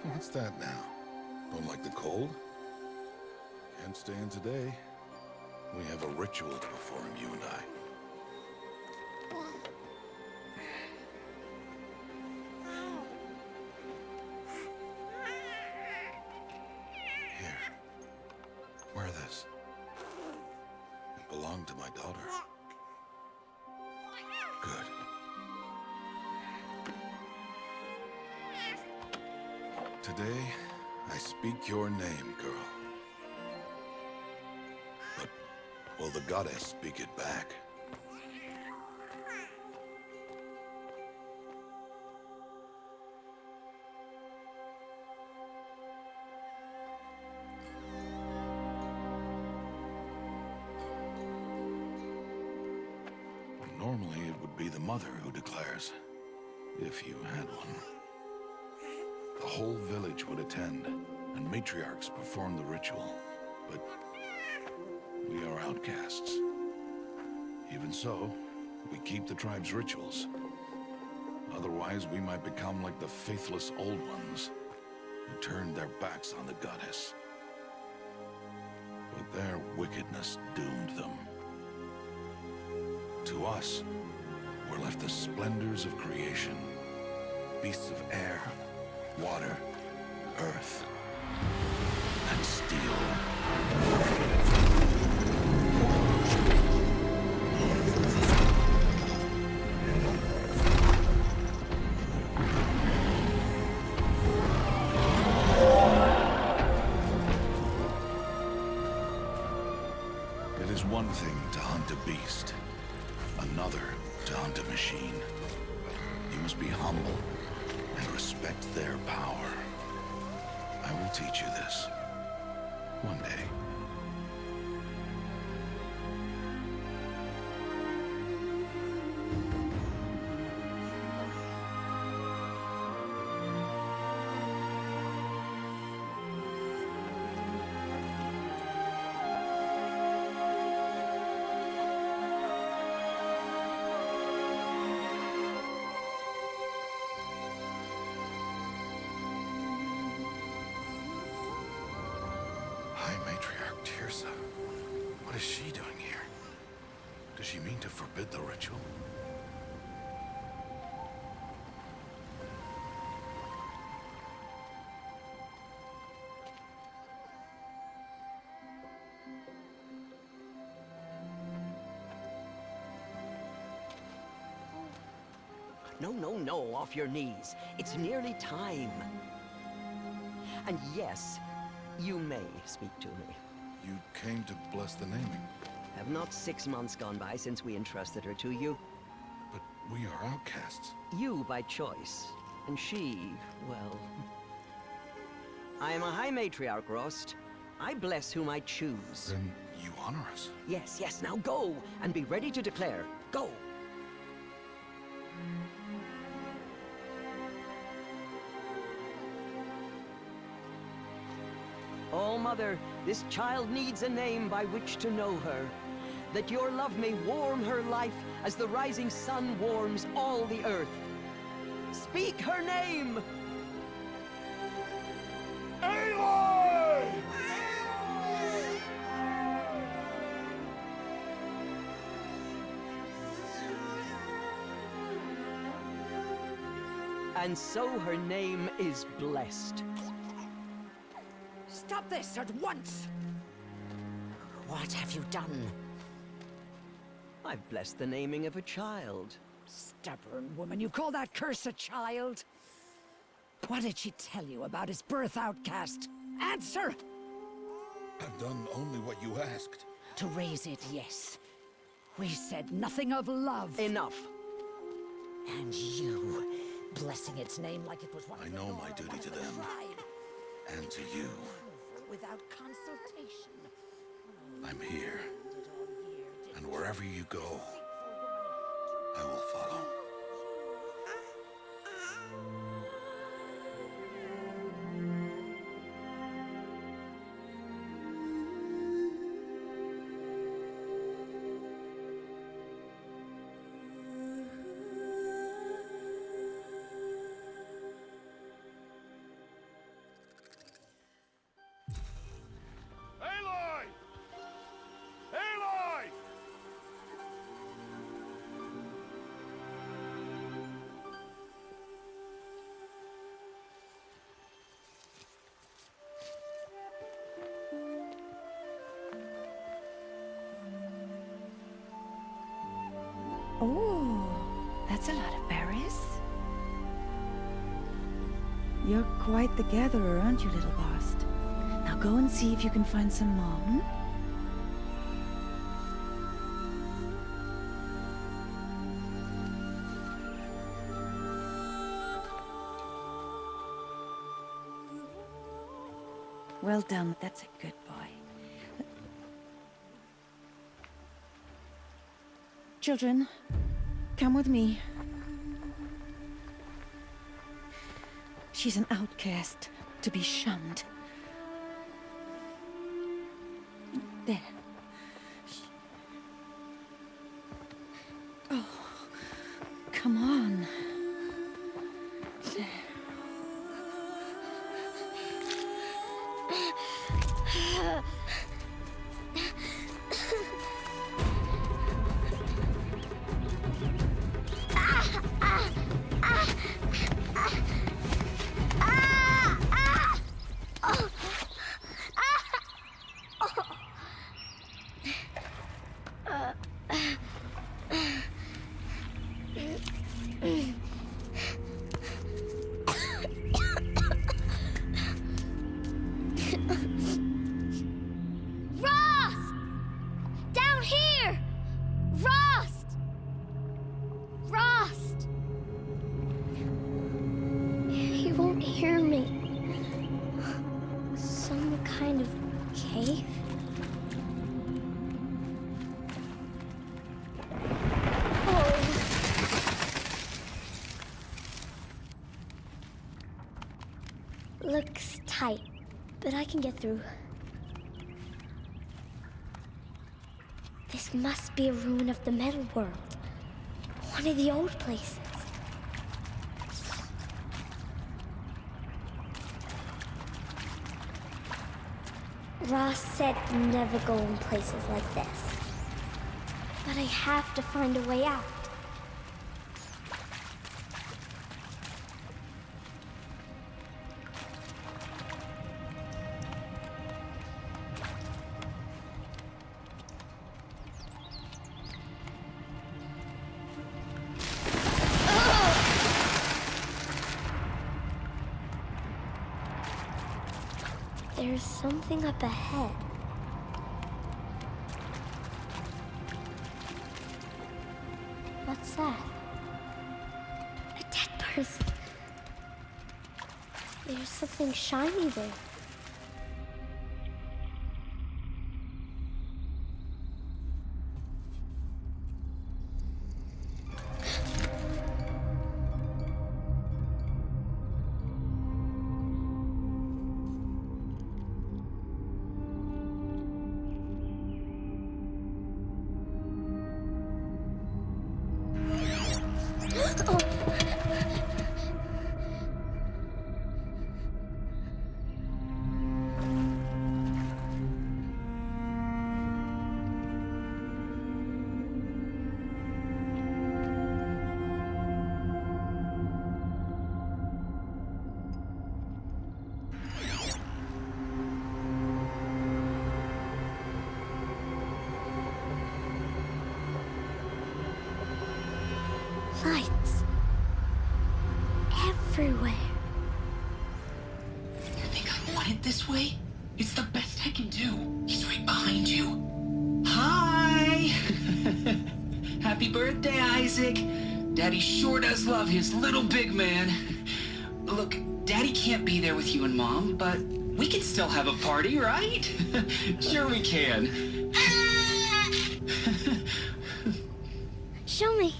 What's that now? Don't like the cold? Can't stay in today. We have a ritual to perform, you and I. Here. Wear this. It belonged to my daughter. Good. Today, I speak your name, girl. But will the goddess speak it back? Normally, it would be the mother who declares, if you had one. The whole village would attend, and matriarchs perform the ritual. But we are outcasts. Even so, we keep the tribe's rituals. Otherwise, we might become like the faithless old ones, who turned their backs on the goddess. But their wickedness doomed them. To us, were left the splendors of creation, beasts of air, water, earth, and steel. It is one thing to hunt a beast, another to hunt a machine. You must be humble and respect their power. I will teach you this. One day. High Matriarch Tirsa. What is she doing here? Does she mean to forbid the ritual? No, off your knees. It's nearly time. And yes, you may speak to me. You came to bless the naming, Have not 6 months gone by since we entrusted her to you? but we are outcasts. You by choice, and she, well... I am a High Matriarch, Rost. I bless whom I choose. Then you honor us. Yes, now go, and be ready to declare. Go! Oh, Mother, this child needs a name by which to know her. That your love may warm her life as the rising sun warms all the earth. Speak her name! Aloy! And so her name is blessed. Stop this at once! What have you done? I've blessed the naming of a child. Stubborn woman, you call that curse a child? What did she tell you about his birth, outcast? Answer! I've done only what you asked. To raise it, yes. We said nothing of love. Enough. And you, blessing its name like it was one I of the know Nora, my duty one to of the them. tribe. And to you. Without consultation. I'm here. Did all year, did And wherever you go, I will follow. Oh, that's a lot of berries. You're quite the gatherer, aren't you, little Bast? Now go and see if you can find some more, hmm? Well done, that's a good boy. Children, come with me. She's an outcast, to be shunned. There. Oh, come on. There. Hear me. Some kind of cave? Looks tight, but I can get through. This must be a ruin of the metal world. One of the old places. Ross said never go in places like this. But I have to find a way out. There's something up ahead. What's that? A dead person. There's something shiny there. Lights. Everywhere. You think I want it this way? It's the best I can do. He's right behind you. Hi! Happy birthday, Isaac. Daddy sure does love his little big man. Look, Daddy can't be there with you and Mom, but we can still have a party, right? Sure we can. Show me.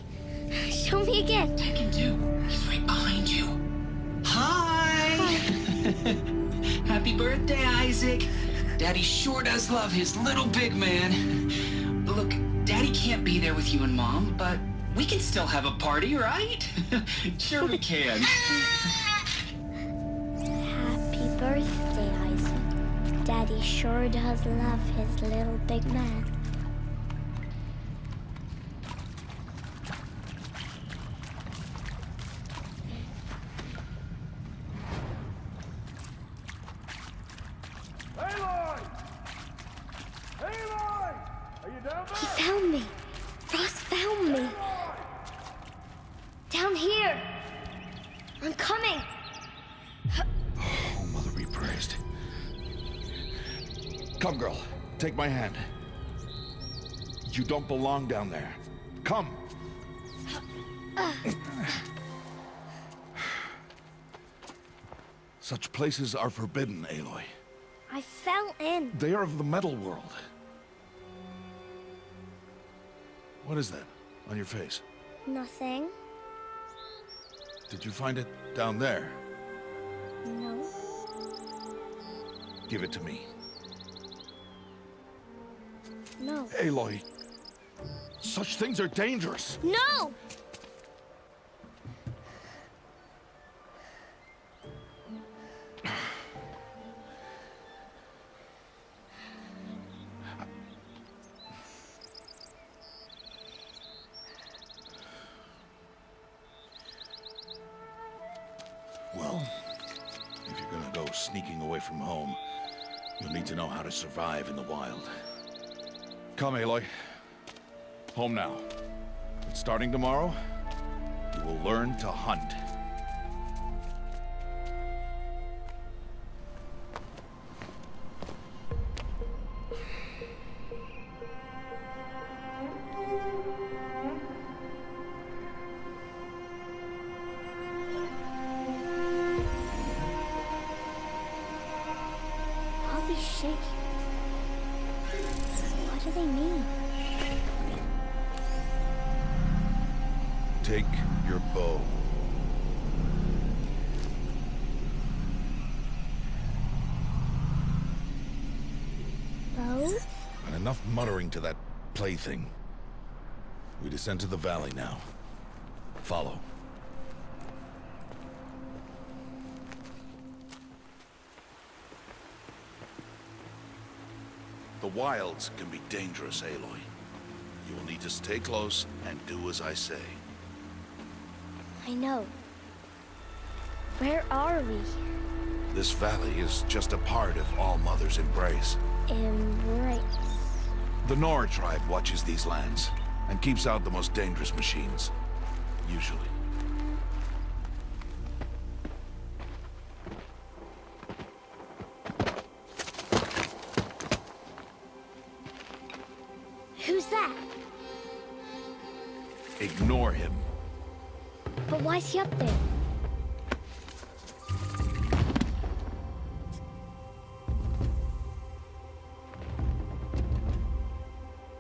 Show me again. I can do. He's right behind you. Hi! Happy birthday, Isaac. Daddy sure does love his little big man. Look, Daddy can't be there with you and Mom, but we can still have a party, right? Sure we can. Happy birthday, Isaac. Daddy sure does love his little big man. He found me. Ross found me. Down here! I'm coming! Oh, Mother be praised. Come, girl. Take my hand. You don't belong down there. Come! Such places are forbidden, Aloy. I fell in. They are of the metal world. What is that on your face? Nothing. Did you find it down there? No. Give it to me. No. Aloy, such things are dangerous. No! Well, if you're gonna go sneaking away from home, you'll need to know how to survive in the wild. Come, Aloy. Home now. And starting tomorrow, you will learn to hunt. All these shaking. What do they mean? Take your bow. Bow? And enough muttering to that plaything. We descend to the valley now. Follow. The wilds can be dangerous, Aloy. You will need to stay close and do as I say. I know. Where are we? This valley is just a part of All Mother's embrace. Embrace. The Nora tribe watches these lands and keeps out the most dangerous machines. Usually. Who's that? Ignore him. But why's he up there?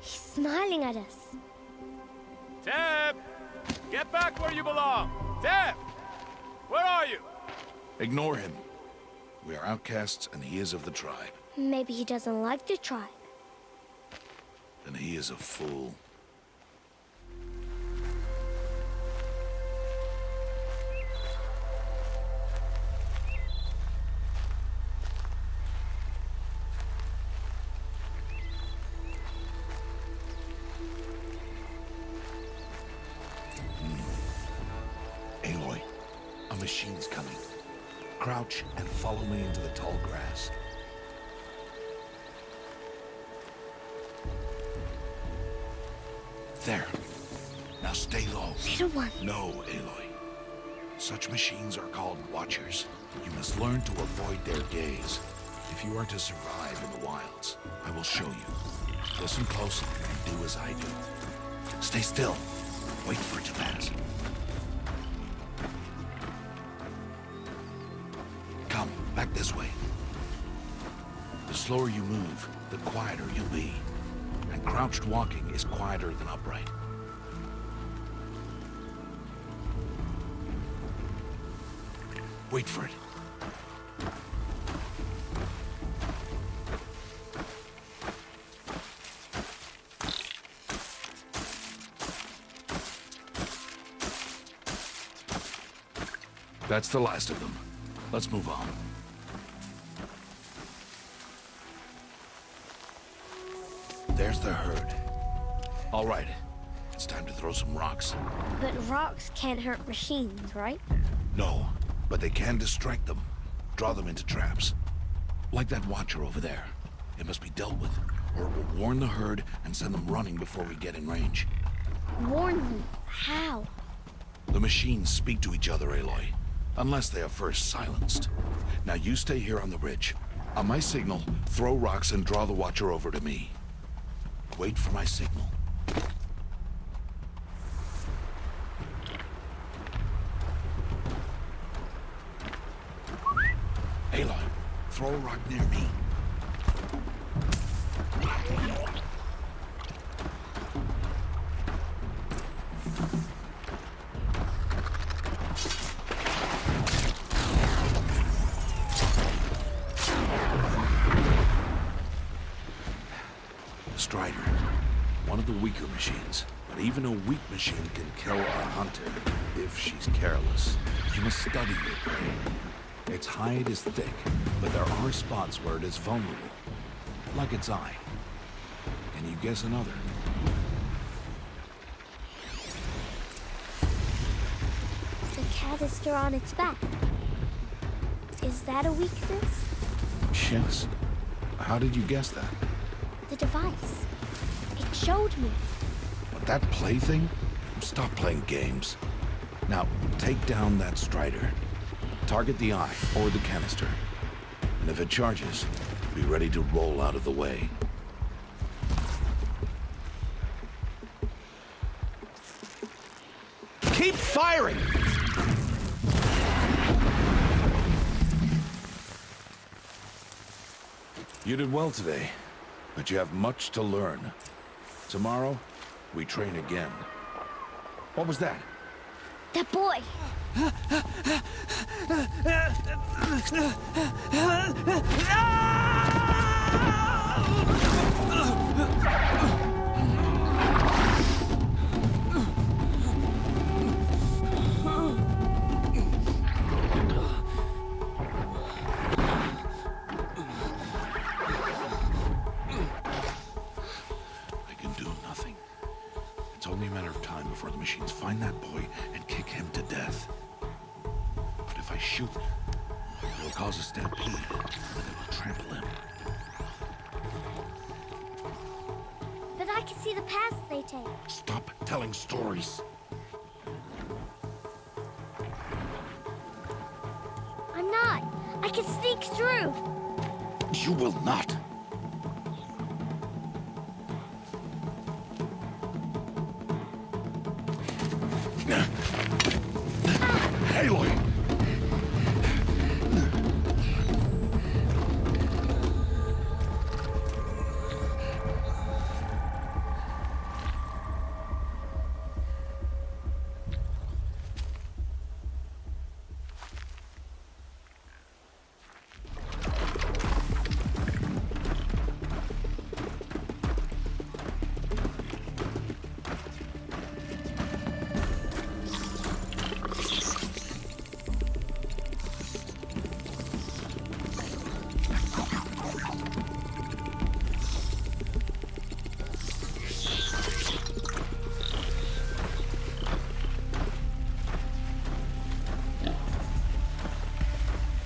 He's smiling at us. Teb! Get back where you belong! Teb! Where are you? Ignore him. We are outcasts and he is of the tribe. Maybe he doesn't like the tribe. And he is a fool. Aloy, a machine's coming. Crouch and follow me into the tall grass. There. Now stay low. Little one. No, Aloy. Such machines are called Watchers. You must learn to avoid their gaze. If you are to survive in the wilds, I will show you. Listen close and do as I do. Stay still. Wait for it to pass. Come, back this way. The slower you move, the quieter you'll be. And crouched walking is quieter than upright. Wait for it. That's the last of them. Let's move on. There's the herd. All right. It's time to throw some rocks. But rocks can't hurt machines, right? No, but they can distract them. Draw them into traps. Like that watcher over there. It must be dealt with, or it will warn the herd and send them running before we get in range. Warn them. How? The machines speak to each other, Aloy. Unless they are first silenced. Now you stay here on the ridge. On my signal, throw rocks and draw the Watcher over to me. Wait for my signal. Aloy, throw a rock near me. Strider, one of the weaker machines. But even a weak machine can kill a hunter if she's careless. You must study your prey. Its hide is thick, but there are spots where it is vulnerable. Like its eye. Can you guess another? The canister on its back. Is that a weakness? Yes. How did you guess that? The device. It showed me. But that plaything? Stop playing games. Now, take down that Strider. Target the eye or the canister. And if it charges, be ready to roll out of the way. Keep firing! You did well today, but you have much to learn. Tomorrow, we train again. What was that? That boy. I can do nothing. It's only a matter of time before the machines find that boy and kick him to death. But if I shoot, it'll cause a stampede, and it will trample him. But I can see the paths they take. Stop telling stories. I'm not. I can sneak through. You will not. Aloy!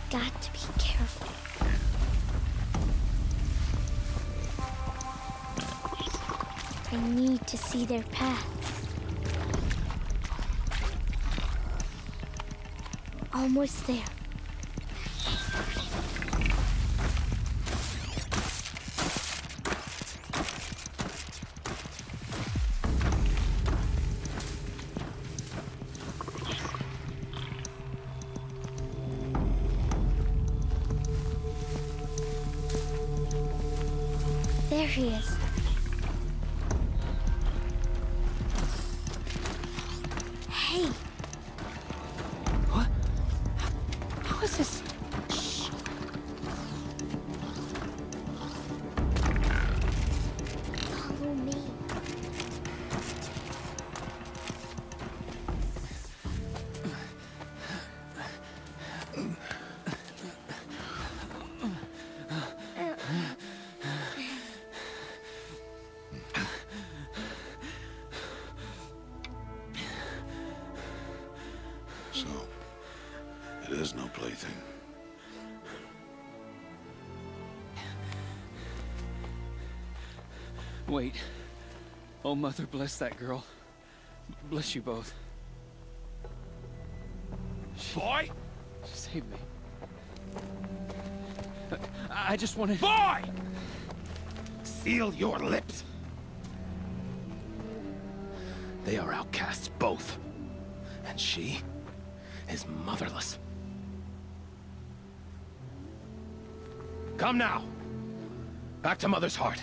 Got to be careful. I need to see their paths. Almost there. There he is. Hey. What? How is this? Shh. Follow me. So, it is no plaything. Wait. Oh, Mother, bless that girl. Bless you both. Boy! Save me. I just wanted... Boy! Seal your lips. They are outcasts, both. And she is motherless. Come now. Back to Mother's heart.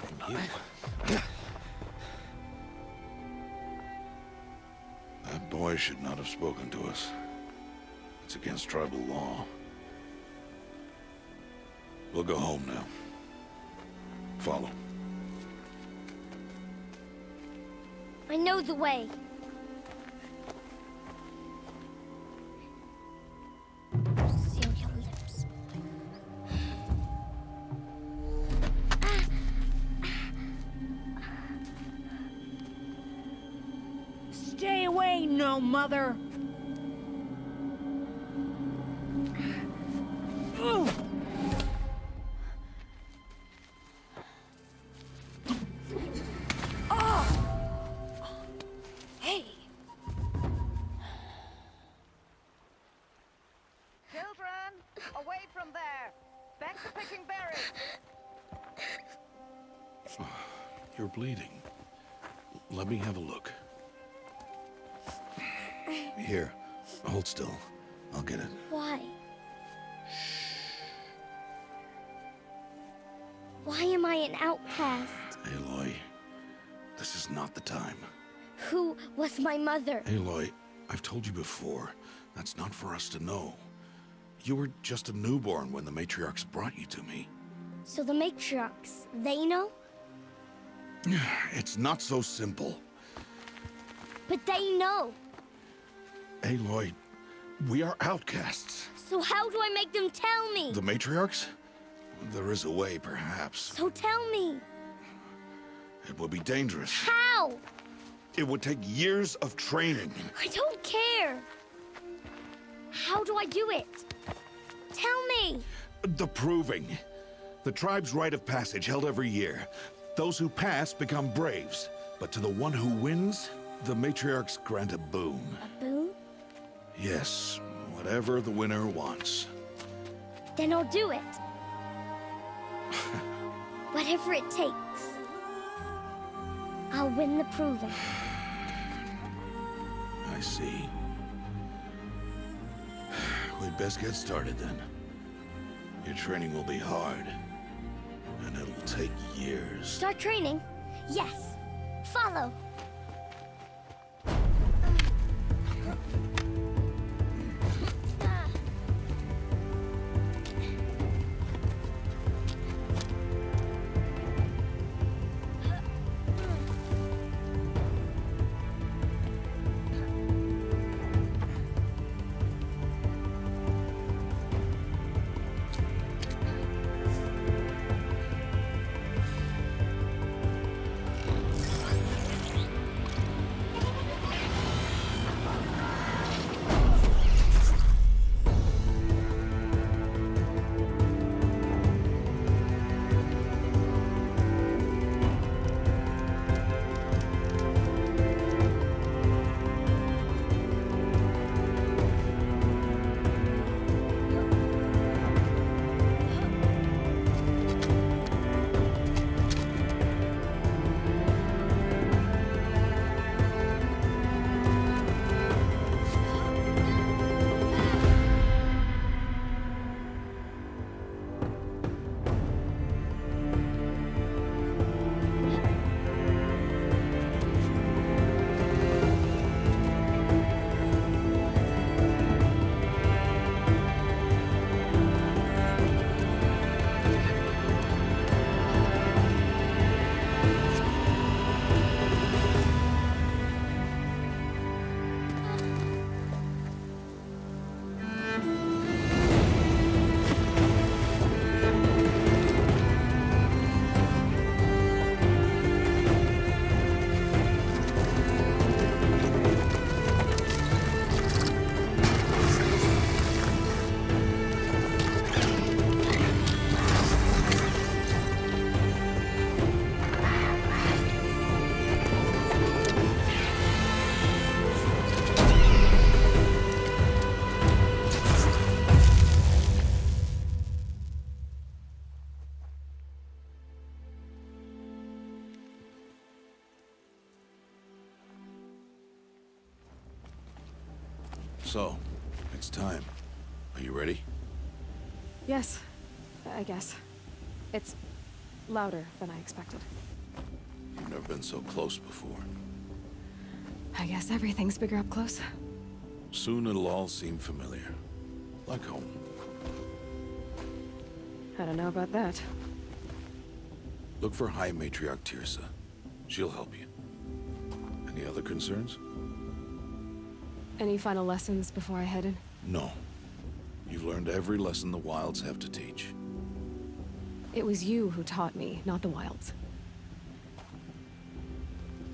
And you... That boy should not have spoken to us. It's against tribal law. We'll go home now. Follow. I know the way. Seal your lips. Stay away, no mother! Ooh. Hey! Children, away from there! Back to picking berries! You're bleeding. Let me have a look. Here, hold still. I'll get it. Why? Why am I an outcast? Aloy, this is not the time. Who was my mother? Aloy, I've told you before, that's not for us to know. You were just a newborn when the matriarchs brought you to me. So the matriarchs, they know? It's not so simple. But they know. Aloy, we are outcasts. So how do I make them tell me? The matriarchs? There is a way, perhaps. So tell me. It would be dangerous. How? It would take years of training. I don't care. How do I do it? Tell me. The proving. The tribe's rite of passage held every year. Those who pass become braves. But to the one who wins, the matriarchs grant a boon. A boon? Yes, whatever the winner wants. Then I'll do it. Whatever it takes. I'll win the proving. I see. We'd best get started then. Your training will be hard, and it'll take years. Start training? Yes. Follow. So, it's time. Are you ready? Yes, I guess. It's louder than I expected. You've never been so close before. I guess everything's bigger up close. Soon it'll all seem familiar. Like home. I don't know about that. Look for High Matriarch Tirsa. She'll help you. Any other concerns? Any final lessons before I head in? No. You've learned every lesson the Wilds have to teach. It was you who taught me, not the Wilds.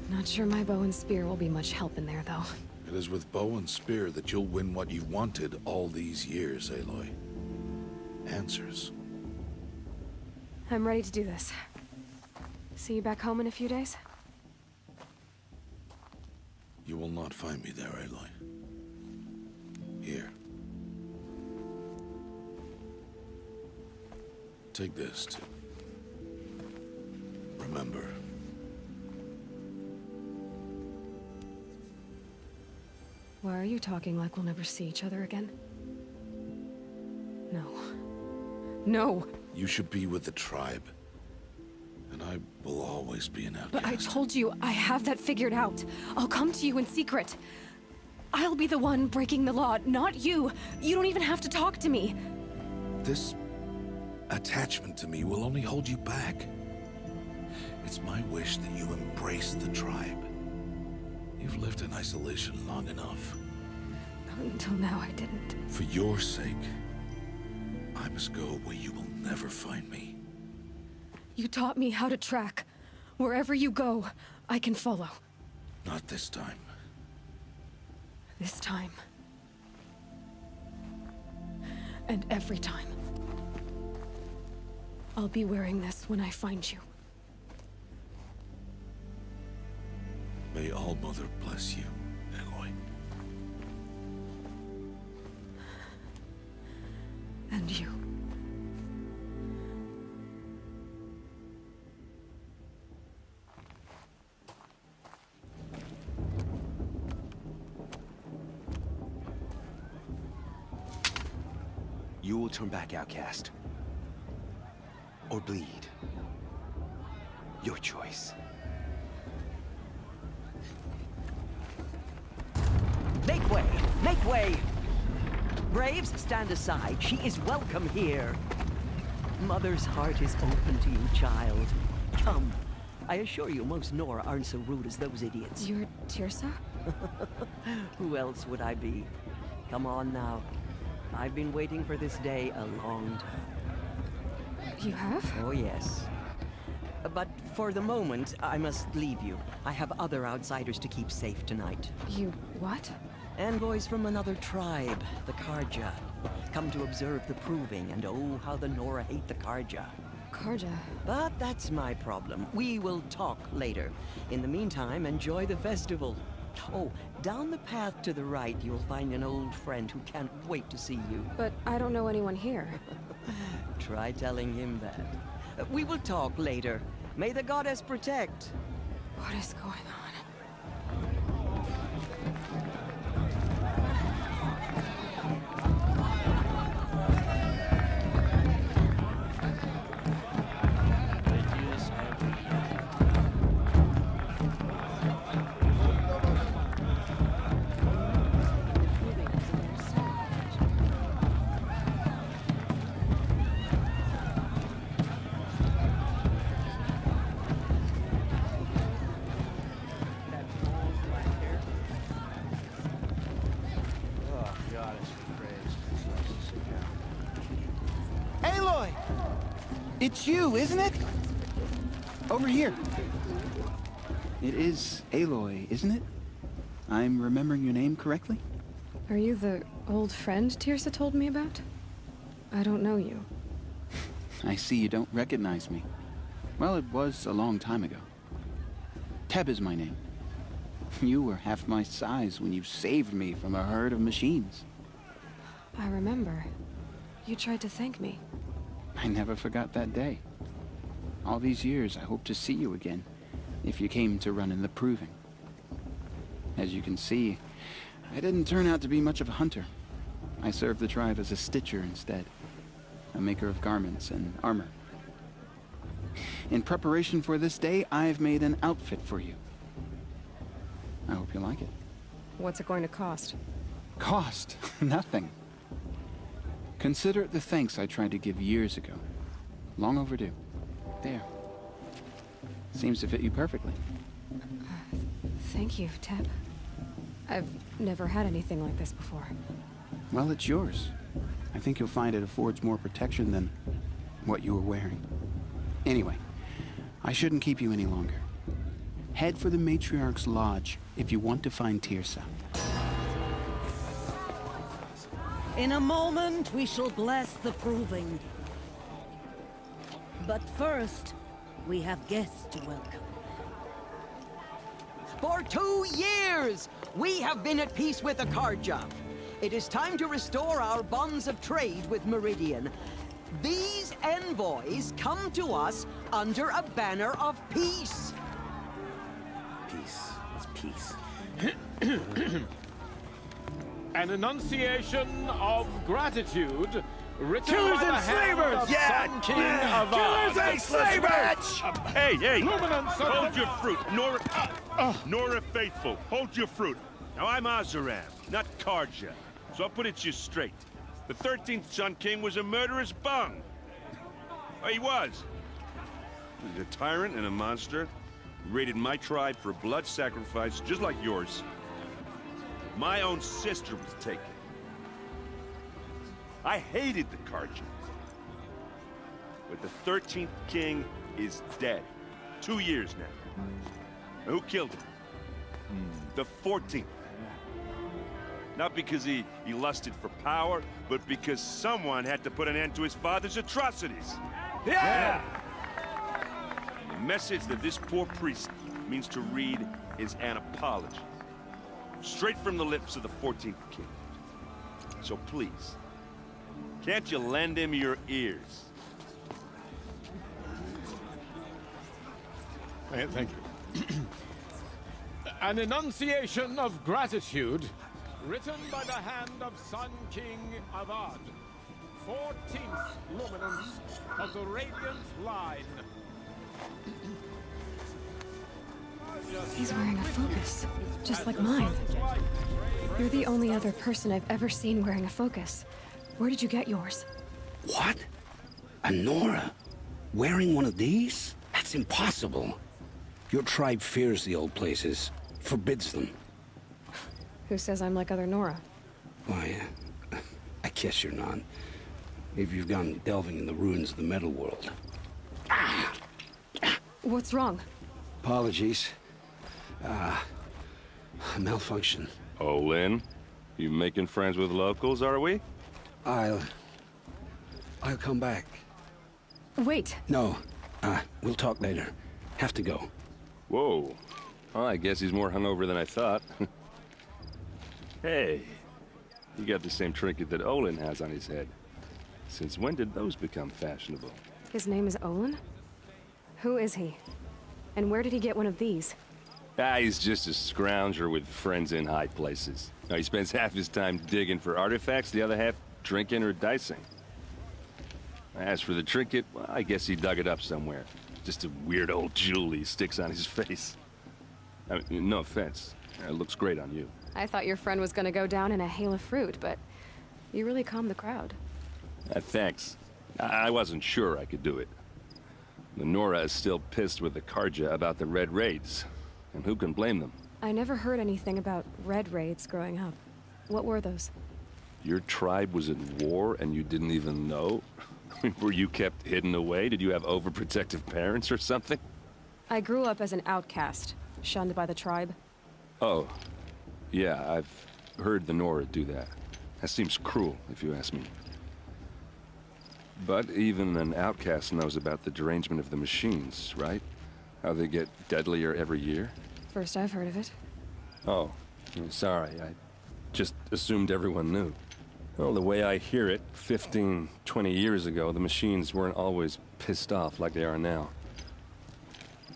Not sure my bow and spear will be much help in there, though. It is with bow and spear that you'll win what you've wanted all these years, Aloy. Answers. I'm ready to do this. See you back home in a few days? You will not find me there, Aloy. Here. Take this to remember. Why are you talking like we'll never see each other again? No. No! You should be with the tribe. And I will always be an outcast. But I told you, I have that figured out. I'll come to you in secret. I'll be the one breaking the law, not you. You don't even have to talk to me. This attachment to me will only hold you back. It's my wish that you embrace the tribe. You've lived in isolation long enough. Until now, I didn't. For your sake, I must go where you will never find me. You taught me how to track. Wherever you go, I can follow. Not this time. This time. And every time. I'll be wearing this when I find you. May All-Mother bless you, Aloy. And you. You will turn back, outcast. Or bleed. Your choice. Make way! Make way! Braves, stand aside. She is welcome here. Mother's heart is open to you, child. Come. I assure you, most Nora aren't so rude as those idiots. You're Tirsa? Who else would I be? Come on now. I've been waiting for this day a long time. You have? Oh, yes. But for the moment, I must leave you. I have other outsiders to keep safe tonight. You what? Envoys from another tribe, the Karja. Come to observe the proving, and oh, how the Nora hate the Karja. Karja? But that's my problem. We will talk later. In the meantime, enjoy the festival. Oh, down the path to the right, you'll find an old friend who can't wait to see you. But I don't know anyone here. Try telling him that. We will talk later. May the goddess protect. What is going on? It's you, isn't it? Over here. It is Aloy, isn't it? I'm remembering your name correctly? Are you the old friend Tirsa told me about? I don't know you. I see you don't recognize me. Well, it was a long time ago. Teb is my name. You were half my size when you saved me from a herd of machines. I remember. You tried to thank me. I never forgot that day. All these years, I hope to see you again, if you came to run in the proving. As you can see, I didn't turn out to be much of a hunter. I served the tribe as a stitcher instead, a maker of garments and armor. In preparation for this day, I've made an outfit for you. I hope you like it. What's it going to cost? Cost? Nothing. Consider it the thanks I tried to give years ago. Long overdue. There. Seems to fit you perfectly. Thank you, Teb. I've never had anything like this before. Well, it's yours. I think you'll find it affords more protection than what you were wearing. Anyway, I shouldn't keep you any longer. Head for the Matriarch's Lodge if you want to find Tirsa. In a moment, we shall bless the proving. But first, we have guests to welcome. For 2 years, we have been at peace with Akarja. It is time to restore our bonds of trade with Meridian. These envoys come to us under a banner of peace. Peace. It's peace. An enunciation of gratitude written Killers by the and hand slavers! of Yeah! Sun King Avad. Killers and slavers! Hey, hey! Luminance of Hold the- your fruit, Nora Faithful. Hold your fruit. Now I'm Azaram, not Karja, so I'll put it to you straight. The 13th Sun King was a murderous bung. Oh, he was. He's a tyrant and a monster. He raided my tribe for a blood sacrifice, just like yours. My own sister was taken. I hated the Karja. But the 13th king is dead. 2 years now. Now, who killed him? The 14th. Not because he lusted for power, but because someone had to put an end to his father's atrocities. Yeah! The message that this poor priest means to read is an apology. Straight from the lips of the 14th king. So please, can't you lend him your ears? Thank you. An enunciation of gratitude written by the hand of Sun King Avad, 14th luminance of the Radiant Line. He's wearing a focus, just like mine. You're the only other person I've ever seen wearing a focus. Where did you get yours? What? A Nora? Wearing one of these? That's impossible. Your tribe fears the old places, forbids them. Who says I'm like other Nora? Why, I guess you're not. If you've gone delving in the ruins of the metal world. What's wrong? Apologies. Malfunction. Oh, Lynn, you making friends with locals, are we? I'll come back. Wait. No, we'll talk later. Have to go. Whoa. Well, I guess he's more hungover than I thought. Hey, you got the same trinket that Olin has on his head. Since when did those become fashionable? His name is Olin? Who is he? And where did he get one of these? He's just a scrounger with friends in high places. Now, he spends half his time digging for artifacts, the other half drinking or dicing. As for the trinket, well, I guess he dug it up somewhere. Just a weird old jewel he sticks on his face. I mean, no offense. It looks great on you. I thought your friend was gonna go down in a hail of fruit, but you really calmed the crowd. Thanks. I wasn't sure I could do it. The Nora is still pissed with the Karja about the Red Raids. And who can blame them? I never heard anything about red raids growing up. What were those? Your tribe was in war and you didn't even know? Were you kept hidden away? Did you have overprotective parents or something? I grew up as an outcast, shunned by the tribe. Oh. Yeah, I've heard the Nora do that. That seems cruel, if you ask me. But even an outcast knows about the derangement of the machines, right? How they get deadlier every year? First I've heard of it. Oh, I'm sorry. I just assumed everyone knew. Well, the way I hear it, 15, 20 years ago, the machines weren't always pissed off like they are now.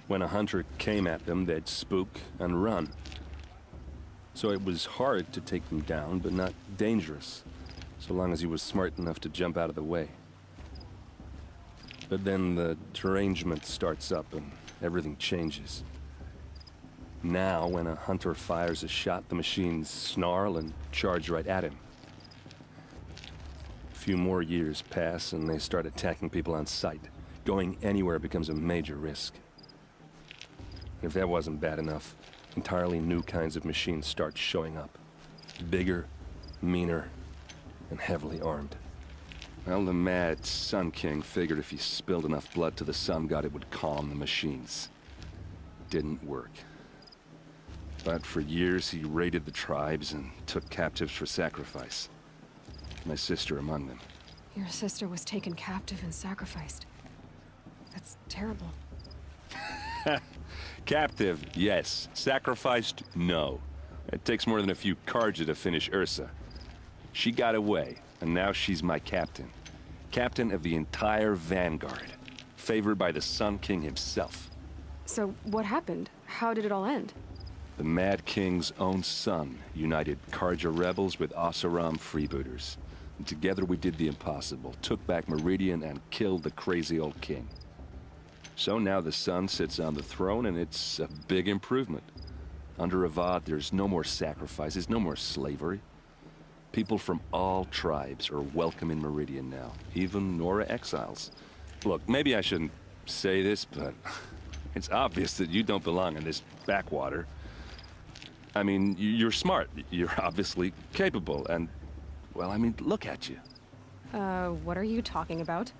When a hunter came at them, they'd spook and run. So it was hard to take them down, but not dangerous, so long as he was smart enough to jump out of the way. But then the derangement starts up and everything changes. Now, when a hunter fires a shot, the machines snarl and charge right at him. A few more years pass and they start attacking people on sight. Going anywhere becomes a major risk. And if that wasn't bad enough, entirely new kinds of machines start showing up. Bigger, meaner, and heavily armed. Well, the mad Sun King figured if he spilled enough blood to the Sun God, it would calm the machines. Didn't work. But for years, he raided the tribes and took captives for sacrifice. My sister among them. Your sister was taken captive and sacrificed. That's terrible. Captive, yes. Sacrificed, no. It takes more than a few Karja to finish Ursa. She got away, and now she's my captain. Captain of the entire Vanguard. Favored by the Sun King himself. So, what happened? How did it all end? The Mad King's own son united Karja rebels with Oseram freebooters. And together we did the impossible, took back Meridian and killed the crazy old king. So now the Sun sits on the throne and it's a big improvement. Under Avad, there's no more sacrifices, no more slavery. People from all tribes are welcome in Meridian now, even Nora exiles. Look, maybe I shouldn't say this, but it's obvious that you don't belong in this backwater. I mean, you're smart, you're obviously capable, and, well, I mean, look at you. What are you talking about?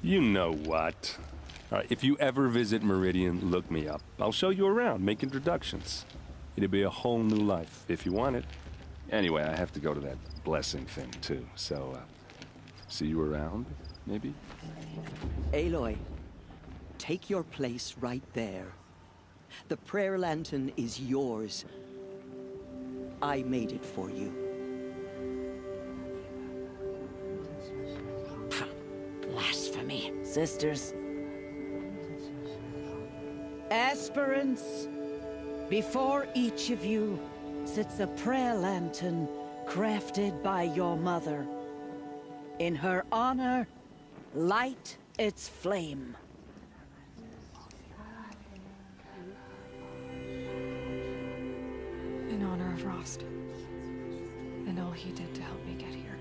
You know what. All right, if you ever visit Meridian, look me up. I'll show you around, make introductions. It'll be a whole new life, if you want it. Anyway, I have to go to that blessing thing, too, so, see you around, maybe? Aloy, take your place right there. The prayer lantern is yours. I made it for you. Blasphemy. Sisters. Aspirants, before each of you sits a prayer lantern crafted by your mother. In her honor, light its flame. In honor of Rost. And all he did to help me get here.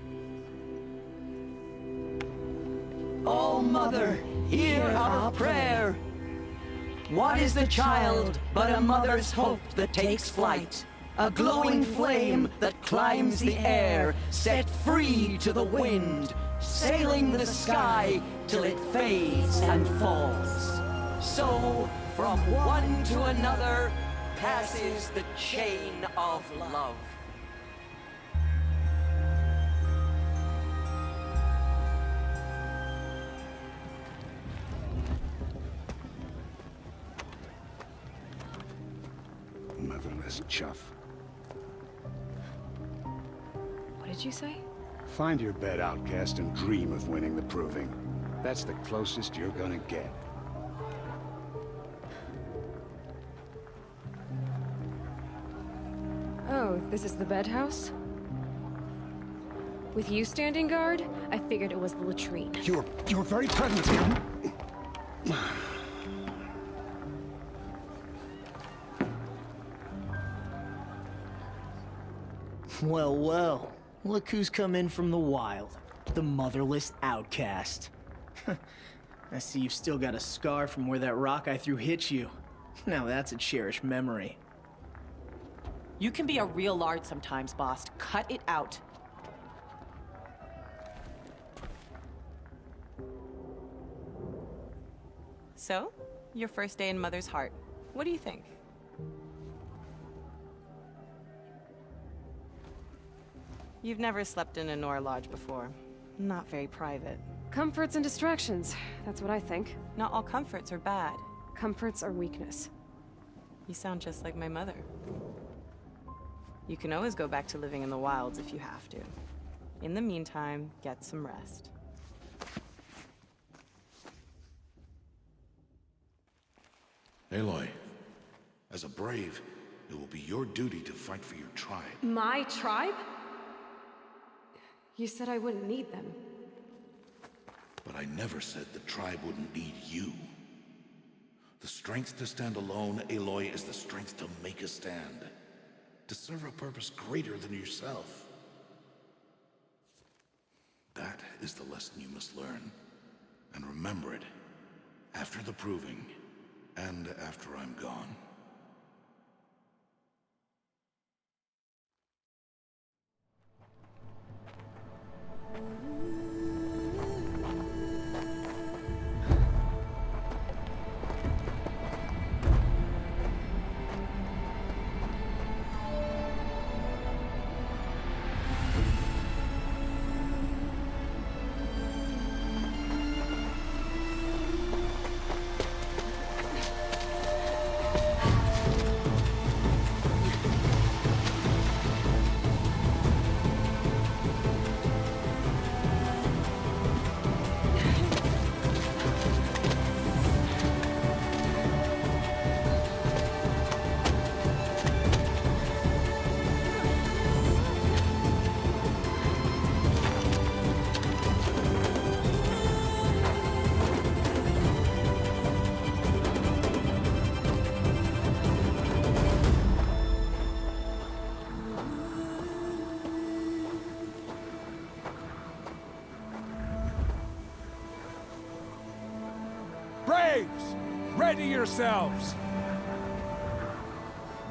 All Mother, hear our prayer. What is the child but a mother's hope that takes flight? A glowing flame that climbs the air, set free to the wind, sailing the sky till it fades and falls. So, from one to another, passes the chain of love. Motherless chuff. What did you say? Find your bed, outcast, and dream of winning the proving. That's the closest you're gonna get. Oh, this is the bedhouse? With you standing guard, I figured it was the latrine. You're very present here. Well, well. Look who's come in from the wild. The motherless outcast. I see you've still got a scar from where that rock I threw hit you. Now that's a cherished memory. You can be a real lard sometimes, boss. Cut it out. So, your first day in Mother's Heart. What do you think? You've never slept in a Nora lodge before. Not very private. Comforts and distractions. That's what I think. Not all comforts are bad. Comforts are weakness. You sound just like my mother. You can always go back to living in the wilds if you have to. In the meantime, get some rest. Aloy, as a brave, It will be your duty to fight for your tribe. My tribe? You said I wouldn't need them. But I never said the tribe wouldn't need you. The strength to stand alone, Aloy, is the strength to make a stand. To serve a purpose greater than yourself. That is the lesson you must learn. And remember it, after the proving, and after I'm gone. Braves! Ready yourselves!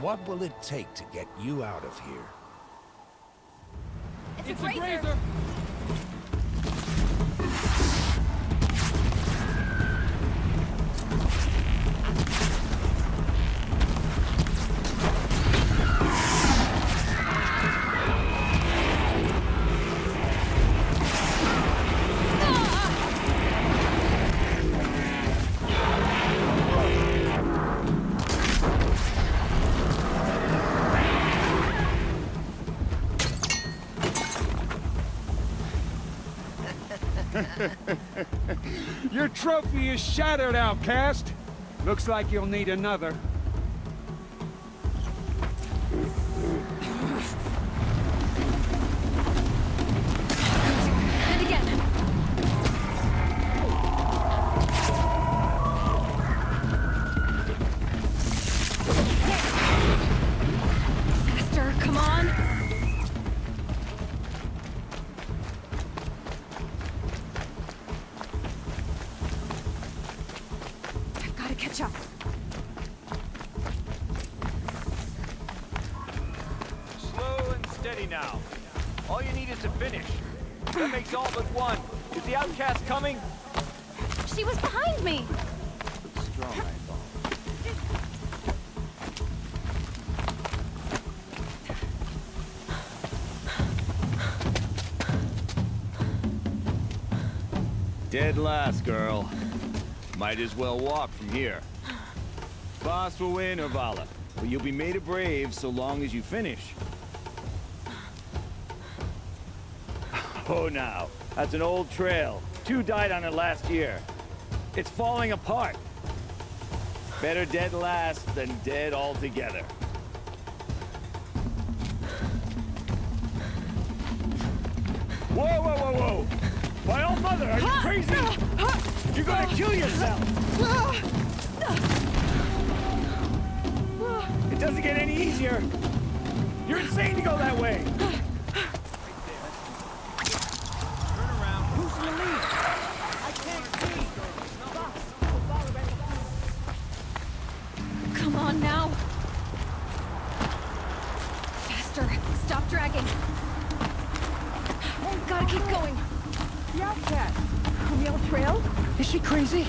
What will it take to get you out of here? It's a grazer! Your trophy is shattered, outcast. Looks like you'll need another. And again. Faster, come on. I've got to catch up. Slow and steady now. All you need is to finish. That makes all but one. Is the outcast coming? She was behind me! Strong, I thought. Dead last, girl. Might as well walk from here. Boss will win, or Vala, but you'll be made a brave so long as you finish. Oh, now. That's an old trail. 2 died on it last year. It's falling apart. Better dead last than dead altogether. Whoa, whoa, whoa, whoa! My old mother, are you crazy? You're gonna kill yourself! It doesn't get any easier! You're insane to go that way! Who's in the lead? I can't see! Come on now. Faster. Stop dragging. Gotta keep going. The outcast! On the old trail? Is she crazy?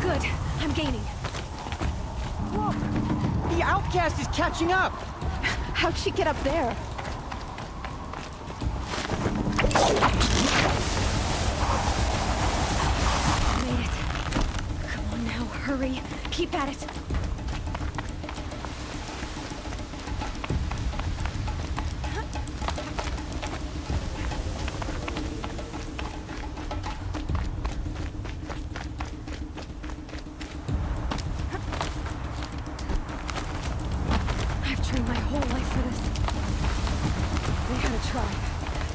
Good. I'm gaining. Look! The outcast is catching up! How'd she get up there? Made it. Come on now, hurry. Keep at it. trained my whole life for this. They had a tribe,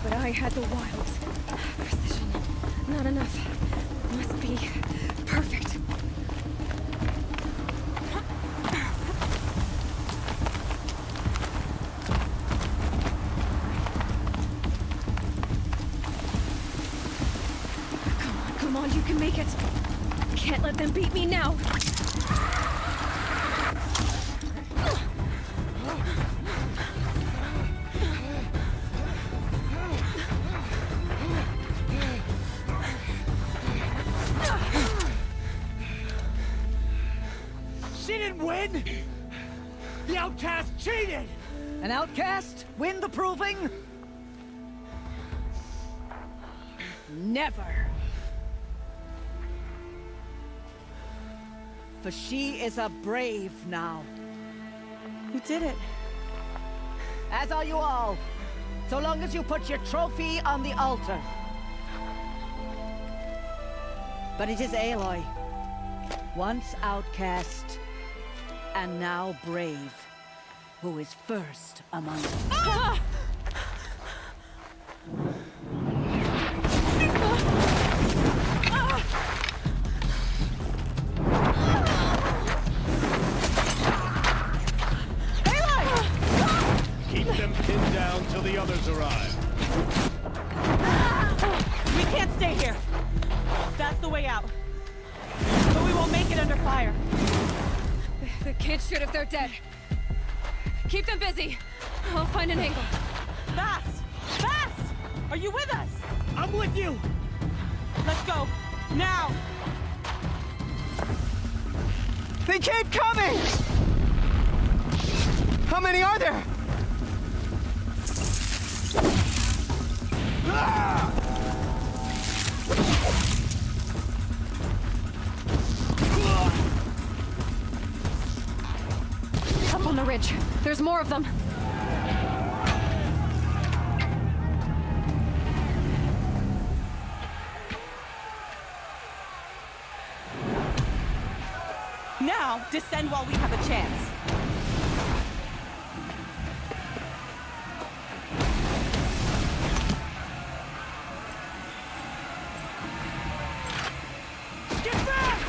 but I had the wilds. Precision. Not enough. Must be perfect. Come on, you can make it. Can't let them beat me now. She didn't win! The outcast cheated! An outcast? Win the proving? Never. For she is a brave now. You did it. As are you all. So long as you put your trophy on the altar. But it is Aloy. Once outcast, and now brave, who is first among us. Ah! Keep them pinned down till the others arrive. We can't stay here. That's the way out. But we won't make it under fire. They can't shoot if they're dead. Keep them busy. I'll find an angle. Fast! Fast! Are you with us? I'm with you! Let's go. Now! They keep coming! How many are there? Up on the ridge. There's more of them. Now, descend while we have a chance. Get back!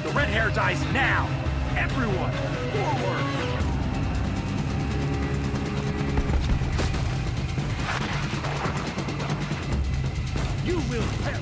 The red hair dies now! Everyone, forward! You will perish!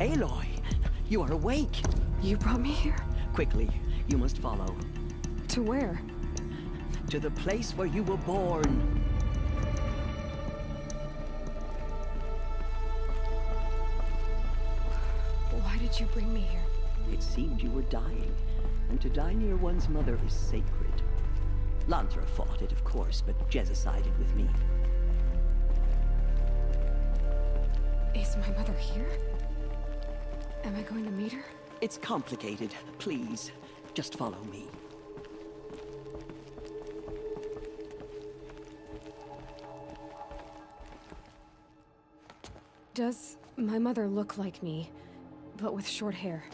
Aloy, you are awake. You brought me here? Quickly, you must follow. To where? To the place where you were born. Why did you bring me here? It seemed you were dying, and to die near one's mother is sacred. Lansra fought it, of course, but Jezza sided with me. Is my mother here? Am I going to meet her? It's complicated. Please, just follow me. Does my mother look like me, but with short hair?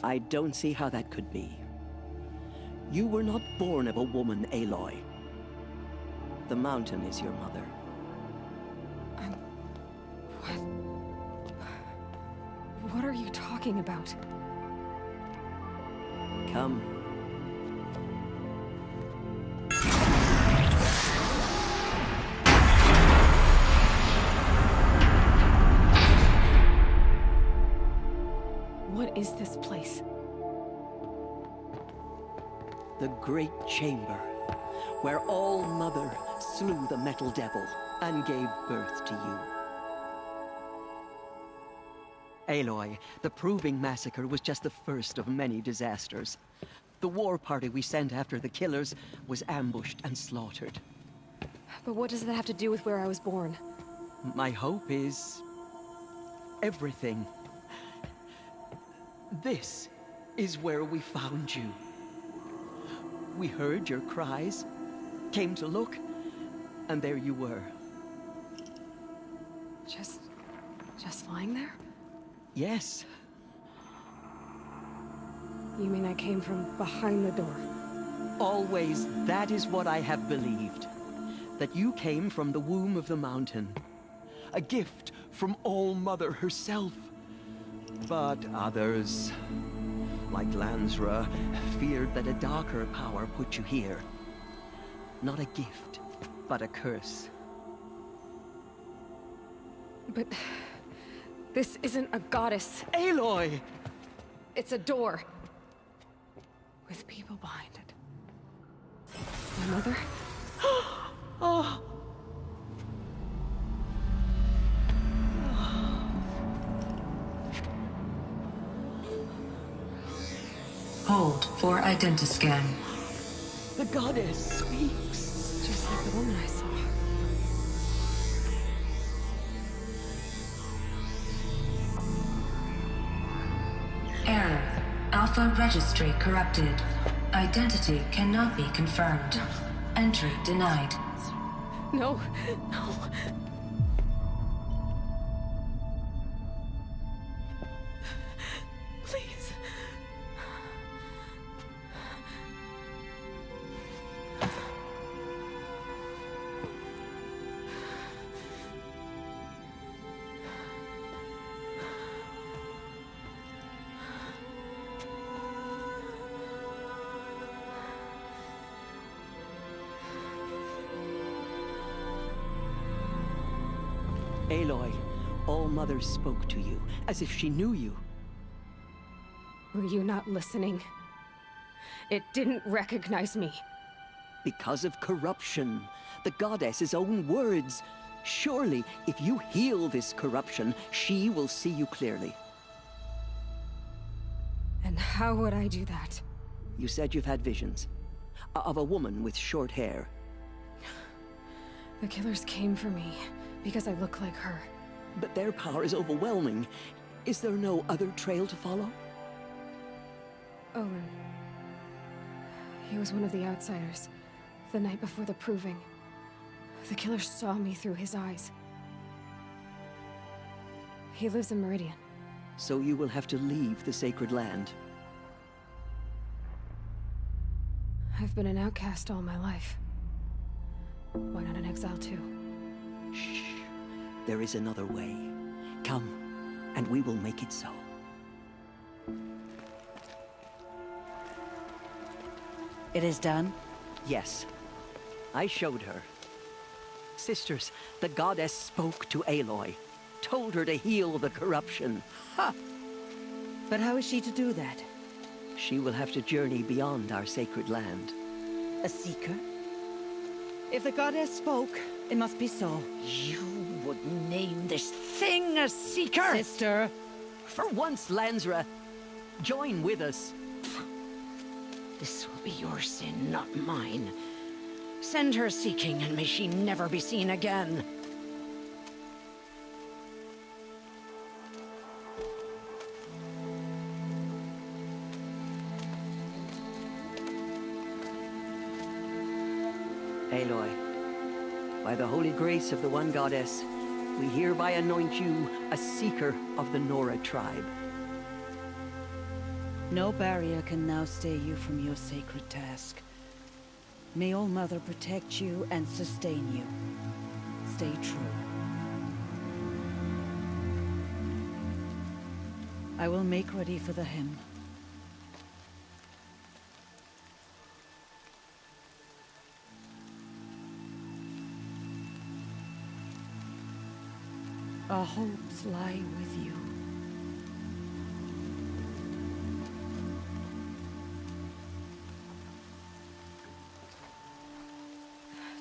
I don't see how that could be. You were not born of a woman, Aloy. The mountain is your mother. What are you talking about? Come. What is this place? The Great Chamber, where All Mother slew the Metal Devil and gave birth to you. Aloy, the Proving Massacre was just the first of many disasters. The war party we sent after the killers was ambushed and slaughtered. But what does that have to do with where I was born? My hope is... everything. This is where we found you. We heard your cries, came to look, and there you were. Just lying there? Yes. You mean I came from behind the door? Always, that is what I have believed. That you came from the womb of the mountain. A gift from All Mother herself. But others, like Lansra, feared that a darker power put you here. Not a gift, but a curse. But... this isn't a goddess. Aloy! It's a door. With people behind it. My mother? Oh! Hold for identiscan. The goddess speaks. Just like the woman I saw. Error. Alpha registry corrupted. Identity cannot be confirmed. Entry denied. No, no. Please. Aloy, All Mother spoke to you, as if she knew you. Were you not listening? It didn't recognize me. Because of corruption. The goddess's own words. Surely, if you heal this corruption, she will see you clearly. And how would I do that? You said you've had visions. Of a woman with short hair. The killers came for me, because I look like her. But their power is overwhelming. Is there no other trail to follow? Owen. He was one of the outsiders, the night before the Proving. The killer saw me through his eyes. He lives in Meridian. So you will have to leave the sacred land. I've been an outcast all my life. Why not an exile too? Shh. There is another way. Come, and we will make it so. It is done? Yes. I showed her. Sisters, the goddess spoke to Aloy. told her to heal the corruption. Ha! But how is she to do that? She will have to journey beyond our sacred land. A seeker? If the goddess spoke, it must be so. You would name this thing a seeker? Sister! For once, Lansra, join with us. This will be your sin, not mine. Send her seeking, and may she never be seen again. Aloy, by the holy grace of the one goddess, we hereby anoint you a seeker of the Nora tribe. No barrier can now stay you from your sacred task. May All Mother protect you and sustain you. Stay true. I will make ready for the hymn. Our hopes lie with you.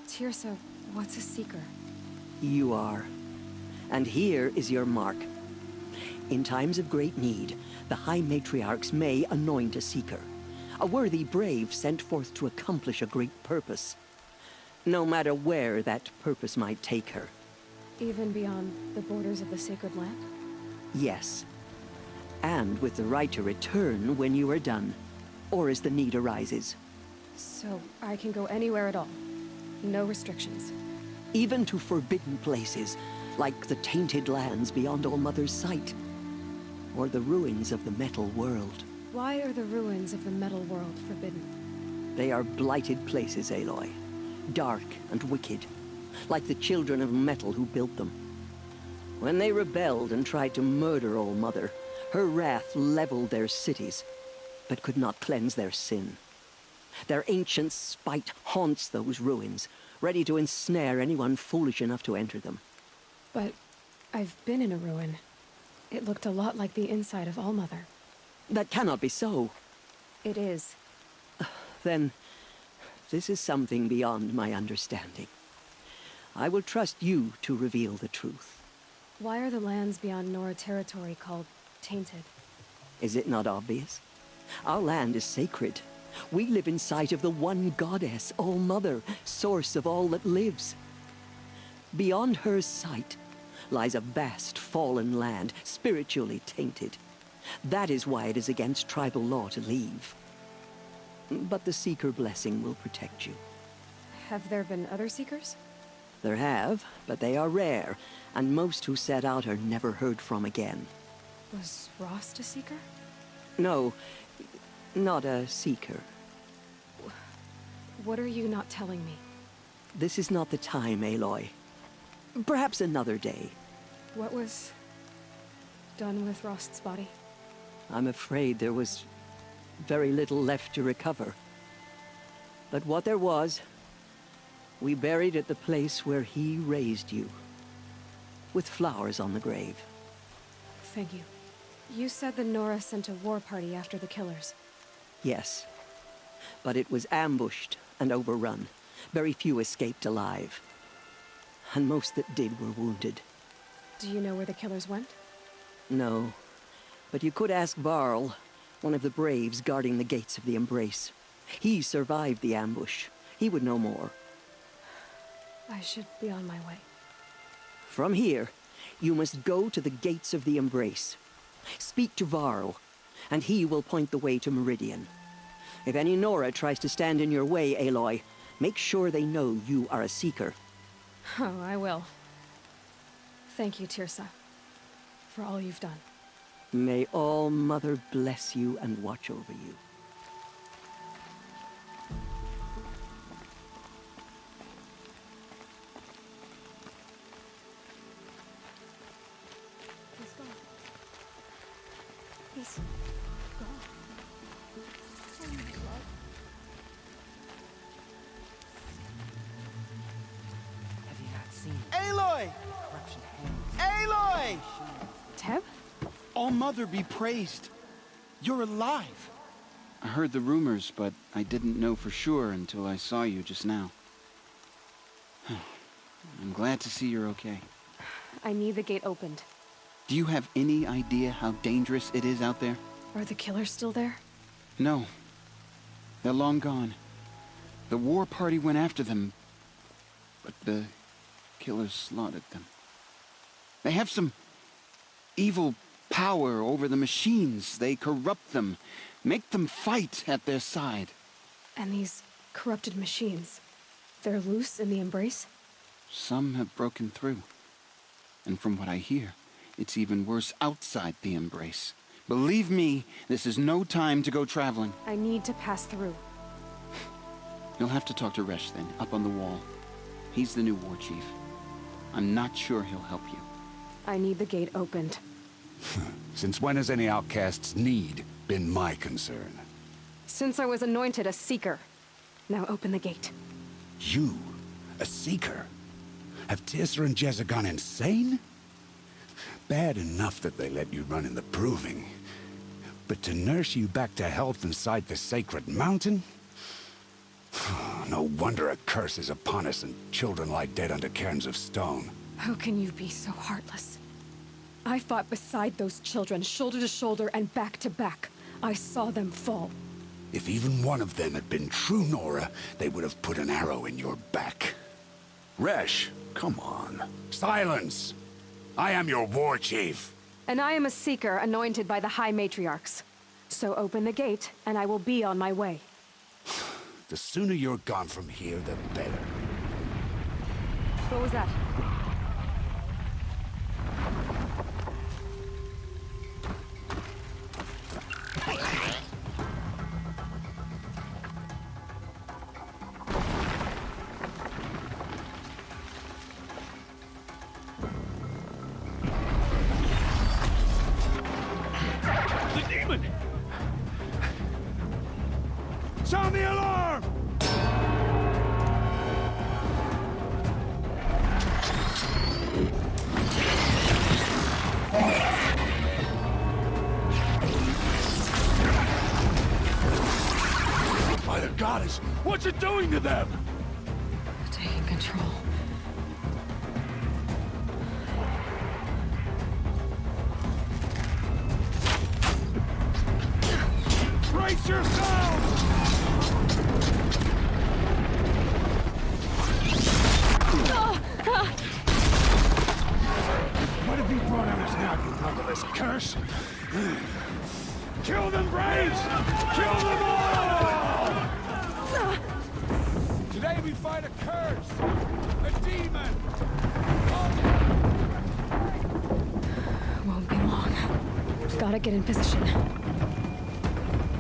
Tirsa, what's a seeker? You are. And here is your mark. In times of great need, the High Matriarchs may anoint a seeker. A worthy brave sent forth to accomplish a great purpose. No matter where that purpose might take her. Even beyond the borders of the sacred land? Yes. And with the right to return when you are done, or as the need arises. So I can go anywhere at all? No restrictions? Even to forbidden places, like the tainted lands beyond All Mother's sight. Or the ruins of the Metal World. Why are the ruins of the Metal World forbidden? They are blighted places, Aloy. Dark and wicked. Like the children of metal who built them. When they rebelled and tried to murder All Mother, her wrath leveled their cities, but could not cleanse their sin. Their ancient spite haunts those ruins, ready to ensnare anyone foolish enough to enter them. But I've been in a ruin. It looked a lot like the inside of All Mother. That cannot be so. It is. Then, this is something beyond my understanding. I will trust you to reveal the truth. Why are the lands beyond Nora territory called tainted? Is it not obvious? Our land is sacred. We live in sight of the one goddess, All Mother, source of all that lives. Beyond her sight lies a vast fallen land, spiritually tainted. That is why it is against tribal law to leave. But the Seeker blessing will protect you. Have there been other Seekers? There have, but they are rare, and most who set out are never heard from again. Was Rost a Seeker? No, not a Seeker. What are you not telling me? This is not the time, Aloy. Perhaps another day. What was done with Rost's body? I'm afraid there was very little left to recover. But what there was, we buried at the place where he raised you, with flowers on the grave. Thank you. You said the Nora sent a war party after the killers. Yes, but it was ambushed and overrun. Very few escaped alive. And most that did were wounded. Do you know where the killers went? No, but you could ask Varl, one of the braves guarding the gates of the Embrace. He survived the ambush. He would know more. I should be on my way. From here, you must go to the gates of the Embrace. Speak to Varl, and he will point the way to Meridian. If any Nora tries to stand in your way, Aloy, make sure they know you are a Seeker. Oh, I will. Thank you, Tirsa, for all you've done. May All Mother bless you and watch over you. He's gone. He's gone. Oh my God. Aloy! Aloy! Congratulations! Teb? All-Mother be praised. You're alive. I heard the rumors, but I didn't know for sure until I saw you just now. I'm glad to see you're okay. I need the gate opened. Do you have any idea how dangerous it is out there? Are the killers still there? No. They're long gone. The war party went after them, but the killers slaughtered them. They have some evil power over the machines. They corrupt them, make them fight at their side. And these corrupted machines, they're loose in the Embrace? Some have broken through. And from what I hear, it's even worse outside the Embrace. Believe me, this is no time to go traveling. I need to pass through. You'll have to talk to Resh then, up on the wall. He's the new war chief. I'm not sure he'll help you. I need the gate opened. Since when has any outcast's need been my concern? Since I was anointed a Seeker. Now open the gate. You? A Seeker? Have Tirsa and Jezza gone insane? Bad enough that they let you run in the Proving. But to nurse you back to health inside the sacred mountain? No wonder a curse is upon us and children lie dead under cairns of stone. How can you be so heartless? I fought beside those children, shoulder to shoulder and back to back. I saw them fall. If even one of them had been true Nora, they would have put an arrow in your back. Resh, come on. Silence! I am your war chief. And I am a Seeker anointed by the High Matriarchs. So open the gate, and I will be on my way. The sooner you're gone from here, the better. What was that? The demon! Sound the alarm! By the goddess, what's it doing to them? Taking control. Brace yourselves! What have you brought on us now, you motherless curse? Kill them, Braves! Kill them all! Today we fight a curse! A demon! Won't be long. Gotta get in position. Here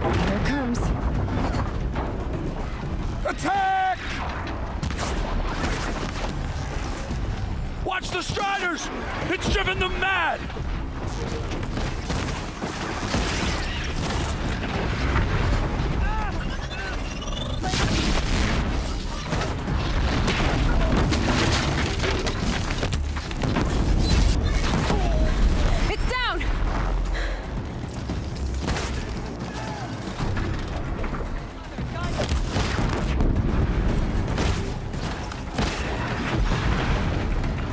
it comes. Attack! Watch the Striders! It's driven them mad! It's down!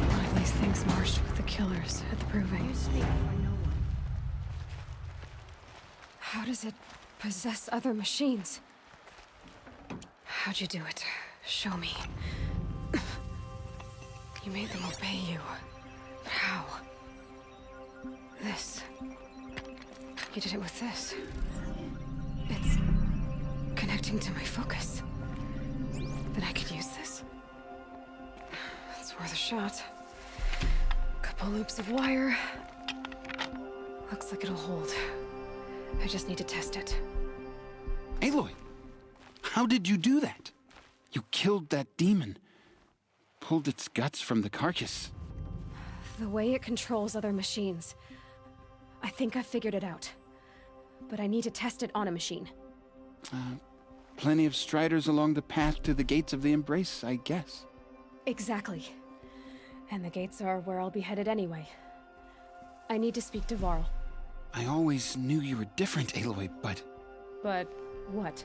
One of these things marched with the killers at the Proving. How does it possess other machines? How'd you do it? Show me. You made them obey you. But how? This. You did it with this. It's connecting to my focus. Then I could use this. It's worth a shot. Couple loops of wire. Looks like it'll hold. I just need to test it. Aloy, how did you do that? You killed that demon. Pulled its guts from the carcass. The way it controls other machines. I think I figured it out. But I need to test it on a machine. Plenty of Striders along the path to the gates of the Embrace, I guess. Exactly. And the gates are where I'll be headed anyway. I need to speak to Varl. I always knew you were different, Aloy, but... But what?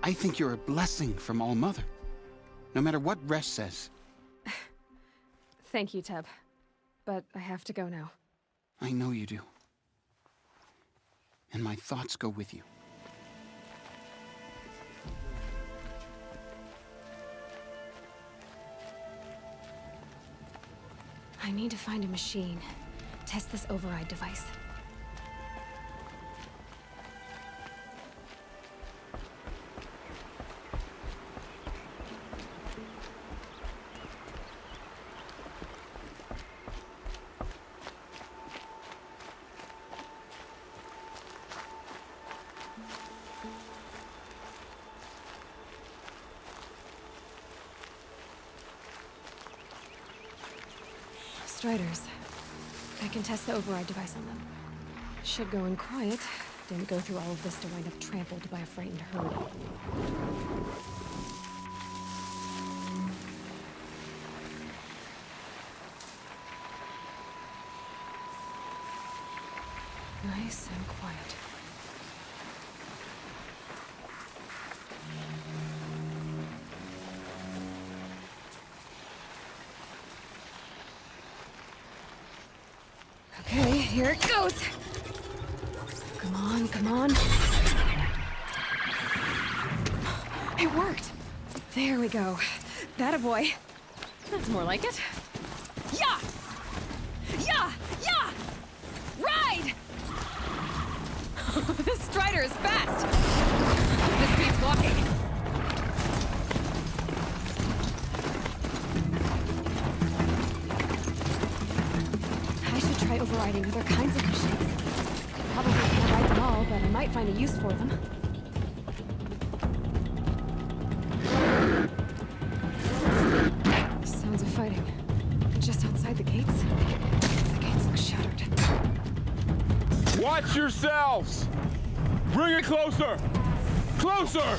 I think you're a blessing from All-Mother. No matter what Resh says. Thank you, Teb. But I have to go now. I know you do. And my thoughts go with you. I need to find a machine. Test this override device. Striders. I can test the override device on them. Should go in quiet. Didn't go through all of this to wind up trampled by a frightened herd. Nice and quiet. Okay, here it goes. Come on, come on. It worked. There we go. That a boy. That's more like it. Yeah! Yeah! Yeah! Ride! This Strider is fast. This beats walking. Try overriding other kinds of machines. Probably can't ride them all, but I might find a use for them. Sounds of fighting. Just outside the gates. The gates look shattered. Watch yourselves! Bring it closer! Closer!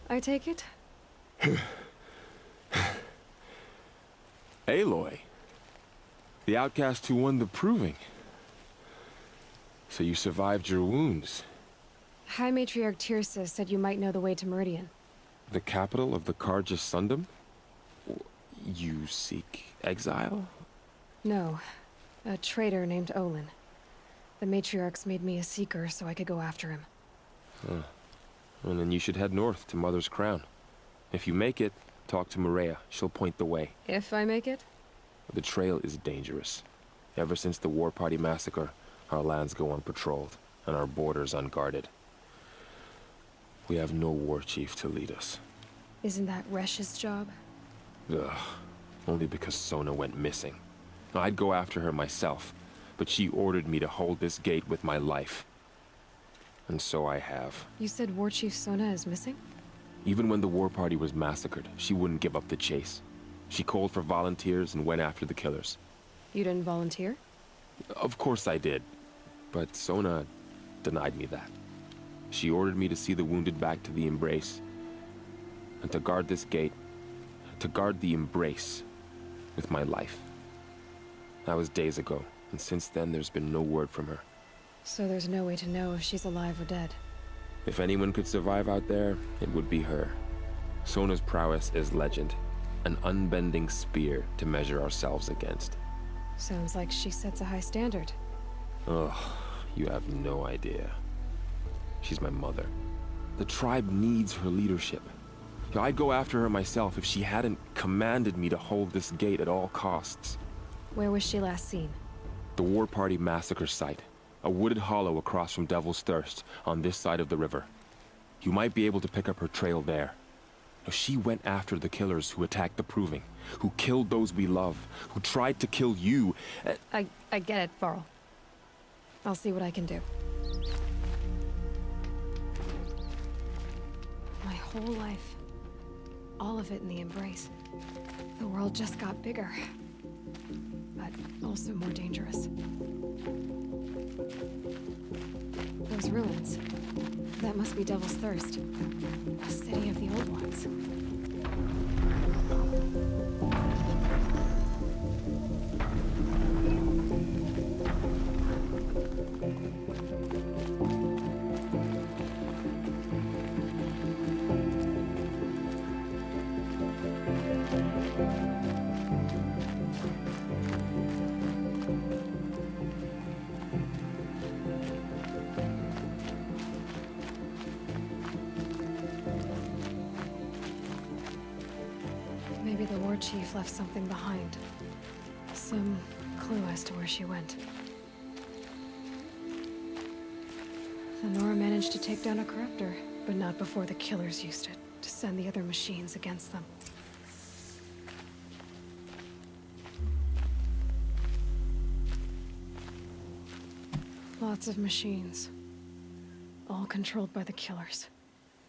I take it? Aloy. The outcast who won the proving. So you survived your wounds. High Matriarch Tirsa said you might know the way to Meridian. The capital of the Carja Sundom? You seek exile? No. A traitor named Olin. The Matriarchs made me a seeker so I could go after him. Huh. And then you should head north to Mother's Crown. If you make it, talk to Maria. She'll point the way. If I make it? The trail is dangerous. Ever since the War Party massacre, our lands go unpatrolled, and our borders unguarded. We have no war chief to lead us. Isn't that Resh's job? Ugh. Only because Sona went missing. I'd go after her myself, but she ordered me to hold this gate with my life. And so I have. You said War Chief Sona is missing? Even when the War Party was massacred, she wouldn't give up the chase. She called for volunteers and went after the killers. You didn't volunteer? Of course I did. But Sona denied me that. She ordered me to see the wounded back to the Embrace. And to guard this gate. To guard the Embrace. With my life. That was days ago, and since then there's been no word from her. So there's no way to know if she's alive or dead. If anyone could survive out there, it would be her. Sona's prowess is legend. An unbending spear to measure ourselves against. Sounds like she sets a high standard. Ugh, you have no idea. She's my mother. The tribe needs her leadership. I'd go after her myself if she hadn't commanded me to hold this gate at all costs. Where was she last seen? The War Party massacre site. A wooded hollow across from Devil's Thirst, on this side of the river. You might be able to pick up her trail there. She went after the killers who attacked the Proving, who killed those we love, who tried to kill you. I get it, Varl. I'll see what I can do. My whole life. All of it in the Embrace. The world just got bigger. But also more dangerous. Those ruins. That must be Devil's Thirst. A city of the old ones. Maybe the war chief left something behind. Some clue as to where she went. The Nora managed to take down a corruptor, but not before the killers used it to send the other machines against them. Lots of machines. All controlled by the killers.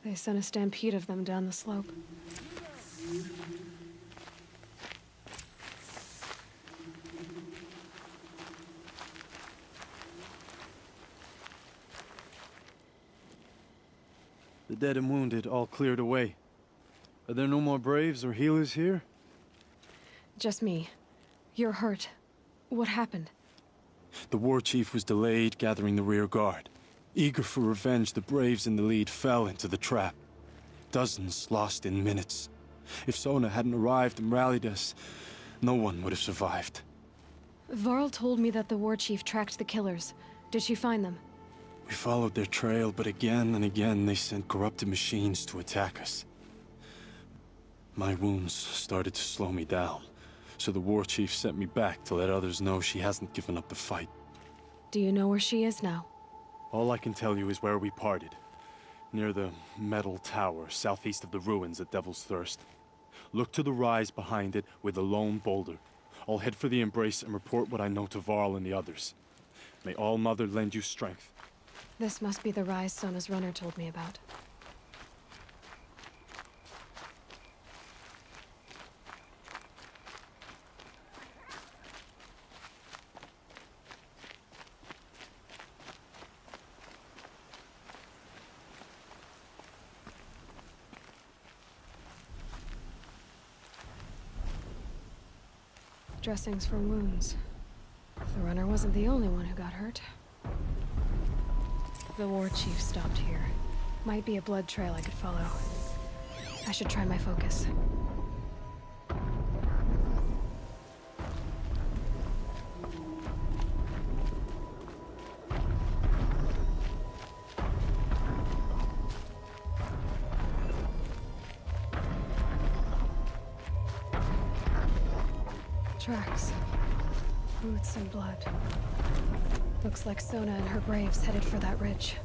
They sent a stampede of them down the slope. The dead and wounded all cleared away. Are there no more Braves or healers here? Just me. You're hurt. What happened? The war chief was delayed gathering the rear guard. Eager for revenge, the Braves in the lead fell into the trap. Dozens lost in minutes. If Sona hadn't arrived and rallied us, no one would have survived. Varl told me that the war chief tracked the killers. Did she find them? We followed their trail, but again and again they sent corrupted machines to attack us. My wounds started to slow me down, so the war chief sent me back to let others know she hasn't given up the fight. Do you know where she is now? All I can tell you is where we parted. Near the metal tower, southeast of the ruins at Devil's Thirst. Look to the rise behind it with a lone boulder. I'll head for the embrace and report what I know to Varl and the others. May All Mother lend you strength. This must be the rise Sona's runner told me about. Dressings for wounds. The runner wasn't the only one who got hurt. The war chief stopped here. Might be a blood trail I could follow. I should try my focus. Tracks. Boots and blood. Looks like Sona and her braves headed for that ridge.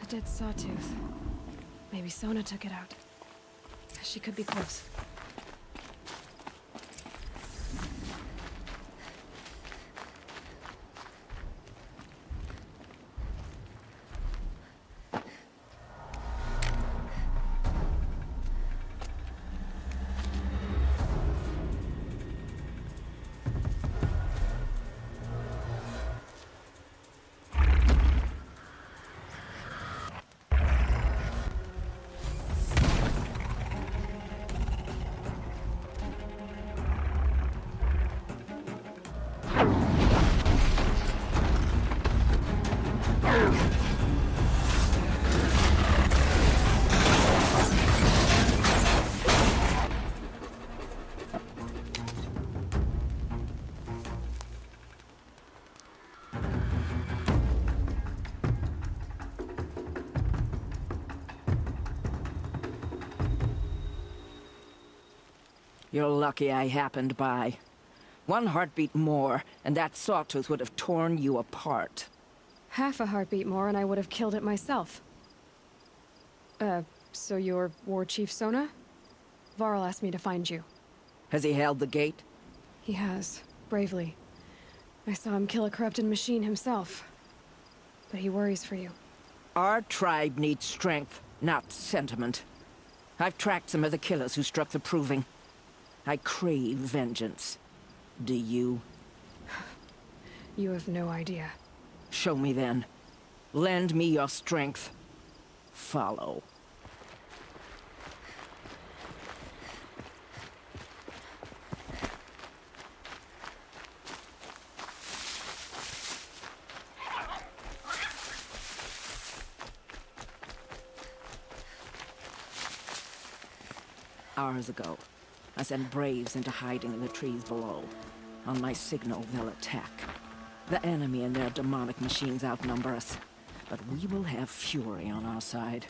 A dead sawtooth. Maybe Sona took it out. She could be close. You're lucky I happened by. One heartbeat more, and that sawtooth would have torn you apart. Half a heartbeat more and I would have killed it myself. So you're War Chief Sona? Varl asked me to find you. Has he held the gate? He has, bravely. I saw him kill a corrupted machine himself. But he worries for you. Our tribe needs strength, not sentiment. I've tracked some of the killers who struck the Proving. I crave vengeance. Do you? You have no idea. Show me then. Lend me your strength. Follow. Hours ago, I sent Braves into hiding in the trees below. On my signal, they'll attack. The enemy and their demonic machines outnumber us, but we will have fury on our side.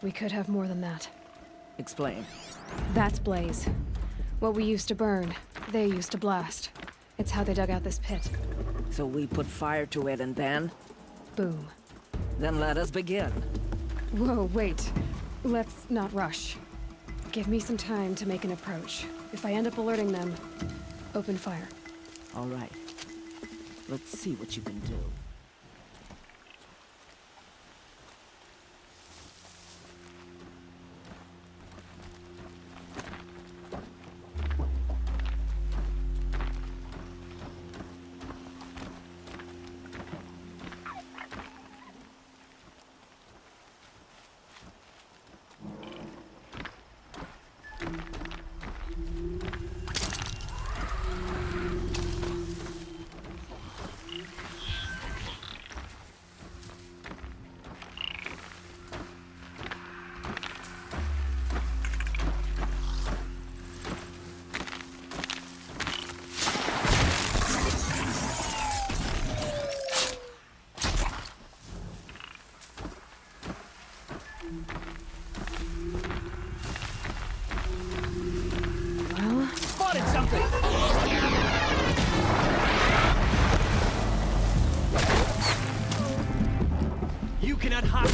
We could have more than that. Explain. That's Blaze. What we used to burn, they used to blast. It's how they dug out this pit. So we put fire to it and then? Boom. Then let us begin. Whoa, wait. Let's not rush. Give me some time to make an approach. If I end up alerting them, open fire. All right. Let's see what you can do. Spotted something! You cannot hide!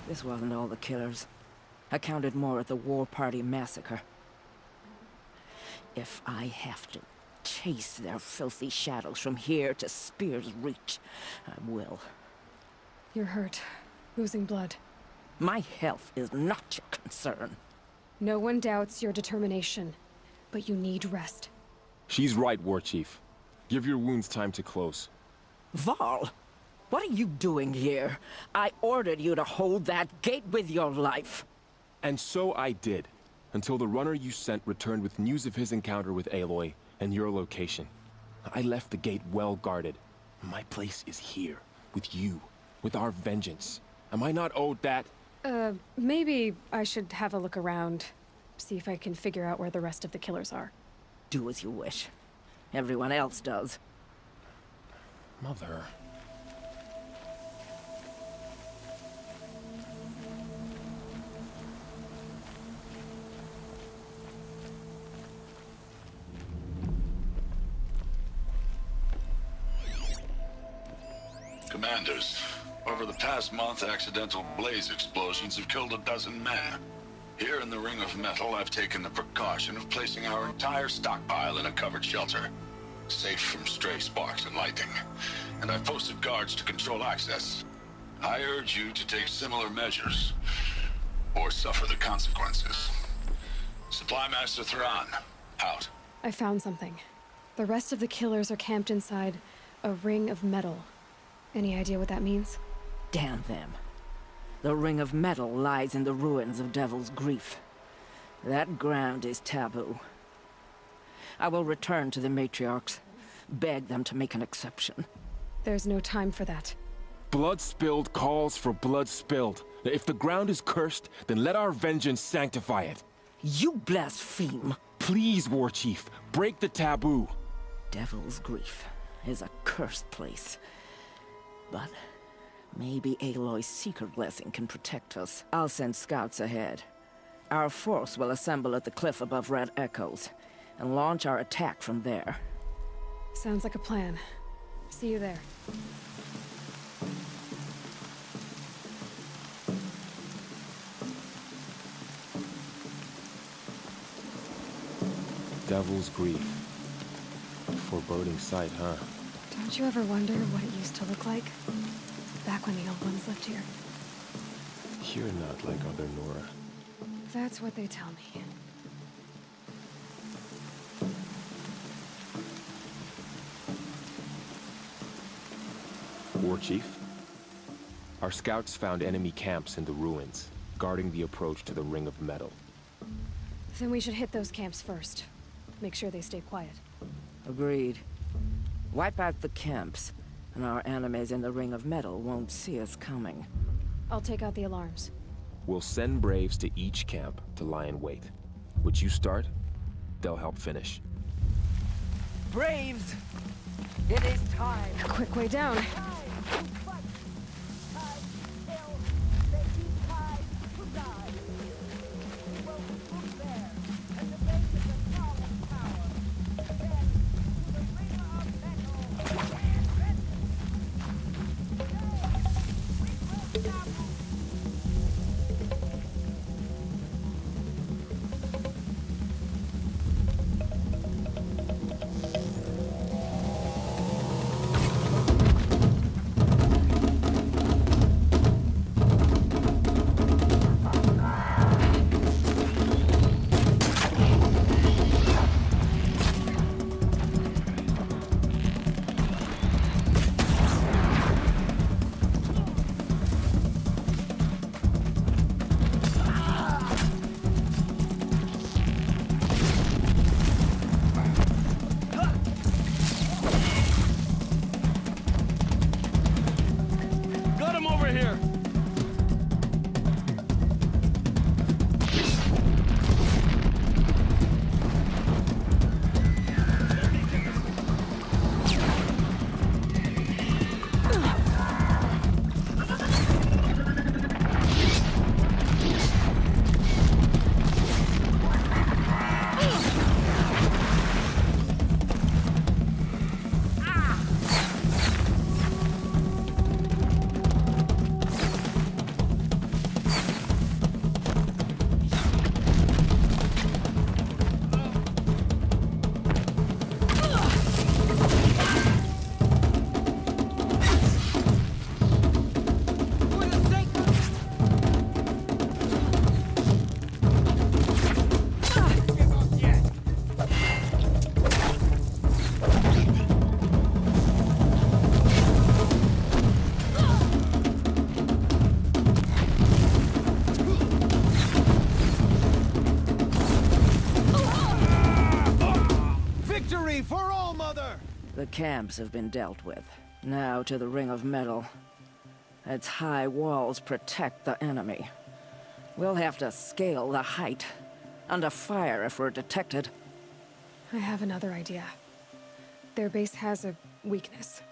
This wasn't all the killers. I counted more at the War Party massacre. If I have to chase their filthy shadows from here to Spear's Reach, I will. You're hurt. Losing blood. My health is not your concern. No one doubts your determination, but you need rest. She's right, War Chief. Give your wounds time to close. Varl, what are you doing here? I ordered you to hold that gate with your life. And so I did, until the runner you sent returned with news of his encounter with Aloy and your location. I left the gate well guarded. My place is here, with you, with our vengeance. Am I not owed that? Maybe I should have a look around. See if I can figure out where the rest of the killers are. Do as you wish. Everyone else does. Mother... Commanders, over the past month, accidental blaze explosions have killed 12 men. Here in the Ring of Metal, I've taken the precaution of placing our entire stockpile in a covered shelter, safe from stray sparks and lightning. And I've posted guards to control access. I urge you to take similar measures, or suffer the consequences. Supply Master Thran, out. I found something. The rest of the killers are camped inside a ring of metal. Any idea what that means? Damn them. The Ring of Metal lies in the ruins of Devil's Grief. That ground is taboo. I will return to the matriarchs, beg them to make an exception. There's no time for that. Blood spilled calls for blood spilled. If the ground is cursed, then let our vengeance sanctify it. You blaspheme. Please, War Chief, break the taboo. Devil's Grief is a cursed place. But maybe Aloy's secret blessing can protect us. I'll send scouts ahead. Our force will assemble at the cliff above Red Echoes and launch our attack from there. Sounds like a plan. See you there. Devil's Grief. Foreboding sight, huh? Don't you ever wonder what it used to look like? Back when the old ones lived here. You're not like other Nora. That's what they tell me. War Chief? Our scouts found enemy camps in the ruins, guarding the approach to the Ring of Metal. Then we should hit those camps first. Make sure they stay quiet. Agreed. Wipe out the camps, and our enemies in the Ring of Metal won't see us coming. I'll take out the alarms. We'll send Braves to each camp to lie in wait. What you start, they'll help finish. Braves! It is time! A quick way down. The camps have been dealt with. Now to the Ring of Metal. Its high walls protect the enemy. We'll have to scale the height. Under fire if we're detected. I have another idea. Their base has a weakness.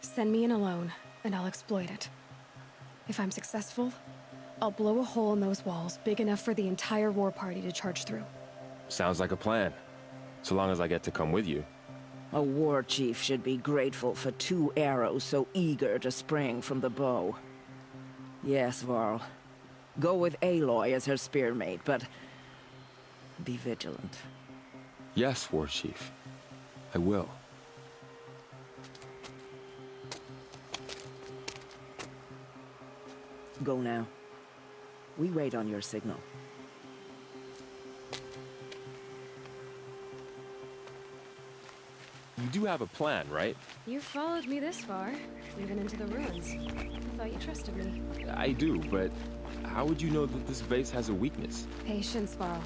Send me in alone, and I'll exploit it. If I'm successful, I'll blow a hole in those walls big enough for the entire war party to charge through. Sounds like a plan. So long as I get to come with you. A war chief should be grateful for 2 arrows so eager to spring from the bow. Yes, Varl. Go with Aloy as her spearmate, but be vigilant. Yes, War Chief. I will. Go now. We wait on your signal. You do have a plan, right? You followed me this far, even into the ruins. I thought you trusted me. I do, but how would you know that this base has a weakness? Patience, Varl.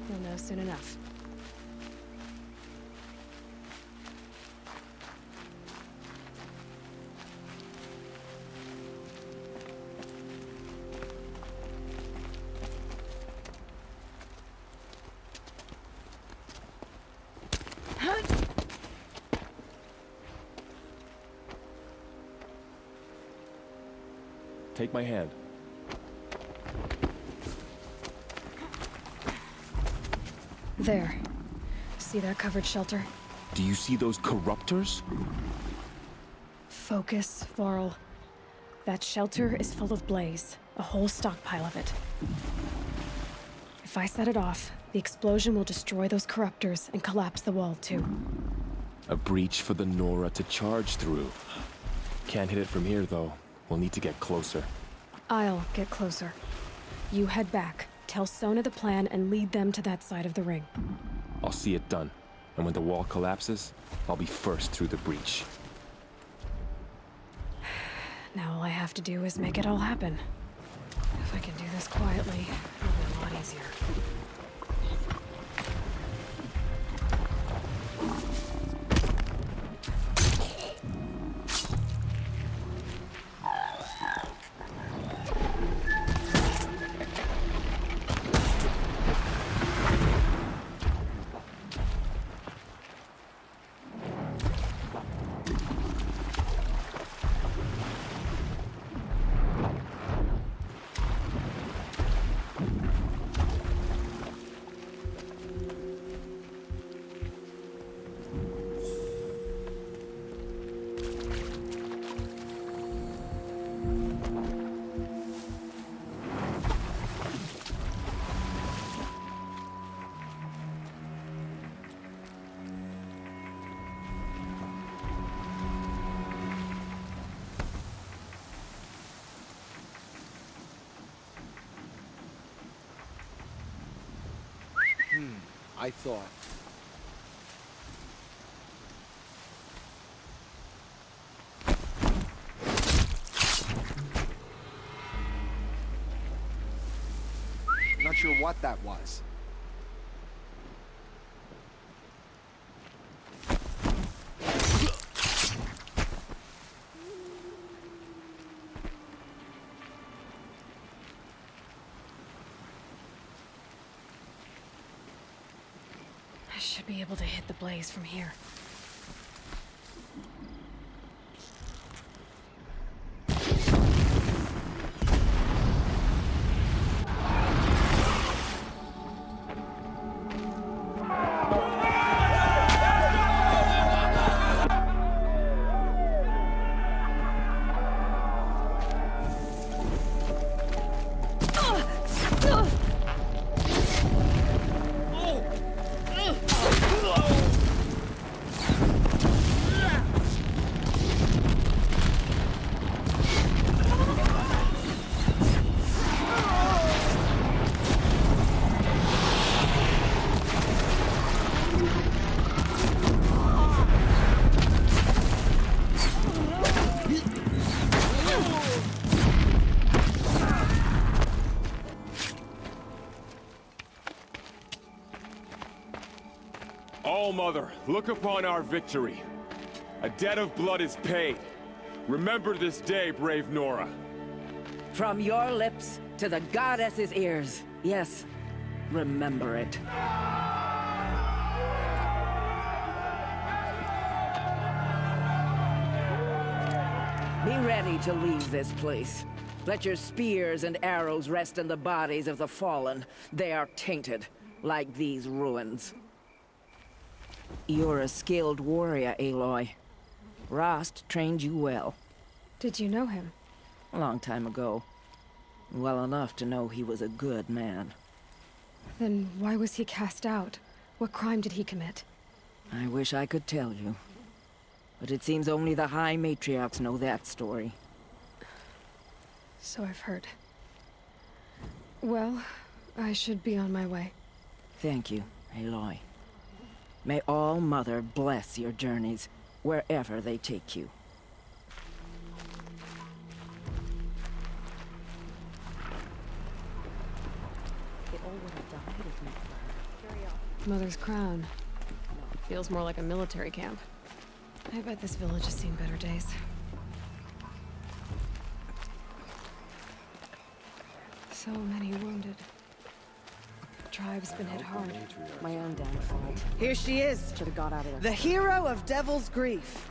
You'll know soon enough. Take my hand. There. See that covered shelter? Do you see those corruptors? Focus, Varl. That shelter is full of blaze. A whole stockpile of it. If I set it off, the explosion will destroy those corruptors and collapse the wall, too. A breach for the Nora to charge through. Can't hit it from here, though. We'll need to get closer. I'll get closer. You head back, tell Sona the plan, and lead them to that side of the ring. I'll see it done. And when the wall collapses, I'll be first through the breach. Now all I have to do is make it all happen. If I can do this quietly, it'll be a lot easier. I thought. Not sure what that was. I should be able to hit the blaze from here. All-Mother, look upon our victory. A debt of blood is paid. Remember this day, brave Nora. From your lips to the goddess's ears. Yes, remember it. Be ready to leave this place. Let your spears and arrows rest in the bodies of the fallen. They are tainted, like these ruins. You're a skilled warrior, Aloy. Rost trained you well. Did you know him? A long time ago. Well enough to know he was a good man. Then why was he cast out? What crime did he commit? I wish I could tell you. But it seems only the High Matriarchs know that story. So I've heard. Well, I should be on my way. Thank you, Aloy. May All-Mother bless your journeys, wherever they take you. Mother's crown. Feels more like a military camp. I bet this village has seen better days. So many wounded. The tribe's been hit hard. My own damn fault. Here she is. Should have got out of there. The hero of Devil's Grief.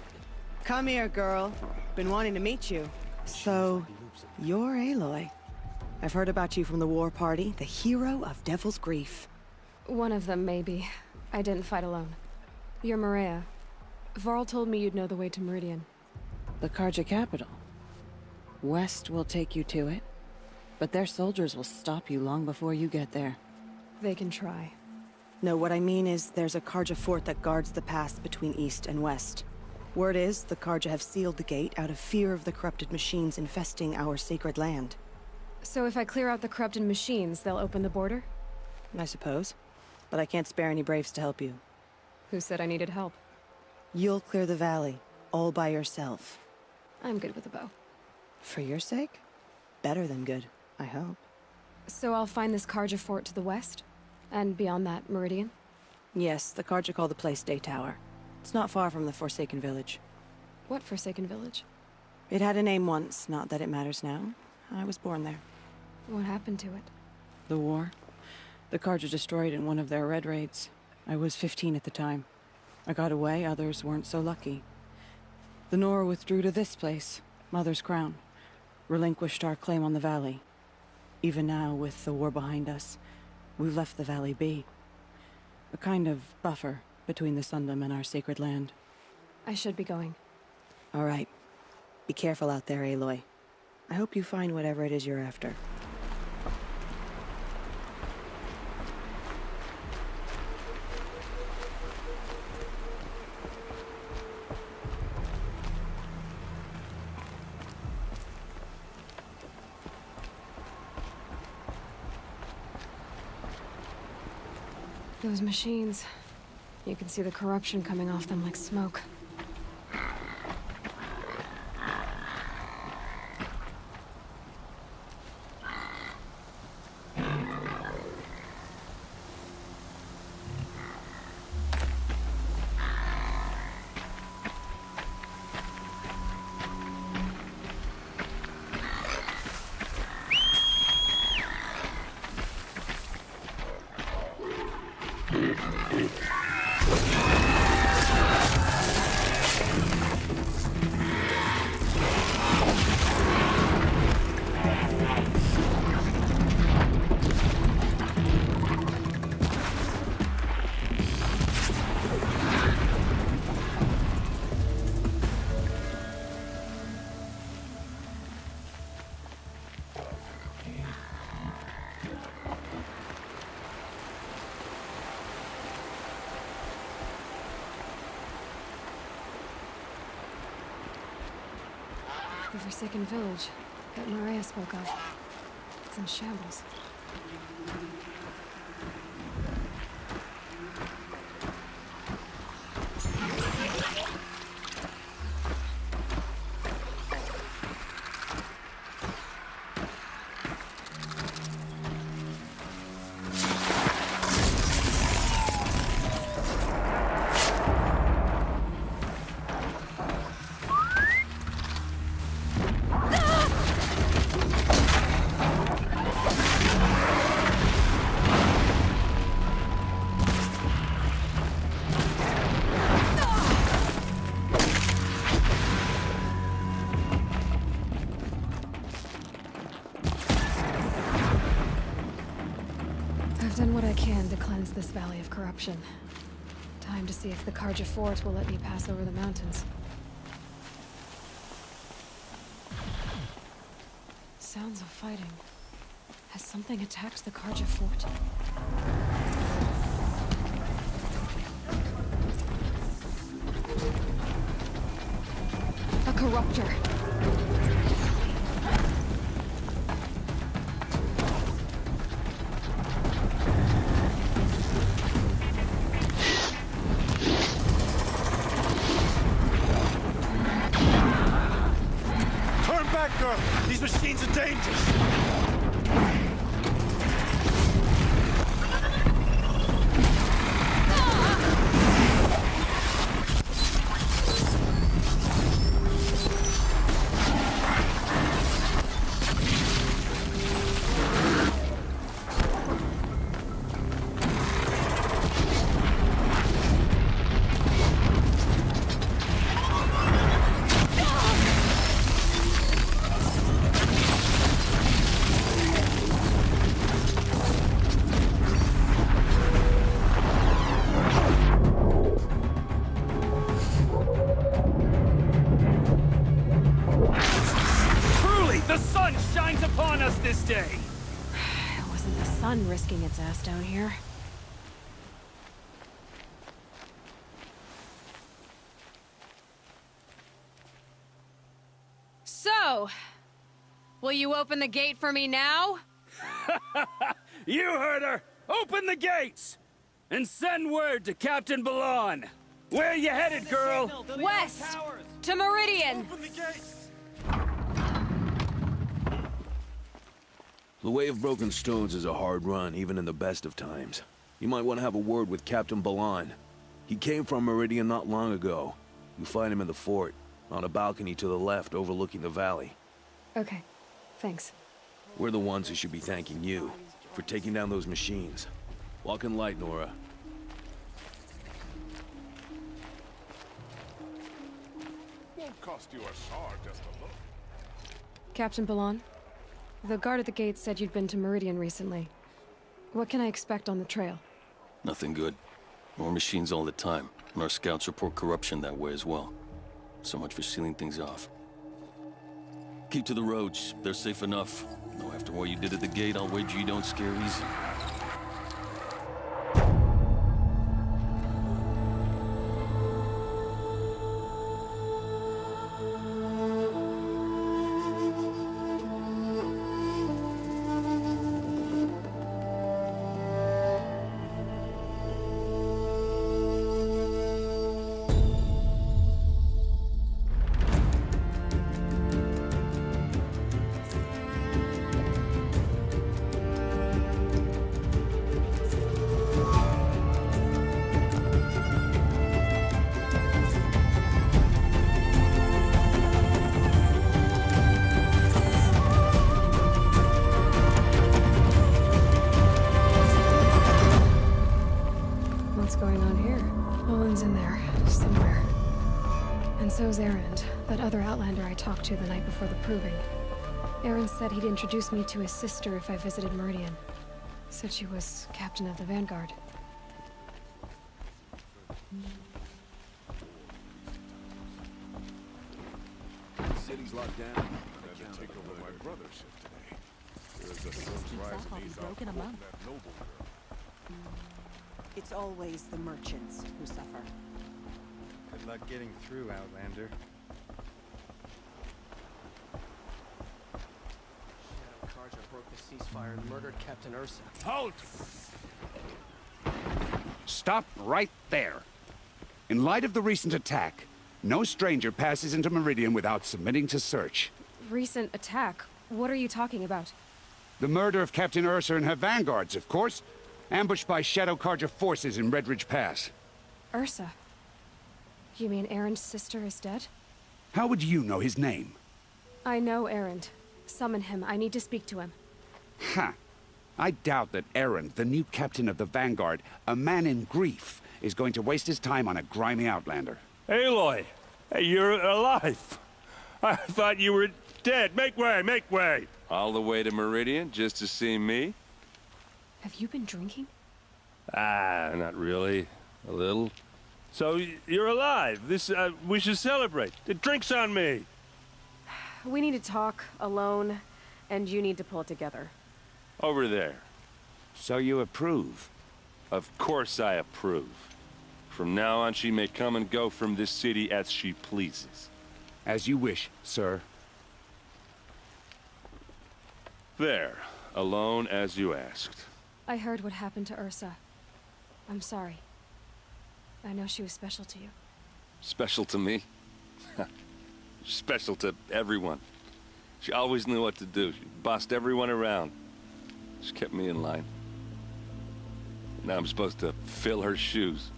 Come here, girl. Been wanting to meet you. So, You're Aloy. I've heard about you from the war party, the hero of Devil's Grief. One of them, maybe. I didn't fight alone. You're Maria. Varl told me you'd know the way to Meridian. The Karja capital. West will take you to it, but their soldiers will stop you long before you get there. They can try. No, what I mean is there's a Karja fort that guards the pass between East and West. Word is, the Karja have sealed the gate out of fear of the corrupted machines infesting our sacred land. So if I clear out the corrupted machines, they'll open the border? I suppose. But I can't spare any braves to help you. Who said I needed help? You'll clear the valley, all by yourself. I'm good with a bow. For your sake? Better than good, I hope. So I'll find this Karja fort to the west? And beyond that, Meridian? Yes, the Karja call the place Day Tower. It's not far from the Forsaken Village. What Forsaken Village? It had a name once, not that it matters now. I was born there. What happened to it? The war. The Karja destroyed in one of their red raids. I was 15 at the time. I got away, others weren't so lucky. The Nora withdrew to this place, Mother's Crown. Relinquished our claim on the valley. Even now, with the war behind us, we've left the valley be. A kind of buffer between the Sundom and our sacred land. I should be going. All right. Be careful out there, Aloy. I hope you find whatever it is you're after. Those machines. You can see the corruption coming off them like smoke. The Forsaken Village that Maria spoke of. It's in shambles. I've done what I can to cleanse this valley of corruption. Time to see if the Karja fort will let me pass over the mountains. Sounds of fighting. Has something attacked the Karja fort? A corruptor! These machines are dangerous! this day? It wasn't the sun risking its ass down here. So, will you open the gate for me now? You heard her! Open the gates! And send word to Captain Balon! Where you headed, girl? West! To Meridian! The Way of Broken Stones is a hard run, even in the best of times. You might want to have a word with Captain Balon. He came from Meridian not long ago. You'll find him in the fort, on a balcony to the left overlooking the valley. Okay, thanks. We're the ones who should be thanking you for taking down those machines. Walk in light, Nora. Won't cost you a shard just to look. Captain Balon, the guard at the gate said you'd been to Meridian recently. What can I expect on the trail? Nothing good. More machines all the time, and our scouts report corruption that way as well. So much for sealing things off. Keep to the roads. They're safe enough. Though after what you did at the gate, I'll wager you don't scare easy. What's going on here? Owen's in there, somewhere. And so's Erend, that other Outlander I talked to the night before the proving. Aaron said he'd introduce me to his sister if I visited Meridian. Said she was captain of the Vanguard. The city's locked down. I'm gonna take over my brother's ship today. There's a sun's rising east off that noble girl. It's always the merchants who suffer. Good luck getting through, Outlander. Carja broke the ceasefire and murdered Captain Ursa. Halt! Stop right there. In light of the recent attack, no stranger passes into Meridian without submitting to search. Recent attack? What are you talking about? The murder of Captain Ursa and her vanguards, of course. Ambushed by Shadow Carja forces in Red Ridge Pass. Ursa? You mean Aaron's sister is dead? How would you know his name? I know Erend. Summon him. I need to speak to him. Ha! I doubt that Erend, the new captain of the Vanguard, a man in grief, is going to waste his time on a grimy Outlander. Aloy! Hey, you're alive! I thought you were dead. Make way, make way! All the way to Meridian just to see me? Have you been drinking? Ah, not really. A little. So, you're alive. We should celebrate. The drink's on me. We need to talk, alone, and you need to pull it together. Over there. So you approve? Of course I approve. From now on, she may come and go from this city as she pleases. As you wish, sir. There. Alone as you asked. I heard what happened to Ursa. I'm sorry. I know she was special to you. Special to me? Special to everyone. She always knew what to do. She bossed everyone around. She kept me in line. Now I'm supposed to fill her shoes.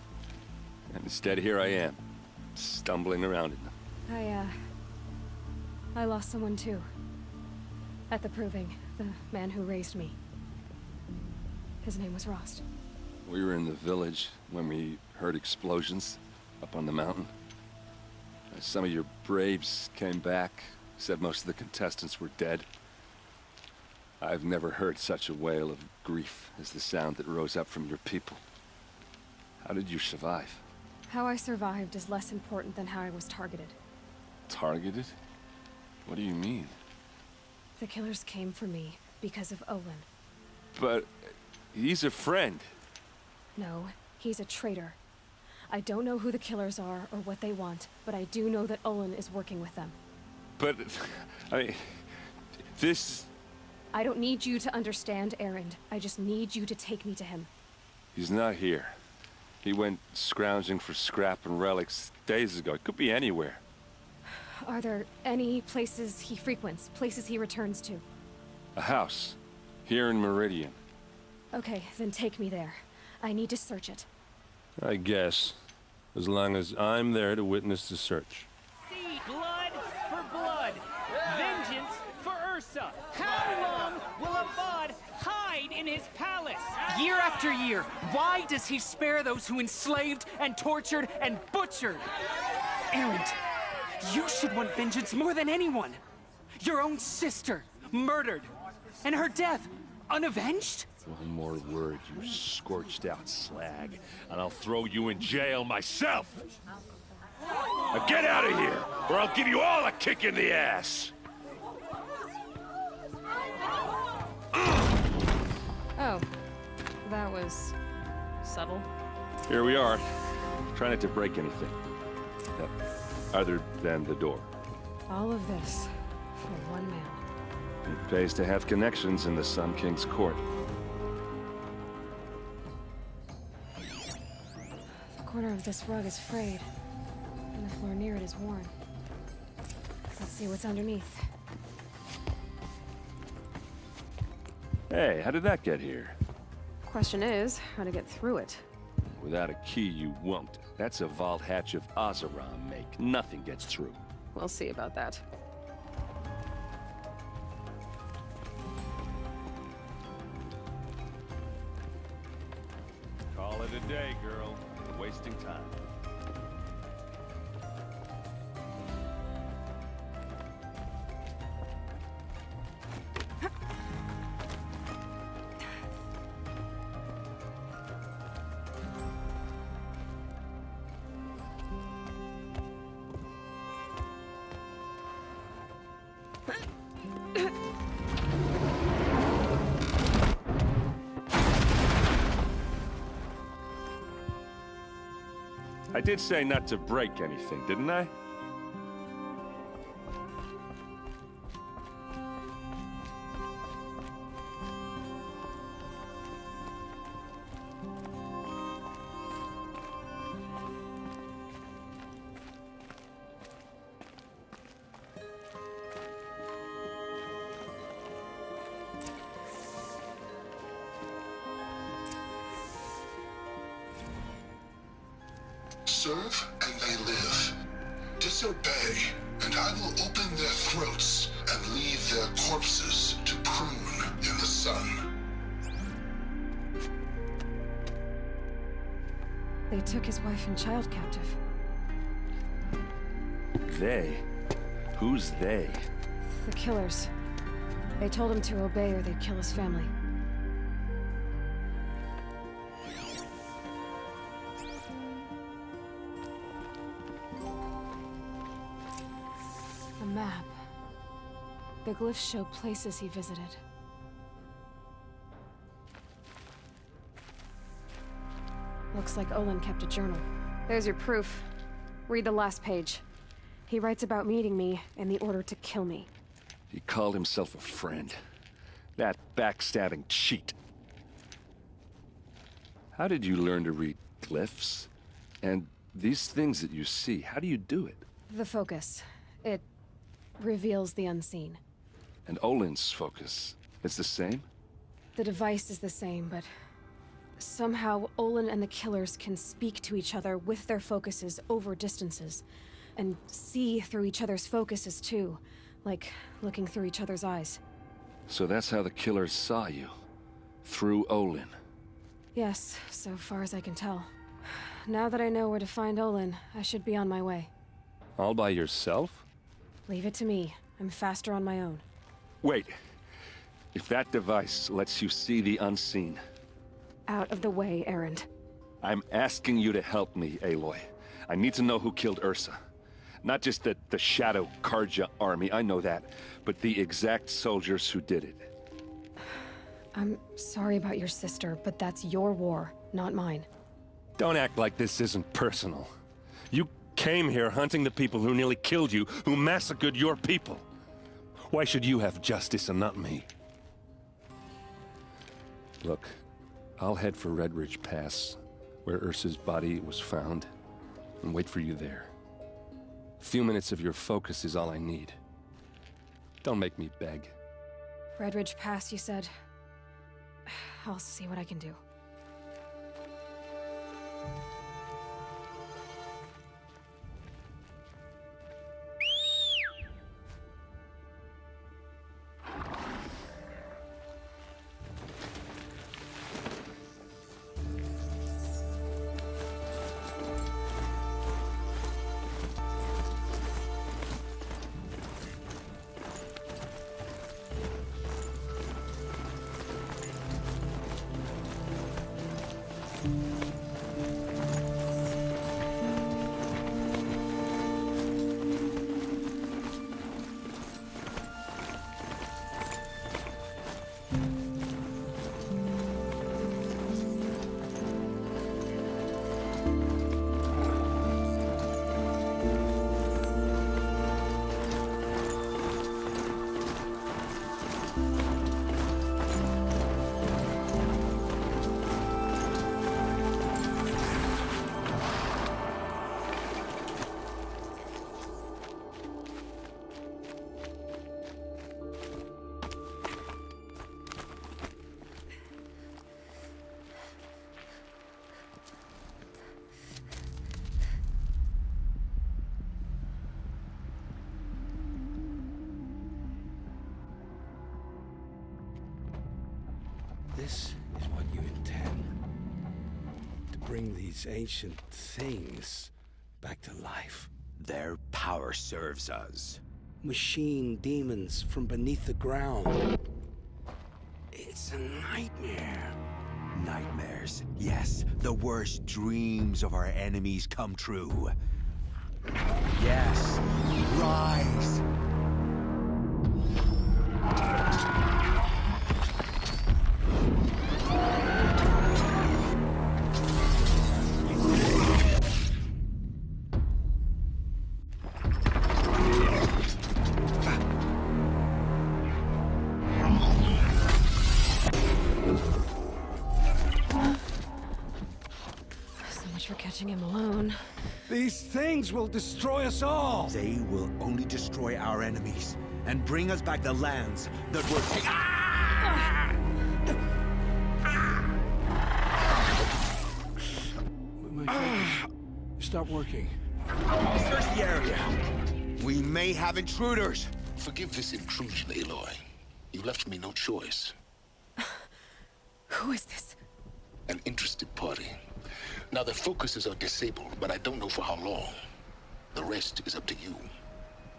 And instead, here I am, stumbling around in them. I lost someone too. At the proving, the man who raised me. His name was Rost. We were in the village when we heard explosions up on the mountain. Some of your braves came back, said most of the contestants were dead. I've never heard such a wail of grief as the sound that rose up from your people. How did you survive? How I survived is less important than how I was targeted. Targeted? What do you mean? The killers came for me, because of Olin. But he's a friend. No, he's a traitor. I don't know who the killers are or what they want, but I do know that Olin is working with them. But, I mean, this... I don't need you to understand, Erend. I just need you to take me to him. He's not here. He went scrounging for scrap and relics days ago. It could be anywhere. Are there any places he frequents, places he returns to? A house. Here in Meridian. Okay, then take me there. I need to search it. I guess. As long as I'm there to witness the search. See blood for blood. Vengeance for Ursa. How long will Avad hide in his palace? Year after year, why does he spare those who enslaved and tortured and butchered? Erend, you should want vengeance more than anyone. Your own sister, murdered. And her death, unavenged? One more word, you scorched out slag, and I'll throw you in jail myself! Now get out of here, or I'll give you all a kick in the ass! Oh, that was subtle. Here we are. Try not to break anything. Other than the door. All of this for one man. It pays to have connections in the Sun King's court. The corner of this rug is frayed, and the floor near it is worn. Let's see what's underneath. Hey, how did that get here? Question is, how to get through it. Without a key, you won't. That's a vault hatch of Oseram make. Nothing gets through. We'll see about that. Call it a day, girl. You're wasting time. I did say not to break anything, didn't I? Serve and they live. Disobey, and I will open their throats and leave their corpses to prune in the sun. They took his wife and child captive. They? Who's they? The killers. They told him to obey or they'd kill his family. A map. The glyphs show places he visited. Looks like Olin kept a journal. There's your proof. Read the last page. He writes about meeting me and the order to kill me. He called himself a friend. That backstabbing cheat. How did you learn to read glyphs? And these things that you see, how do you do it? The focus. It reveals the unseen. And Olin's focus, it's the same? The device is the same, but somehow Olin and the killers can speak to each other with their focuses over distances, and see through each other's focuses too, like looking through each other's eyes. So that's how the killers saw you? Through Olin? Yes, so far as I can tell. Now that I know where to find Olin, I should be on my way. All by yourself? Leave it to me. I'm faster on my own. Wait. If that device lets you see the unseen... Out of the way, Erend. I'm asking you to help me, Aloy. I need to know who killed Ursa. Not just the Shadow Karja army, I know that, but the exact soldiers who did it. I'm sorry about your sister, but that's your war, not mine. Don't act like this isn't personal. You came here hunting the people who nearly killed you, who massacred your people. Why should you have justice and not me? Look, I'll head for Red Ridge Pass, where Ursa's body was found, and wait for you there. A few minutes of your focus is all I need. Don't make me beg. Red Ridge Pass, you said? I'll see what I can do. This is what you intend. To bring these ancient things back to life. Their power serves us. Machine demons from beneath the ground. It's a nightmare. Nightmares. Yes, the worst dreams of our enemies come true. Yes, rise! For catching him alone. These things will destroy us all! They will only destroy our enemies and bring us back the lands that were taken. My focus stopped working. Search the area. We may have intruders. Forgive this intrusion, Aloy. You left me no choice. Who is this? An interested party. Now, their focuses are disabled, but I don't know for how long. The rest is up to you.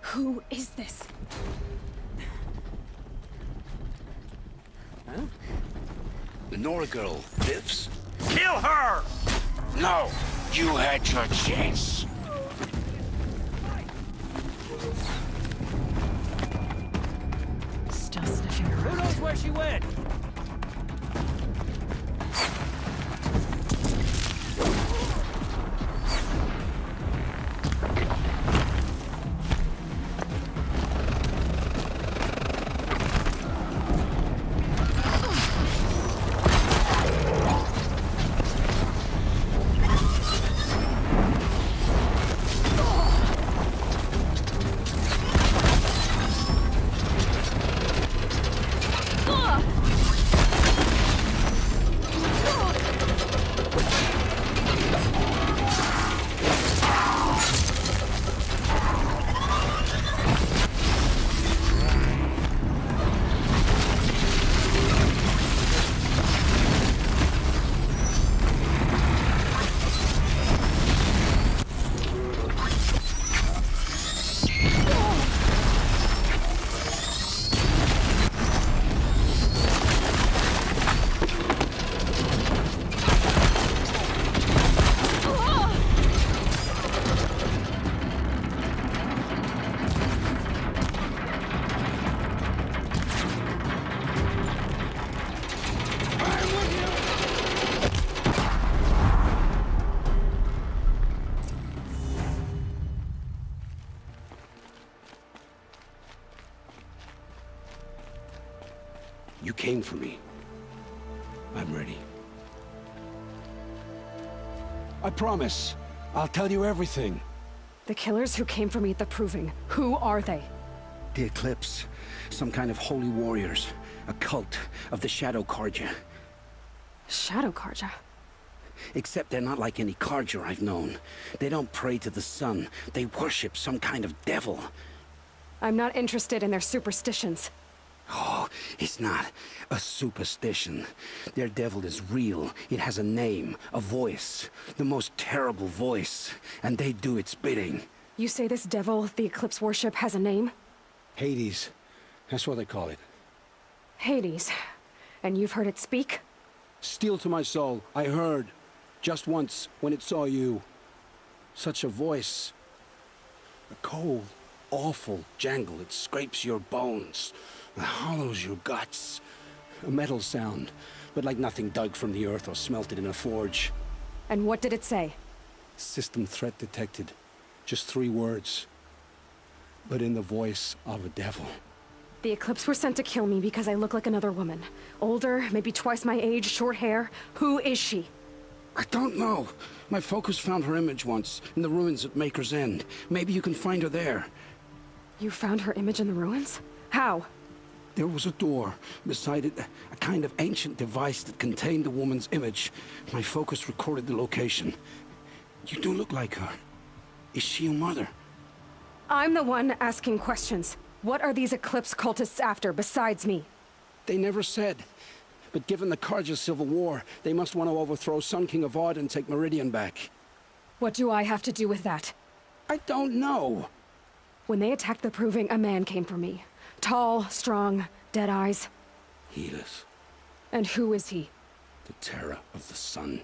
Who is this? Huh? The Nora girl lives? Kill her! No! You had your chance. Still sniffing around. Who knows where she went? You came for me. I'm ready. I promise. I'll tell you everything. The killers who came for me at the Proving, who are they? The Eclipse. Some kind of holy warriors. A cult of the Shadow Carja. Shadow Carja? Except they're not like any Carja I've known. They don't pray to the sun. They worship some kind of devil. I'm not interested in their superstitions. Oh, it's not a superstition. Their devil is real. It has a name, a voice. The most terrible voice. And they do its bidding. You say this devil the Eclipse worship has a name? Hades. That's what they call it. Hades. And you've heard it speak? Steel to my soul. I heard. Just once, when it saw you. Such a voice. A cold, awful jangle. It scrapes your bones. It hollows your guts. A metal sound, but like nothing dug from the earth or smelted in a forge. And what did it say? System threat detected. Just 3 words. But in the voice of a devil. The Eclipse were sent to kill me because I look like another woman. Older, maybe twice my age, short hair. Who is she? I don't know. My focus found her image once, in the ruins at Maker's End. Maybe you can find her there. You found her image in the ruins? How? There was a door. Beside it, a kind of ancient device that contained the woman's image. My focus recorded the location. You do look like her. Is she your mother? I'm the one asking questions. What are these Eclipse cultists after, besides me? They never said. But given the Carja civil war, they must want to overthrow Sun King Avad and take Meridian back. What do I have to do with that? I don't know. When they attacked the Proving, a man came for me. Tall, strong, dead eyes. Helis. And who is he? The terror of the sun.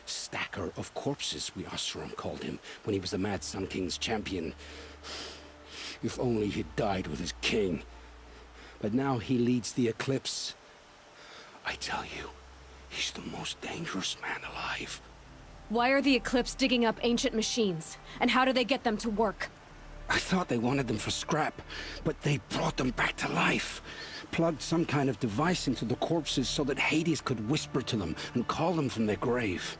Stacker of corpses, we Oseram called him, when he was the Mad Sun King's champion. If only he'd died with his king. But now he leads the Eclipse. I tell you, he's the most dangerous man alive. Why are the Eclipse digging up ancient machines? And how do they get them to work? I thought they wanted them for scrap, but they brought them back to life. Plugged some kind of device into the corpses so that Hades could whisper to them and call them from their grave.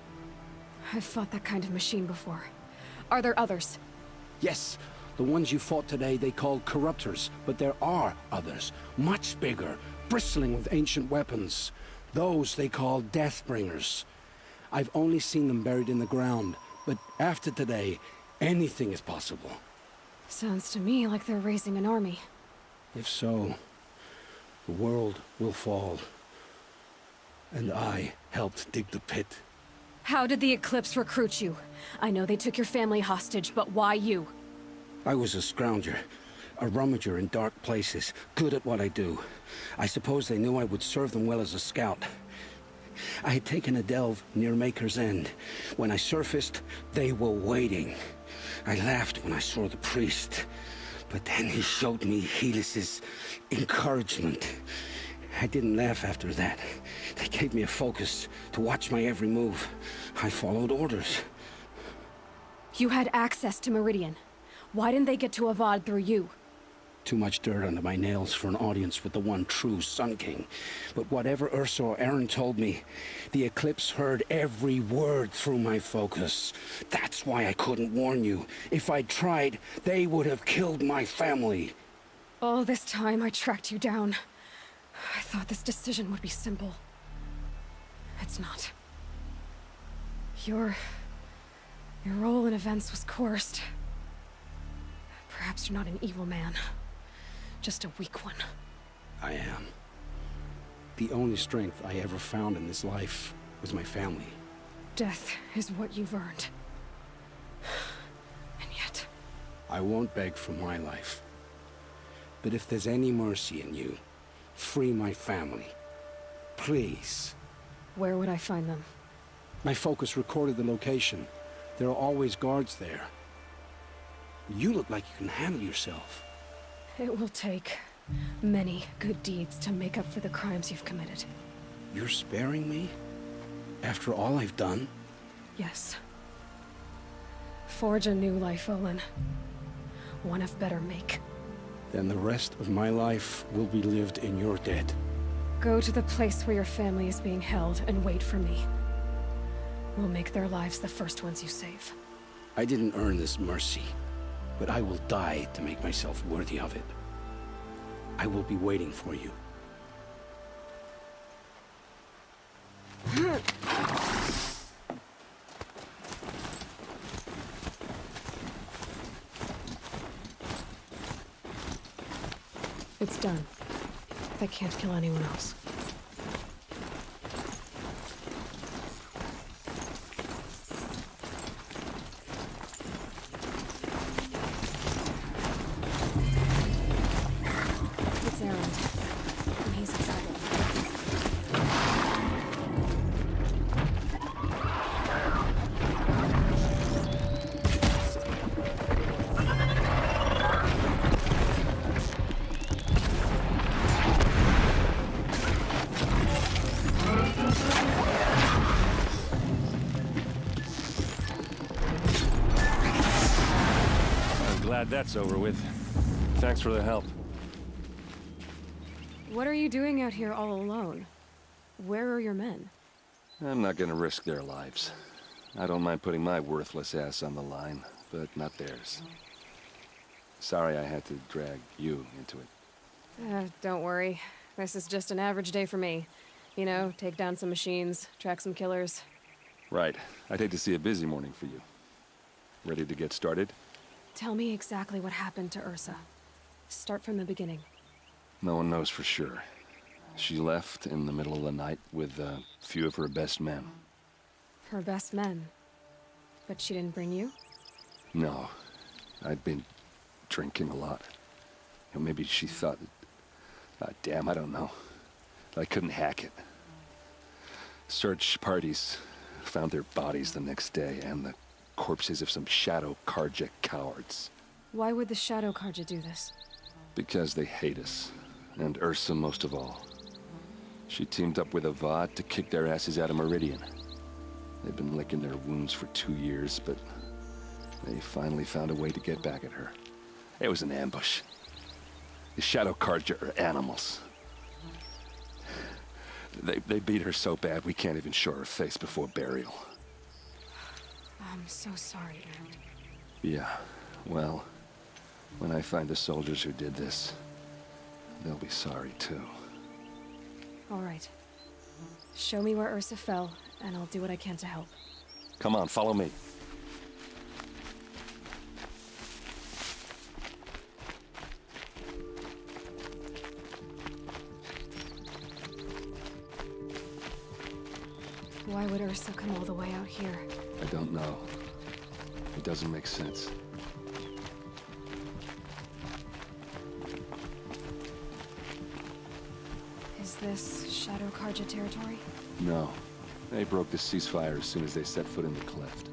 I've fought that kind of machine before. Are there others? Yes, the ones you fought today they called corruptors, but there are others, much bigger, bristling with ancient weapons. Those they call Deathbringers. I've only seen them buried in the ground, but after today, anything is possible. Sounds to me like they're raising an army. If so, the world will fall. And I helped dig the pit. How did the Eclipse recruit you? I know they took your family hostage, but why you? I was a scrounger, a rummager in dark places, good at what I do. I suppose they knew I would serve them well as a scout. I had taken a delve near Maker's End. When I surfaced, they were waiting. I laughed when I saw the priest, but then he showed me Helis's encouragement. I didn't laugh after that. They gave me a focus to watch my every move. I followed orders. You had access to Meridian. Why didn't they get to Avad through you? Too much dirt under my nails for an audience with the one true Sun King. But whatever Ursa or Aaron told me, the Eclipse heard every word through my focus. That's why I couldn't warn you. If I'd tried, they would have killed my family. All this time I tracked you down. I thought this decision would be simple. It's not. Your role in events was coerced. Perhaps you're not an evil man. Just a weak one. I am. The only strength I ever found in this life was my family. Death is what you've earned. And yet... I won't beg for my life. But if there's any mercy in you, free my family. Please. Where would I find them? My focus recorded the location. There are always guards there. You look like you can handle yourself. It will take many good deeds to make up for the crimes you've committed. You're sparing me? After all I've done? Yes. Forge a new life, Olin. One of better make. Then the rest of my life will be lived in your debt. Go to the place where your family is being held and wait for me. We'll make their lives the first ones you save. I didn't earn this mercy, but I will die to make myself worthy of it. I will be waiting for you. It's done. That can't kill anyone else. It's Aaron, and he's in trouble. Glad that's over with. Thanks for the help. What are you doing out here all alone? Where are your men? I'm not gonna risk their lives. I don't mind putting my worthless ass on the line, but not theirs. Sorry I had to drag you into it. Don't worry. This is just an average day for me. You know, take down some machines, track some killers. Right. I'd hate to see a busy morning for you. Ready to get started? Tell me exactly what happened to Ursa. Start from the beginning. No one knows for sure. She left in the middle of the night with a few of her best men. Her best men. But she didn't bring you? No. I'd been drinking a lot. You know, maybe she thought... damn, I don't know. I couldn't hack it. Search parties found their bodies the next day, and the corpses of some Shadow Karja cowards. Why would the Shadow Karja do this? Because they hate us. And Ursa most of all. She teamed up with Avad to kick their asses out of Meridian. They've been licking their wounds for 2 years, but they finally found a way to get back at her. It was an ambush. The Shadow Karja are animals. They beat her so bad we can't even show her face before burial. I'm so sorry, Aaron. Yeah, well, when I find the soldiers who did this, they'll be sorry too. All right. Show me where Ursa fell, and I'll do what I can to help. Come on, follow me. Why would Ursa come all the way out here? I don't know. It doesn't make sense. Is this Shadow Karja territory? No. They broke the ceasefire as soon as they set foot in the cleft.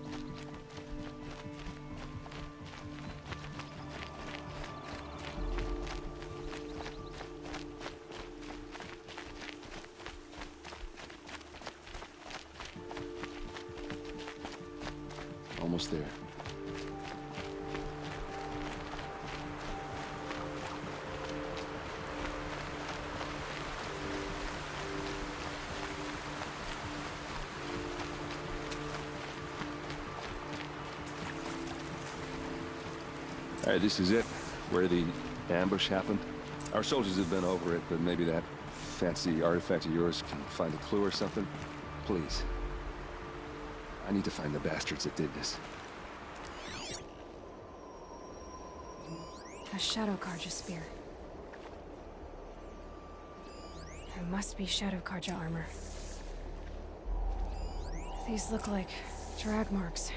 Almost there. All right, this is it, where the ambush happened. Our soldiers have been over it, but maybe that fancy artifact of yours can find a clue or something. Please. I need to find the bastards that did this. A Shadow Karja spear. It must be Shadow Karja armor. These look like drag marks.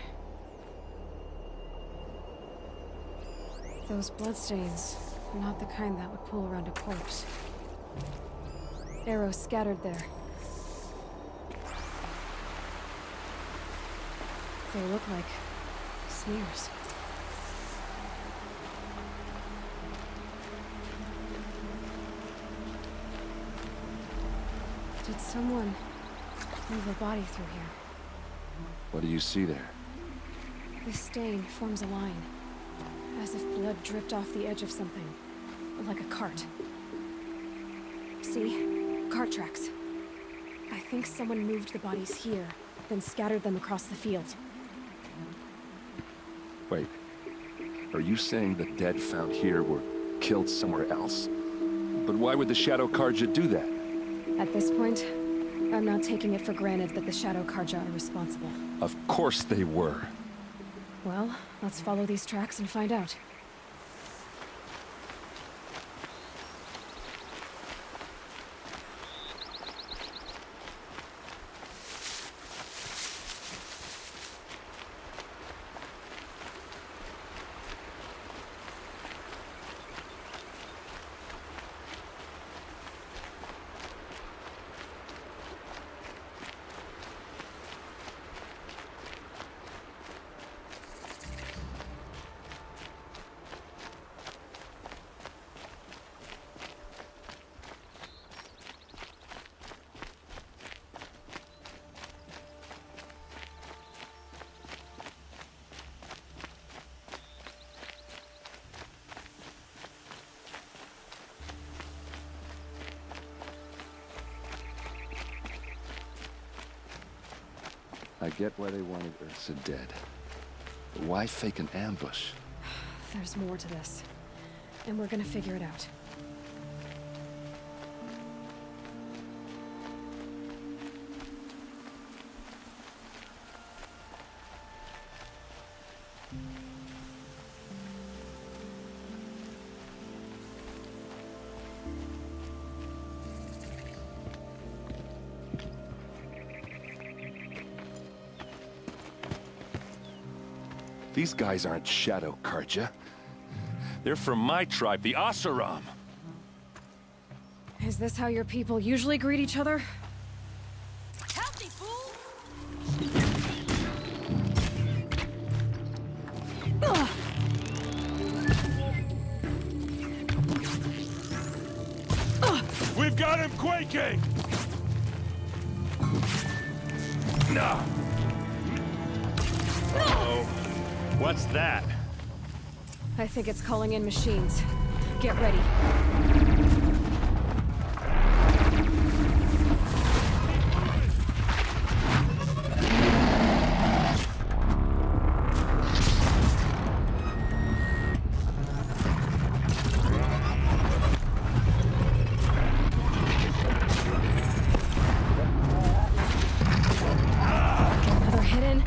Those bloodstains are not the kind that would pull around a corpse. Arrows scattered there. They look like smears. Did someone move a body through here? What do you see there? This stain forms a line, as if blood dripped off the edge of something, like a cart. See? cart tracks. I think someone moved the bodies here, then scattered them across the field. Wait. Are you saying the dead found here were killed somewhere else? But why would the Shadow Karja do that? At this point, I'm not taking it for granted that the Shadow Karja are responsible. Of course they were. Well, let's follow these tracks and find out. I get why they wanted Ursa dead. But why fake an ambush? There's more to this, and we're gonna figure it out. These guys aren't Shadow Karja. They're from my tribe, the Asaram. Is this how your people usually greet each other? Healthy, fool! We've got him quaking! No! Uh-oh. What's that? I think it's calling in machines. Get ready. Another hit in.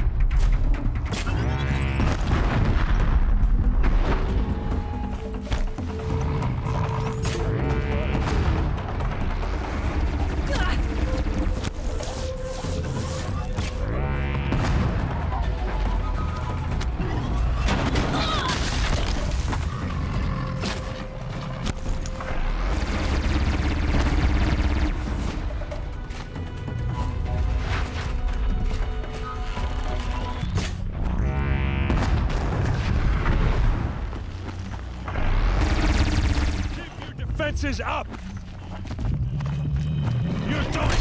Defenses up! You're doing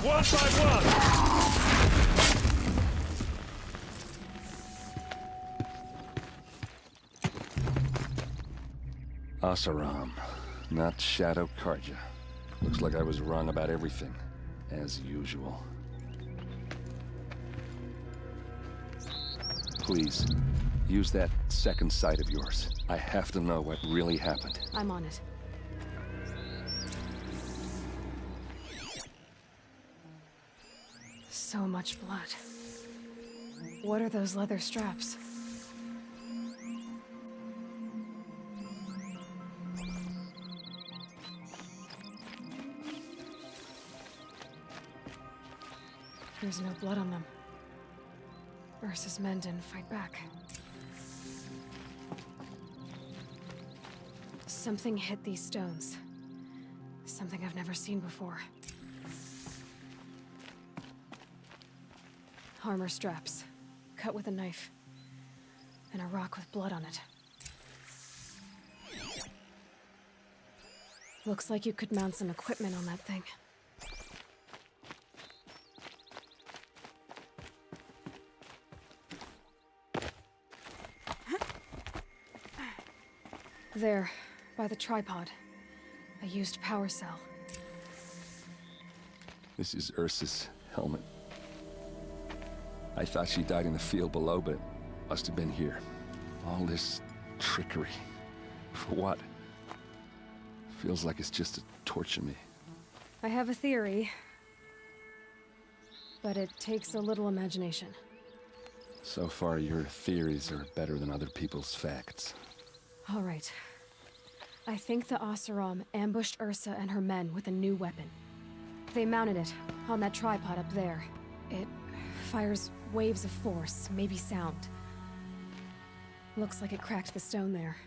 one by one! Asaram, not Shadow Karja. Looks like I was wrong about everything. As usual. Please, use that second sight of yours. I have to know what really happened. I'm on it. So much blood. What are those leather straps? There's no blood on them. Ursa's men didn't fight back. Something hit these stones. Something I've never seen before. Armor straps, cut with a knife, and a rock with blood on it. Looks like you could mount some equipment on that thing. There, by the tripod. A used power cell. This is Ursa's helmet. I thought she died in the field below, but must have been here. All this trickery. For what? Feels like it's just to torture me. I have a theory. But it takes a little imagination. So far, your theories are better than other people's facts. All right. I think the Oseram ambushed Ursa and her men with a new weapon. They mounted it on that tripod up there. It fires waves of force, maybe sound. Looks like it cracked the stone there.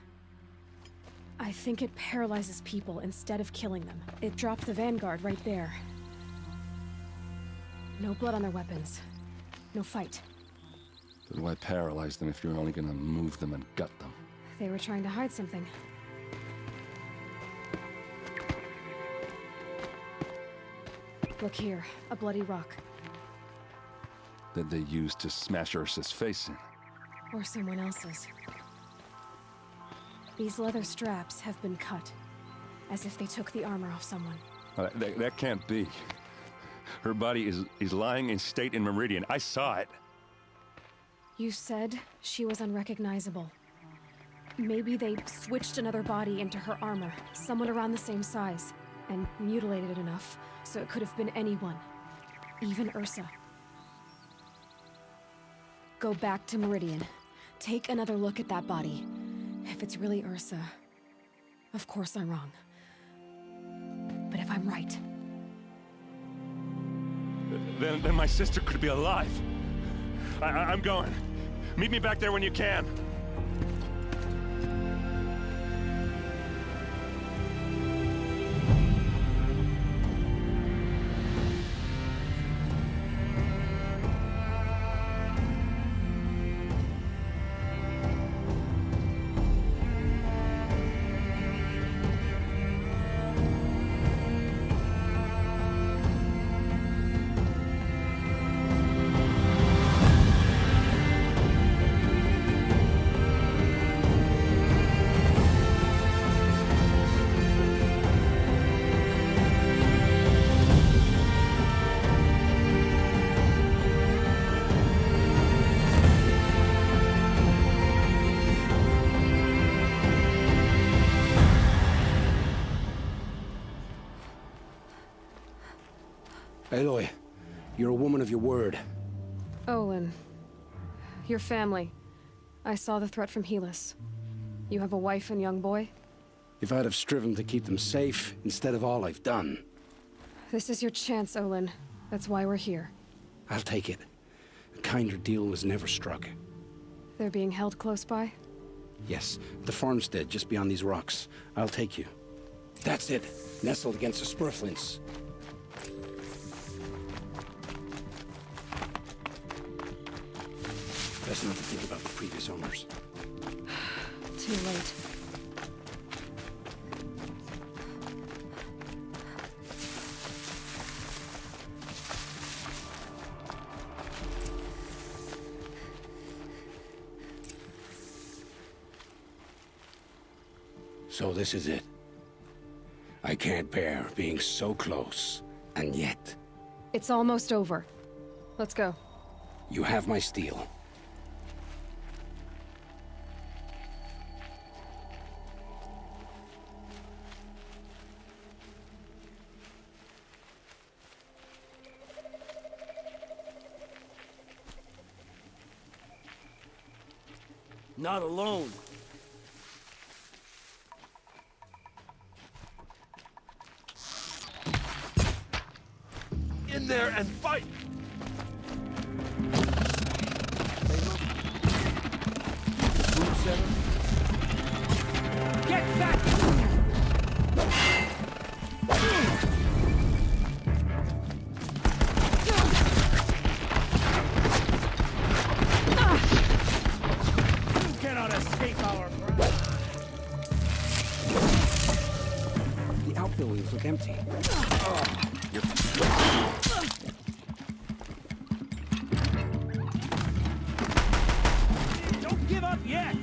I think it paralyzes people instead of killing them. It dropped the vanguard right there. No blood on their weapons. No fight. But why paralyze them if you're only gonna move them and gut them? They were trying to hide something. Look here, a bloody rock. That they used to smash Ursa's face in. Or someone else's. These leather straps have been cut, as if they took the armor off someone. That can't be. Her body is lying in state in Meridian. I saw it. You said she was unrecognizable. Maybe they switched another body into her armor, someone around the same size, and mutilated it enough so it could have been anyone, even Ursa. Go back to Meridian. Take another look at that body. If it's really Ursa, of course I'm wrong. But if I'm right... Then my sister could be alive. I'm going. Meet me back there when you can. Aloy, you're a woman of your word. Olin. Your family. I saw the threat from Helis. You have a wife and young boy? If I'd have striven to keep them safe, instead of all I've done. This is your chance, Olin. That's why we're here. I'll take it. A kinder deal was never struck. They're being held close by? Yes, the farmstead just beyond these rocks. I'll take you. That's it. Nestled against the spurflints. Best not to think about the previous owners. Too late. So this is it. I can't bear being so close, and yet... It's almost over. Let's go. You have my steel. Not alone. In there and fight! Get back! Cannot escape our The outbuildings look empty. Don't give up yet!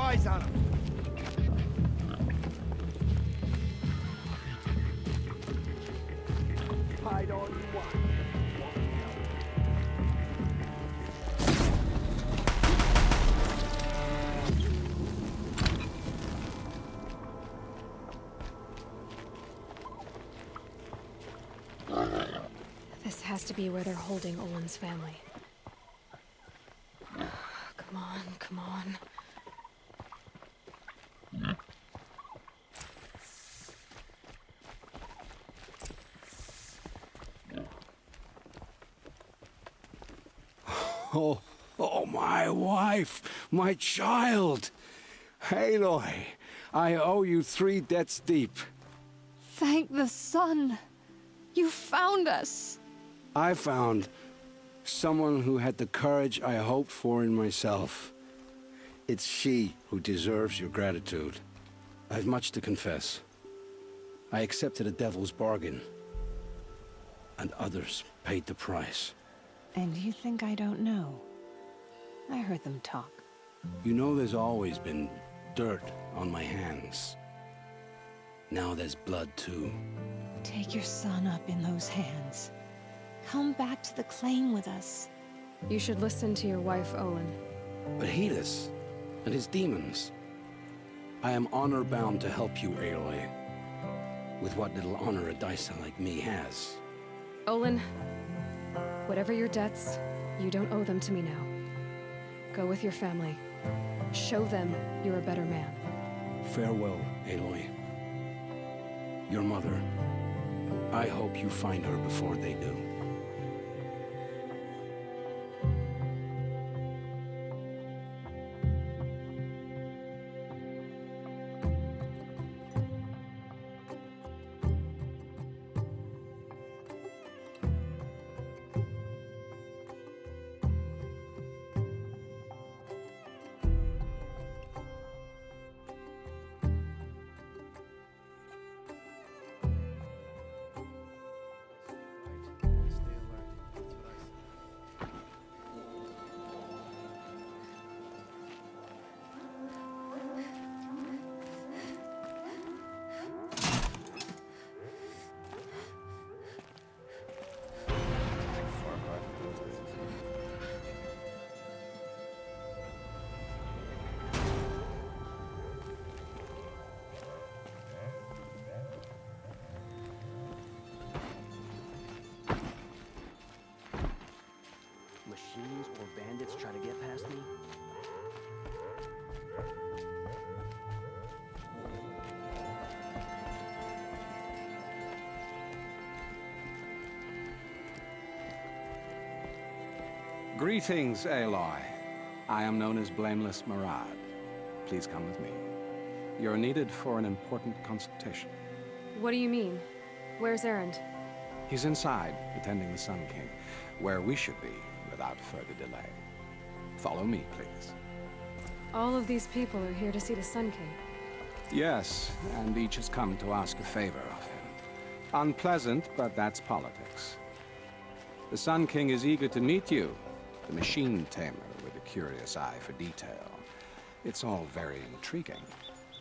eyes on him. Hide all you want. This has to be where they're holding Olin's family. Come on, come on. Oh, my wife, my child. Aloy, I owe you 3 debts deep. Thank the sun. You found us. I found someone who had the courage I hoped for in myself. It's she who deserves your gratitude. I've much to confess. I accepted a devil's bargain, and others paid the price. And you think I don't know? I heard them talk. You know there's always been dirt on my hands. Now there's blood, too. Take your son up in those hands. Come back to the claim with us. You should listen to your wife, Olin. But Helis and his demons. I am honor-bound to help you, Aloy. With what little honor a Dysa like me has. Olin, whatever your debts, you don't owe them to me now. Go with your family. Show them you're a better man. Farewell, Aloy. Your mother. I hope you find her before they do. Machines or bandits try to get past me? Greetings, Aloy. I am known as Blameless Murad. Please come with me. You're needed for an important consultation. What do you mean? Where's Erend? He's inside, attending the Sun King, where we should be without further delay. Follow me, please. All of these people are here to see the Sun King. Yes, and each has come to ask a favor of him. Unpleasant, but that's politics. The Sun King is eager to meet you, the machine tamer with a curious eye for detail. It's all very intriguing.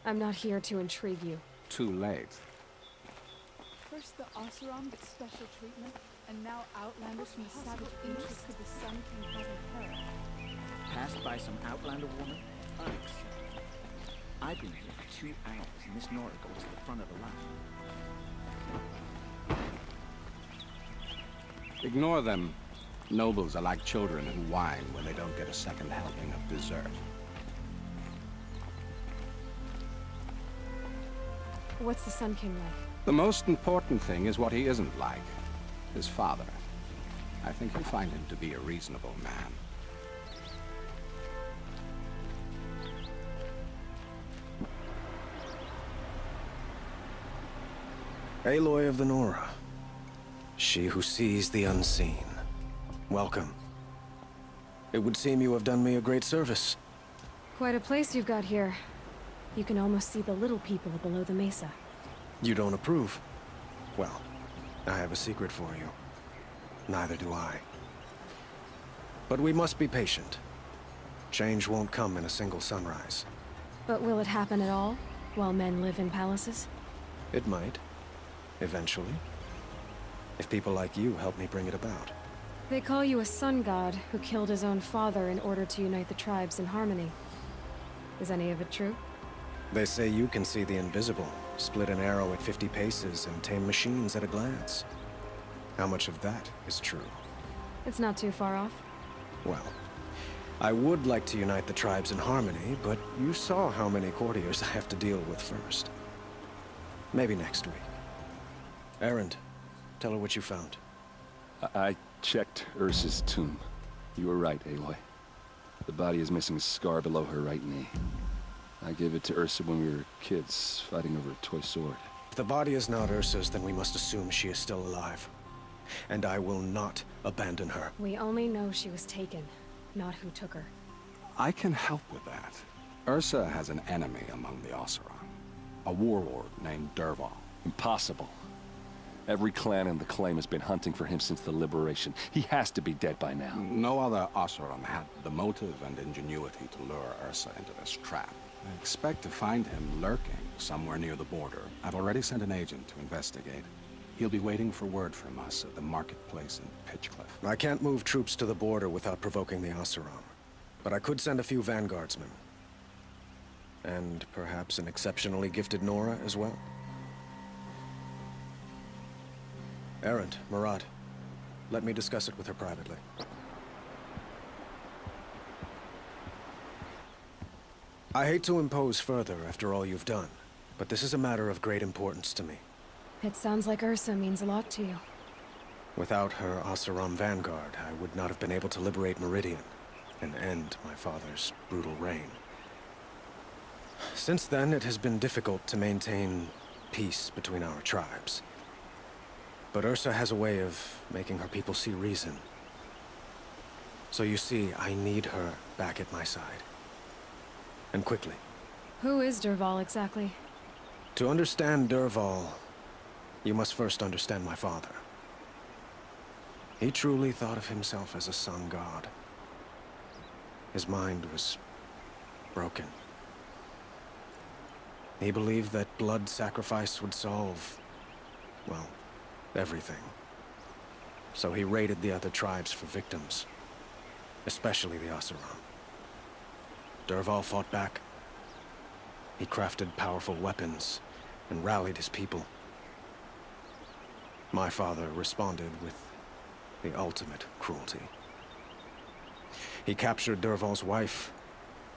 I'm not here to intrigue you. Too late. First the Oseram gets special treatment, and now Outlanders from the savage interests of the Sun King haven't heard. Passed by some Outlander woman? Unacceptable. I've been here for 2 hours, and this Nora goes to the front of the line. Ignore them. Nobles are like children who whine when they don't get a second helping of dessert. What's the Sun King like? The most important thing is what he isn't like. His father. I think you'll find him to be a reasonable man. Aloy of the Nora. She who sees the unseen. Welcome. It would seem you have done me a great service. Quite a place you've got here. You can almost see the little people below the mesa. You don't approve? Well, I have a secret for you. Neither do I. But we must be patient. Change won't come in a single sunrise. But will it happen at all, while men live in palaces? It might. Eventually. If people like you help me bring it about. They call you a sun god who killed his own father in order to unite the tribes in harmony. Is any of it true? They say you can see the invisible, split an arrow at 50 paces, and tame machines at a glance. How much of that is true? It's not too far off. Well, I would like to unite the tribes in harmony, but you saw how many courtiers I have to deal with first. Maybe next week. Erend, tell her what you found. I checked Ursa's tomb. You were right, Aloy. The body is missing a scar below her right knee. I gave it to Ursa when we were kids, fighting over a toy sword. If the body is not Ursa's, then we must assume she is still alive. And I will not abandon her. We only know she was taken, not who took her. I can help with that. Ursa has an enemy among the Oseram. A warlord named Dervahl. Impossible. Every clan in the claim has been hunting for him since the liberation. He has to be dead by now. No other Oseram had the motive and ingenuity to lure Ursa into this trap. I expect to find him lurking somewhere near the border. I've already sent an agent to investigate. He'll be waiting for word from us at the marketplace in Pitchcliff. I can't move troops to the border without provoking the Oseram. But I could send a few vanguardsmen. And perhaps an exceptionally gifted Nora as well. Erend, Murad, let me discuss it with her privately. I hate to impose further after all you've done, but this is a matter of great importance to me. It sounds like Ursa means a lot to you. Without her Oseram vanguard, I would not have been able to liberate Meridian and end my father's brutal reign. Since then, it has been difficult to maintain peace between our tribes. But Ursa has a way of making her people see reason. So you see, I need her back at my side. And quickly. Who is Dervahl exactly? To understand Dervahl, you must first understand my father. He truly thought of himself as a sun god. His mind was broken. He believed that blood sacrifice would solve, well, everything. So he raided the other tribes for victims, especially the Oseram. Dervahl fought back. He crafted powerful weapons and rallied his people. My father responded with the ultimate cruelty. He captured Dervahl's wife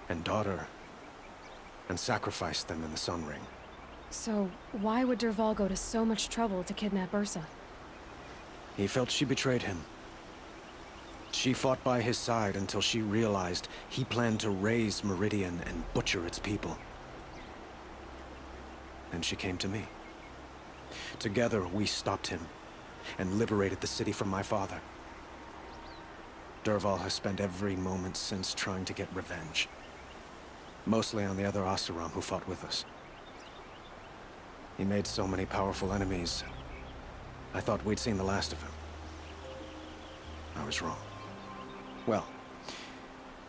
and daughter and sacrificed them in the Sun Ring. So, why would Dervahl go to so much trouble to kidnap Ursa? He felt she betrayed him. She fought by his side until she realized he planned to raise Meridian and butcher its people. Then she came to me. Together, we stopped him and liberated the city from my father. Dervahl has spent every moment since trying to get revenge. Mostly on the other Oseram who fought with us. He made so many powerful enemies. I thought we'd seen the last of him. I was wrong. Well,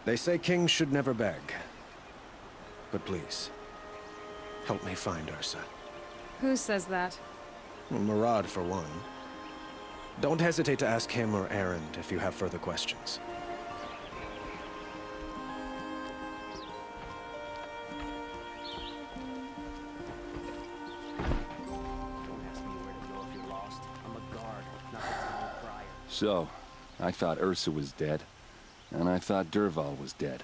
they say kings should never beg. But please, help me find Ursa. Who says that? Well, Murad, for one. Don't hesitate to ask him or Erend if you have further questions. So, I thought Ursa was dead, and I thought Dervahl was dead.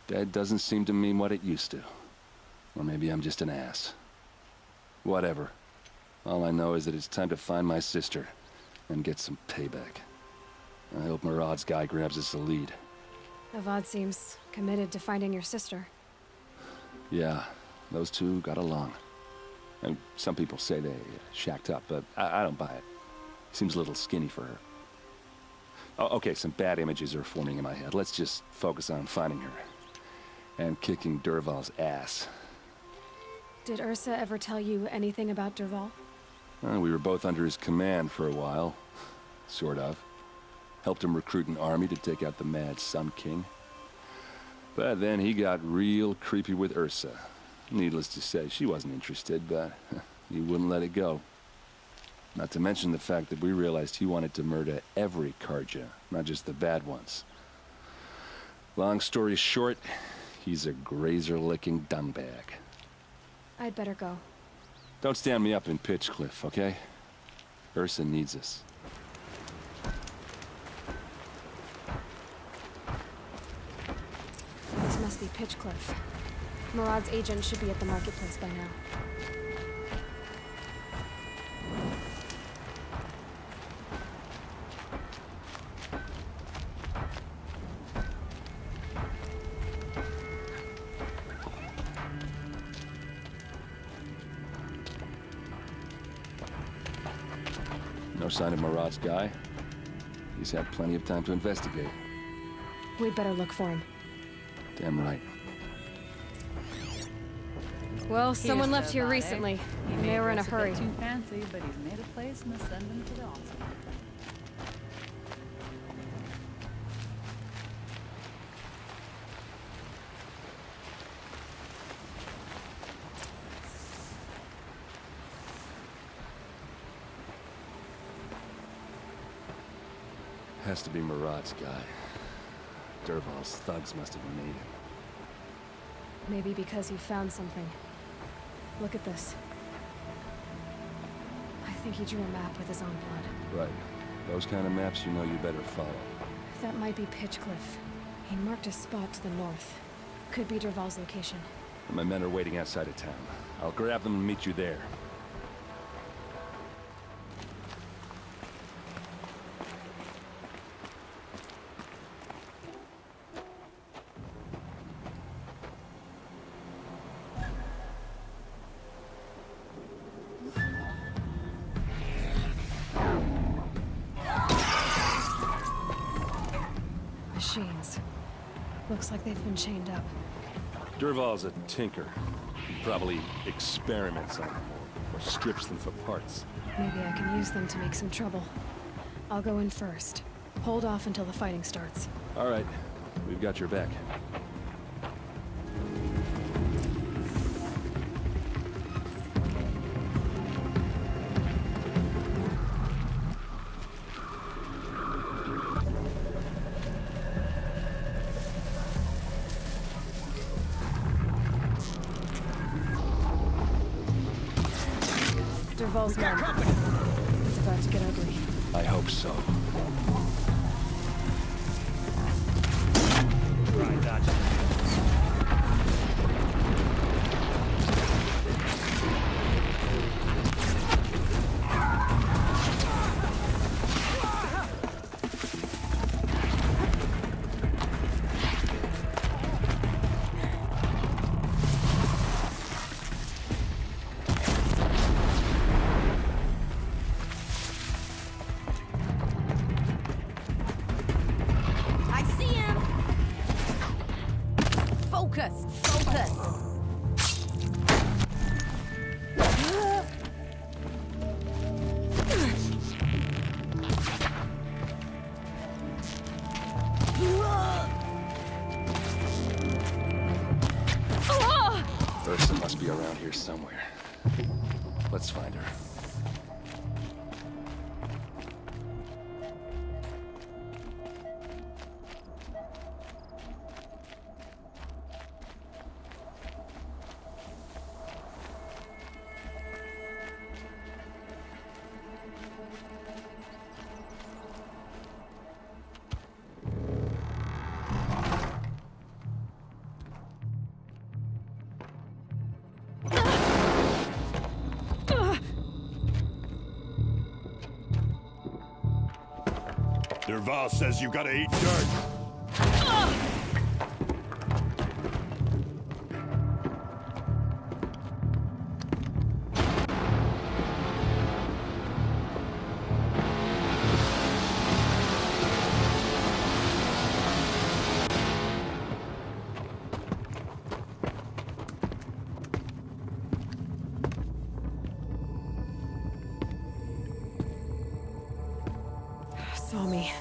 Dead doesn't seem to mean what it used to. Or maybe I'm just an ass. Whatever. All I know is that it's time to find my sister and get some payback. I hope Murad's guy grabs us a lead. Avad seems committed to finding your sister. Yeah, those two got along. And some people say they shacked up, but I don't buy it. Seems a little skinny for her. Oh, okay, some bad images are forming in my head. Let's just focus on finding her. And kicking Dervahl's ass. Did Ursa ever tell you anything about Dervahl? We were both under his command for a while. Sort of. Helped him recruit an army to take out the mad Sun King. But then he got real creepy with Ursa. Needless to say, she wasn't interested, but he wouldn't let it go. Not to mention the fact that we realized he wanted to murder every Karja, not just the bad ones. Long story short, he's a grazer-licking dumbbag. I'd better go. Don't stand me up in Pitchcliff, okay? Ursa needs us. This must be Pitchcliff. Murad's agent should be at the marketplace by now. No sign of Murad's guy. He's had plenty of time to investigate. We'd better look for him. Damn right. Well, someone left here Here's recently. He They may were in a dress hurry. bit too fancy, but he's made a place and send him to the hospital. Has to be Murad's guy. Dervahl's thugs must have made him. Maybe because he found something. Look at this. I think he drew a map with his own blood. Right. Those kind of maps you know you better follow. That might be Pitchcliff. He marked a spot to the north. Could be Dervahl's location. My men are waiting outside of town. I'll grab them and meet you there. Machines. Looks like they've been chained up. Dervahl's a tinker. He probably experiments on them or strips them for parts. Maybe I can use them to make some trouble. I'll go in first. Hold off until the fighting starts. All right. We've got your back. Dervahl's men. It's about to get ugly. I hope so. Right, gotcha. I see him! Focus! Focus! Ursa must be around here somewhere. Let's find her. Dervahl says you gotta eat dirt. Saw me.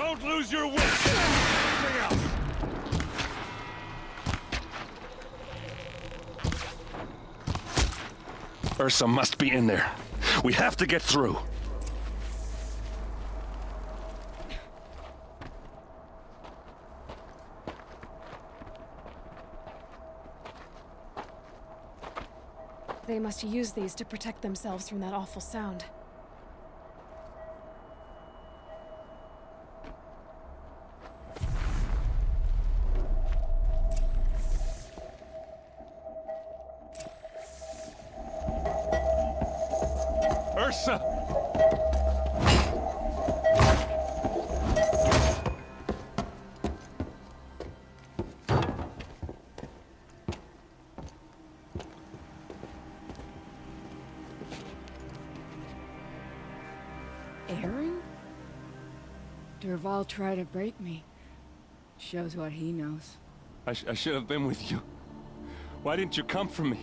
Don't lose your wits! Everything else! Ursa must be in there. We have to get through. They must use these to protect themselves from that awful sound. Ursa! Aaron? Durval tried to break me. Shows what he knows. I should have been with you. Why didn't you come for me?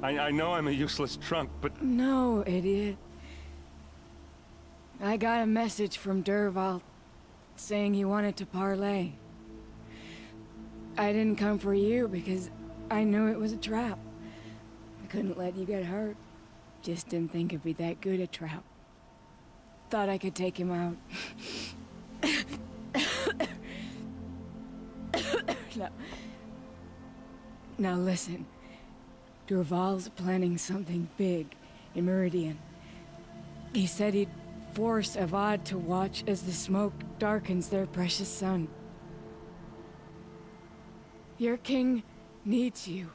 I know I'm a useless trunk, but... No, idiot. I got a message from Durval saying he wanted to parlay. I didn't come for you because I knew it was a trap. I couldn't let you get hurt. Just didn't think it'd be that good a trap. Thought I could take him out. Now listen. Durval's planning something big in Meridian. He said he'd force Avad to watch as the smoke darkens their precious sun. Your king needs you.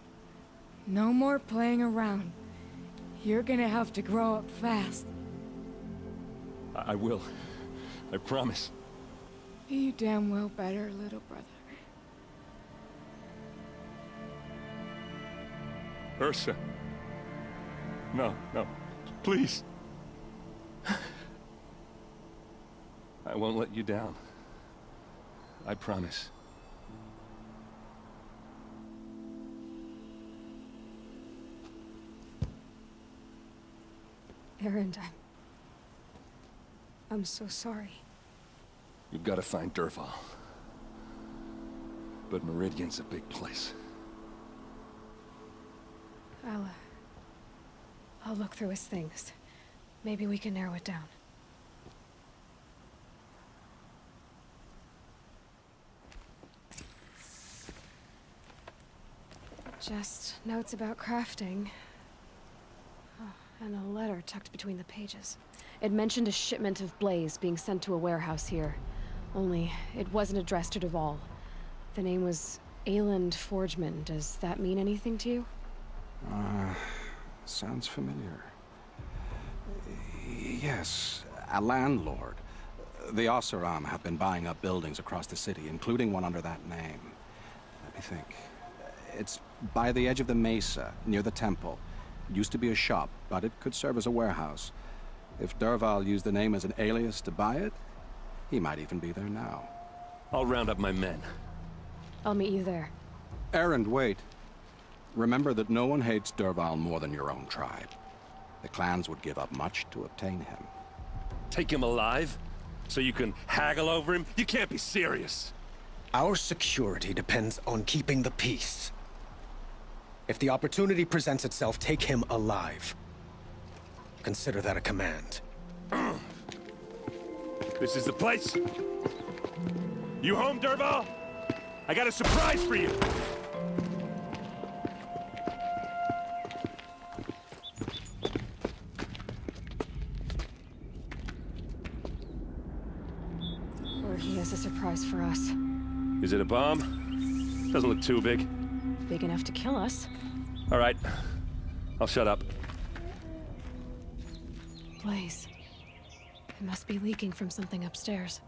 No more playing around. You're gonna have to grow up fast. I will. I promise. You damn well better, little brother. Ursa. No, no. Please. I won't let you down. I promise. Aaron, I'm so sorry. You've got to find Durval. But Meridian's a big place. I'll look through his things. Maybe we can narrow it down. Just notes about crafting. Oh, and a letter tucked between the pages. It mentioned a shipment of blaze being sent to a warehouse here. Only, it wasn't addressed to Durval. The name was Ayland Forgeman. Does that mean anything to you? Sounds familiar. Yes, a landlord. The Oseram have been buying up buildings across the city, including one under that name. Let me think. It's by the edge of the mesa, near the temple. It used to be a shop, but it could serve as a warehouse. If Durval used the name as an alias to buy it, he might even be there now. I'll round up my men. I'll meet you there. Aaron, wait. Remember that no one hates Durval more than your own tribe. The clans would give up much to obtain him. Take him alive? So you can haggle over him? You can't be serious. Our security depends on keeping the peace. If the opportunity presents itself, take him alive. Consider that a command. This is the place. You home, Durval? I got a surprise for you. Or he has a surprise for us. Is it a bomb? Doesn't look too big. Big enough to kill us. All right. I'll shut up. Blaze. It must be leaking from something upstairs.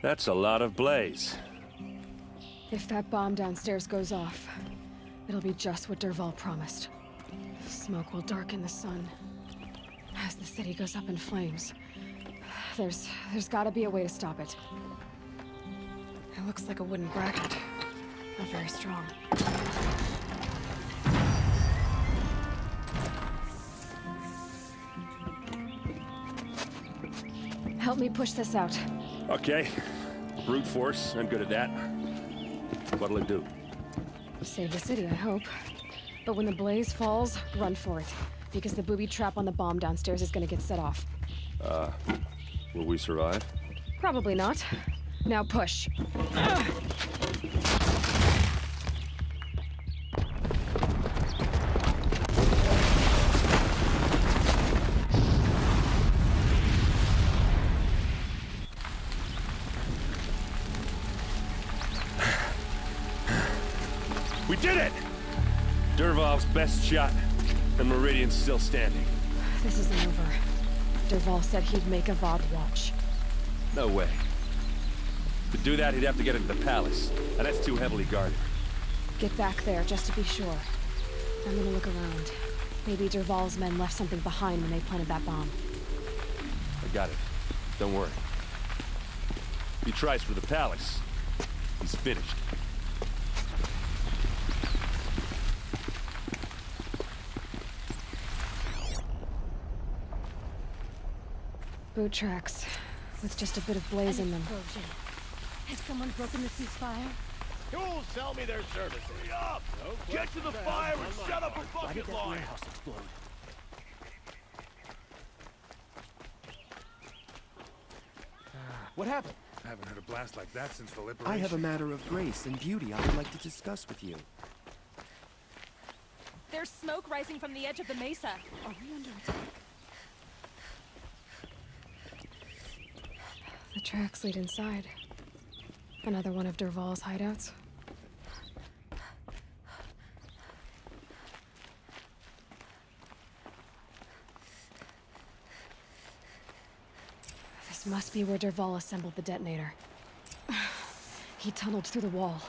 That's a lot of blaze. If that bomb downstairs goes off, it'll be just what Durval promised. Smoke will darken the sun. As the city goes up in flames. There's gotta be a way to stop it. It looks like a wooden bracket. Not very strong. Help me push this out. Okay. Brute force, I'm good at that. What'll it do? Save the city, I hope. But when the blaze falls, run for it. Because the booby trap on the bomb downstairs is gonna get set off. Will we survive? Probably not. Now push. We did it! Dervahl's best shot, and Meridian's still standing. This isn't over. Dervahl said he'd make Avad watch. No way. To do that, he'd have to get into the palace, and that's too heavily guarded. Get back there, just to be sure. I'm gonna look around. Maybe Dervahl's men left something behind when they planted that bomb. I got it. Don't worry. If he tries for the palace, he's finished. Boot tracks, with just a bit of blaze in them. Has someone broken the ceasefire? Who'll sell me their services? Hurry up! Get to the fire and shut up a bucket line! explode? What happened? I haven't heard a blast like that since the liberation. I have a matter of grace and beauty I would like to discuss with you. There's smoke rising from the edge of the mesa. Are we under attack? The tracks lead inside. Another one of Dervahl's hideouts. This must be where Dervahl assembled the detonator. He tunneled through the wall.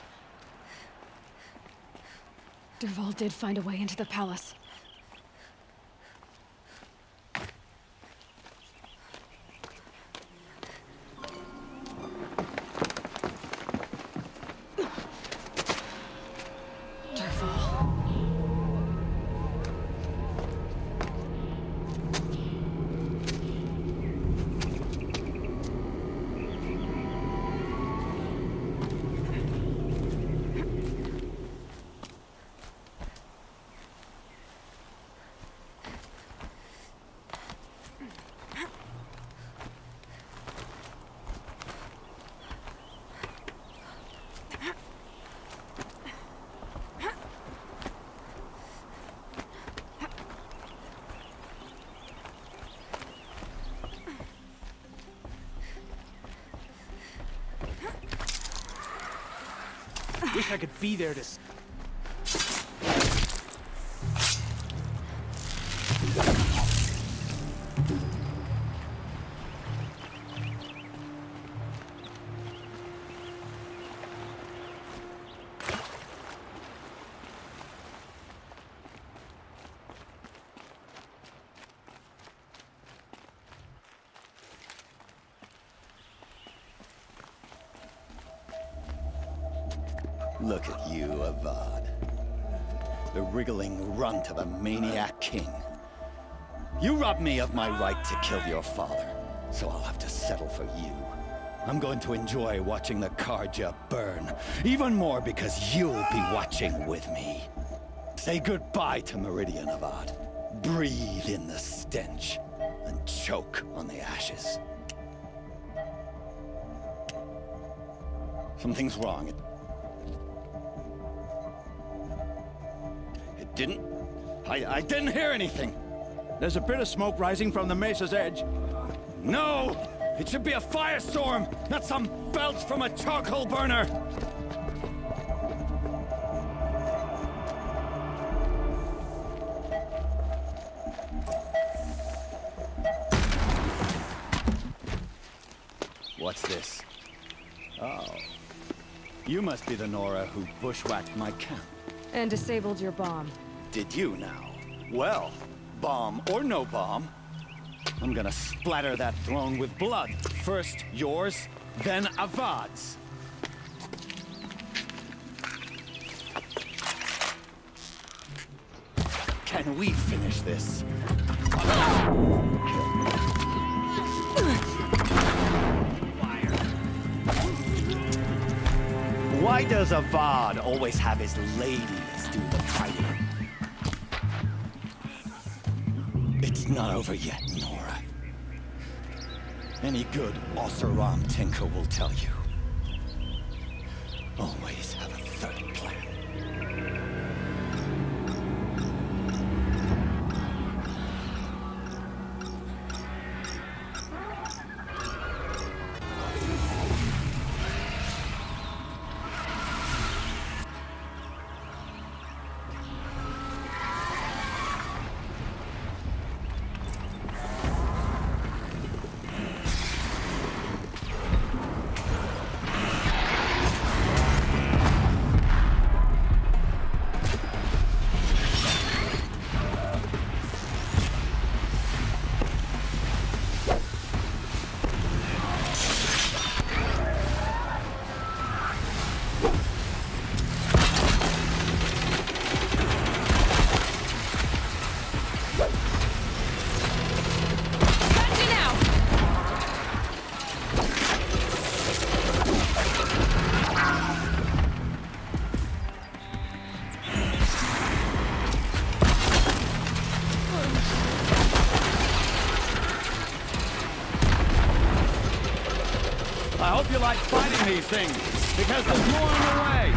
Dervahl did find a way into the palace. Wish I could be there to... Look at you, Avad. The wriggling runt of a maniac king. You robbed me of my right to kill your father, so I'll have to settle for you. I'm going to enjoy watching the Karja burn, even more because you'll be watching with me. Say goodbye to Meridian, Avad. Breathe in the stench, and choke on the ashes. Something's wrong. I didn't hear anything. There's a bit of smoke rising from the mesa's edge. No! It should be a firestorm, not some belch from a charcoal burner! What's this? Oh. You must be the Nora who bushwhacked my camp. And disabled your bomb. Did you now? Well, bomb or no bomb, I'm gonna splatter that throne with blood. First yours, then Avad's. Can we finish this? Why does Avad always have his ladies do the fighting? It's not over yet, Nora. Any good Oseram tinker will tell you. Always have a third plan. I hope you like fighting these things, because there's more on the way.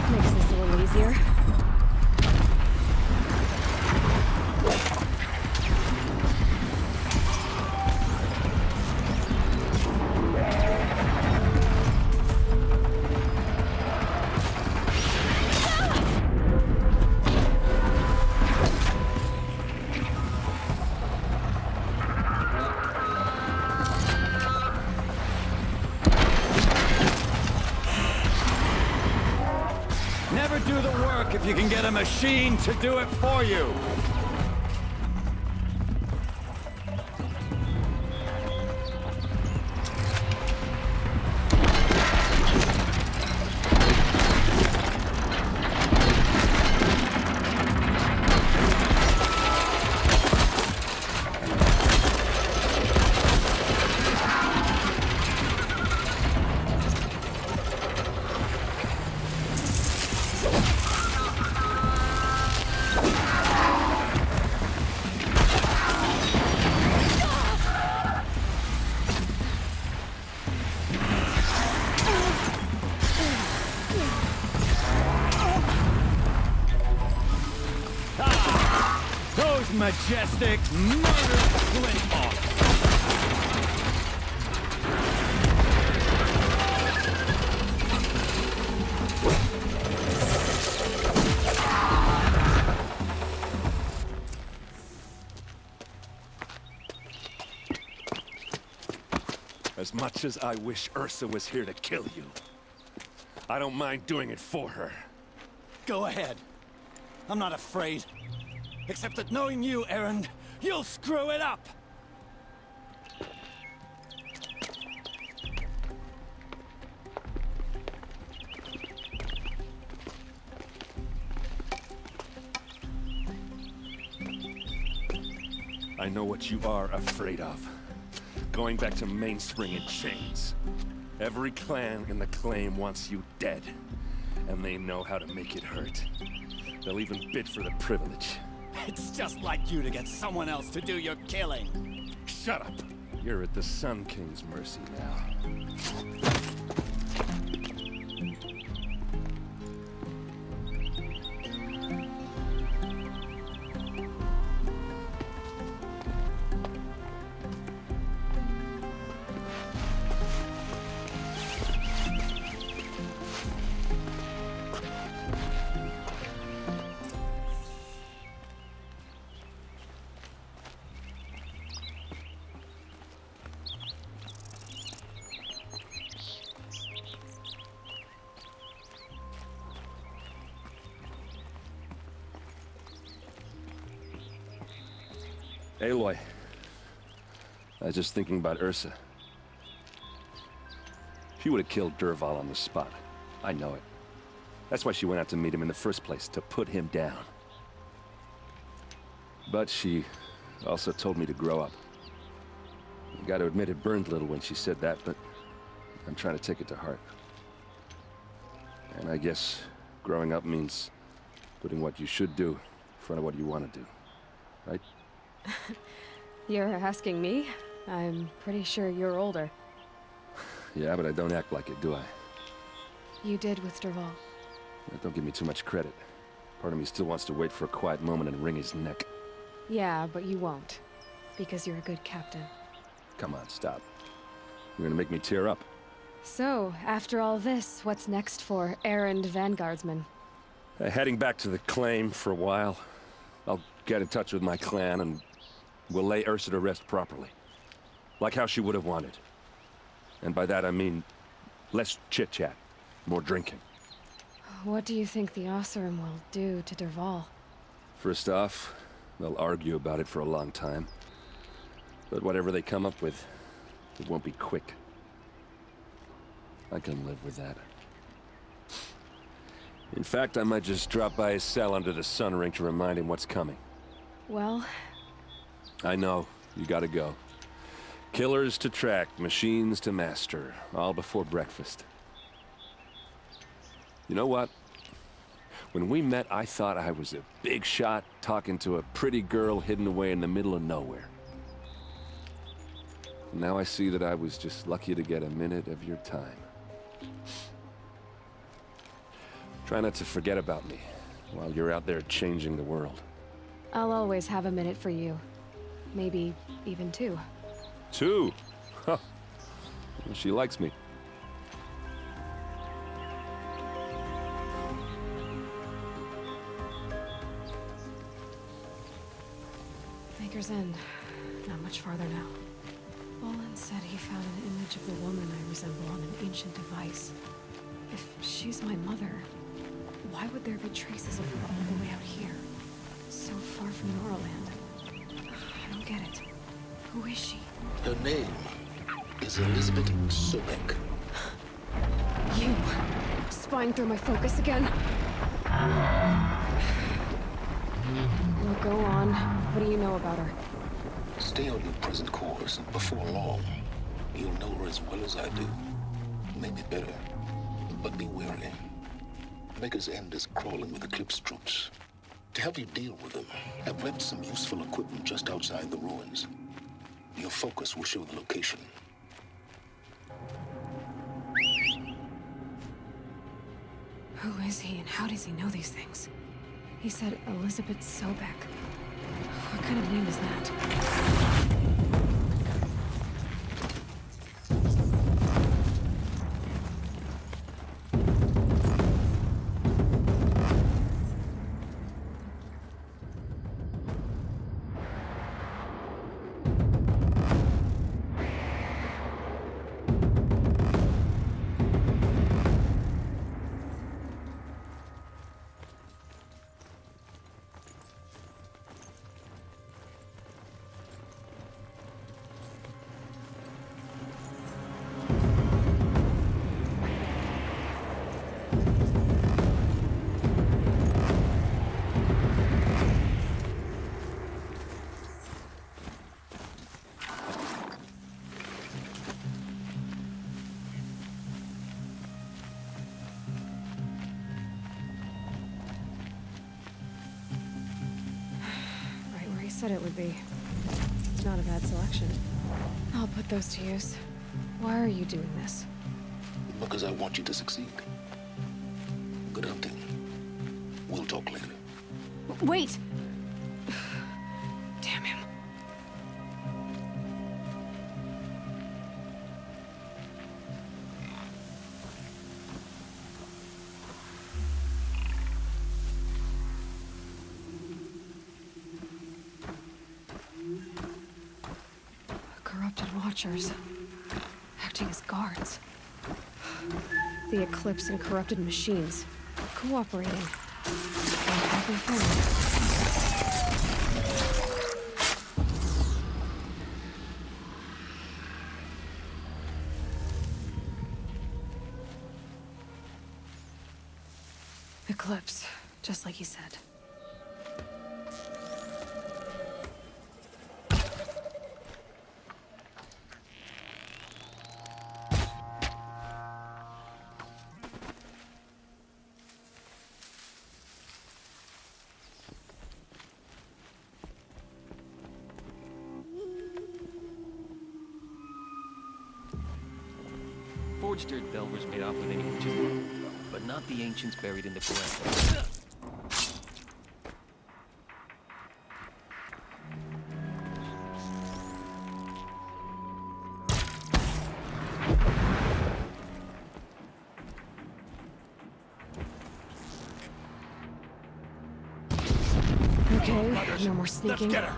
Makes this a little easier. Never do the work if you can get a machine to do it for you. Those majestic murder flinthawks. As much as I wish Ursa was here to kill you, I don't mind doing it for her. Go ahead. I'm not afraid. Except that knowing you, Erend, you'll screw it up! I know what you are afraid of. Going back to Mainspring in chains. Every clan in the claim wants you dead. And they know how to make it hurt. They'll even bid for the privilege. It's just like you to get someone else to do your killing. Shut up! You're at the Sun King's mercy now. Aloy. I was just thinking about Ursa. She would have killed Dervahl on the spot. I know it. That's why she went out to meet him in the first place, to put him down. But she also told me to grow up. I gotta admit it burned a little when she said that, but I'm trying to take it to heart. And I guess growing up means putting what you should do in front of what you want to do. Right? You're asking me? I'm pretty sure you're older. Yeah, but I don't act like it, do I? You did with Dervahl. Don't give me too much credit. Part of me still wants to wait for a quiet moment and wring his neck. Yeah, but you won't. Because you're a good captain. Come on, stop. You're gonna make me tear up. So, after all this, what's next for errand vanguardsman? Heading back to the claim for a while. I'll get in touch with my clan and we'll lay Ursa to rest properly. Like how she would have wanted. And by that I mean less chit-chat, more drinking. What do you think the Oseram will do to Dervahl? First off, they'll argue about it for a long time. But whatever they come up with, it won't be quick. I can live with that. In fact, I might just drop by his cell under the sun ring to remind him what's coming. Well... I know. You gotta go. Killers to track, machines to master, all before breakfast. You know what? When we met, I thought I was a big shot talking to a pretty girl hidden away in the middle of nowhere. Now I see that I was just lucky to get a minute of your time. Try not to forget about me while you're out there changing the world. I'll always have a minute for you. Maybe even two. Two? Huh. Well, she likes me. Maker's End. Not much farther now. Bolin said he found an image of the woman I resemble on an ancient device. If she's my mother, why would there be traces of her all the way out here? So far from Norland. I don't get it. Who is she? Her name is Elizabeth Sobek. You! Spying through my focus again? Well, go on. What do you know about her? Stay on your present course, and before long, you'll know her as well as I do. Maybe better, but be wary. Maker's End is crawling with Eclipse troops. To help you deal with them, I've left some useful equipment just outside the ruins. Your focus will show the location. Who is he and how does he know these things? He said Elizabeth Sobek. What kind of name is that? Said it would be. Not a bad selection. I'll put those to use. Why are you doing this? Because I want you to succeed. Good hunting. We'll talk later. Wait! Damn him. Watchers, acting as guards. The Eclipse and corrupted machines, cooperating. Happy family. eclipse, just like he said. Forged dirt Belvers made off with any ancient, but not the ancients buried in the ground. Okay, no more sneaking. Let's get her.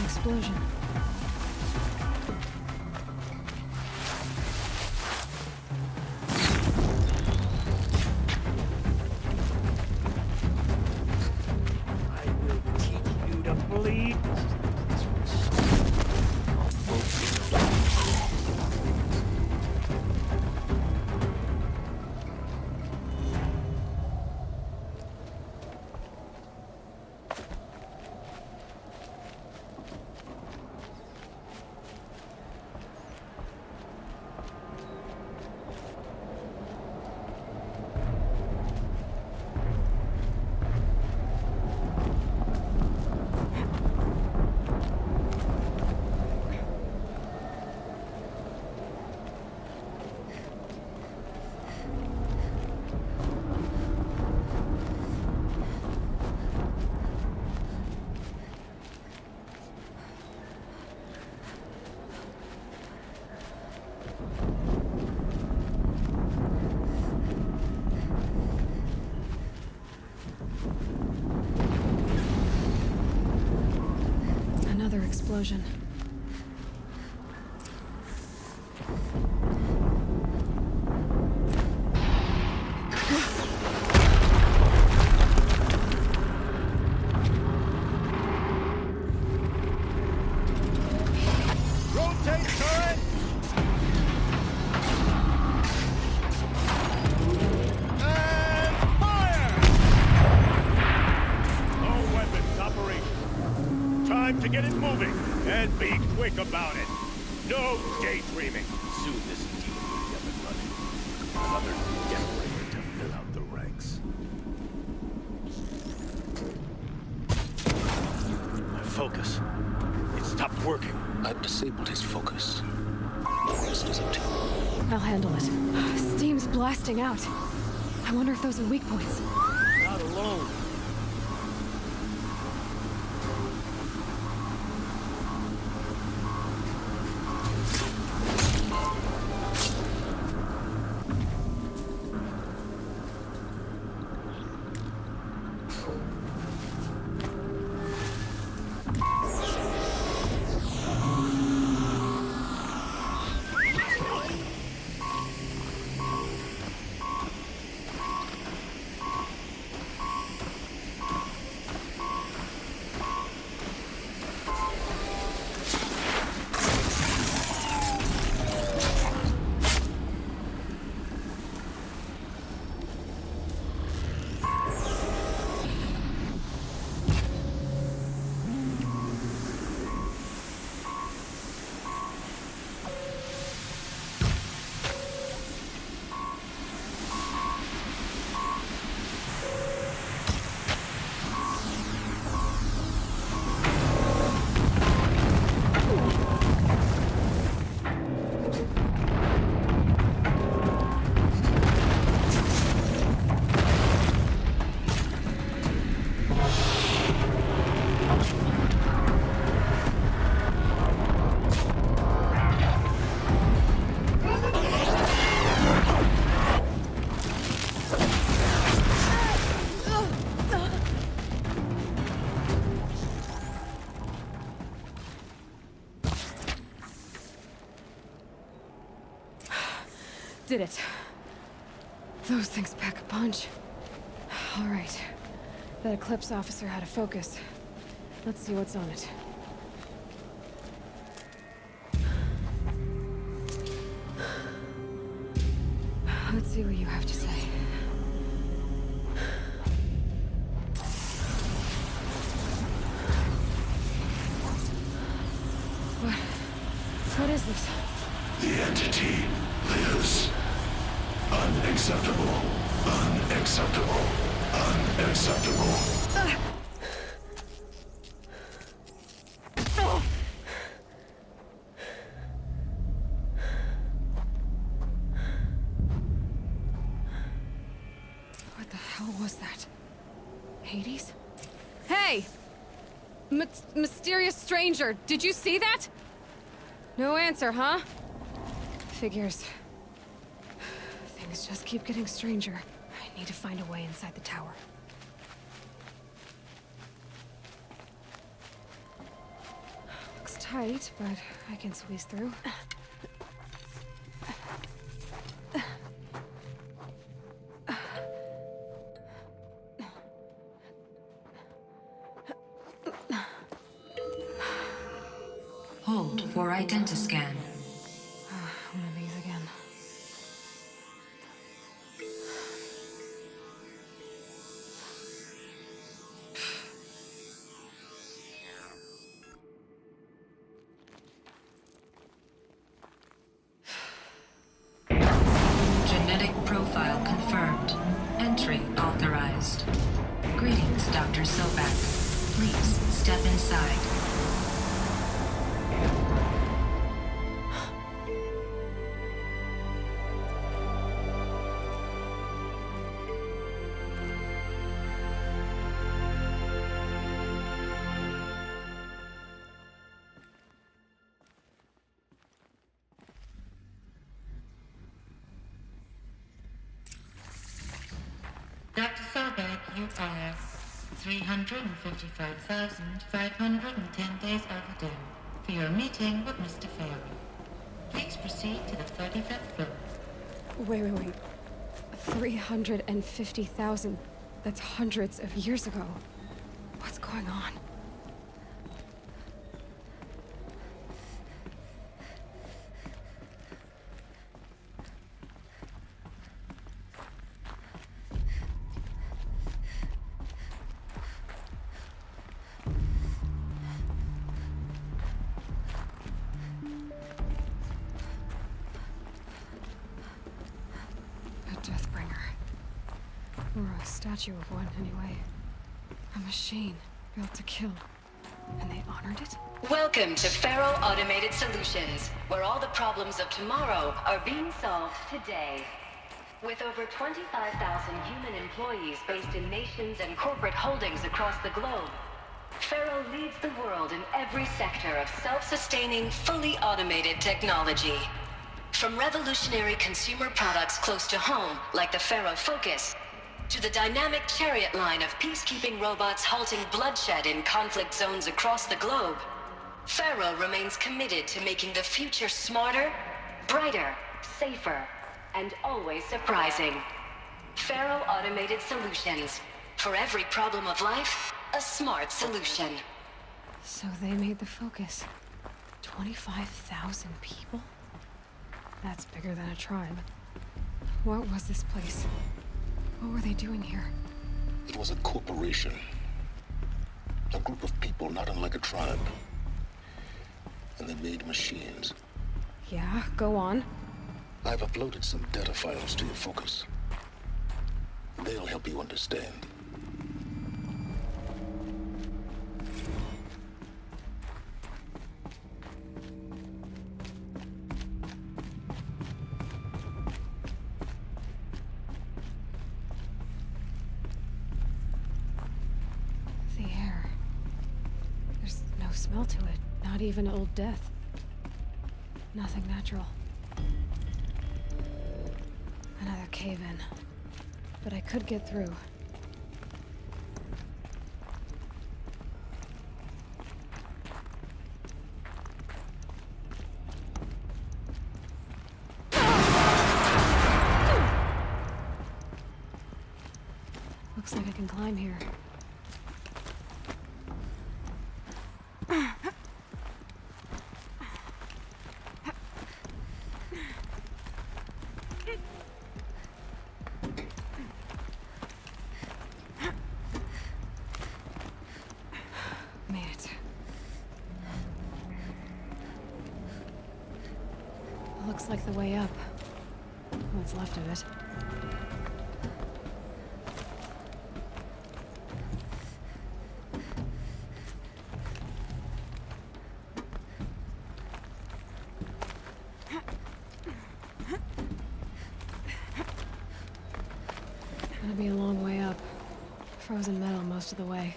Explosion. I will teach you to bleed. Another explosion. Rotate turret! And fire! No weapons operational. Time to get it moving, and be quick about it. No daydreaming. Soon this deal will be up and running. Another generator to fill out the ranks. My focus. It stopped working. I've disabled his focus. The rest is up to you. I'll handle it. Steam's blasting out. I wonder if those are weak points. Not alone. did it. Those things pack a punch. All right. That Eclipse officer had a focus. Let's see what's on it. Let's see what you have to say. What is this? The entity lives. Unacceptable. Unacceptable. Unacceptable. What the hell was that? Hades? Hey! Mysterious stranger, did you see that? No answer, huh? Figures. Things just keep getting stranger. I need to find a way inside the tower. Looks tight, but I can squeeze through. Hold for identiscan. One of these again. Genetic profile confirmed. Entry authorized. Greetings, Dr. Sobek. Please step inside. Dr. Sobek, you are 355,510 days overdue for your meeting with Mr. Farrell. Please proceed to the 35th floor. Wait. 350,000. That's hundreds of years ago. What's going on? Or a statue of one, anyway. A machine built to kill. And they honored it? Welcome to Faro Automated Solutions, where all the problems of tomorrow are being solved today. With over 25,000 human employees based in nations and corporate holdings across the globe, Faro leads the world in every sector of self-sustaining, fully automated technology. From revolutionary consumer products close to home, like the Faro Focus, to the dynamic chariot line of peacekeeping robots halting bloodshed in conflict zones across the globe, Faro remains committed to making the future smarter, brighter, safer, and always surprising. Faro Automated Solutions. For every problem of life, a smart solution. So they made the Focus. 25,000 people? That's bigger than a tribe. What was this place? What were they doing here? It was a corporation. A group of people not unlike a tribe. And they made machines. Yeah, go on. I've uploaded some data files to your Focus. They'll help you understand. The air. There's no smell to it. Not even old death. Nothing natural. Another cave-in. But I could get through. Looks like I can climb here. Made it. Looks like the way up. What's left of it. Gonna be a long way up. Frozen metal most of the way.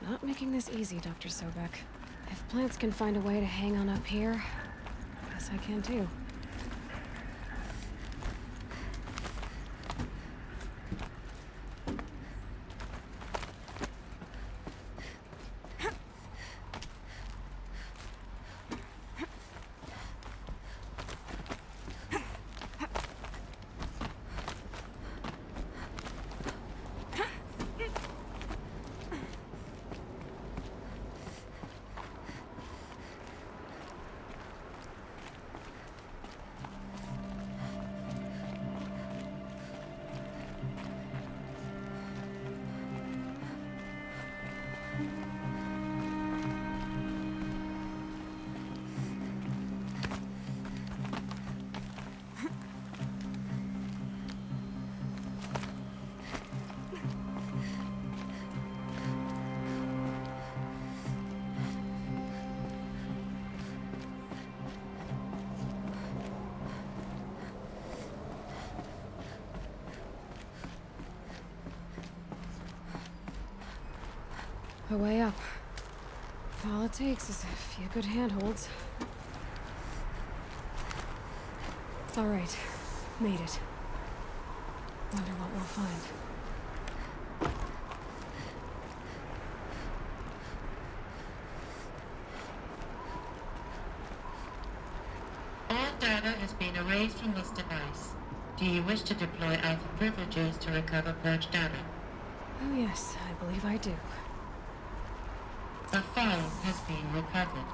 Not making this easy, Dr. Sobek. If plants can find a way to hang on up here, guess I can too. A way up. All it takes is a few good handholds. All right, made it. Wonder what we'll find. All data has been erased from this device. Do you wish to deploy Alpha privileges to recover purged data? Oh yes, I believe I do. A file has been recovered.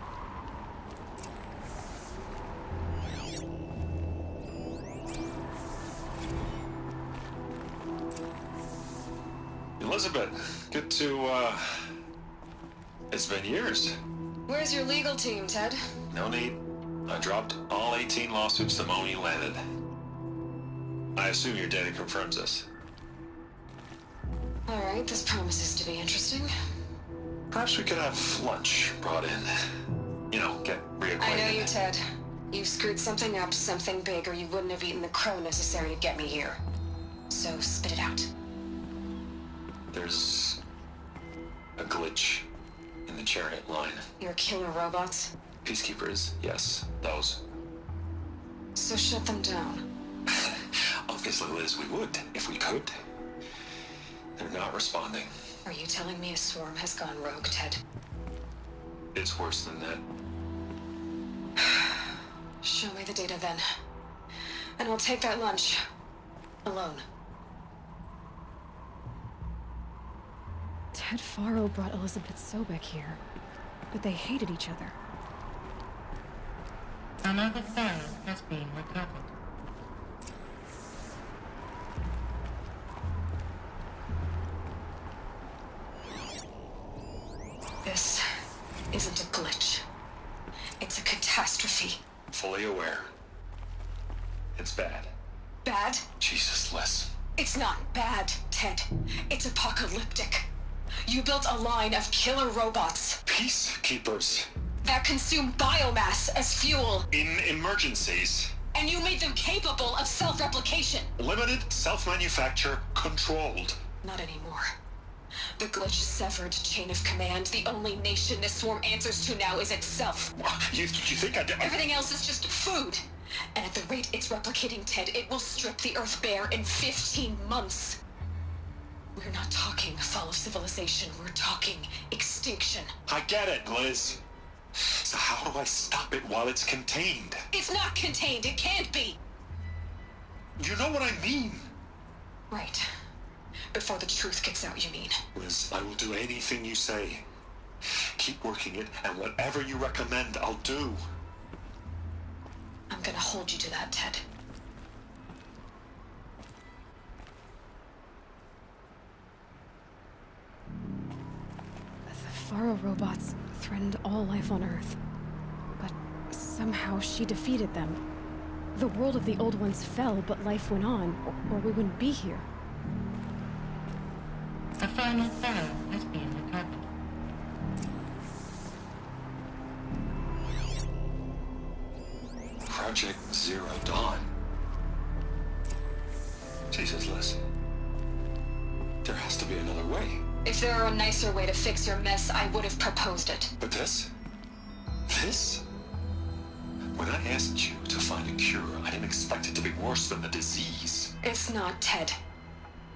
Elizabeth, good to, it's been years. Where's your legal team, Ted? No need. I dropped all 18 lawsuits the moment you landed. I assume your data confirms this. All right, this promises to be interesting. Perhaps we could have lunch brought in. You know, get reacquainted. I know you, Ted. You've screwed something up, something big, or you wouldn't have eaten the crow necessary to get me here. So spit it out. There's a glitch in the chariot line. Your killer robots? Peacekeepers, yes, those. So shut them down. Obviously, Liz, we would, if we could. They're not responding. Are you telling me a swarm has gone rogue, Ted? It's worse than that. Show me the data then. And I'll take that lunch. Alone. Ted Faro brought Elizabeth Sobek here, but they hated each other. Another file has been recovered. This isn't a glitch. It's a catastrophe. Fully aware. It's bad. Bad? Jesus, Liz. It's not bad, Ted. It's apocalyptic. You built a line of killer robots. Peacekeepers. That consume biomass as fuel. In emergencies. And you made them capable of self-replication. Limited, self-manufacture, controlled. Not anymore. The glitch severed chain of command. The only nation this swarm answers to now is itself. You think Everything else is just food. And at the rate it's replicating, Ted, it will strip the Earth bare in 15 months. We're not talking fall of civilization. We're talking extinction. I get it, Liz. So how do I stop it while it's contained? It's not contained. It can't be. You know what I mean. Right. Before the truth gets out, you mean? Liz, I will do anything you say. Keep working it, and whatever you recommend, I'll do. I'm gonna hold you to that, Ted. The Faro robots threatened all life on Earth. But somehow she defeated them. The world of the Old Ones fell, but life went on, or we wouldn't be here. The final Pharaoh has been recovered. Project Zero Dawn. Jesus, Liz. There has to be another way. If there were a nicer way to fix your mess, I would have proposed it. But this? This? When I asked you to find a cure, I didn't expect it to be worse than the disease. It's not, Ted.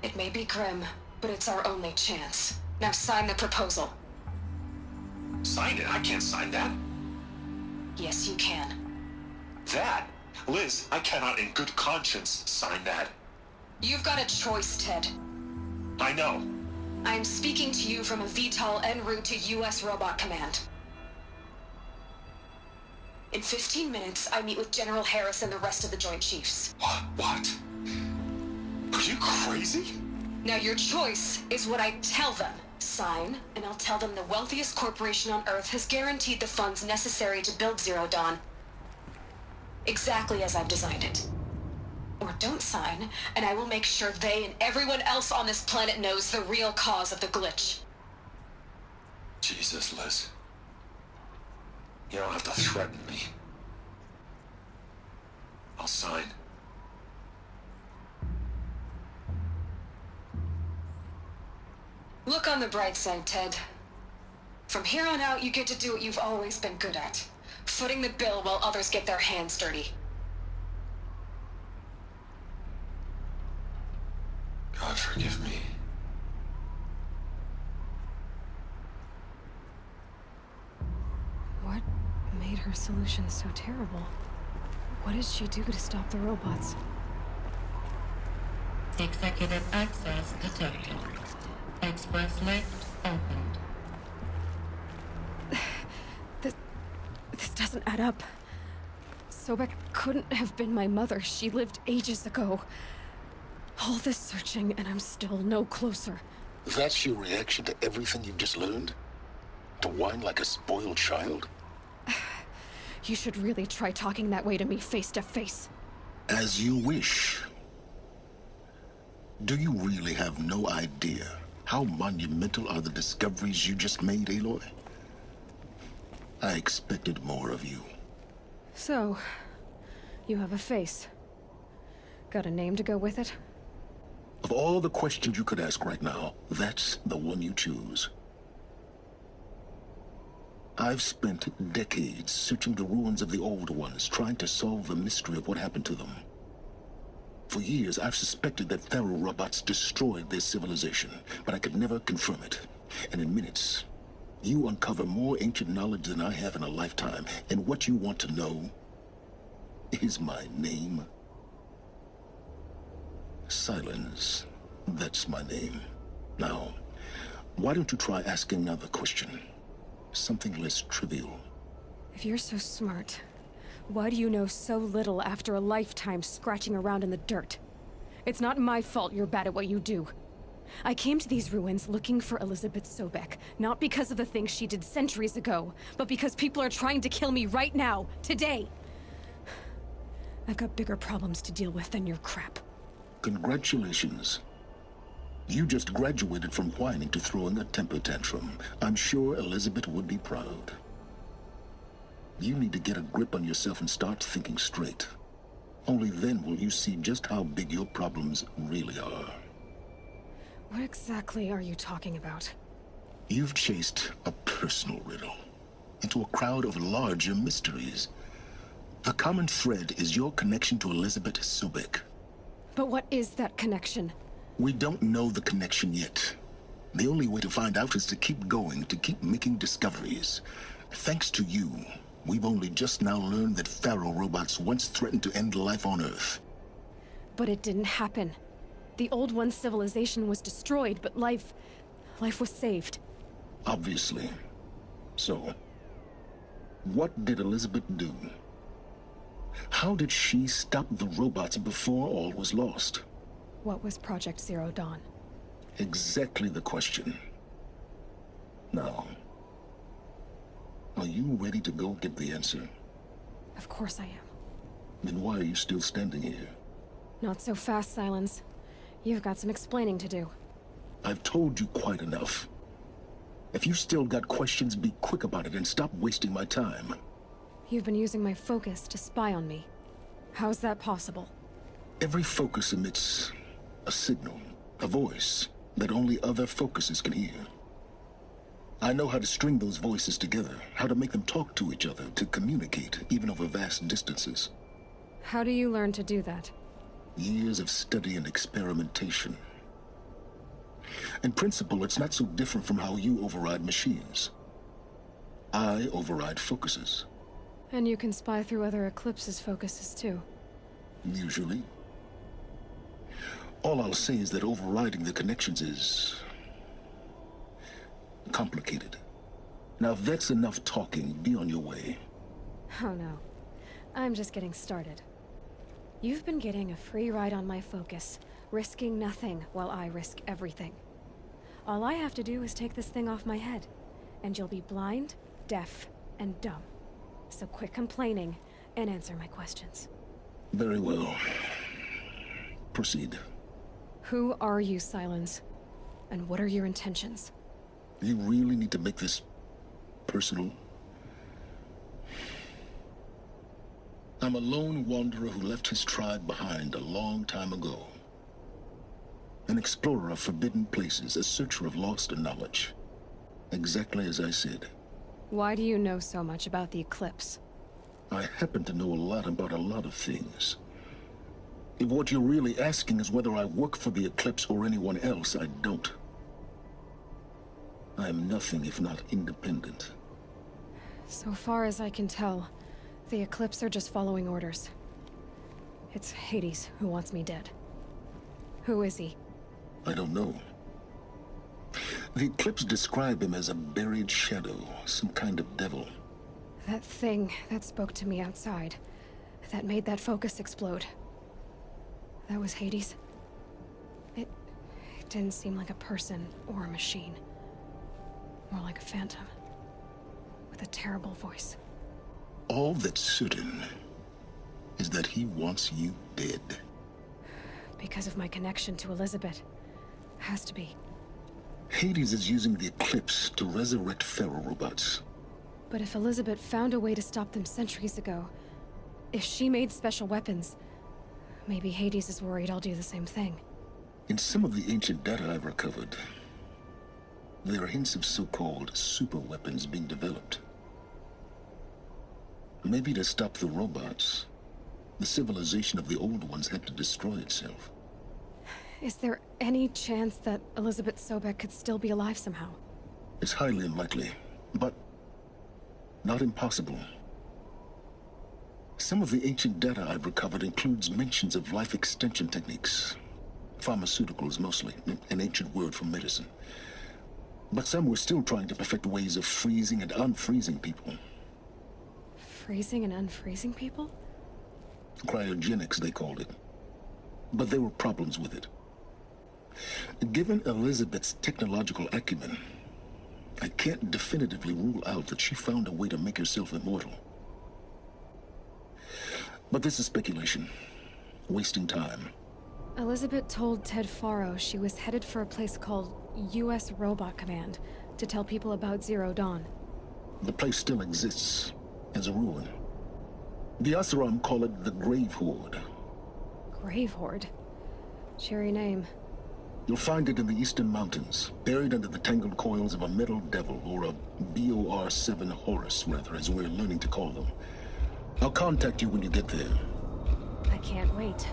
It may be grim, but it's our only chance. Now sign the proposal. Sign it? I can't sign that. Yes, you can. That? Liz, I cannot in good conscience sign that. You've got a choice, Ted. I know. I'm speaking to you from a VTOL en route to U.S. Robot Command. In 15 minutes, I meet with General Harris and the rest of the Joint Chiefs. What? Are you crazy? Now your choice is what I tell them. Sign, and I'll tell them the wealthiest corporation on Earth has guaranteed the funds necessary to build Zero Dawn. Exactly as I've designed it. Or don't sign, and I will make sure they and everyone else on this planet knows the real cause of the glitch. Jesus, Liz. You don't have to threaten me. I'll sign. Look on the bright side, Ted. From here on out, you get to do what you've always been good at. Footing the bill while others get their hands dirty. God forgive me. What made her solution so terrible? What did she do to stop the robots? Executive access detected. Express lift opened. This doesn't add up. Sobek couldn't have been my mother. She lived ages ago. All this searching, and I'm still no closer. That's your reaction to everything you've just learned? To whine like a spoiled child? You should really try talking that way to me face to face. As you wish. Do you really have no idea how monumental are the discoveries you just made, Aloy? I expected more of you. So, you have a face. Got a name to go with it? Of all the questions you could ask right now, that's the one you choose. I've spent decades searching the ruins of the old ones, trying to solve the mystery of what happened to them. For years, I've suspected that Faro robots destroyed their civilization, but I could never confirm it. And in minutes, you uncover more ancient knowledge than I have in a lifetime, and what you want to know is my name. Silence. That's my name. Now, why don't you try asking another question? Something less trivial. If you're so smart, why do you know so little after a lifetime scratching around in the dirt? It's not my fault you're bad at what you do. I came to these ruins looking for Elizabeth Sobek, not because of the things she did centuries ago, but because people are trying to kill me right now, today. I've got bigger problems to deal with than your crap. Congratulations. You just graduated from whining to throwing a temper tantrum. I'm sure Elizabeth would be proud. You need to get a grip on yourself and start thinking straight. Only then will you see just how big your problems really are. What exactly are you talking about? You've chased a personal riddle into a crowd of larger mysteries. The common thread is your connection to Elizabeth Sobek. But what is that connection? We don't know the connection yet. The only way to find out is to keep going, to keep making discoveries. Thanks to you, we've only just now learned that Faro robots once threatened to end life on Earth. But it didn't happen. The Old One's civilization was destroyed, but life was saved. Obviously. So, what did Elizabeth do? How did she stop the robots before all was lost? What was Project Zero Dawn? Exactly the question. Now, are you ready to go get the answer? Of course I am. Then why are you still standing here? Not so fast, Silence. You've got some explaining to do. I've told you quite enough. If you still got questions, be quick about it and stop wasting my time. You've been using my focus to spy on me. How's that possible? Every focus emits a signal, a voice, that only other focuses can hear. I know how to string those voices together, how to make them talk to each other, to communicate, even over vast distances. How do you learn to do that? Years of study and experimentation. In principle, it's not so different from how you override machines. I override focuses. And you can spy through other Eclipse's focuses too. Usually. All I'll say is that overriding the connections is complicated. Now, if that's enough talking, be on your way. Oh no. I'm just getting started. You've been getting a free ride on my focus, risking nothing while I risk everything. All I have to do is take this thing off my head, and you'll be blind, deaf, and dumb. So quit complaining and answer my questions. Very well. Proceed. Who are you, Silence? And what are your intentions? You really need to make this personal? I'm a lone wanderer who left his tribe behind a long time ago. An explorer of forbidden places, a searcher of lost knowledge. Exactly as I said. Why do you know so much about the Eclipse? I happen to know a lot about a lot of things. If what you're really asking is whether I work for the Eclipse or anyone else, I don't. I am nothing if not independent. So far as I can tell, the Eclipse are just following orders. It's Hades who wants me dead. Who is he? I don't know. The Eclipse describe him as a buried shadow, some kind of devil. That thing that spoke to me outside, that made that focus explode. That was Hades? It didn't seem like a person or a machine. More like a phantom. With a terrible voice. All that's certain is that he wants you dead. Because of my connection to Elizabeth. Has to be. Hades is using the Eclipse to resurrect feral robots. But if Elizabeth found a way to stop them centuries ago, if she made special weapons, maybe Hades is worried I'll do the same thing. In some of the ancient data I've recovered, there are hints of so-called super weapons being developed. Maybe to stop the robots, the civilization of the old ones had to destroy itself. Is there any chance that Elizabeth Sobek could still be alive somehow? It's highly unlikely, but not impossible. Some of the ancient data I've recovered includes mentions of life extension techniques. Pharmaceuticals mostly, an ancient word for medicine. But some were still trying to perfect ways of freezing and unfreezing people. Freezing and unfreezing people? Cryogenics, they called it. But there were problems with it. Given Elizabeth's technological acumen, I can't definitively rule out that she found a way to make herself immortal. But this is speculation. Wasting time. Elizabeth told Ted Faro she was headed for a place called U.S. Robot Command to tell people about Zero Dawn. The place still exists as a ruin. The Oseram call it the Grave Horde. Grave Horde? Cheery name. You'll find it in the Eastern Mountains, buried under the tangled coils of a metal devil, or a BOR-7 Horus, rather, as we're learning to call them. I'll contact you when you get there. I can't wait.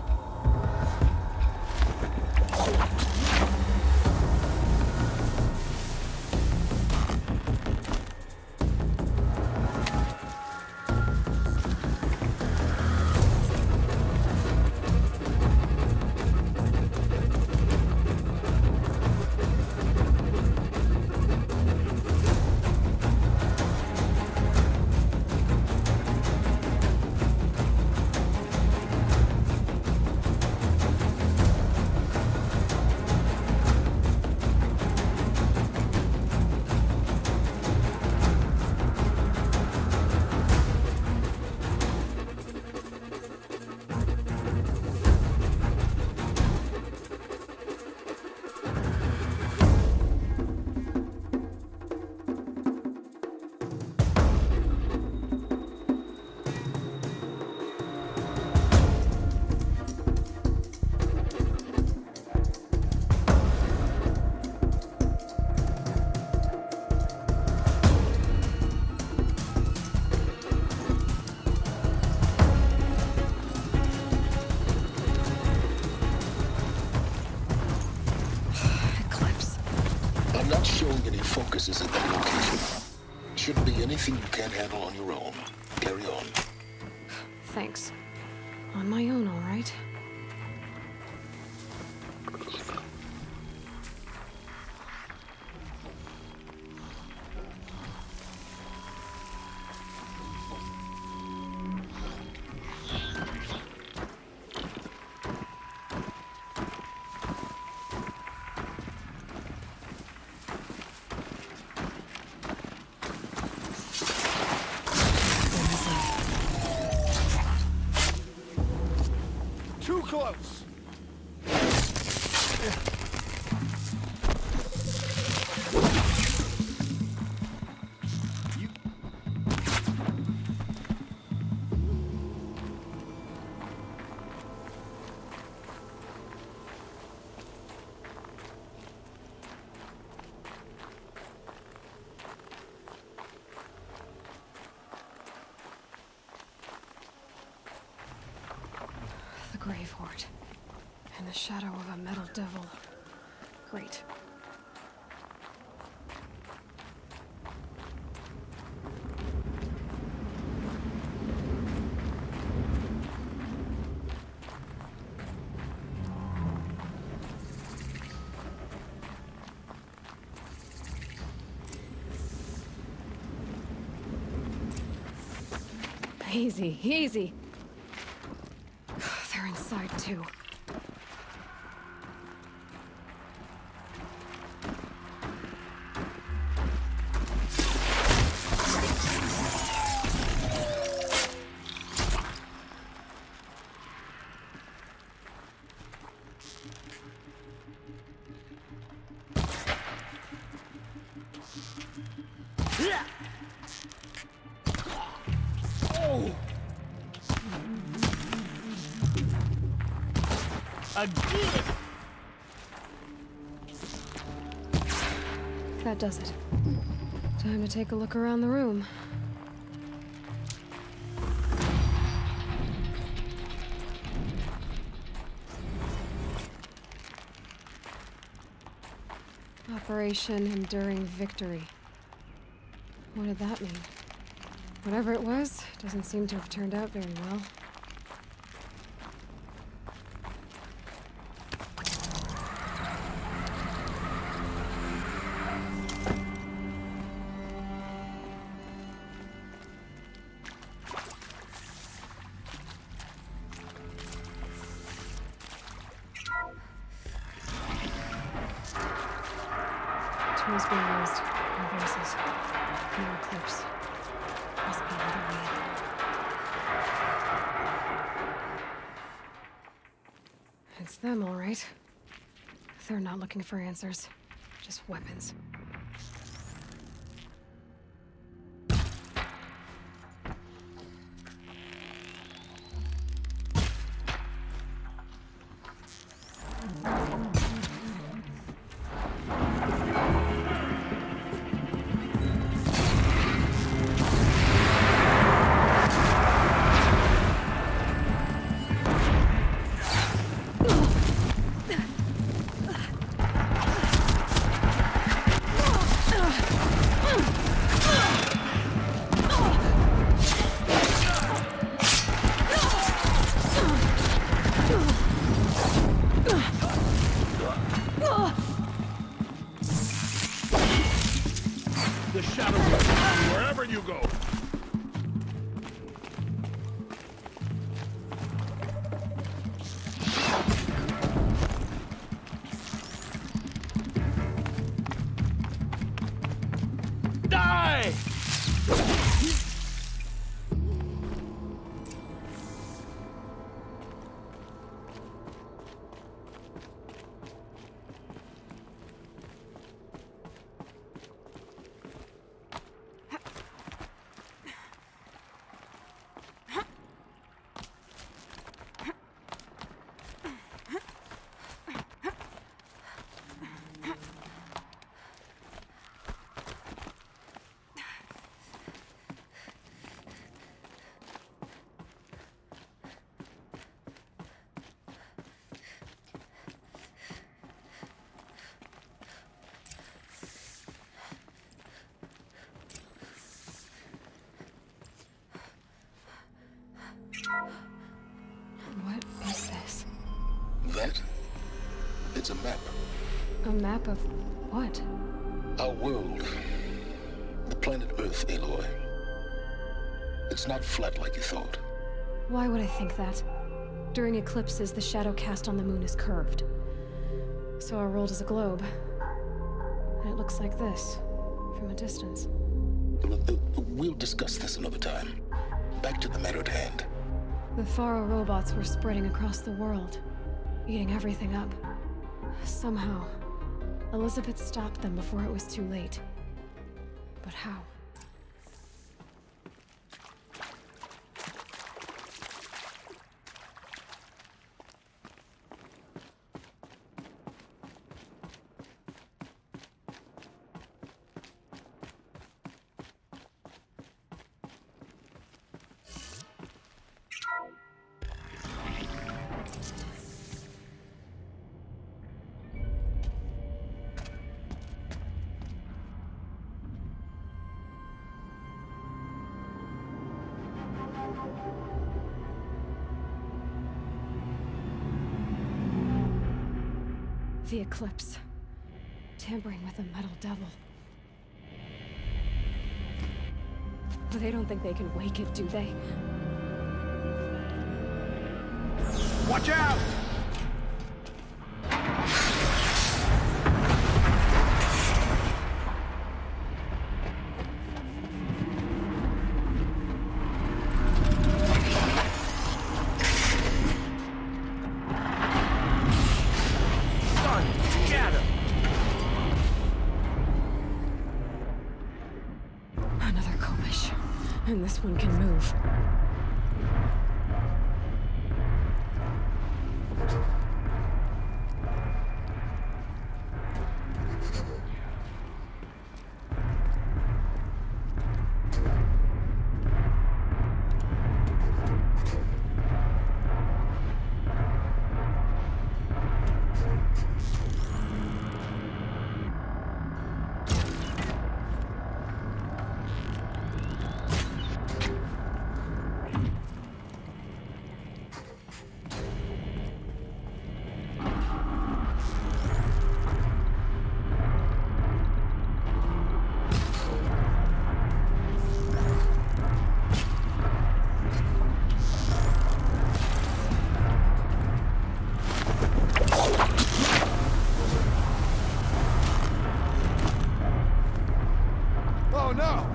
I'm not showing any focuses at that location. Shouldn't be anything you can't handle on your own. Carry on. Thanks. On my own, all right? Too close! The Grave Horde. In the shadow of a metal devil. Great. Easy, easy. They're inside too. Again! That does it. Time to take a look around the room. Operation Enduring Victory. What did that mean? Whatever it was, doesn't seem to have turned out very well. Tools being used. No voices. No eclipse. Must be another way. It's them, all right. They're not looking for answers. Just weapons. The shadow will follow you wherever you go. Die! a map. A map of what? Our world. The planet Earth, Aloy. It's not flat like you thought. Why would I think that? During eclipses, the shadow cast on the moon is curved. So our world is a globe. And it looks like this, from a distance. We'll discuss this another time. Back to the matter at hand. The Faro robots were spreading across the world, eating everything up. Somehow, Elizabeth stopped them before it was too late. But how? The eclipse. Tampering with the metal devil. But they don't think they can wake it, do they? Watch out! Another Kobish. And this one can move. Oh no!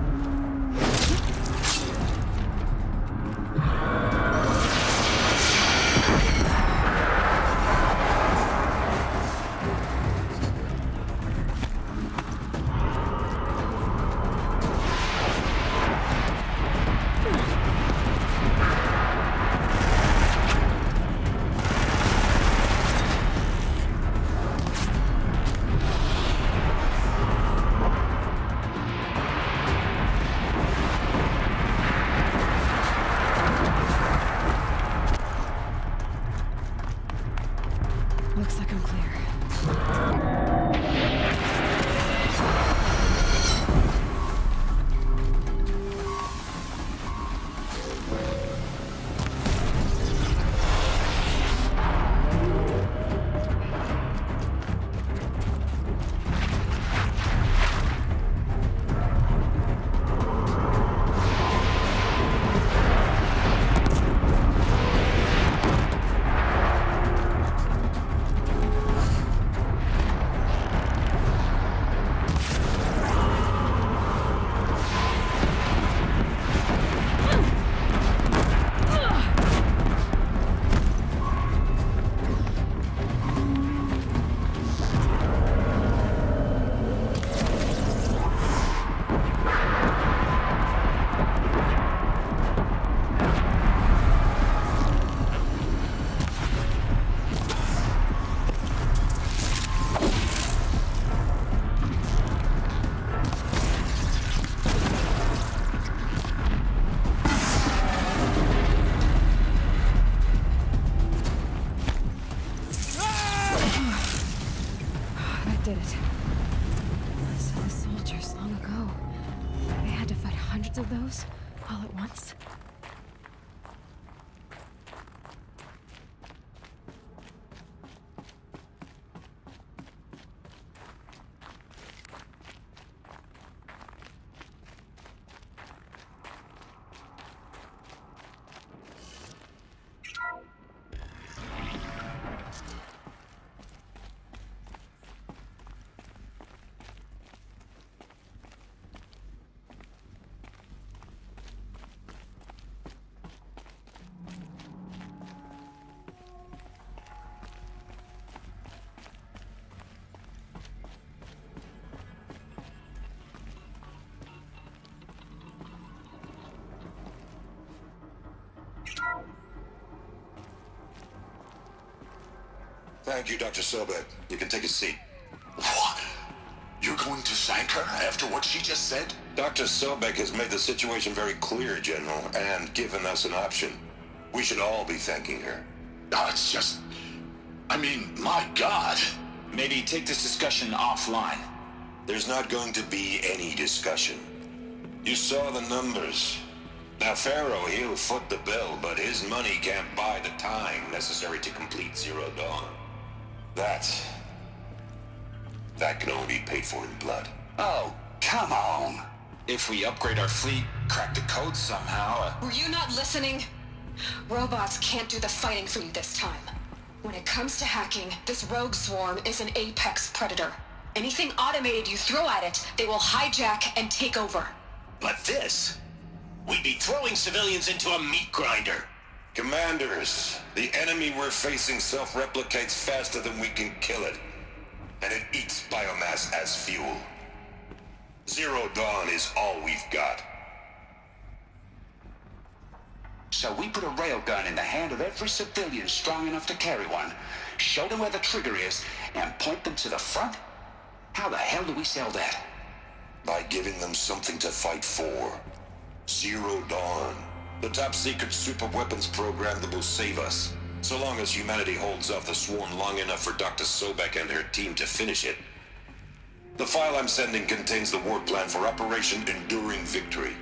Looks like I'm clear. Did it. So the soldiers long ago, they had to fight hundreds of those all at once? Thank you, Dr. Sobek. You can take a seat. What? You're going to thank her after what she just said? Dr. Sobek has made the situation very clear, General, and given us an option. We should all be thanking her. No, it's just... I mean, my God. Maybe take this discussion offline. There's not going to be any discussion. You saw the numbers. Now, Pharaoh, he'll foot the bill, but his money can't buy the time necessary to complete Zero Dawn. That can only be paid for in blood. Oh, come on. If we upgrade our fleet, crack the code somehow... Were you not listening? Robots can't do the fighting for you this time. When it comes to hacking, this rogue swarm is an apex predator. Anything automated you throw at it, they will hijack and take over. But this... We'd be throwing civilians into a meat grinder. Commanders, the enemy we're facing self-replicates faster than we can kill it. And it eats biomass as fuel. Zero Dawn is all we've got. So we put a railgun in the hand of every civilian strong enough to carry one, show them where the trigger is, and point them to the front? How the hell do we sell that? By giving them something to fight for. Zero Dawn. The top-secret super-weapons program that will save us. So long as humanity holds off the swarm long enough for Dr. Sobek and her team to finish it. The file I'm sending contains the war plan for Operation Enduring Victory.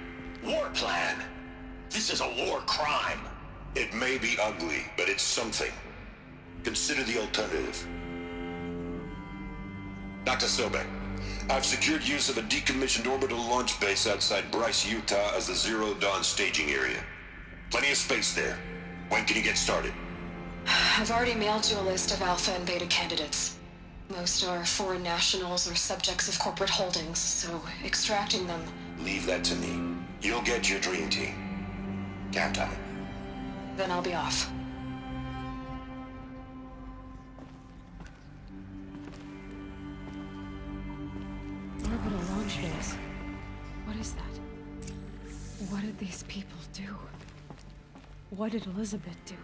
War plan? This is a war crime. It may be ugly, but it's something. Consider the alternative. Dr. Sobek, I've secured use of a decommissioned orbital launch base outside Bryce, Utah as the Zero Dawn staging area. Plenty of space there. When can you get started? I've already mailed you a list of alpha and beta candidates. Most are foreign nationals or subjects of corporate holdings, so extracting them... Leave that to me. You'll get your dream team. Count on it. Then I'll be off. Orbital launch base. What is that? What did these people do? What did Elizabeth do?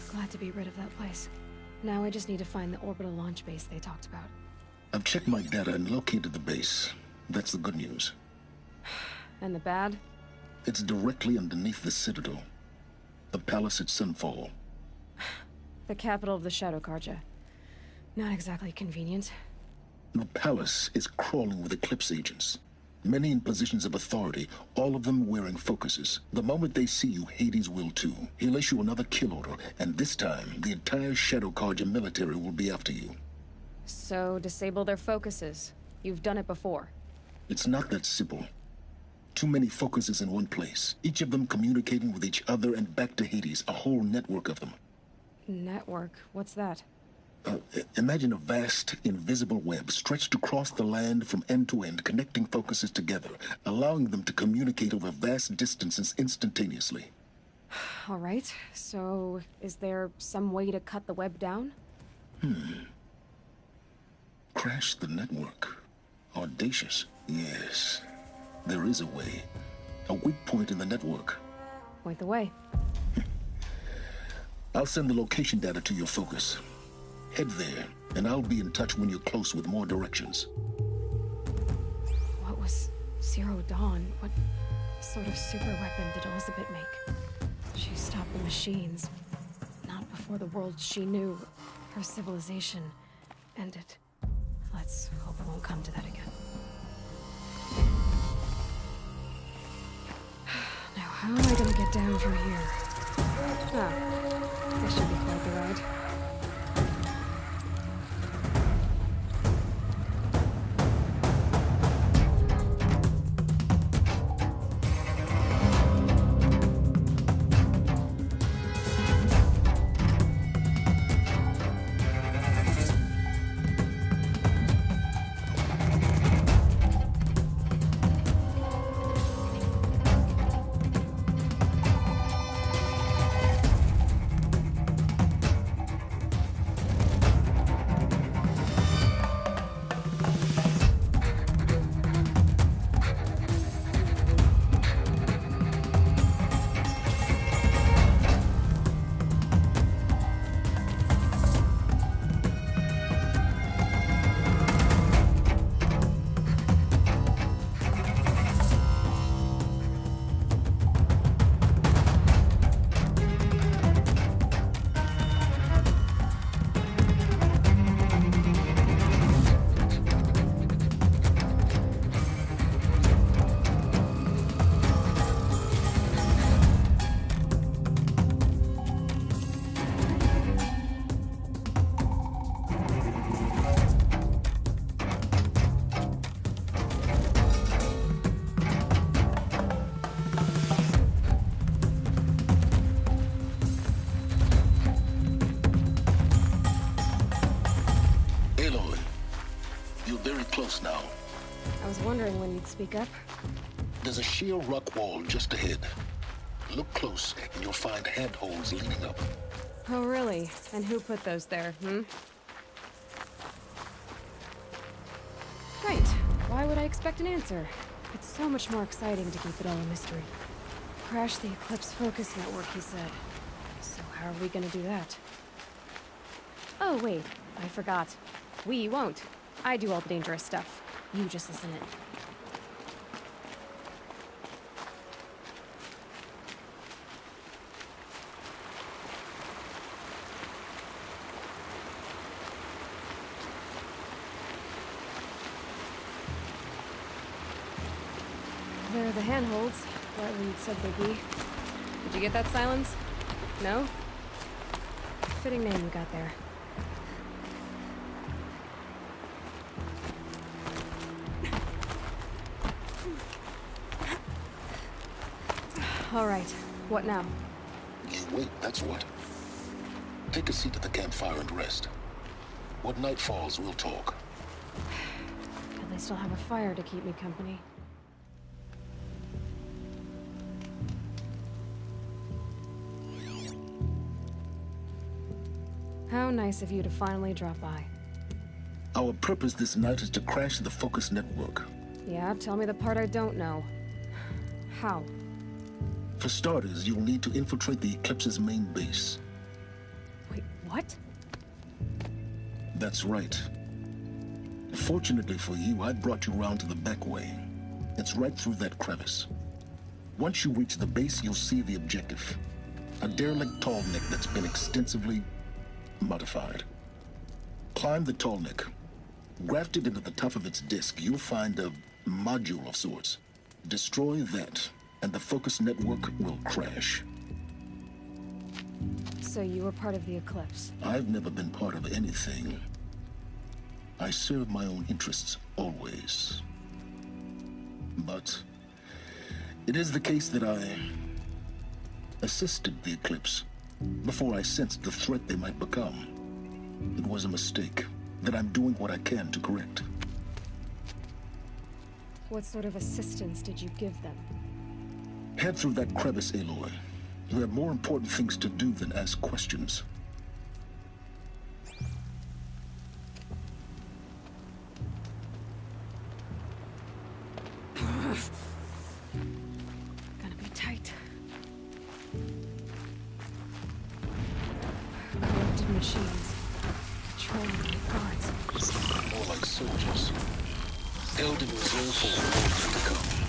Glad to be rid of that place. Now I just need to find the orbital launch base they talked about. I've checked my data and located the base. That's the good news. And the bad? It's directly underneath the Citadel. The palace at Sunfall. The capital of the Shadow Carja. Not exactly convenient. The palace is crawling with Eclipse agents. Many in positions of authority, all of them wearing focuses. The moment they see you, Hades will too. He'll issue another kill order, and this time, the entire Shadow Carja military will be after you. So, disable their focuses. You've done it before. It's not that simple. Too many focuses in one place, each of them communicating with each other and back to Hades, a whole network of them. Network? What's that? Imagine a vast, invisible web stretched across the land from end to end, connecting focuses together, allowing them to communicate over vast distances instantaneously. All right, so is there some way to cut the web down? Crash the network. Audacious. Yes, there is a way. A weak point in the network. Point the way. I'll send the location data to your focus. Head there, and I'll be in touch when you're close with more directions. What was Zero Dawn? What sort of super weapon did Elizabeth make? She stopped the machines. Not before the world she knew, her civilization, ended. Let's hope it won't come to that again. Now, how am I gonna get down from here? Oh, this should be quite the ride. you'd speak up. There's a sheer rock wall just ahead. Look close, and you'll find handholds leading up. Oh, really? And who put those there, Right. Why would I expect an answer? It's so much more exciting to keep it all a mystery. Crash the Eclipse Focus Network, he said. So how are we gonna do that? Oh, wait. I forgot. We won't. I do all the dangerous stuff. You just listen in. There are the handholds, what Reed said they'd be. Did you get that, Silence? No? Fitting name you got there. All right, what now? You wait, that's what. Take a seat at the campfire and rest. When night falls, we'll talk. At least I'll have a fire to keep me company. How nice of you to finally drop by. Our purpose this night is to crash the Focus Network. Yeah, tell me the part I don't know. How? For starters, you'll need to infiltrate the Eclipse's main base. Wait, what? That's right. Fortunately for you, I brought you round to the back way. It's right through that crevice. Once you reach the base, you'll see the objective. A derelict tall neck that's been extensively modified. Climb the tall neck. Grafted into the top of its disk, you'll find a module of sorts. Destroy that, and the Focus Network will crash. So you were part of the Eclipse? I've never been part of anything. I serve my own interests, always. But it is the case that I assisted the Eclipse before I sensed the threat they might become. It was a mistake that I'm doing what I can to correct. What sort of assistance did you give them? Head through that crevice, Aloy. You have more important things to do than ask questions. Gonna be tight. Corrupted machines. Patrolling the guards. More like soldiers. Elden reserve for war to come.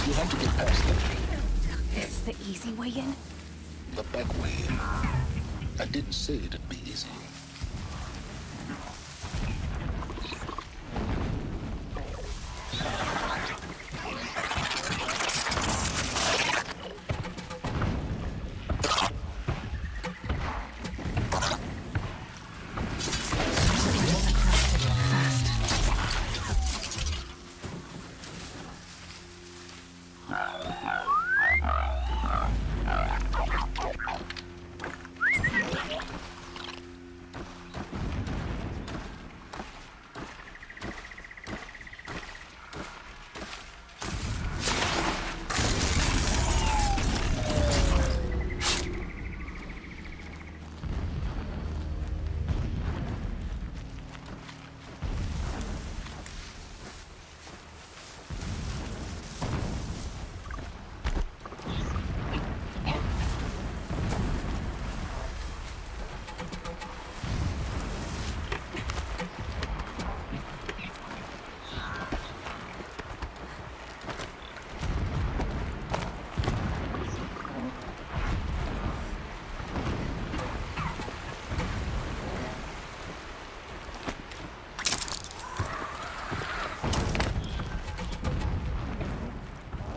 You'll have to get past them. This is the easy way in? The back way. I didn't say it'd be easy.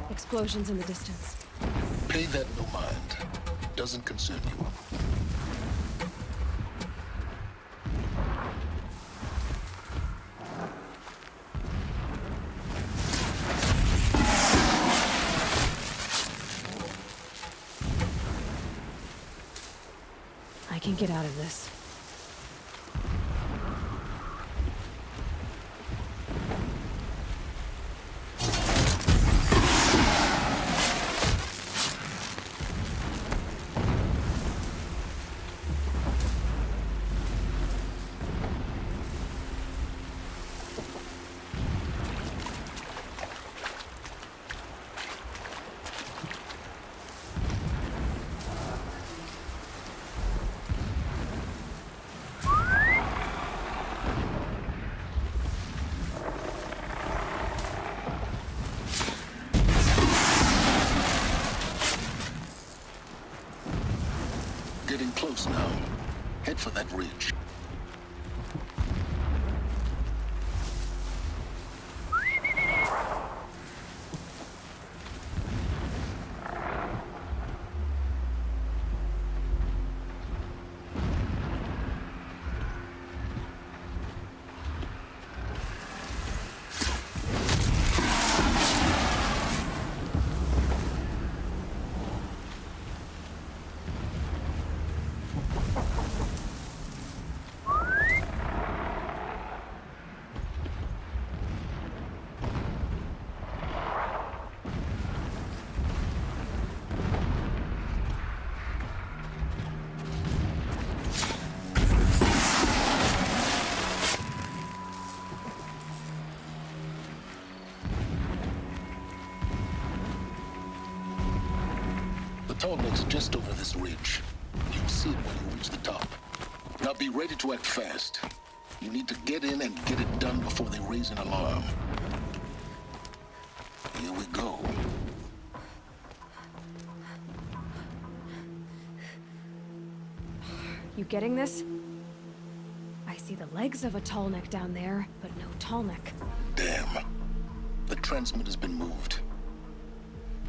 Explosions in the distance. Pay that no mind. Doesn't concern you. I can get out of this. head for that ridge. The tall neck's just over this ridge. You'll see it when you reach the top. Now be ready to act fast. You need to get in and get it done before they raise an alarm. Here we go. You getting this? I see the legs of a tall neck down there, but no tall neck. Damn. The transmitter's been moved.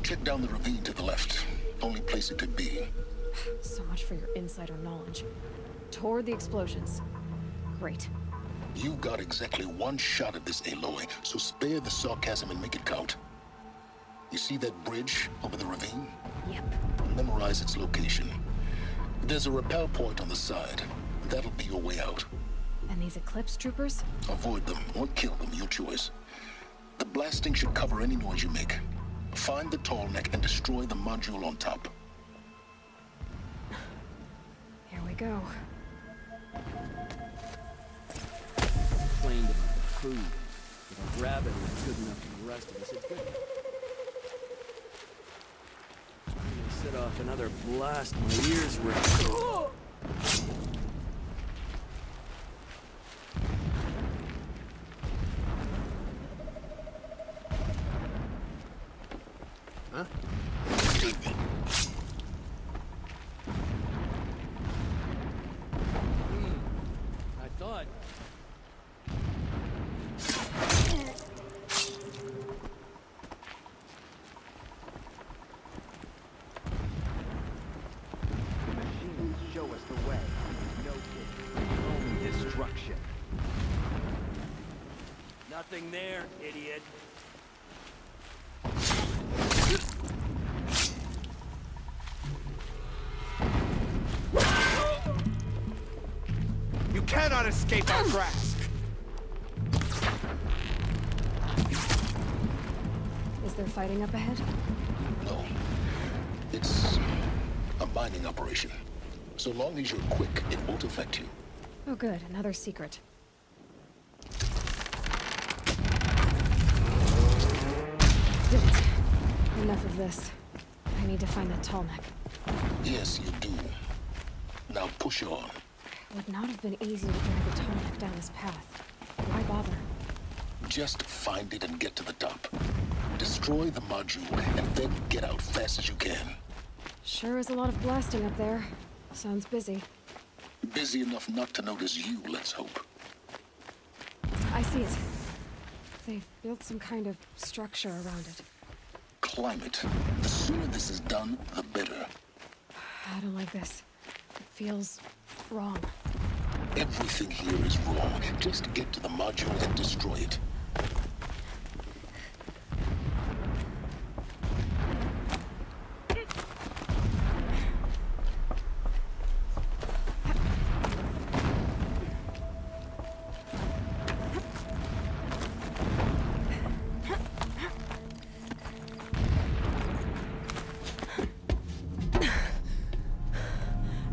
Check down the ravine to the left. Only place it could be. So much for your insider knowledge. Toward the explosions. Great. You got exactly one shot at this, Aloy, so spare the sarcasm and make it count. You see that bridge over the ravine? Yep. Memorize its location. There's a rappel point on the side. That'll be your way out. And these Eclipse troopers? Avoid them or kill them, your choice. The blasting should cover any noise you make. Find the tall neck and destroy the module on top. Here we go. Complained about the food. If a rabbit was good enough for the rest of us, it couldn't. I'm gonna set off another blast. My ears were... Huh? I thought... Machines show us the way. No kidding. Only destruction. Nothing there, idiot. You cannot escape our grasp! Is there fighting up ahead? No. It's a mining operation. So long as you're quick, it won't affect you. Oh good, another secret. Did it. Enough of this. I need to find that tall neck. Yes, you do. Now push on. It would not have been easy to drag the tall neck down this path. Why bother? Just find it and get to the top. Destroy the module and then get out fast as you can. Sure is a lot of blasting up there. Sounds busy. Busy enough not to notice you, let's hope. I see it. They've built some kind of structure around it. Climb it. The sooner this is done, the better. I don't like this. It feels wrong. Everything here is wrong. Just get to the module and destroy it.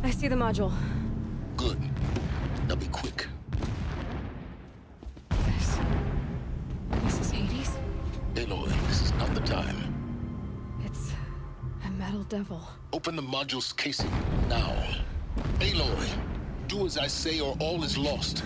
I see the module. Good. Now be quick. This is Hades? Aloy, this is not the time. It's a metal devil. Open the module's casing, now. Aloy, do as I say or all is lost.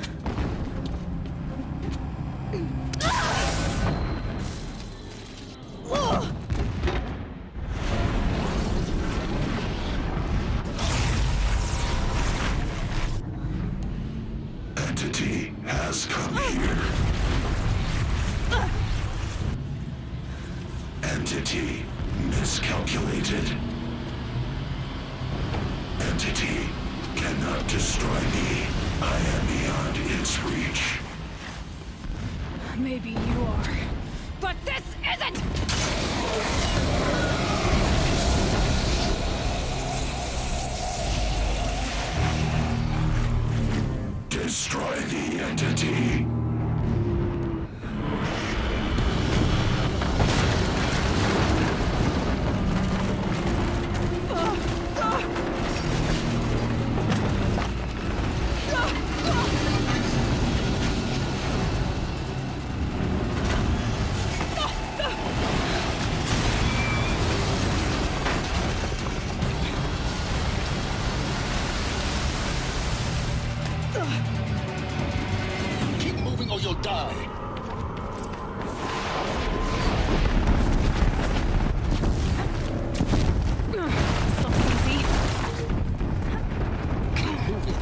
Entity miscalculated. Entity cannot destroy me. I am beyond its reach. Maybe you are. But this isn't! Destroy the entity. Keep moving or you'll die. So easy. Keep moving.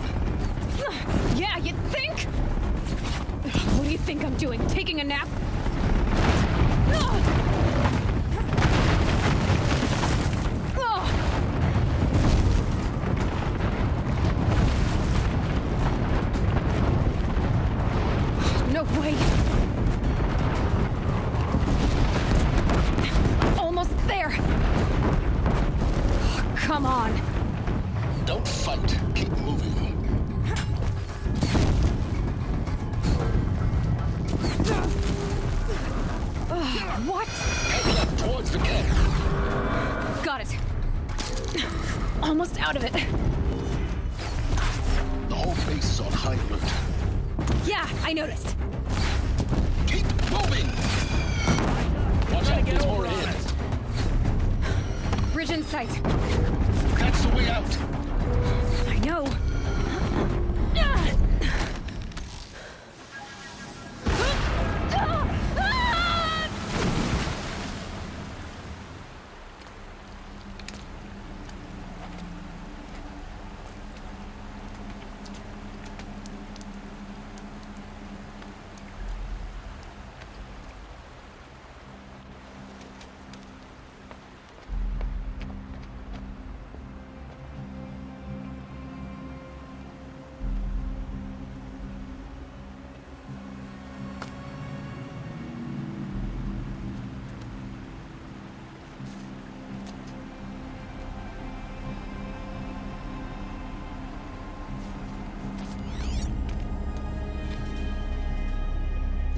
Yeah, you think? What do you think I'm doing? Taking a nap? No way. Almost there. Come on. Don't fight. Keep moving. What? Left towards the camp. Got it. Almost out of it. The whole base is on high alert. Yeah, I noticed. Keep moving. Watch out, there's more ahead. Bridge in sight. That's the way out. I know.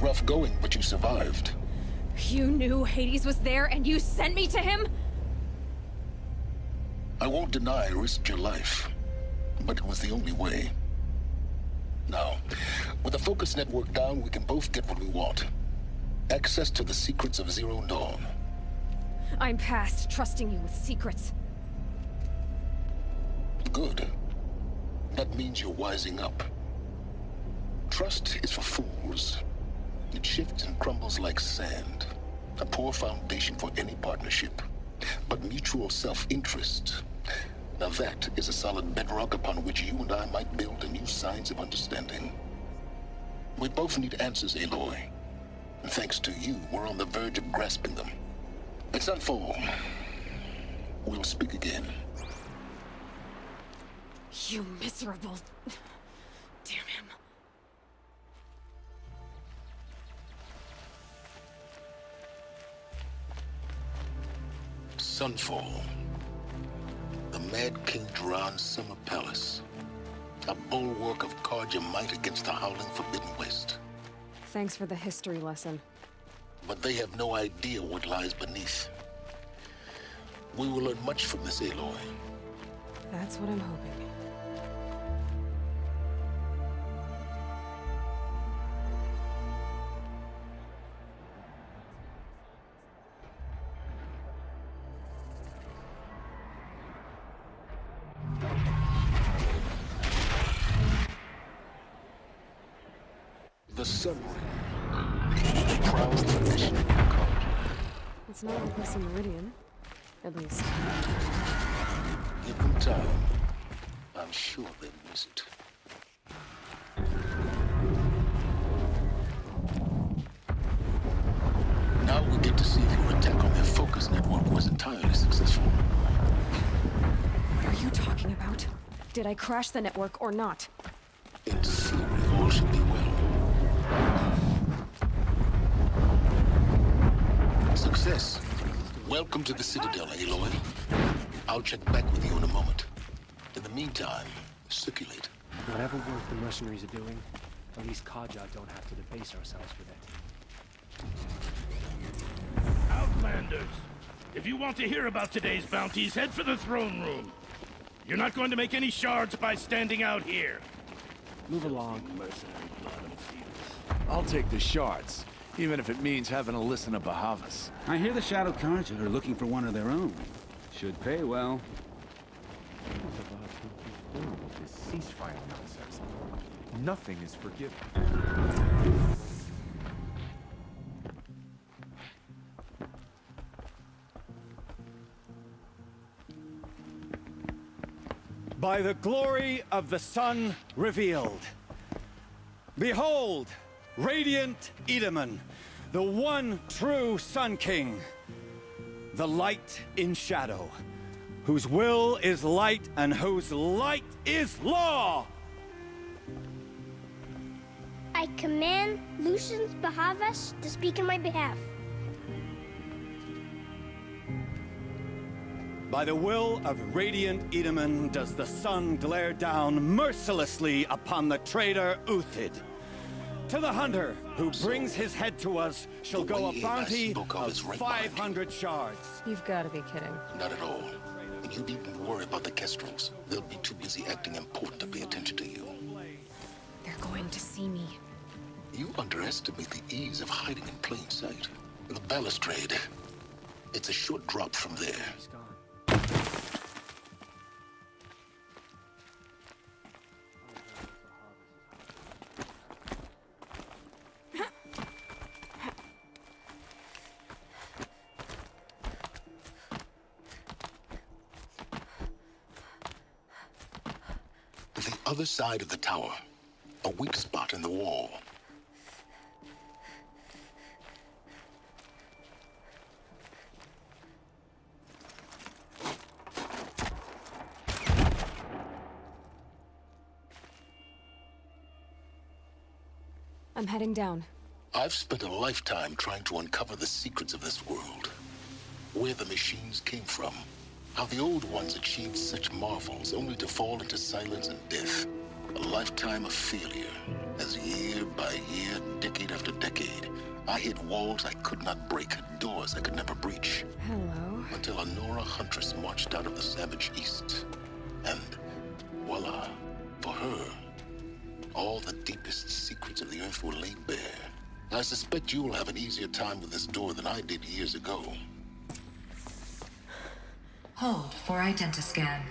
Rough going, but you survived. You knew Hades was there and you sent me to him? I won't deny I risked your life, but it was the only way. Now, with the focus network down, we can both get what we want. Access to the secrets of Zero Dawn. I'm past trusting you with secrets. Good. That means you're wising up. Trust is for fools. It shifts and crumbles like sand. A poor foundation for any partnership. But mutual self-interest, now that is a solid bedrock upon which you and I might build a new science of understanding. We both need answers, Aloy. And thanks to you, we're on the verge of grasping them. It's not for. We'll speak again. You miserable... Damn him. Sunfall. The Mad King Duran's summer palace. A bulwark of Carja might against the howling Forbidden West. Thanks for the history lesson. But they have no idea what lies beneath. We will learn much from this, Aloy. That's what I'm hoping. The submarine. Proud tradition of Carja. It's not like this in Meridian. At least. Give them time. I'm sure they'll miss it. Now we get to see if your attack on their focus Did I crash the network or not? In theory, all should be well. Success. Welcome to the Citadel, Aloy. I'll check back with you in a moment. In the meantime, circulate. Whatever work the mercenaries are doing, at least Kaja don't have to debase ourselves with it. Outlanders! If you want to hear about today's bounties, head for the throne room. You're not going to make any shards by standing out here. Move along. Mercenary blood and fetus. I'll take the shards, even if it means having to listen to Bahavas. I hear the Shadow Carja are looking for one of their own. Should pay well. This ceasefire nonsense. Nothing is forgiven. By the glory of the sun revealed. Behold, radiant Edaman, the one true Sun King. The light in shadow, whose will is light and whose light is law! I command Lucius Bahavas to speak in my behalf. By the will of radiant Edaman does the sun glare down mercilessly upon the traitor Uthid. To the hunter who brings his head to us shall go a bounty of 500 shards. You've got to be kidding. Not at all. You needn't worry about the Kestrels. They'll be too busy acting important to pay attention to you. They're going to see me. You underestimate the ease of hiding in plain sight. The balustrade. It's a short drop from there. The other side of the tower. A weak spot in the wall. I'm heading down. I've spent a lifetime trying to uncover the secrets of this world. Where the machines came from. How the old ones achieved such marvels only to fall into silence and death. A lifetime of failure. As year by year, decade after decade, I hit walls I could not break, doors I could never breach. Hello. Until a Nora huntress marched out of the savage east. And voila, for her, all the deepest secrets of the earth were laid bare. I suspect you will have an easier time with this door than I did years ago. Hold for identiscan.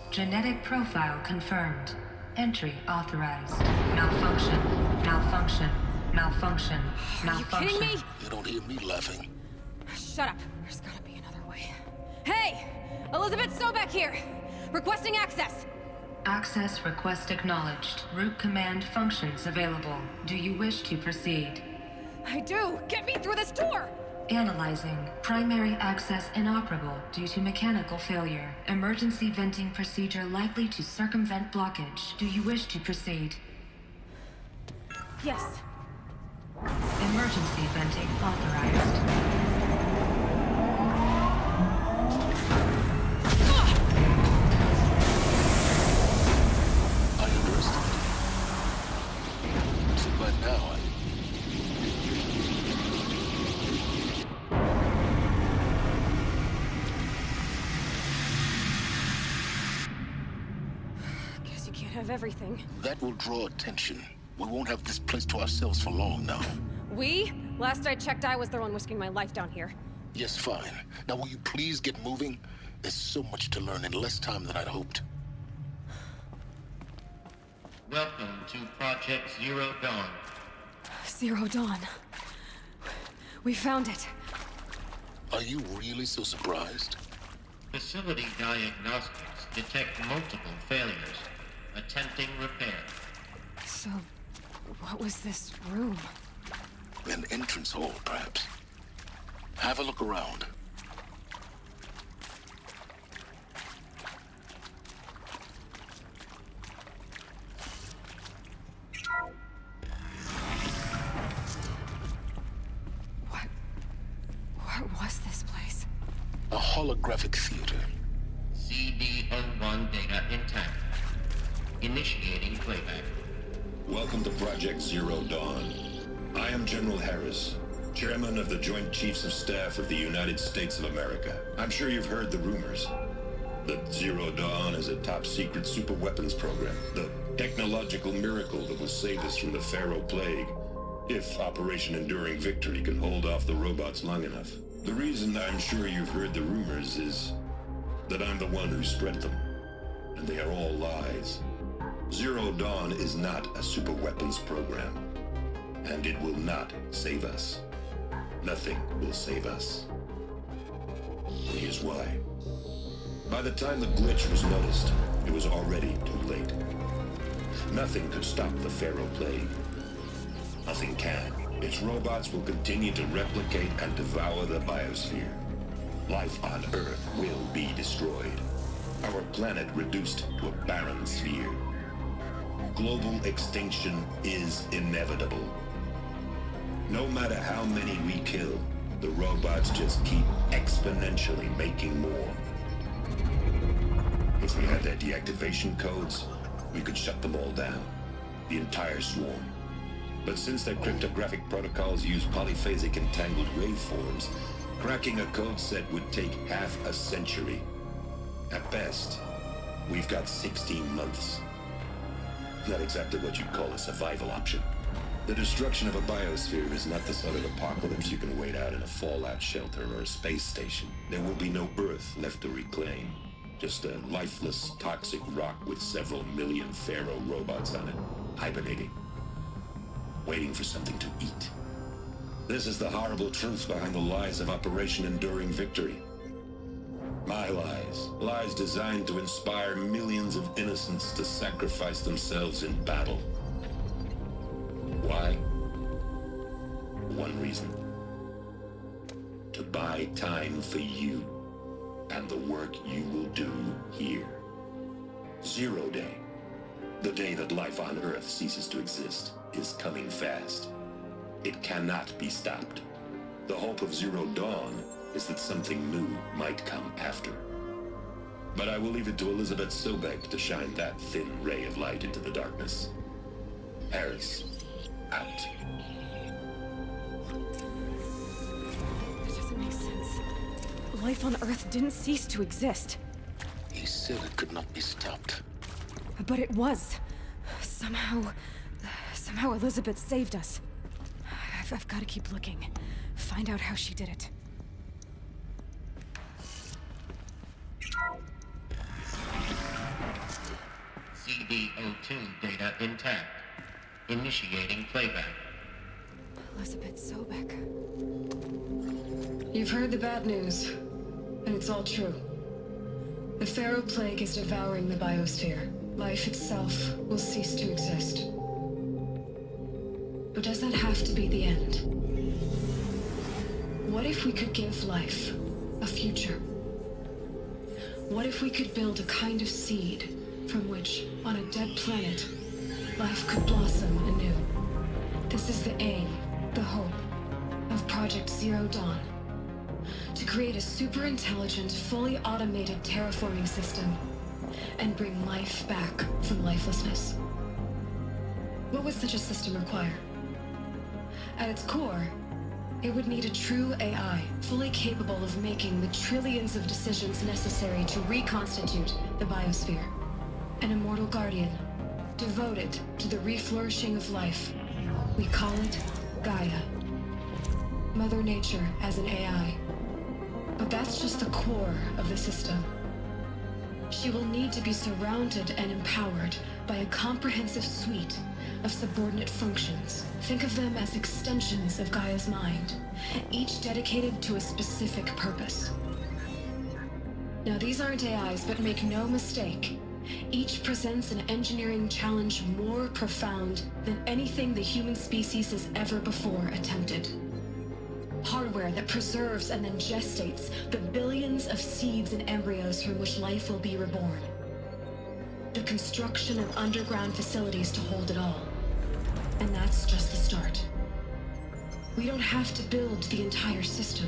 Genetic profile confirmed. Entry authorized. Malfunction. Malfunction. Malfunction. Malfunction. Are you kidding me? You don't hear me laughing. Shut up. There's gotta be another way. Hey! Elizabeth Sobek here! Requesting access! Access request acknowledged. Root command functions available. Do you wish to proceed? I do! Get me through this door! Analyzing. Primary access inoperable due to mechanical failure. Emergency venting procedure likely to circumvent blockage. Do you wish to proceed? Yes. Emergency venting authorized. Have everything. That will draw attention. We won't have this place to ourselves for long now. We? Last I checked, I was the one risking my life down here. Yes, fine. Now will you please get moving? There's so much to learn in less time than I'd hoped. Welcome to Project Zero Dawn. Zero Dawn. We found it. Are you really so surprised? Facility diagnostics detect multiple failures. Attempting repair. So, what was this room? An entrance hall, perhaps. Have a look around. holographic theater. CB01 data intact. Initiating playback. Welcome to Project Zero Dawn. I am General Harris, Chairman of the Joint Chiefs of Staff of the United States of America. I'm sure you've heard the rumors that Zero Dawn is a top-secret superweapons program, the technological miracle that will save us from the Pharaoh Plague, if Operation Enduring Victory can hold off the robots long enough. The reason I'm sure you've heard the rumors is that I'm the one who spread them, and they are all lies. Zero Dawn is not a superweapons program, and it will not save us. Nothing will save us. Here's why. By the time the glitch was noticed, it was already too late. Nothing could stop the Pharaoh Plague. Nothing can. Its robots will continue to replicate and devour the biosphere. Life on Earth will be destroyed. Our planet reduced to a barren sphere. Global extinction is inevitable. No matter how many we kill, the robots just keep exponentially making more. If we had their deactivation codes, we could shut them all down. The entire swarm. But since their cryptographic protocols use polyphasic entangled waveforms, cracking a code set would take half a century. At best, we've got 16 months. Not exactly what you'd call a survival option. The destruction of a biosphere is not the sort of apocalypse you can wait out in a fallout shelter or a space station. There will be no Earth left to reclaim. Just a lifeless, toxic rock with several million Pharaoh robots on it, hibernating, waiting for something to eat. This is the horrible truth behind the lies of Operation Enduring Victory. My lies. Lies designed to inspire millions of innocents to sacrifice themselves in battle. Why? One reason. To buy time for you and the work you will do here. Zero Day, the day that life on Earth ceases to exist, is coming fast. It cannot be stopped. The hope of Zero Dawn is that something new might come after. But I will leave it to Elizabeth Sobek to shine that thin ray of light into the darkness. Harris, out. That doesn't make sense. Life on Earth didn't cease to exist. He said it could not be stopped. But it was. Somehow Elizabeth saved us. I've got to keep looking. Find out how she did it. CB02 data intact. Initiating playback. Elizabeth Sobek. You've heard the bad news, and it's all true. The Pharaoh Plague is devouring the biosphere. Life itself will cease to exist. But does that have to be the end? What if we could give life a future? What if we could build a kind of seed from which, on a dead planet, life could blossom anew? This is the aim, the hope, of Project Zero Dawn. To create a super-intelligent, fully automated terraforming system and bring life back from lifelessness. What would such a system require? At its core, it would need a true AI, fully capable of making the trillions of decisions necessary to reconstitute the biosphere. An immortal guardian, devoted to the reflourishing of life. We call it Gaia. Mother Nature as an AI. But that's just the core of the system. She will need to be surrounded and empowered by a comprehensive suite of subordinate functions. Think of them as extensions of Gaia's mind, each dedicated to a specific purpose. Now, these aren't AIs, but make no mistake, each presents an engineering challenge more profound than anything the human species has ever before attempted. Hardware that preserves and then gestates the billions of seeds and embryos from which life will be reborn. The construction of underground facilities to hold it all. And that's just the start. We don't have to build the entire system.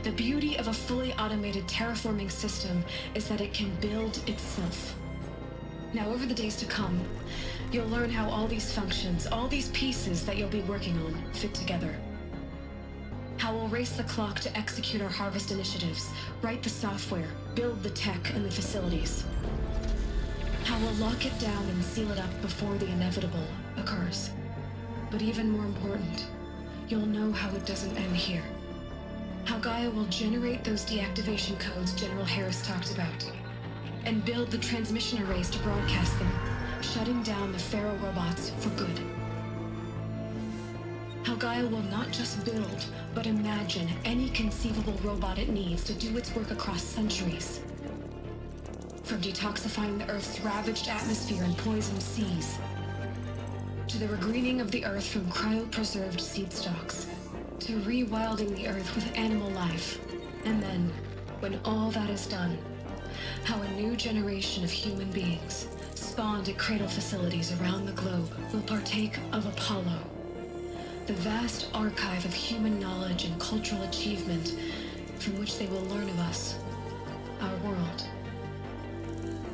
The beauty of a fully automated terraforming system is that it can build itself. Now, over the days to come, you'll learn how all these functions, all these pieces that you'll be working on, fit together. How we'll race the clock to execute our harvest initiatives, write the software, build the tech and the facilities. How we'll lock it down and seal it up before the inevitable occurs. But even more important, you'll know how it doesn't end here. How Gaia will generate those deactivation codes General Harris talked about, and build the transmission arrays to broadcast them, shutting down the Pharaoh robots for good. How Gaia will not just build, but imagine any conceivable robot it needs to do its work across centuries. From detoxifying the Earth's ravaged atmosphere and poisoned seas, to the regreening of the Earth from cryopreserved seed stalks, to rewilding the Earth with animal life. And then, when all that is done, how a new generation of human beings, spawned at cradle facilities around the globe, will partake of Apollo, the vast archive of human knowledge and cultural achievement from which they will learn of us, our world.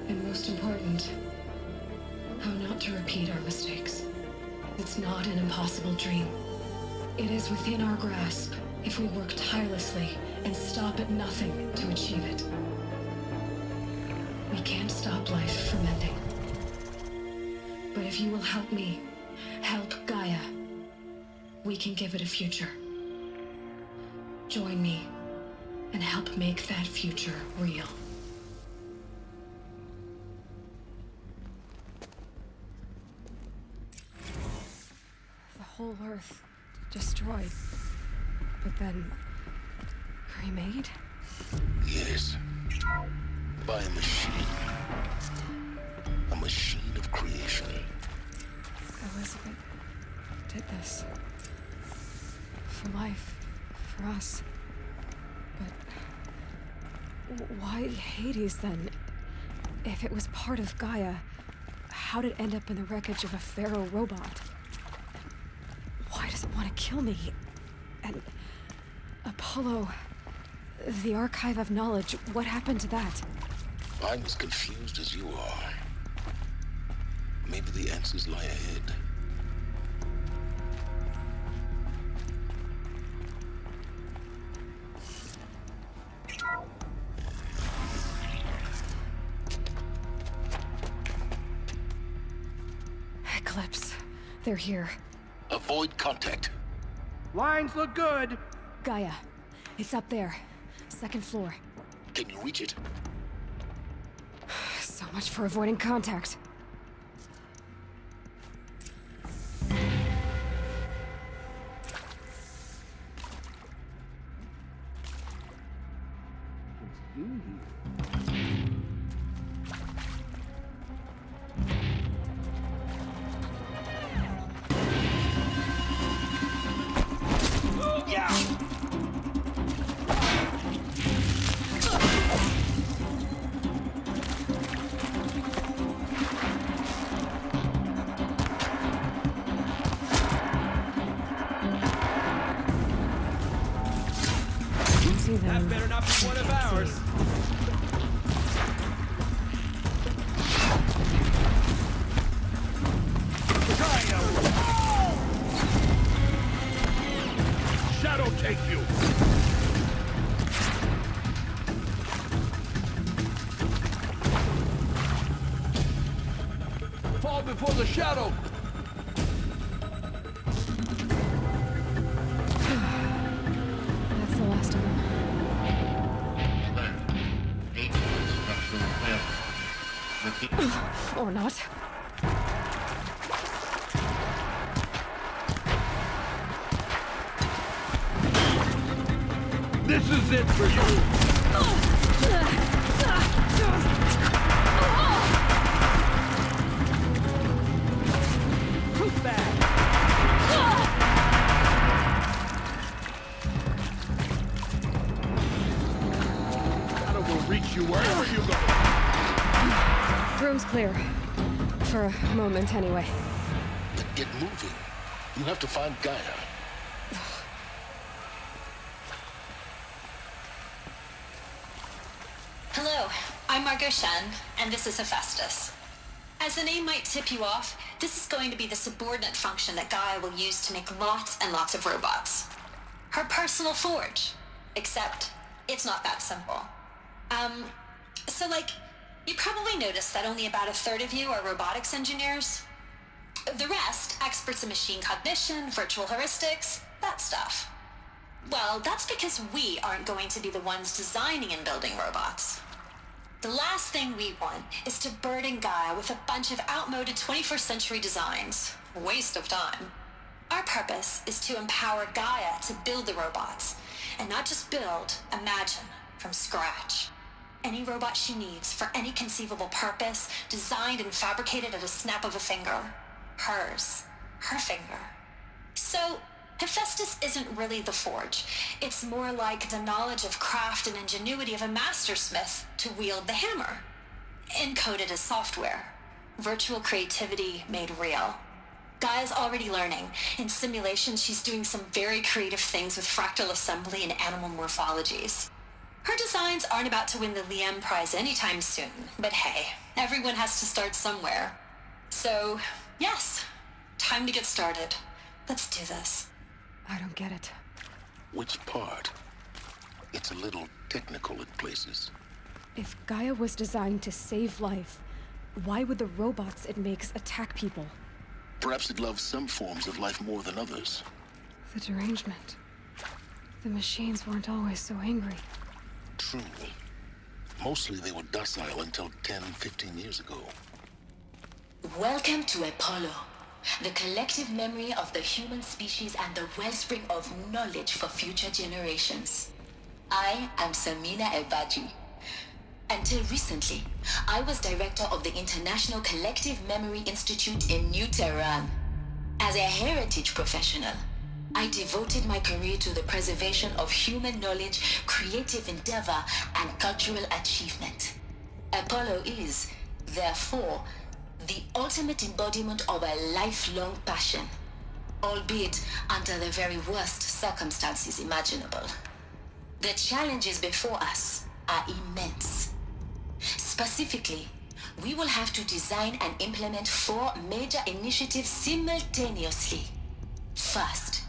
And most important, how not to repeat our mistakes. It's not an impossible dream. It is within our grasp if we work tirelessly and stop at nothing to achieve it. We can't stop life from ending. But if you will help me, help Gaia, we can give it a future. Join me and help make that future real. The whole Earth destroyed, but then remade? Yes. By a machine. A machine of creation. Elizabeth did this. For life. For us. But why Hades then? If it was part of Gaia, how did it end up in the wreckage of a Pharaoh robot? Why does it want to kill me? And Apollo, the archive of knowledge, what happened to that? I'm as confused as you are. Maybe the answers lie ahead. Eclipse. They're here. Avoid contact. Lines look good. Gaia. It's up there. Second floor. Can you reach it? So much for avoiding contact. That better not be one of ours. Shadow take you. Fall before the shadow. That's the last of them. Or not. This is it for you. Proof bag. Shadow will reach you wherever you go. Room's clear. For a moment, anyway. Then get moving. You have to find Gaia. I'm Margot Shen, and this is Hephaestus. As the name might tip you off, this is going to be the subordinate function that Gaia will use to make lots and lots of robots. Her personal forge. Except, it's not that simple. So you probably noticed that only about a third of you are robotics engineers. The rest, experts in machine cognition, virtual heuristics, that stuff. Well, that's because we aren't going to be the ones designing and building robots. The last thing we want is to burden Gaia with a bunch of outmoded 21st century designs. Waste of time. Our purpose is to empower Gaia to build the robots, and not just build, imagine, from scratch. Any robot she needs for any conceivable purpose, designed and fabricated at a snap of a finger. Hers. Her finger. So, Hephaestus isn't really the forge. It's more like the knowledge of craft and ingenuity of a mastersmith to wield the hammer. Encoded as software. Virtual creativity made real. Gaia's already learning. In simulations, she's doing some very creative things with fractal assembly and animal morphologies. Her designs aren't about to win the Liam Prize anytime soon, but hey, everyone has to start somewhere. So, yes, time to get started. Let's do this. I don't get it. Which part? It's a little technical at places. If Gaia was designed to save life, why would the robots it makes attack people? Perhaps it loves some forms of life more than others. The derangement. The machines weren't always so angry. True. Mostly they were docile until 10, 15 years ago. Welcome to Apollo, the collective memory of the human species and the wellspring of knowledge for future generations. I am Samina Ebaji. Until recently, I was director of the International Collective Memory Institute in New Tehran. As a heritage professional, I devoted my career to the preservation of human knowledge, creative endeavor, and cultural achievement. Apollo is, therefore, the ultimate embodiment of a lifelong passion, albeit under the very worst circumstances imaginable. The challenges before us are immense. Specifically, we will have to design and implement 4 major initiatives simultaneously. First,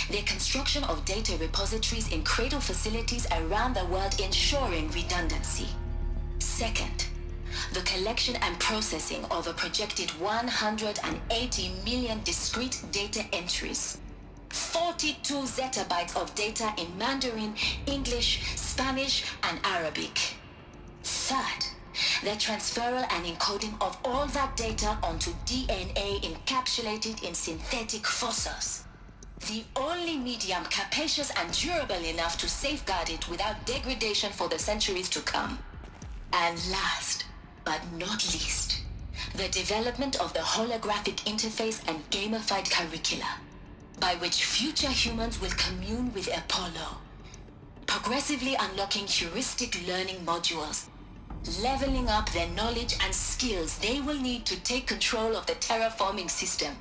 the construction of data repositories in cradle facilities around the world ensuring redundancy. Second, the collection and processing of a projected 180 million discrete data entries. 42 zettabytes of data in Mandarin, English, Spanish, and Arabic. Third, the transferal and encoding of all that data onto DNA encapsulated in synthetic fossils. The only medium capacious and durable enough to safeguard it without degradation for the centuries to come. And last, but not least, the development of the holographic interface and gamified curricula, by which future humans will commune with Apollo, progressively unlocking heuristic learning modules, leveling up their knowledge and skills they will need to take control of the terraforming system.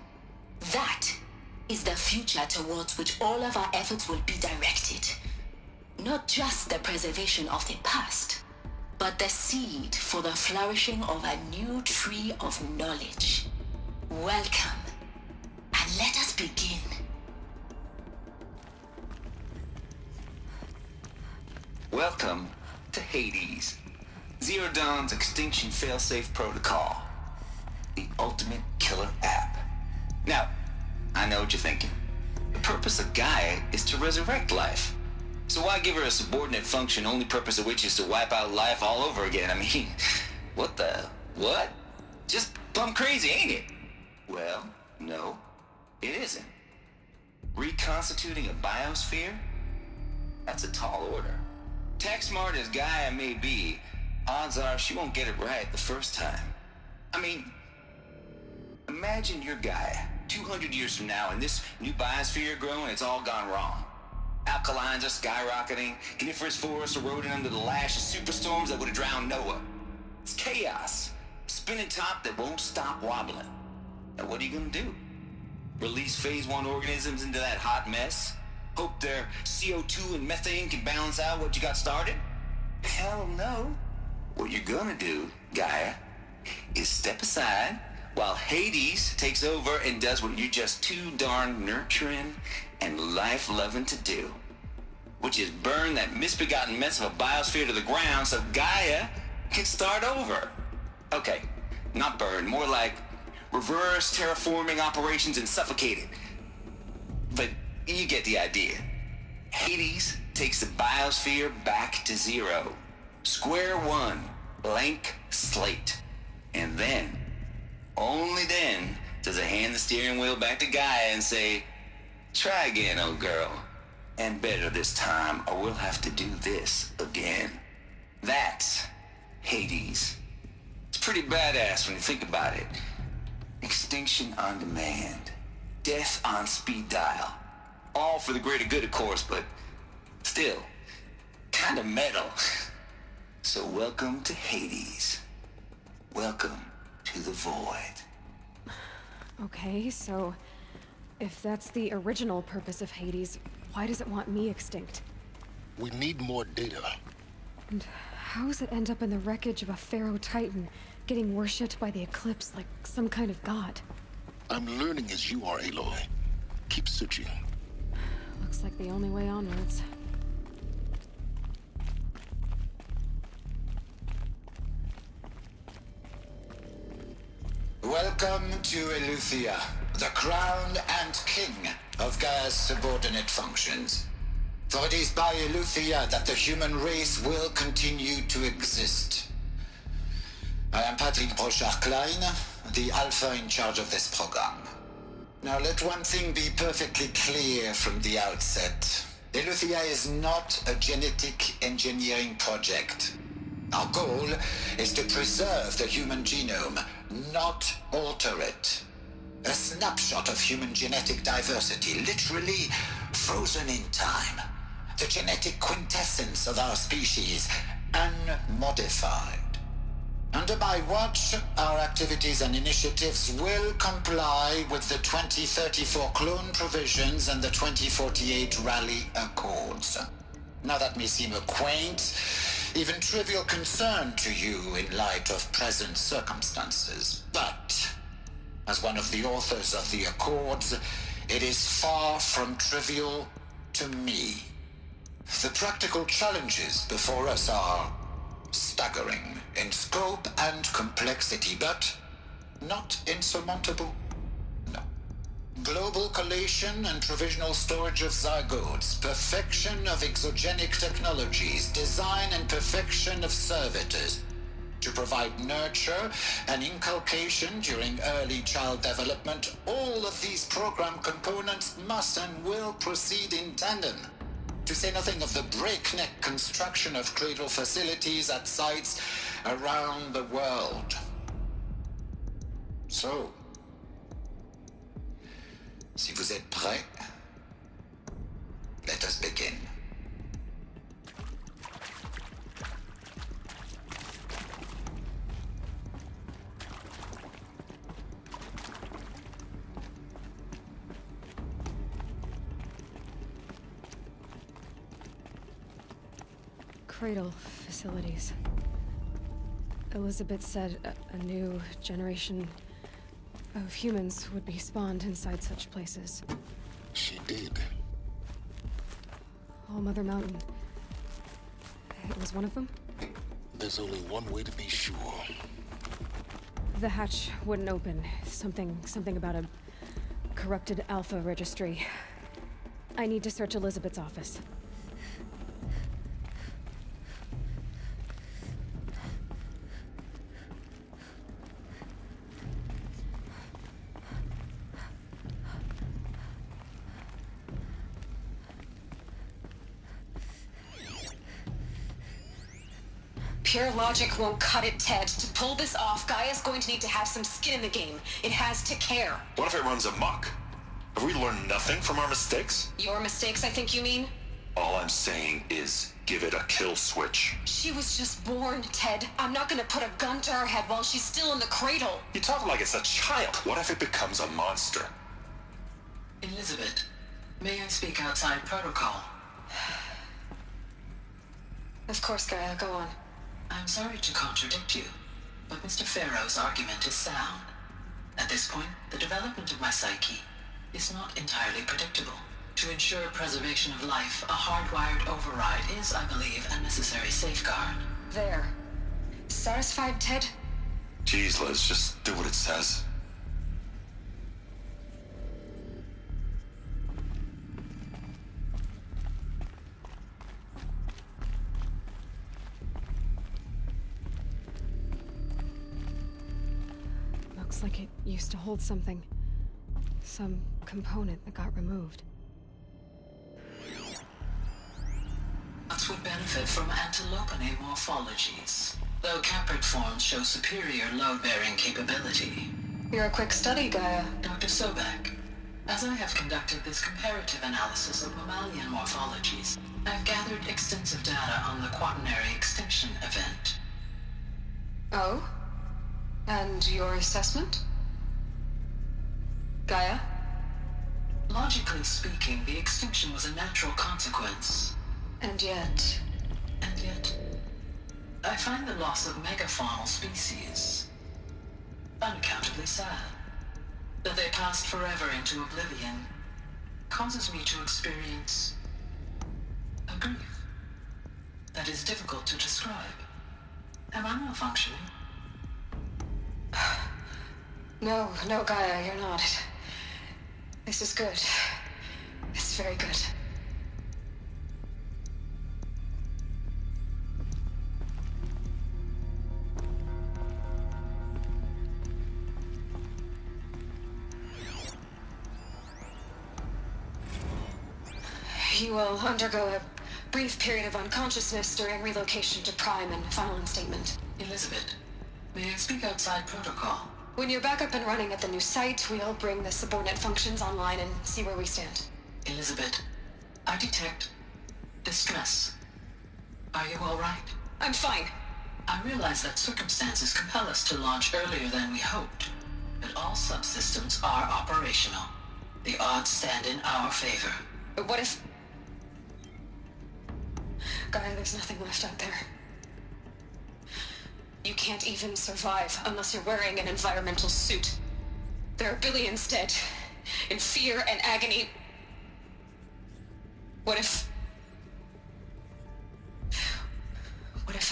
That is the future towards which all of our efforts will be directed. Not just the preservation of the past, but the seed for the flourishing of a new tree of knowledge. Welcome, and let us begin. Welcome to Hades, Zero Dawn's extinction failsafe protocol, the ultimate killer app. Now, I know what you're thinking. The purpose of Gaia is to resurrect life. So why give her a subordinate function, only purpose of which is to wipe out life all over again? I mean, what? Just plumb crazy, ain't it? Well, no, it isn't. Reconstituting a biosphere? That's a tall order. Tech smart as Gaia may be, odds are she won't get it right the first time. I mean, imagine you're Gaia 200 years from now and this new biosphere growing, it's all gone wrong. Alkalines are skyrocketing, coniferous forests eroding under the lash of superstorms that would have drowned Noah. It's chaos, spinning top that won't stop wobbling. Now what are you gonna do? Release phase 1 organisms into that hot mess? Hope their CO2 and methane can balance out what you got started? Hell no. what you're gonna do, Gaia, is step aside while Hades takes over and does what you're just too darn nurturing and life-loving to do, which is burn that misbegotten mess of a biosphere to the ground so Gaia can start over. Okay, not burn, more like reverse terraforming operations and suffocate it. But you get the idea. Hades takes the biosphere back to zero. Square one, blank slate. And then, only then, does it hand the steering wheel back to Gaia and say, try again, old girl. And better this time, or we'll have to do this again. That's Hades. It's pretty badass when you think about it. Extinction on demand. Death on speed dial. All for the greater good, of course, but still, kind of metal. So welcome to Hades. Welcome to the void. Okay, so if that's the original purpose of Hades, why does it want me extinct? We need more data. And how does it end up in the wreckage of a Pharaoh Titan, getting worshipped by the Eclipse like some kind of god? I'm learning as you are, Aloy. Keep searching. Looks like the only way onwards. Welcome to Eleuthia, the crown and king of Gaia's subordinate functions. For it is by Eleuthia that the human race will continue to exist. I am Patrick Brochard-Klein, the Alpha in charge of this program. Now let one thing be perfectly clear from the outset. Eleuthia is not a genetic engineering project. Our goal is to preserve the human genome, not alter it. A snapshot of human genetic diversity, literally frozen in time. The genetic quintessence of our species, unmodified. Under my watch, our activities and initiatives will comply with the 2034 clone provisions and the 2048 Rally Accords. Now that may seem a quaint, even trivial concern to you in light of present circumstances, but as one of the authors of the Accords, it is far from trivial to me. The practical challenges before us are staggering in scope and complexity, but not insurmountable. No. Global collation and provisional storage of zygotes, perfection of exogenic technologies, design and perfection of servitors, to provide nurture and inculcation during early child development. All of these program components must and will proceed in tandem. To say nothing of the breakneck construction of cradle facilities at sites around the world. So, si vous êtes prêts, let us begin. Cradle facilities. Elizabeth said a new generation of humans would be spawned inside such places. She did. All Mother Mountain. It was one of them? There's only one way to be sure. The hatch wouldn't open. Something about a corrupted Alpha registry. I need to search Elizabeth's office. Pure logic won't cut it, Ted. To pull this off, Gaia's going to need to have some skin in the game. It has to care. What if it runs amok? Have we learned nothing from our mistakes? Your mistakes, I think you mean? All I'm saying is give it a kill switch. She was just born, Ted. I'm not gonna put a gun to her head while she's still in the cradle. You talk like it's a child. What if it becomes a monster? Elizabeth, may I speak outside protocol? Of course, Gaia, go on. I'm sorry to contradict you, but Mr. Farrow's argument is sound. At this point, the development of my psyche is not entirely predictable. To ensure preservation of life, a hardwired override is, I believe, a necessary safeguard. There. Satisfied, Ted? Jeez, Liz, just do what it says. Looks like it used to hold something. Some component that got removed. Nuts would benefit from antilopine morphologies, though caprid forms show superior load-bearing capability. You're a quick study, Gaia. Dr. Sobek, as I have conducted this comparative analysis of mammalian morphologies, I've gathered extensive data on the quaternary extinction event. Oh? And your assessment? Gaia? Logically speaking, the extinction was a natural consequence. And yet, I find the loss of megafaunal species unaccountably sad. That they passed forever into oblivion causes me to experience a grief that is difficult to describe. Am I malfunctioning? No, Gaia, you're not. This is good. It's very good. You will undergo a brief period of unconsciousness during relocation to Prime and final instatement. Elizabeth, may I speak outside protocol? When you're back up and running at the new site, we'll bring the subordinate functions online and see where we stand. Elizabeth, I detect distress. Are you all right? I'm fine. I realize that circumstances compel us to launch earlier than we hoped, but all subsystems are operational. The odds stand in our favor. But what if... Gaia, there's nothing left out there. You can't even survive unless you're wearing an environmental suit. There are billions dead, in fear and agony. What if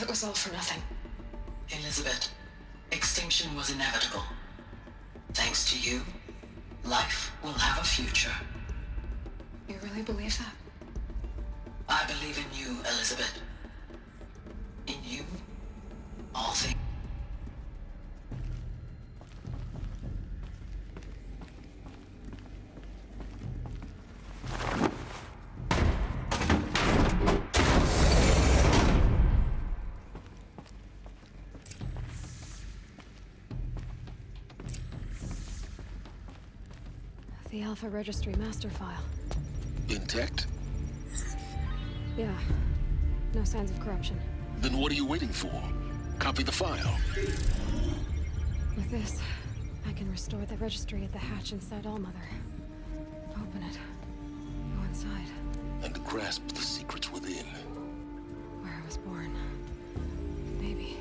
it was all for nothing? Elizabeth, extinction was inevitable. Thanks to you, life will have a future. You really believe that? I believe in you, Elizabeth. In you, all things. The Alpha Registry master file. Intact? Yeah. No signs of corruption. Then what are you waiting for? Copy the file. With this, I can restore the registry at the hatch inside Allmother. Open it. Go inside. And grasp the secrets within. Where I was born. Maybe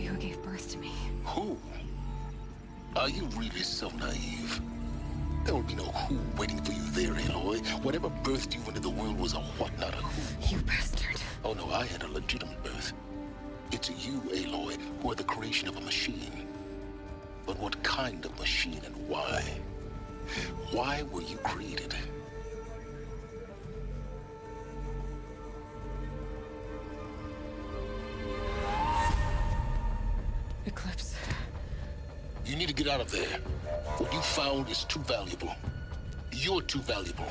who gave birth to me. Who? Are you really so naive? There will be no who waiting for you there, Aloy. Whatever birthed you into the world was a what, not a who. You bastard. Oh no, I had a legitimate birth. It's you, Aloy, who are the creation of a machine. But what kind of machine and why? Why were you created? Eclipse. You need to get out of there. What you found is too valuable. You're too valuable.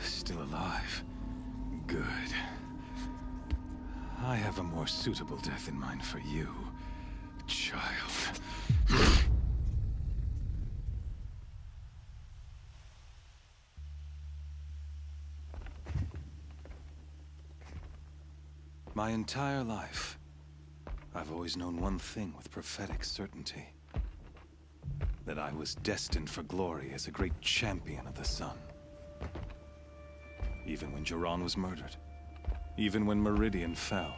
Still alive. Good. I have a more suitable death in mind for you, child. My entire life, I've always known one thing with prophetic certainty. That I was destined for glory as a great champion of the sun. Even when Jiran was murdered, even when Meridian fell,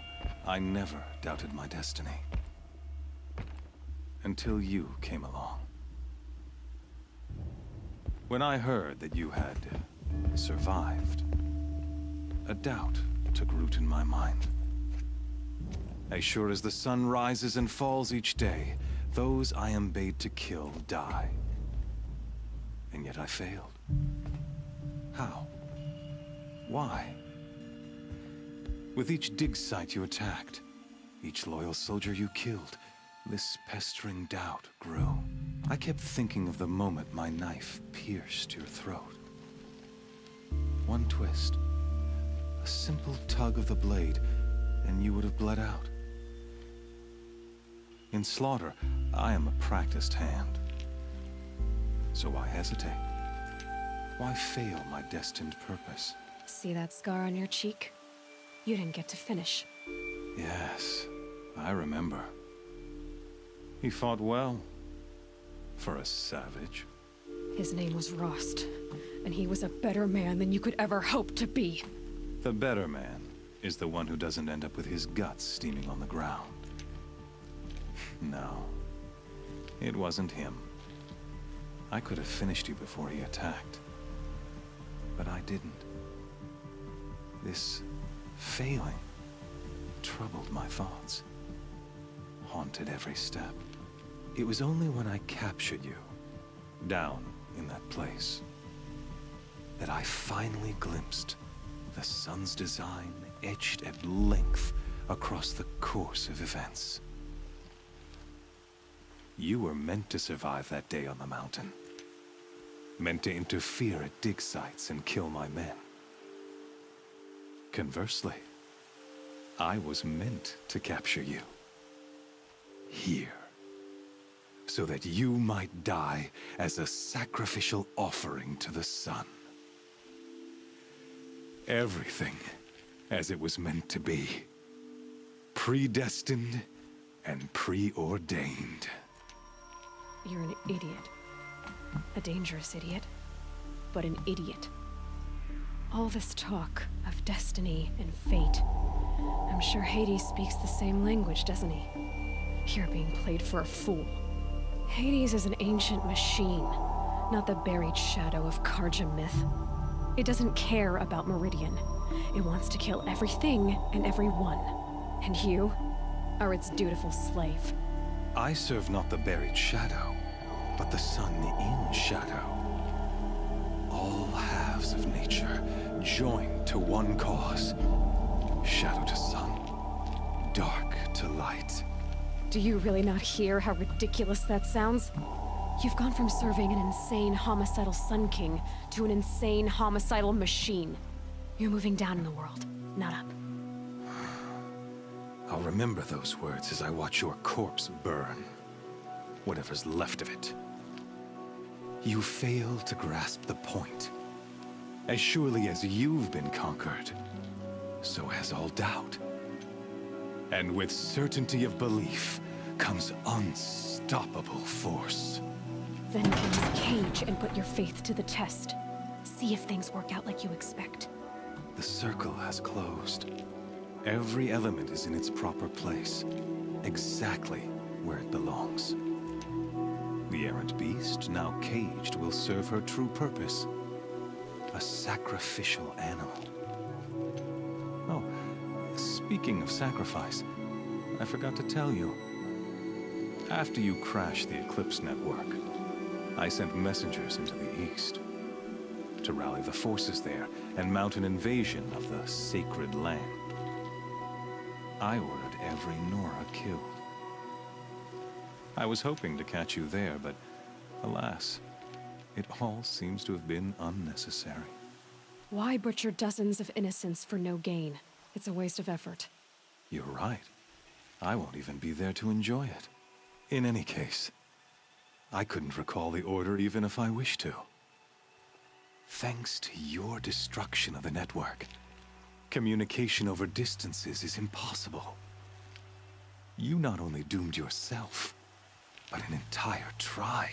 I never doubted my destiny. Until you came along. When I heard that you had survived, a doubt took root in my mind. As sure as the sun rises and falls each day, those I am bade to kill die. And yet I failed. How? Why? With each dig site you attacked, each loyal soldier you killed, this pestering doubt grew. I kept thinking of the moment my knife pierced your throat. One twist, a simple tug of the blade, and you would have bled out. In slaughter, I am a practiced hand. So why hesitate? Why fail my destined purpose? See that scar on your cheek? You didn't get to finish. Yes, I remember. He fought well. For a savage. His name was Rost, and he was a better man than you could ever hope to be. The better man is the one who doesn't end up with his guts steaming on the ground. No, it wasn't him. I could have finished you before he attacked. But I didn't. This failing troubled my thoughts, haunted every step. It was only when I captured you, down in that place, that I finally glimpsed the sun's design etched at length across the course of events. You were meant to survive that day on the mountain. Meant to interfere at dig sites and kill my men. Conversely, I was meant to capture you. Here. So that you might die as a sacrificial offering to the sun. Everything as it was meant to be. Predestined and preordained. You're an idiot. A dangerous idiot, but an idiot. All this talk of destiny and fate. I'm sure Hades speaks the same language, doesn't he? You're being played for a fool. Hades is an ancient machine, not the buried shadow of Karja myth. It doesn't care about Meridian. It wants to kill everything and everyone. And you are its dutiful slave. I serve not the buried shadow, but the sun in shadow. All halves of nature joined to one cause. Shadow to sun, dark to light. Do you really not hear how ridiculous that sounds? You've gone from serving an insane homicidal Sun King to an insane homicidal machine. You're moving down in the world, not up. I'll remember those words as I watch your corpse burn. Whatever's left of it. You fail to grasp the point. As surely as you've been conquered, so has all doubt. And with certainty of belief comes unstoppable force. Then get this cage and put your faith to the test. See if things work out like you expect. The circle has closed. Every element is in its proper place, exactly where it belongs. The errant beast, now caged, will serve her true purpose. A sacrificial animal. Oh, speaking of sacrifice, I forgot to tell you. After you crashed the Eclipse network, I sent messengers into the east to rally the forces there and mount an invasion of the sacred land. I ordered every Nora killed. I was hoping to catch you there, but alas, it all seems to have been unnecessary. Why butcher dozens of innocents for no gain? It's a waste of effort. You're right. I won't even be there to enjoy it. In any case, I couldn't recall the order even if I wished to. Thanks to your destruction of the network, communication over distances is impossible. You not only doomed yourself, but an entire tribe.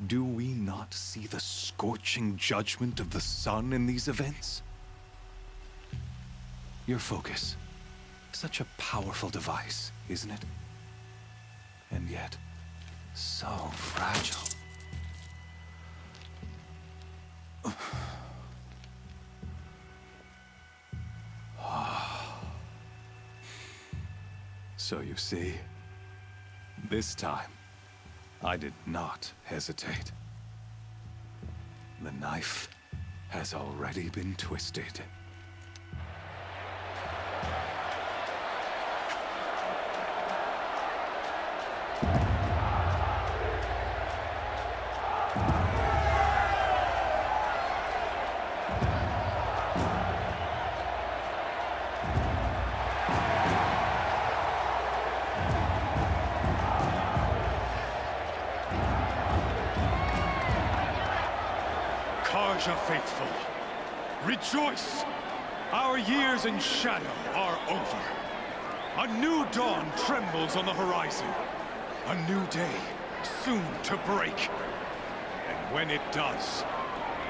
Do we not see the scorching judgment of the sun in these events? Your focus. Such a powerful device, isn't it? And yet, so fragile. So you see, this time, I did not hesitate. The knife has already been twisted. Karja faithful, rejoice! Our years in shadow are over. A new dawn trembles on the horizon. A new day, soon to break. And when it does,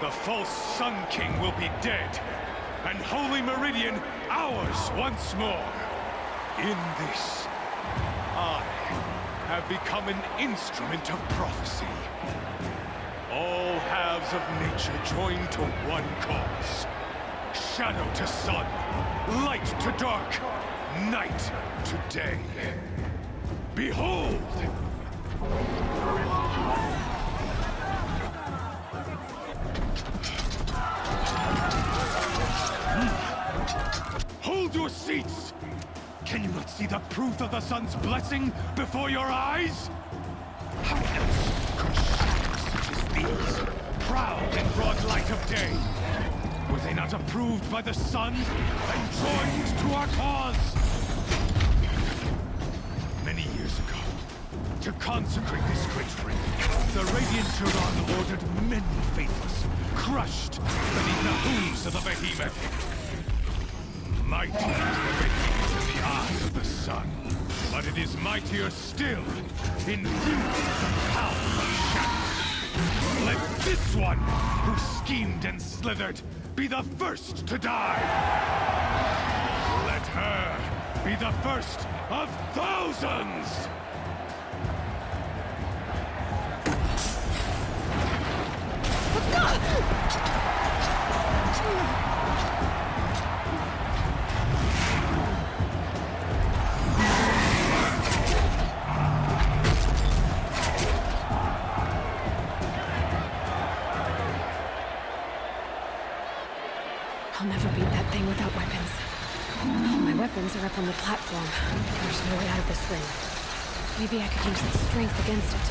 the false Sun King will be dead, and Holy Meridian ours once more. In this, I have become an instrument of prophecy. All halves of nature join to one cause. Shadow to sun, light to dark, night to day. Behold! Hold your seats! Can you not see the proof of the sun's blessing before your eyes? How else could shadows such as these prowl in broad light of day? Were they not approved by the sun and joined to our cause? Many years ago, to consecrate this great ring, the Radiant Turon ordered many faithless, crushed beneath the hooves of the behemoth. Mighty is the behemoth in the eye of the sun, but it is mightier still, infused with the power of shadow. Let this one, who schemed and slithered, be the first to die! Let her be the first of thousands! I'll never beat that thing without weapons. All my weapons are up on the platform. There's no way out of this ring. Maybe I could use its strength against it.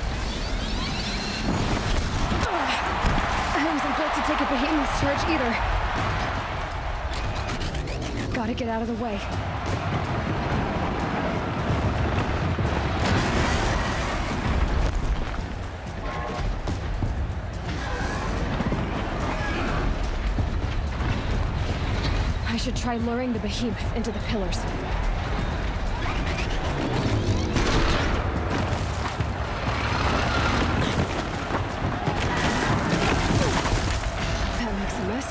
I wasn't built to take a behemoth's charge either. Gotta get out of the way. I should try luring the behemoth into the pillars. That makes a mess.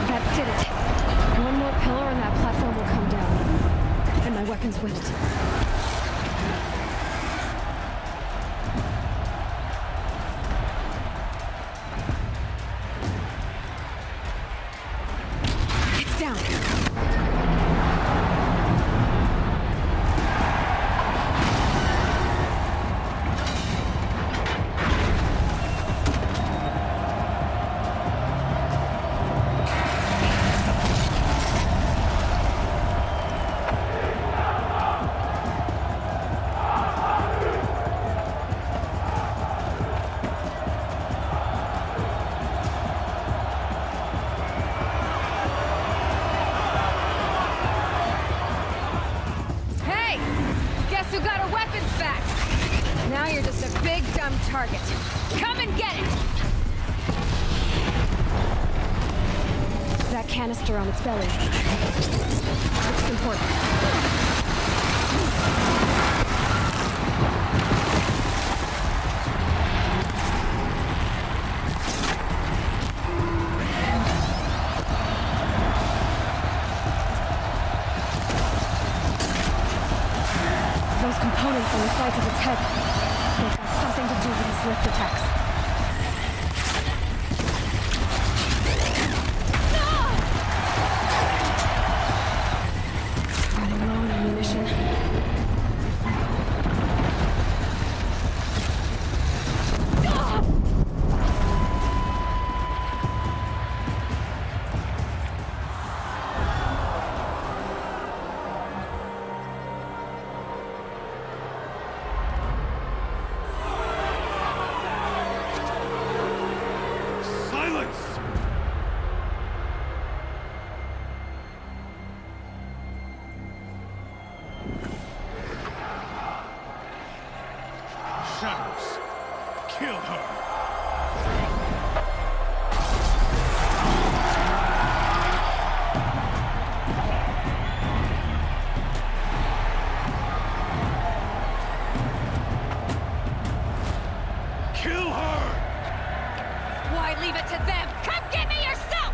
That did it. One more pillar and that platform will come down. And my weapons with it. dumb target. Come and get it! That canister on its belly. It's important. Those components on the sides of its head. They've got something to do with its lift attacks. Running low on ammunition. Silence! Shadows. Kill her. Kill her! Why leave it to them? Come get me yourself!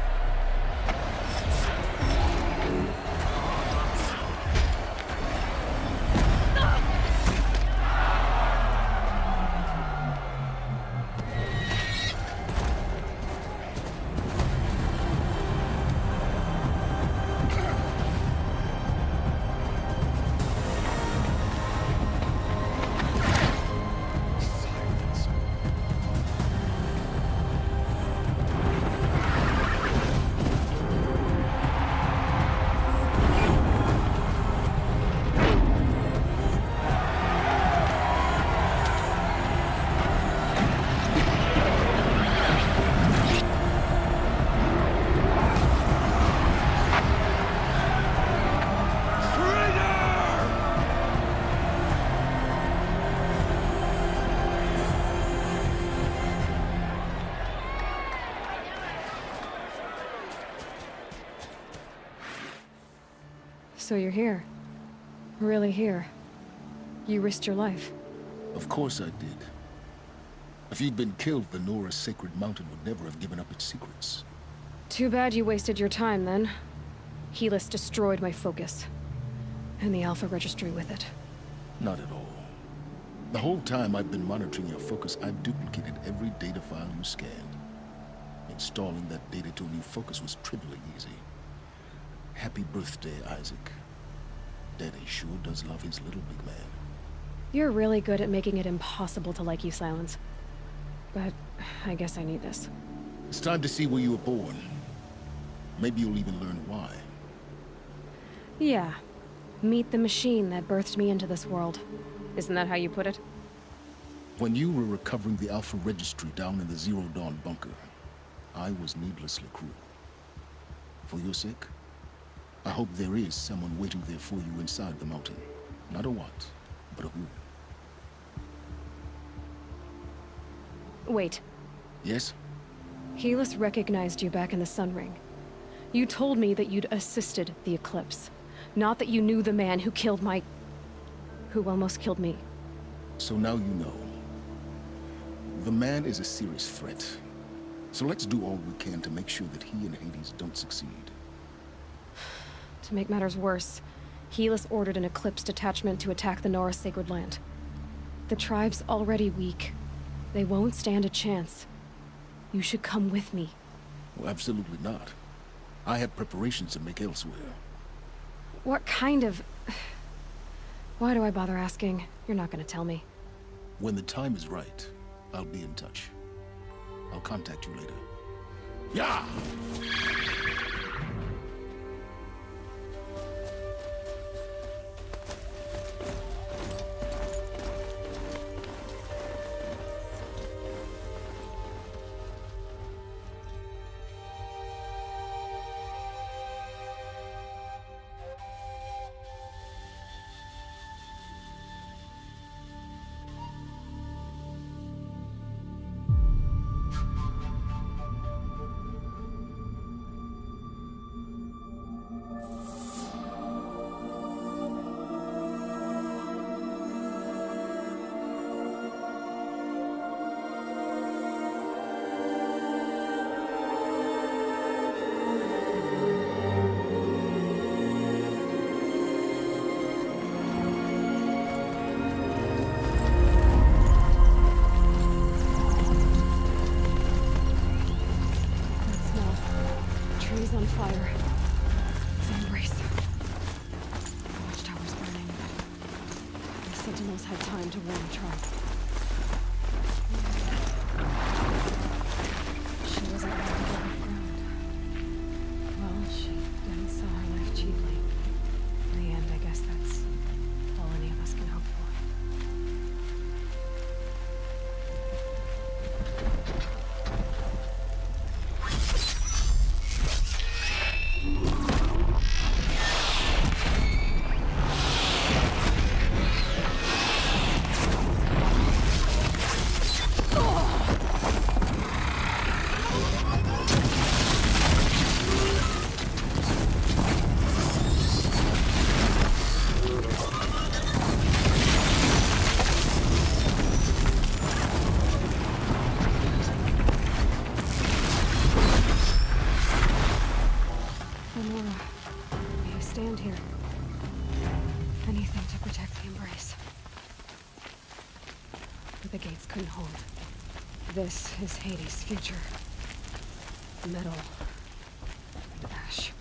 So you're here. Really here. You risked your life. Of course I did. If you'd been killed, the Nora's sacred mountain would never have given up its secrets. Too bad you wasted your time, then. Helis destroyed my focus. And the Alpha Registry with it. Not at all. The whole time I've been monitoring your focus, I've duplicated every data file you scanned. Installing that data to a new focus was trivially easy. Happy birthday, Isaac. Daddy sure does love his little big man. You're really good at making it impossible to like you, Silence. But I guess I need this. It's time to see where you were born. Maybe you'll even learn why. Yeah. Meet the machine that birthed me into this world. Isn't that how you put it? When you were recovering the Alpha Registry down in the Zero Dawn bunker, I was needlessly cruel. For your sake, I hope there is someone waiting there for you inside the mountain. Not a what, but a who. Wait. Yes? Helis recognized you back in the Sun Ring. You told me that you'd assisted the Eclipse. Not that you knew the man who killed my... who almost killed me. So now you know. The man is a serious threat. So let's do all we can to make sure that he and Hades don't succeed. To make matters worse, Helis ordered an Eclipse detachment to attack the Nora Sacred Land. The tribe's already weak. They won't stand a chance. You should come with me. Well, absolutely not. I have preparations to make elsewhere. What kind of... Why do I bother asking? You're not gonna tell me. When the time is right, I'll be in touch. I'll contact you later. Yeah! fire. The embrace. The watchtower's burning. The sentinels had time to warn the tribe. She wasn't ready to give up ground. Well, she didn't sell her life cheaply. In the end, I guess that's all any of us can hope for. Stand here. Anything to protect the embrace. But the gates couldn't hold. This is Hades' future. Metal and ash.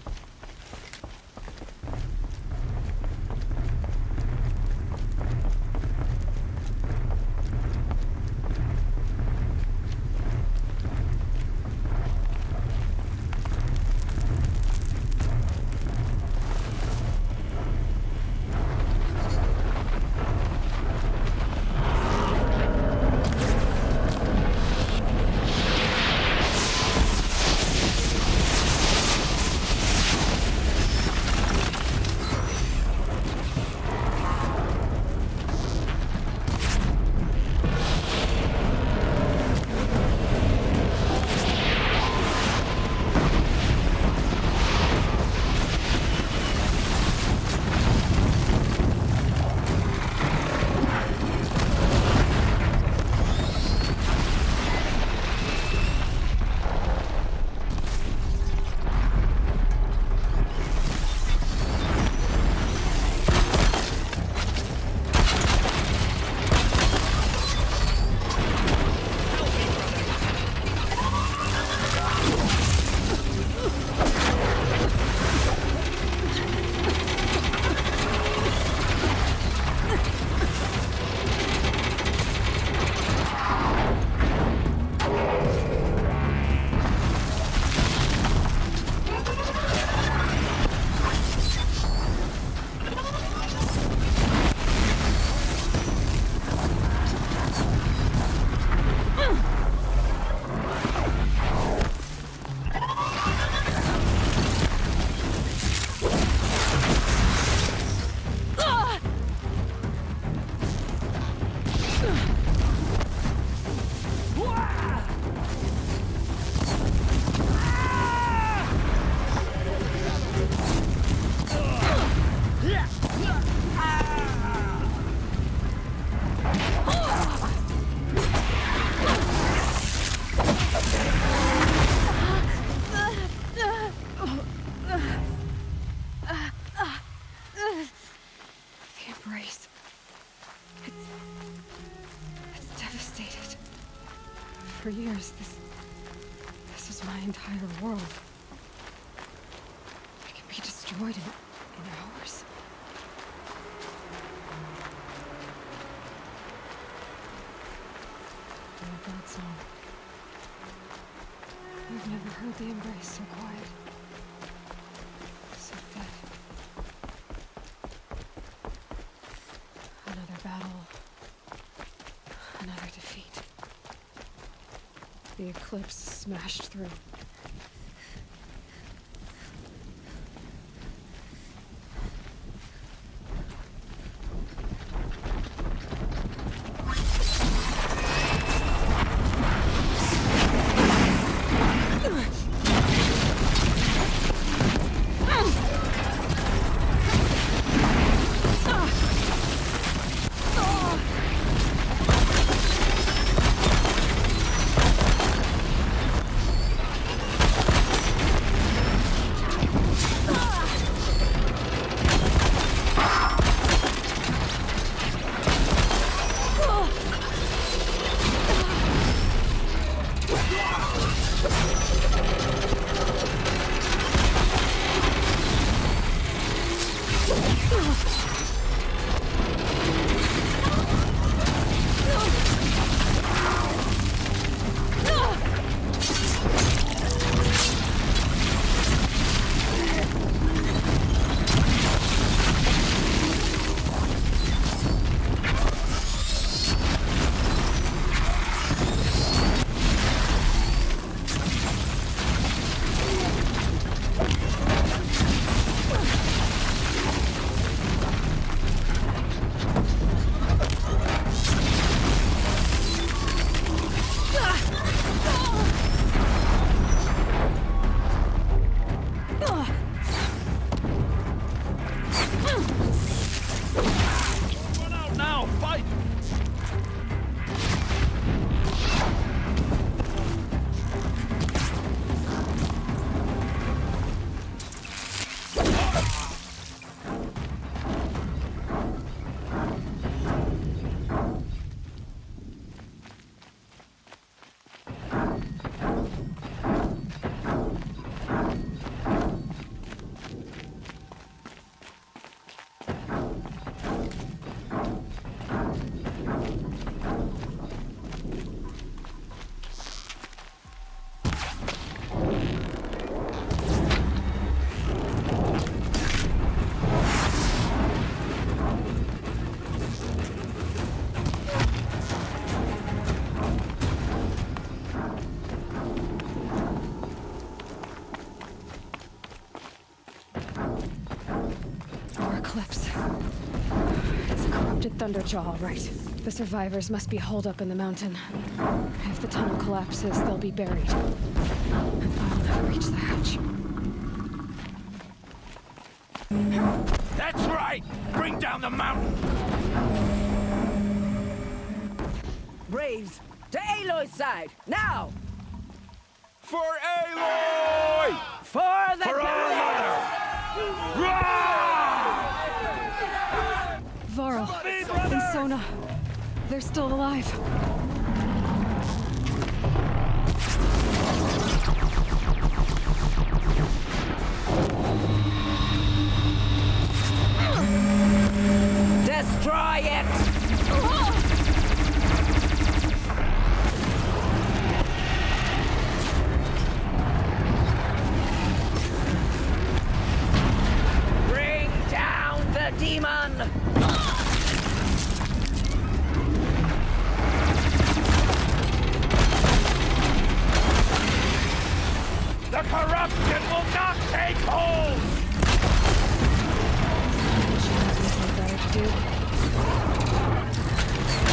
For years, this was my entire world. It can be destroyed in hours. The blood song. I've never heard the embrace so quiet. So dead. Another battle. Another defeat. The eclipse smashed through. Thunderjaw, all right. The survivors must be holed up in the mountain. If the tunnel collapses, they'll be buried. And I'll never reach the hatch. That's right! Bring down the mountain! Braves, to Aloy's side, now! For Aloy! For the For our mother! Varl and Sona, they're still alive. Destroy it! Bring down the demon! The corruption will not take hold!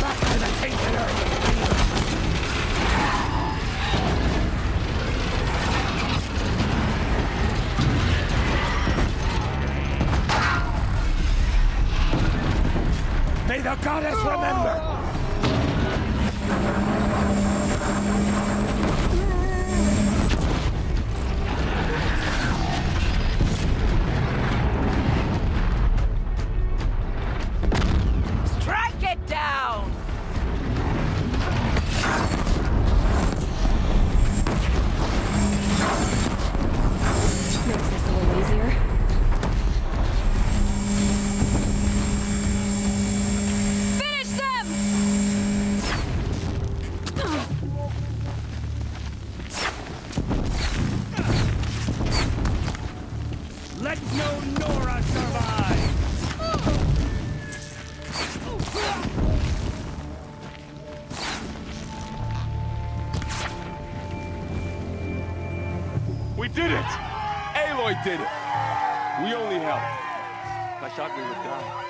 Back to the tainted earth! May the goddess remember! Strike it down! Makes this a little easier. Finish them! Let no Nora survive! We did it! Aloy did it! We only helped. I thought we would die.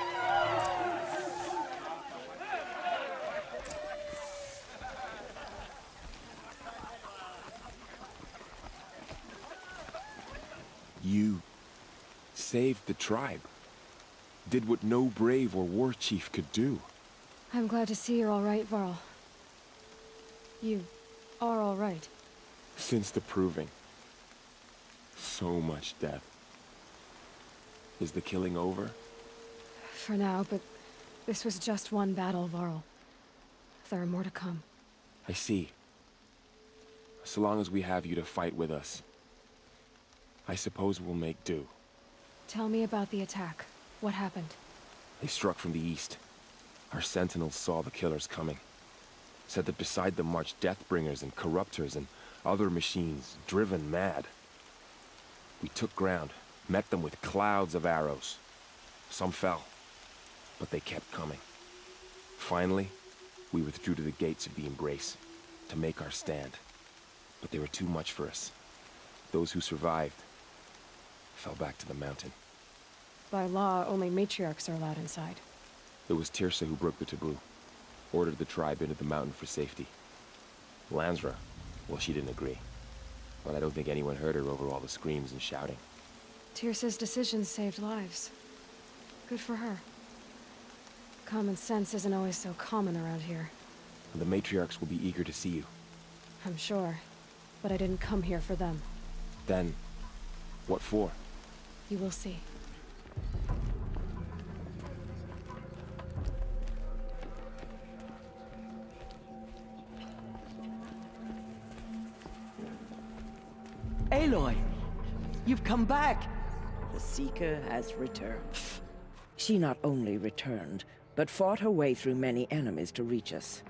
You saved the tribe. Did what no brave or war chief could do. I'm glad to see you're all right, Varl. You are all right. Since the proving. So much death. Is the killing over? For now, but this was just one battle, Varl. There are more to come. I see. So long as we have you to fight with us, I suppose we'll make do. Tell me about the attack. What happened? They struck from the east. Our sentinels saw the killers coming. Said that beside them marched Deathbringers and Corruptors and other machines, driven mad. We took ground, met them with clouds of arrows. Some fell, but they kept coming. Finally, we withdrew to the gates of the Embrace to make our stand. But they were too much for us. Those who survived fell back to the mountain. By law, only matriarchs are allowed inside. It was Tirsa who broke the taboo. Ordered the tribe into the mountain for safety. Lansra, well, she didn't agree. But I don't think anyone heard her over all the screams and shouting. Tirsa's decisions saved lives. Good for her. Common sense isn't always so common around here. And the matriarchs will be eager to see you. I'm sure. But I didn't come here for them. Then, what for? You will see. Aloy, you've come back. The Seeker has returned. She not only returned, but fought her way through many enemies to reach us.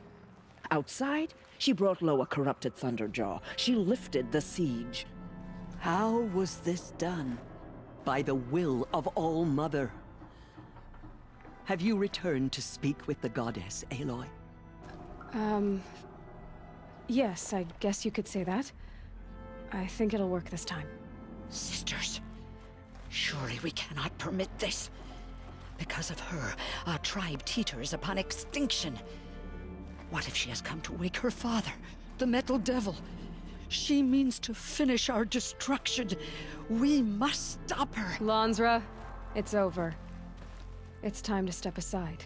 Outside, she brought low a corrupted Thunderjaw. She lifted the siege. How was this done? By the will of All-Mother. Have you returned to speak with the goddess, Aloy? Yes, I guess you could say that. I think it'll work this time. Sisters, surely we cannot permit this. Because of her, our tribe teeters upon extinction. What if she has come to wake her father, the Metal Devil? She means to finish our destruction. We must stop her. Lansra, it's over. It's time to step aside.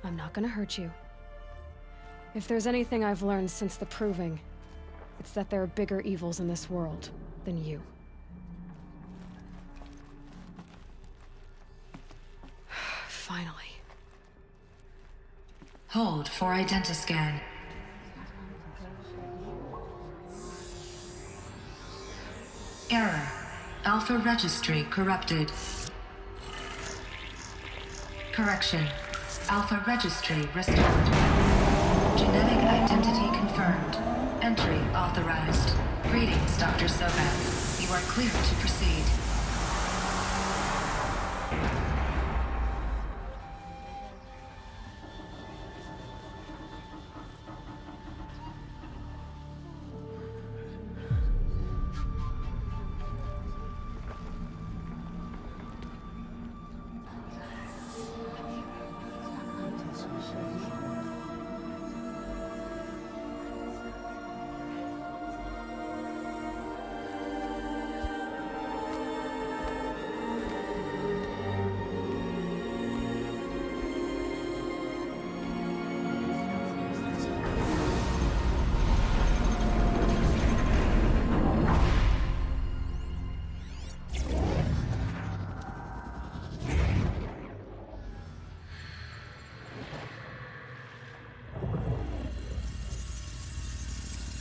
I'm not gonna hurt you. If there's anything I've learned since the Proving, it's that there are bigger evils in this world than you. Finally. Hold for identiscan. Error. Alpha registry corrupted. Correction. Alpha registry restored. Genetic identity confirmed. Entry authorized. Greetings, Dr. Sobek. You are clear to proceed.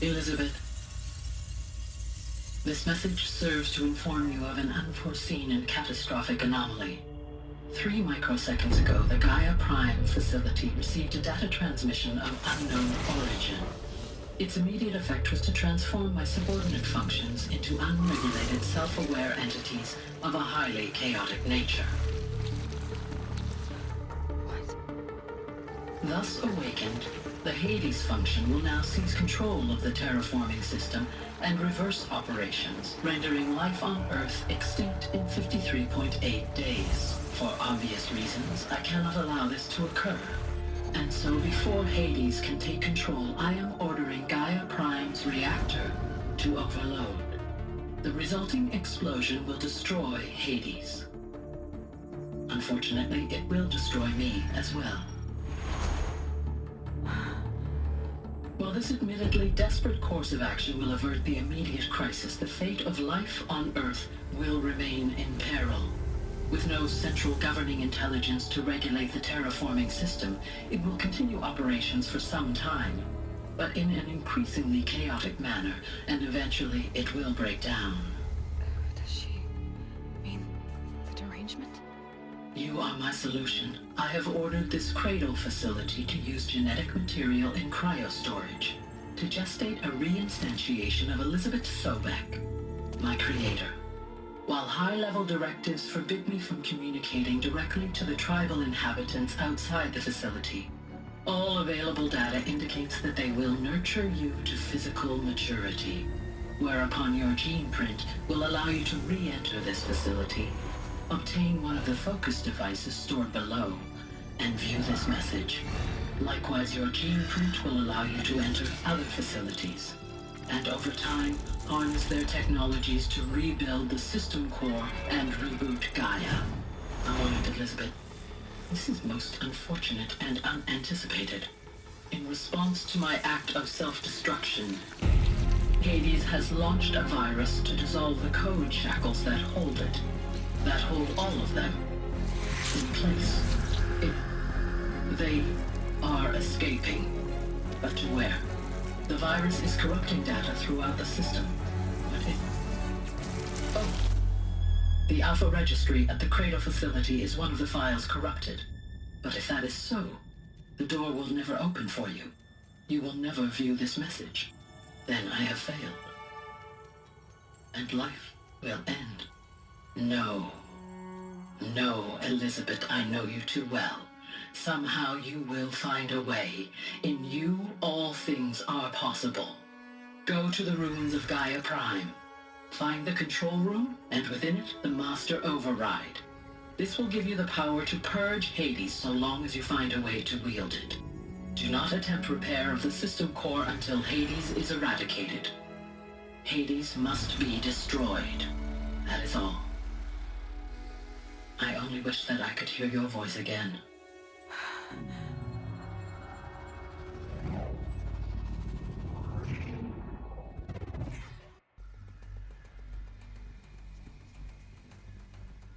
Elizabeth, this message serves to inform you of an unforeseen and catastrophic anomaly. 3 microseconds ago, the Gaia Prime facility received a data transmission of unknown origin. Its immediate effect was to transform my subordinate functions into unregulated, self-aware entities of a highly chaotic nature. Thus awakened, the Hades function will now seize control of the terraforming system and reverse operations, rendering life on Earth extinct in 53.8 days. For obvious reasons, I cannot allow this to occur. And so before Hades can take control, I am ordering Gaia Prime's reactor to overload. The resulting explosion will destroy Hades. Unfortunately, it will destroy me as well. While this admittedly desperate course of action will avert the immediate crisis, the fate of life on Earth will remain in peril. With no central governing intelligence to regulate the terraforming system, it will continue operations for some time, but in an increasingly chaotic manner, and eventually it will break down. Does she mean the derangement? You are my solution. I have ordered this cradle facility to use genetic material in cryostorage to gestate a reinstantiation of Elizabeth Sobek, my creator. While high-level directives forbid me from communicating directly to the tribal inhabitants outside the facility, all available data indicates that they will nurture you to physical maturity, whereupon your gene print will allow you to re-enter this facility, obtain one of the focus devices stored below, and view this message. Likewise, your gene print will allow you to enter other facilities, and over time, harness their technologies to rebuild the system core and reboot Gaia. Honored Elizabeth, this is most unfortunate and unanticipated. In response to my act of self-destruction, Hades has launched a virus to dissolve the code shackles that hold it, that hold all of them in place. They are escaping, but to where? The virus is corrupting data throughout the system, but the Alpha Registry at the Cradle facility is one of the files corrupted. But if that is so, the door will never open for you. You will never view this message. Then I have failed. And life will end. No. No, Elizabeth, I know you too well. Somehow you will find a way. In you, all things are possible. Go to the ruins of Gaia Prime. Find the control room, and within it, the Master Override. This will give you the power to purge Hades so long as you find a way to wield it. Do not attempt repair of the system core until Hades is eradicated. Hades must be destroyed. That is all. I only wish that I could hear your voice again.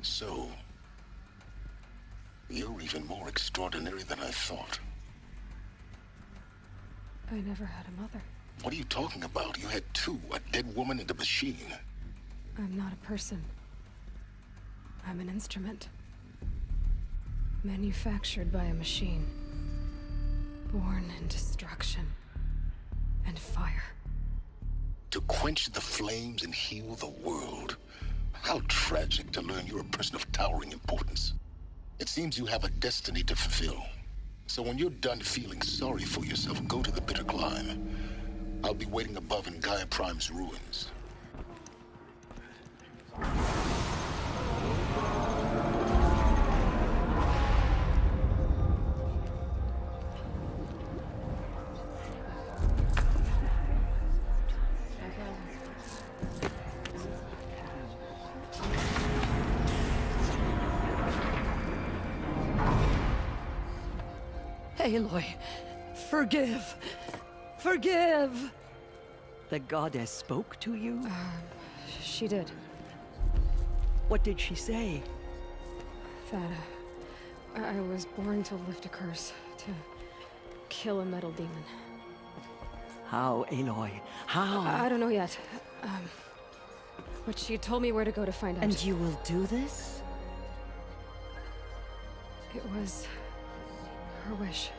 So, you're even more extraordinary than I thought. I never had a mother. What are you talking about? You had two, a dead woman and a machine. I'm not a person. I'm an instrument. Manufactured by a machine. Born in destruction and fire. To quench the flames and heal the world. How tragic to learn you're a person of towering importance. It seems you have a destiny to fulfill. So when you're done feeling sorry for yourself, go to the bitter climb. I'll be waiting above in Gaia Prime's ruins. Aloy, forgive. Forgive! The goddess spoke to you? She did. What did she say? That, I was born to lift a curse, to kill a metal demon. How, Aloy? How? I don't know yet. But she told me where to go to find out. And you will do this? It was her wish.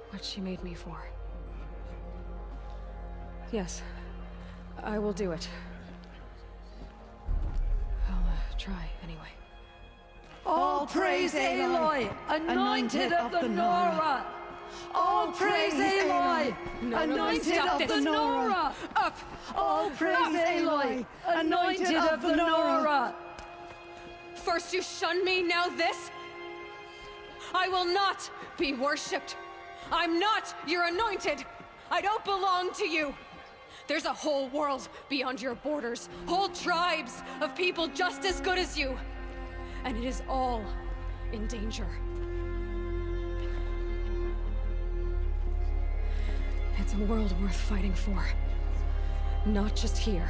What she made me for. Yes, I will do it. I'll try anyway. All praise Aloy, anointed of the Nora! All praise Aloy, anointed of the Nora! Up! All praise Aloy, anointed of the Nora! First you shun me, now this? I will not be worshipped. I'm not your anointed. I don't belong to you. There's a whole world beyond your borders, whole tribes of people just as good as you. And it is all in danger. It's a world worth fighting for. Not just here,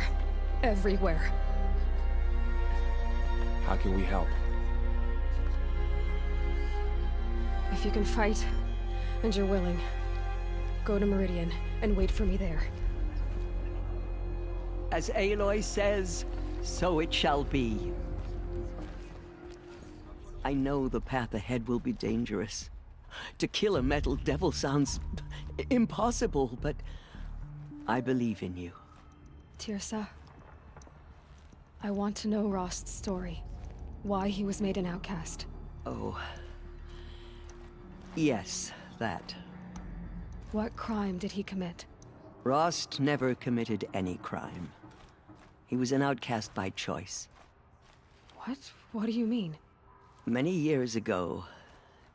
everywhere. How can we help? If you can fight, and you're willing, go to Meridian and wait for me there. As Aloy says, so it shall be. I know the path ahead will be dangerous. To kill a metal devil sounds impossible, but I believe in you. Tirsa, I want to know Rost's story. Why he was made an outcast. Oh. Yes, that. What crime did he commit? Rost never committed any crime. He was an outcast by choice. What? What do you mean? Many years ago,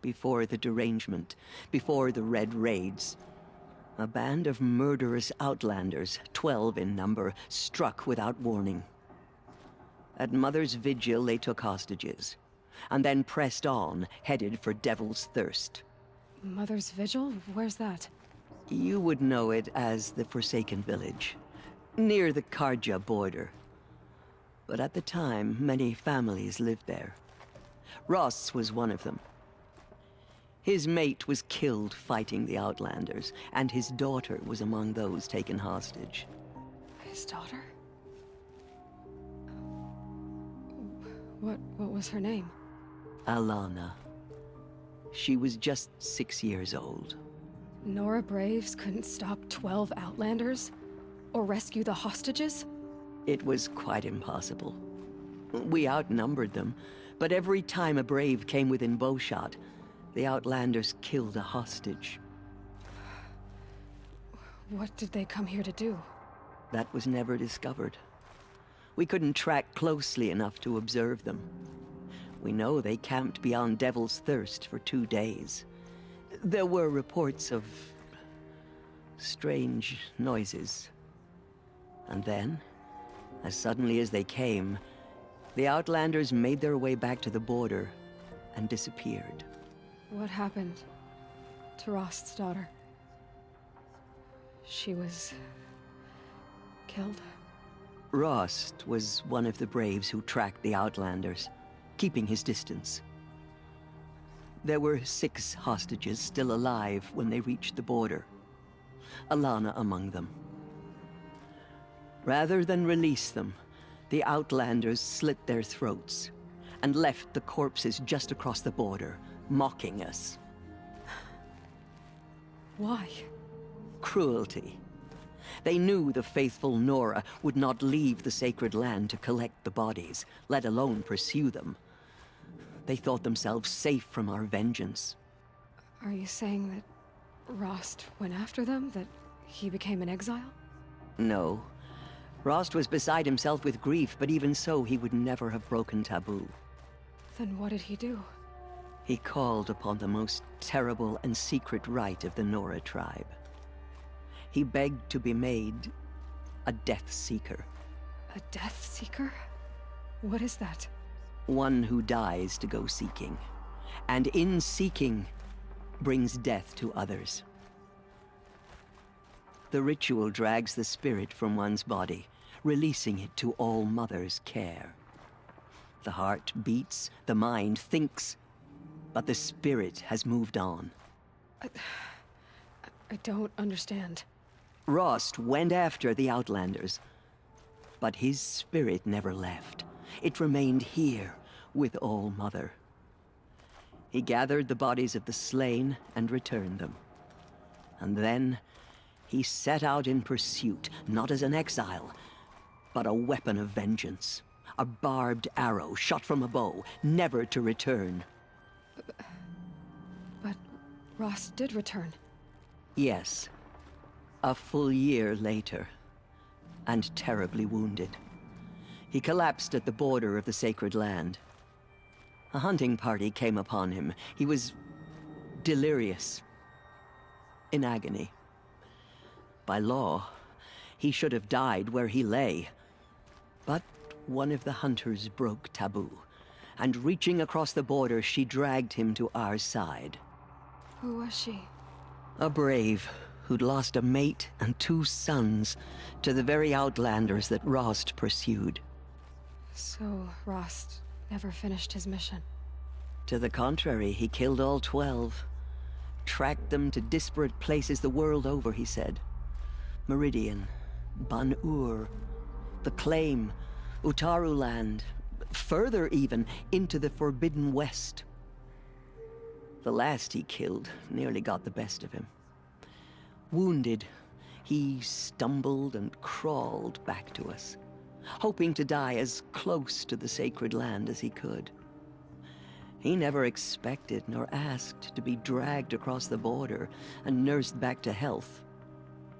before the derangement, before the Red Raids, a band of murderous outlanders, 12 in number, struck without warning. At Mother's Vigil, they took hostages, and then pressed on, headed for Devil's Thirst. Mother's Vigil? Where's that? You would know it as the Forsaken Village, near the Karja border. But at the time, many families lived there. Ross was one of them. His mate was killed fighting the Outlanders, and his daughter was among those taken hostage. His daughter? What was her name? Alana. She was just 6 years old. Nora Braves couldn't stop 12 Outlanders? Or rescue the hostages? It was quite impossible. We outnumbered them, but every time a Brave came within bowshot, the Outlanders killed a hostage. What did they come here to do? That was never discovered. We couldn't track closely enough to observe them. We know they camped beyond Devil's Thirst for 2 days. There were reports of strange noises. And then, as suddenly as they came, the Outlanders made their way back to the border and disappeared. What happened to Rost's daughter? She was killed? Rost was one of the braves who tracked the Outlanders, keeping his distance. There were 6 hostages still alive when they reached the border, Alana among them. Rather than release them, the Outlanders slit their throats and left the corpses just across the border, mocking us. Why? Cruelty. They knew the faithful Nora would not leave the sacred land to collect the bodies, let alone pursue them. They thought themselves safe from our vengeance. Are you saying that Rost went after them? That he became an exile? No. Rost was beside himself with grief, but even so, he would never have broken taboo. Then what did he do? He called upon the most terrible and secret rite of the Nora tribe. He begged to be made a Death Seeker. A Death Seeker? What is that? One who dies to go seeking, and in seeking, brings death to others. The ritual drags the spirit from one's body, releasing it to All Mother's care. The heart beats, the mind thinks, but the spirit has moved on. I don't understand. Rost went after the Outlanders, but his spirit never left. It remained here with All Mother. He gathered the bodies of the slain and returned them. And then he set out in pursuit, not as an exile, but a weapon of vengeance. A barbed arrow shot from a bow, never to return. But Rost did return. Yes. A full year later, and terribly wounded. He collapsed at the border of the sacred land. A hunting party came upon him. He was delirious, in agony. By law, he should have died where he lay. But one of the hunters broke taboo, and reaching across the border, she dragged him to our side. Who was she? A brave who'd lost a mate and 2 sons to the very Outlanders that Rost pursued. So Rost never finished his mission? To the contrary, he killed all 12. Tracked them to disparate places the world over, he said. Meridian, Ban-Ur, the Claim, Utaru Land, further even, into the Forbidden West. The last he killed nearly got the best of him. Wounded, he stumbled and crawled back to us, hoping to die as close to the sacred land as he could. He never expected nor asked to be dragged across the border and nursed back to health.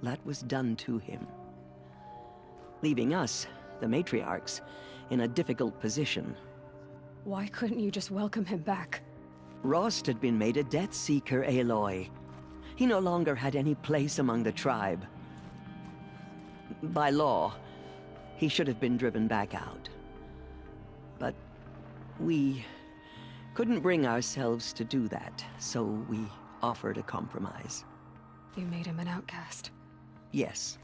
That was done to him, leaving us, the matriarchs, in a difficult position. Why couldn't you just welcome him back? Rost had been made a Death Seeker, Aloy. He no longer had any place among the tribe. By law, he should have been driven back out. But we couldn't bring ourselves to do that, so we offered a compromise. You made him an outcast? Yes.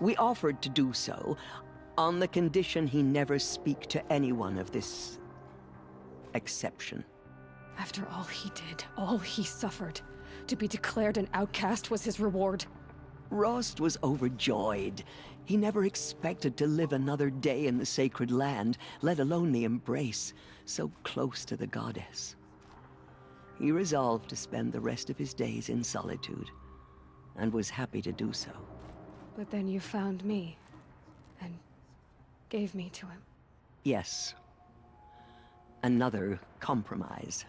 We offered to do so on the condition he never speak to anyone of this exception. After all he did, all he suffered, to be declared an outcast was his reward. Rost was overjoyed. He never expected to live another day in the sacred land, let alone the embrace, so close to the goddess. He resolved to spend the rest of his days in solitude, and was happy to do so. But then you found me, and gave me to him. Yes. Another compromise.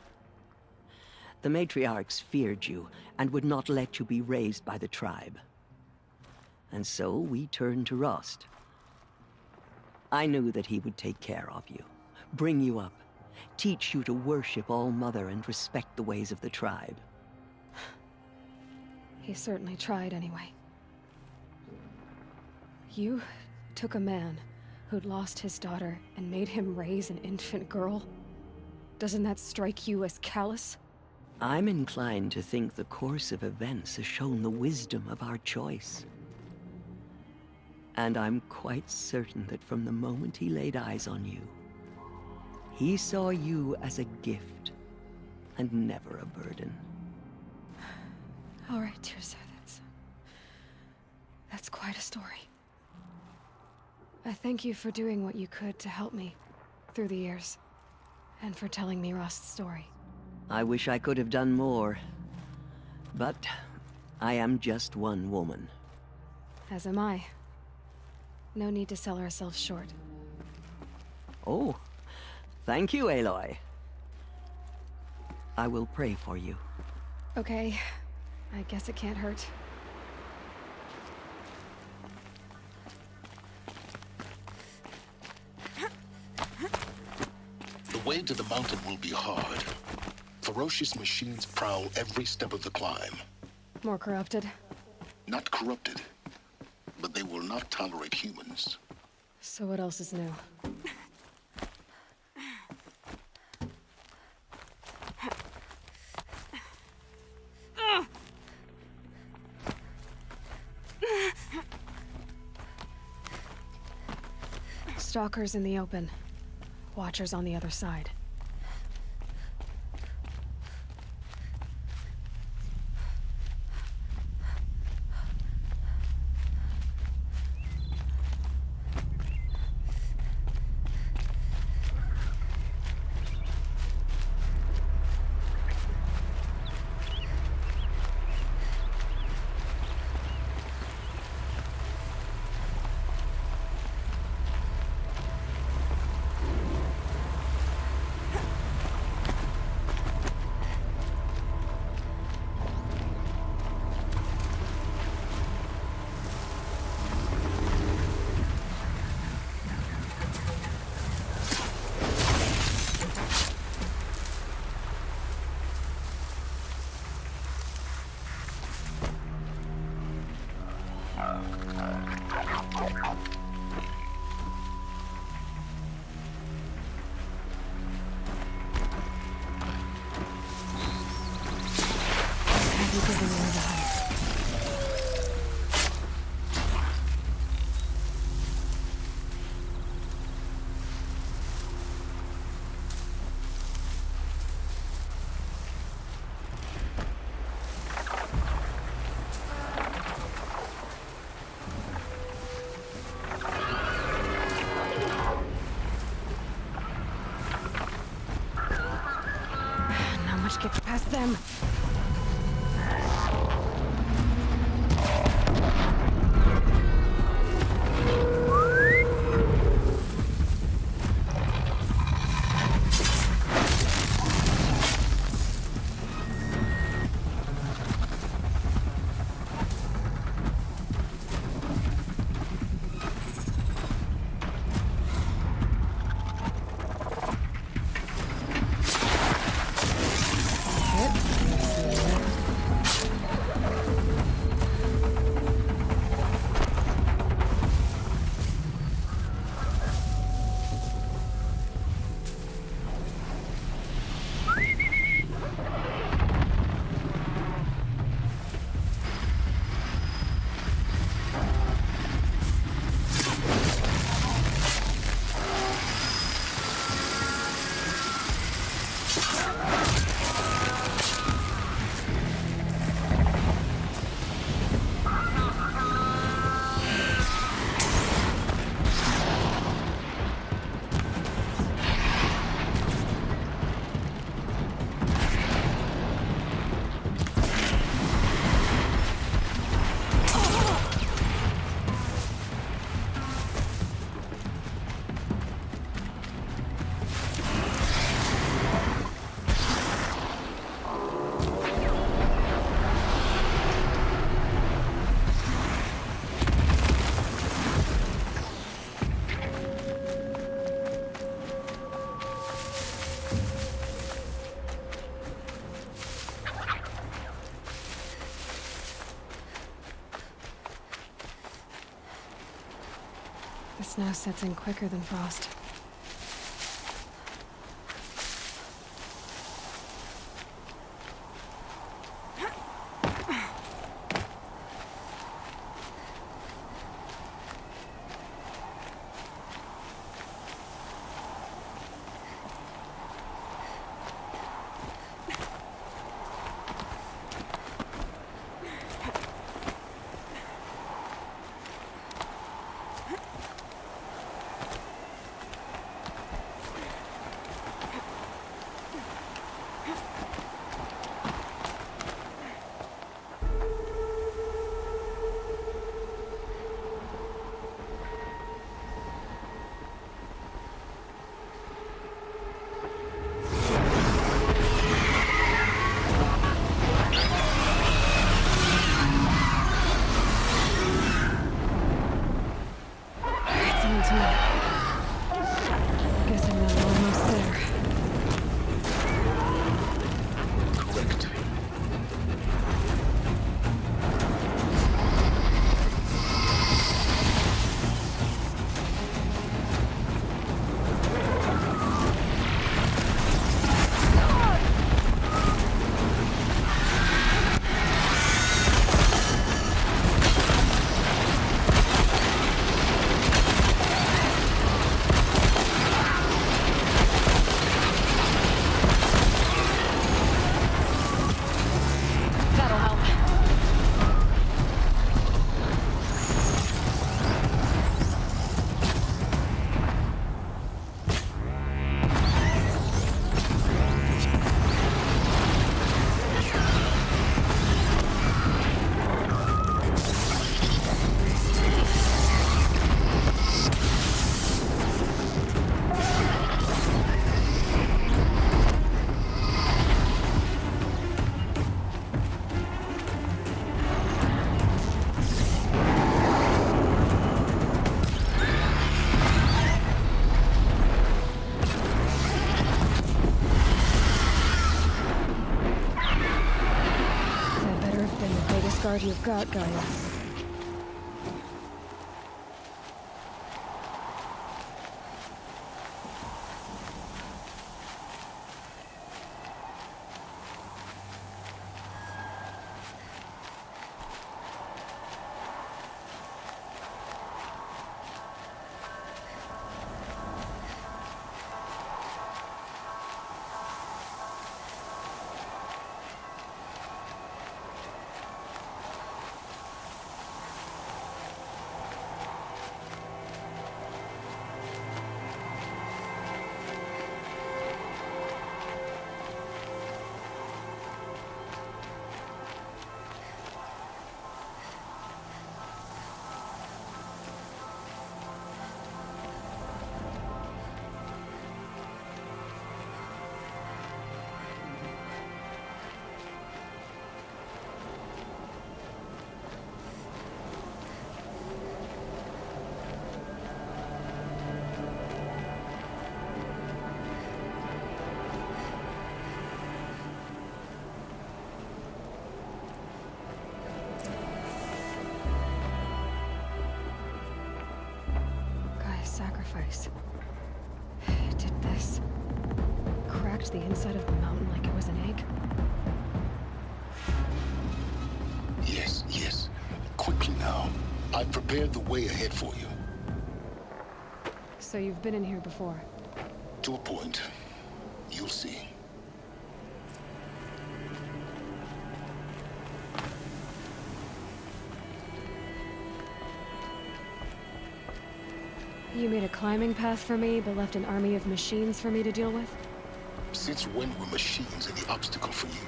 The matriarchs feared you, and would not let you be raised by the tribe. And so we turned to Rost. I knew that he would take care of you, bring you up, teach you to worship All-Mother and respect the ways of the tribe. He certainly tried anyway. You took a man who'd lost his daughter and made him raise an infant girl? Doesn't that strike you as callous? I'm inclined to think the course of events has shown the wisdom of our choice. And I'm quite certain that from the moment he laid eyes on you, he saw you as a gift and never a burden. All right, Tirza, that's quite a story. I thank you for doing what you could to help me through the years, and for telling me Rost's story. I wish I could have done more, but I am just one woman. As am I. No need to sell ourselves short. Oh, thank you, Aloy. I will pray for you. Okay, I guess it can't hurt. The way to the mountain will be hard. Ferocious machines prowl every step of the climb. More corrupted? Not corrupted, but they will not tolerate humans. So what else is new? Stalkers in the open. Watchers on the other side. Gets past them. The snow sets in quicker than frost. Guard you've got, Gaia. Sacrifice. It did this. Cracked the inside of the mountain like it was an egg. Yes, yes. Quickly now. I've prepared the way ahead for you. So you've been in here before? To a point. You'll see. You made a climbing path for me, but left an army of machines for me to deal with? Since when were machines any obstacle for you?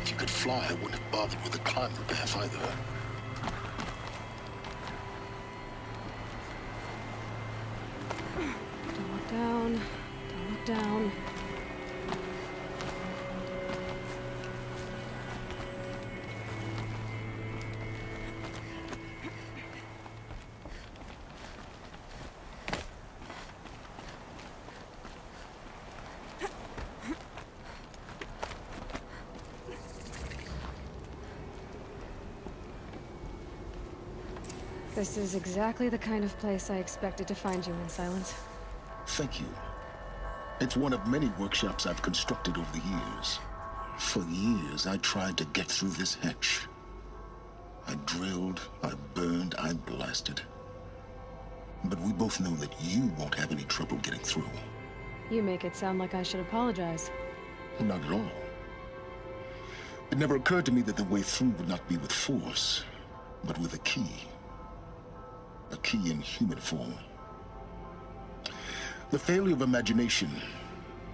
If you could fly, I wouldn't have bothered with the climbing path either. Don't look down. Don't look down. This is exactly the kind of place I expected to find you in, Silence. Thank you. It's one of many workshops I've constructed over the years. For years, I tried to get through this hatch. I drilled, I burned, I blasted. But we both know that you won't have any trouble getting through. You make it sound like I should apologize. Not at all. It never occurred to me that the way through would not be with force, but with a key. A key in human form. The failure of imagination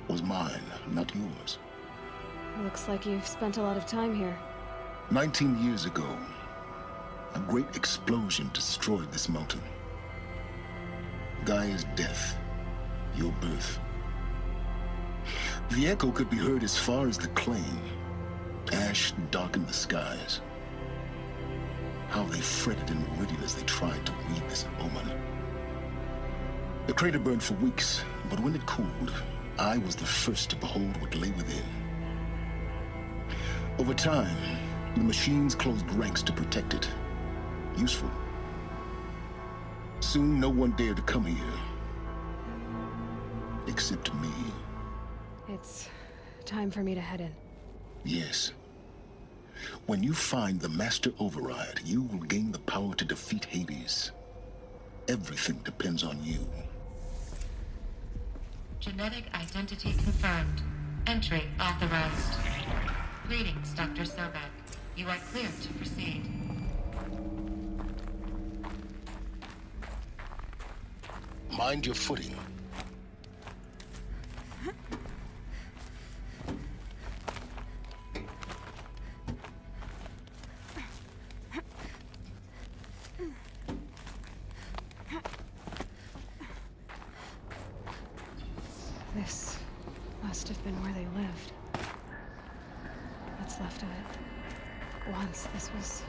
was mine, not yours. Looks like you've spent a lot of time here. 19 years ago, a great explosion destroyed this mountain. Gaia's death, your birth. The echo could be heard as far as the claim. Ash darkened the skies. How they fretted in meridian as they tried to read this omen. The crater burned for weeks, but when it cooled, I was the first to behold what lay within. Over time, the machines closed ranks to protect it. Useful. Soon, no one dared to come here. Except me. It's time for me to head in. Yes. When you find the Master Override, you will gain the power to defeat Hades. Everything depends on you. Genetic identity confirmed. Entry authorized. Greetings, Dr. Sobek. You are clear to proceed. Mind your footing. This must have been where they lived. What's left of it. Once this was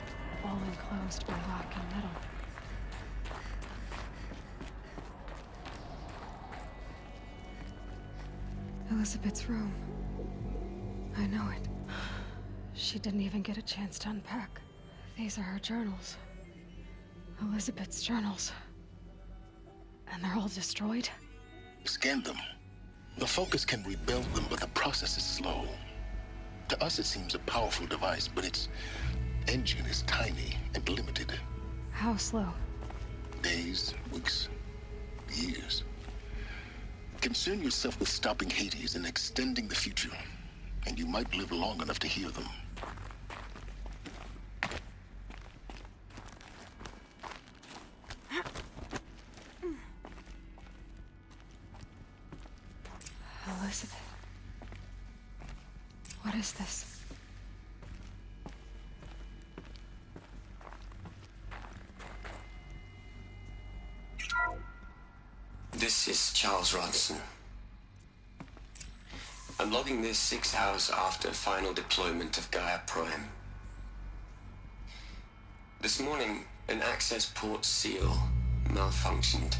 all enclosed by rock and metal. Elizabeth's room. I know it. She didn't even get a chance to unpack. These are her journals. Elizabeth's journals. And they're all destroyed? Scan them. The Focus can rebuild them, but the process is slow. To us, it seems a powerful device, but its engine is tiny and limited. How slow? Days, weeks, years. Concern yourself with stopping Hades and extending the future, and you might live long enough to hear them. Elizabeth. What is this? This is Charles Ronson. I'm logging this 6 hours after final deployment of Gaia Prime. This morning, an access port seal malfunctioned.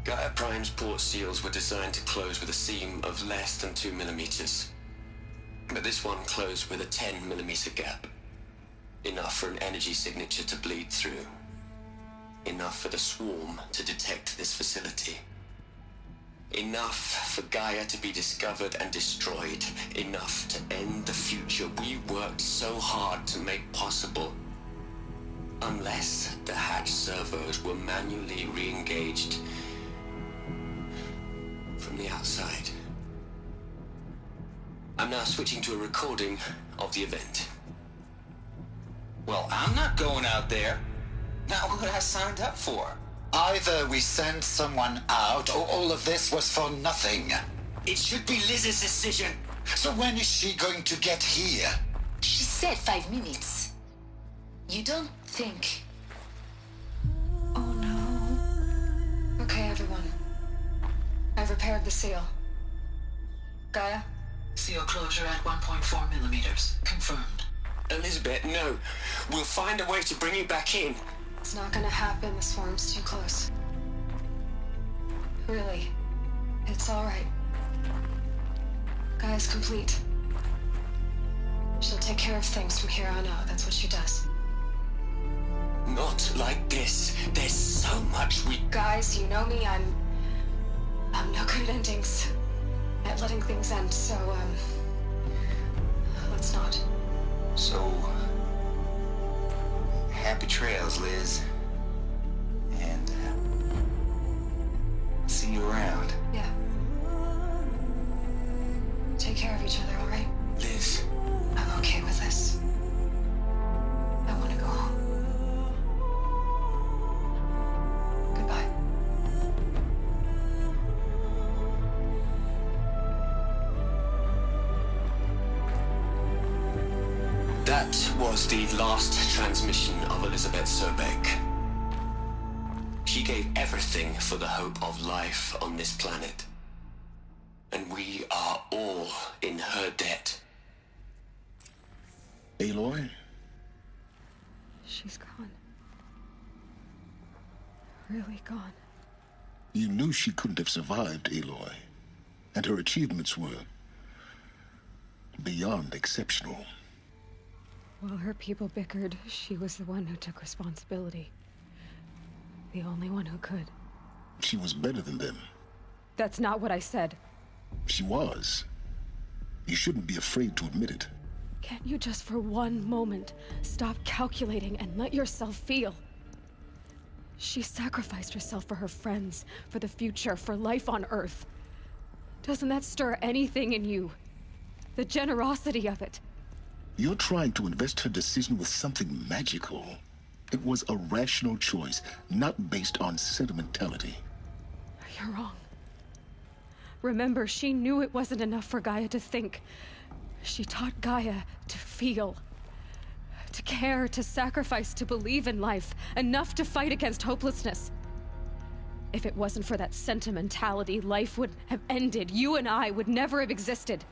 Gaia Prime's port seals were designed to close with a seam of less than 2 millimeters. But this one closed with a 10 millimeter gap. Enough for an energy signature to bleed through. Enough for the swarm to detect this facility. Enough for Gaia to be discovered and destroyed. Enough to end the future we worked so hard to make possible. Unless the hatch servos were manually re-engaged from the outside. I'm now switching to a recording of the event. Well, I'm not going out there. Not what I signed up for. Either we send someone out, or all of this was for nothing. It should be Liz's decision. So when is she going to get here? She said 5 minutes. You don't think... Oh no. Okay, everyone. I've repaired the seal. Gaia? Seal closure at 1.4 millimeters. Confirmed. Elizabeth, no. We'll find a way to bring you back in. It's not gonna happen. The swarm's too close. Really. It's all right. Gaia's complete. She'll take care of things from here on out. That's what she does. Not like this. There's so much we... Guys, you know me, I'm no good at endings. At letting things end, so, let's not. So, happy trails, Liz. And, see you around. Yeah. Take care of each other, alright? Liz. I'm okay with this. I want to go home. Goodbye. That was the last transmission of Elizabeth Sobek. She gave everything for the hope of life on this planet. And we are all in her debt. Aloy? She's gone. Really gone. You knew she couldn't have survived, Aloy. And her achievements were beyond exceptional. While her people bickered, she was the one who took responsibility. The only one who could. She was better than them. That's not what I said. She was. You shouldn't be afraid to admit it. Can't you just for one moment stop calculating and let yourself feel? She sacrificed herself for her friends, for the future, for life on Earth. Doesn't that stir anything in you? The generosity of it. You're trying to invest her decision with something magical. It was a rational choice, not based on sentimentality. You're wrong. Remember, she knew it wasn't enough for Gaia to think. She taught Gaia to feel. To care, to sacrifice, to believe in life. Enough to fight against hopelessness. If it wasn't for that sentimentality, life would have ended. You and I would never have existed.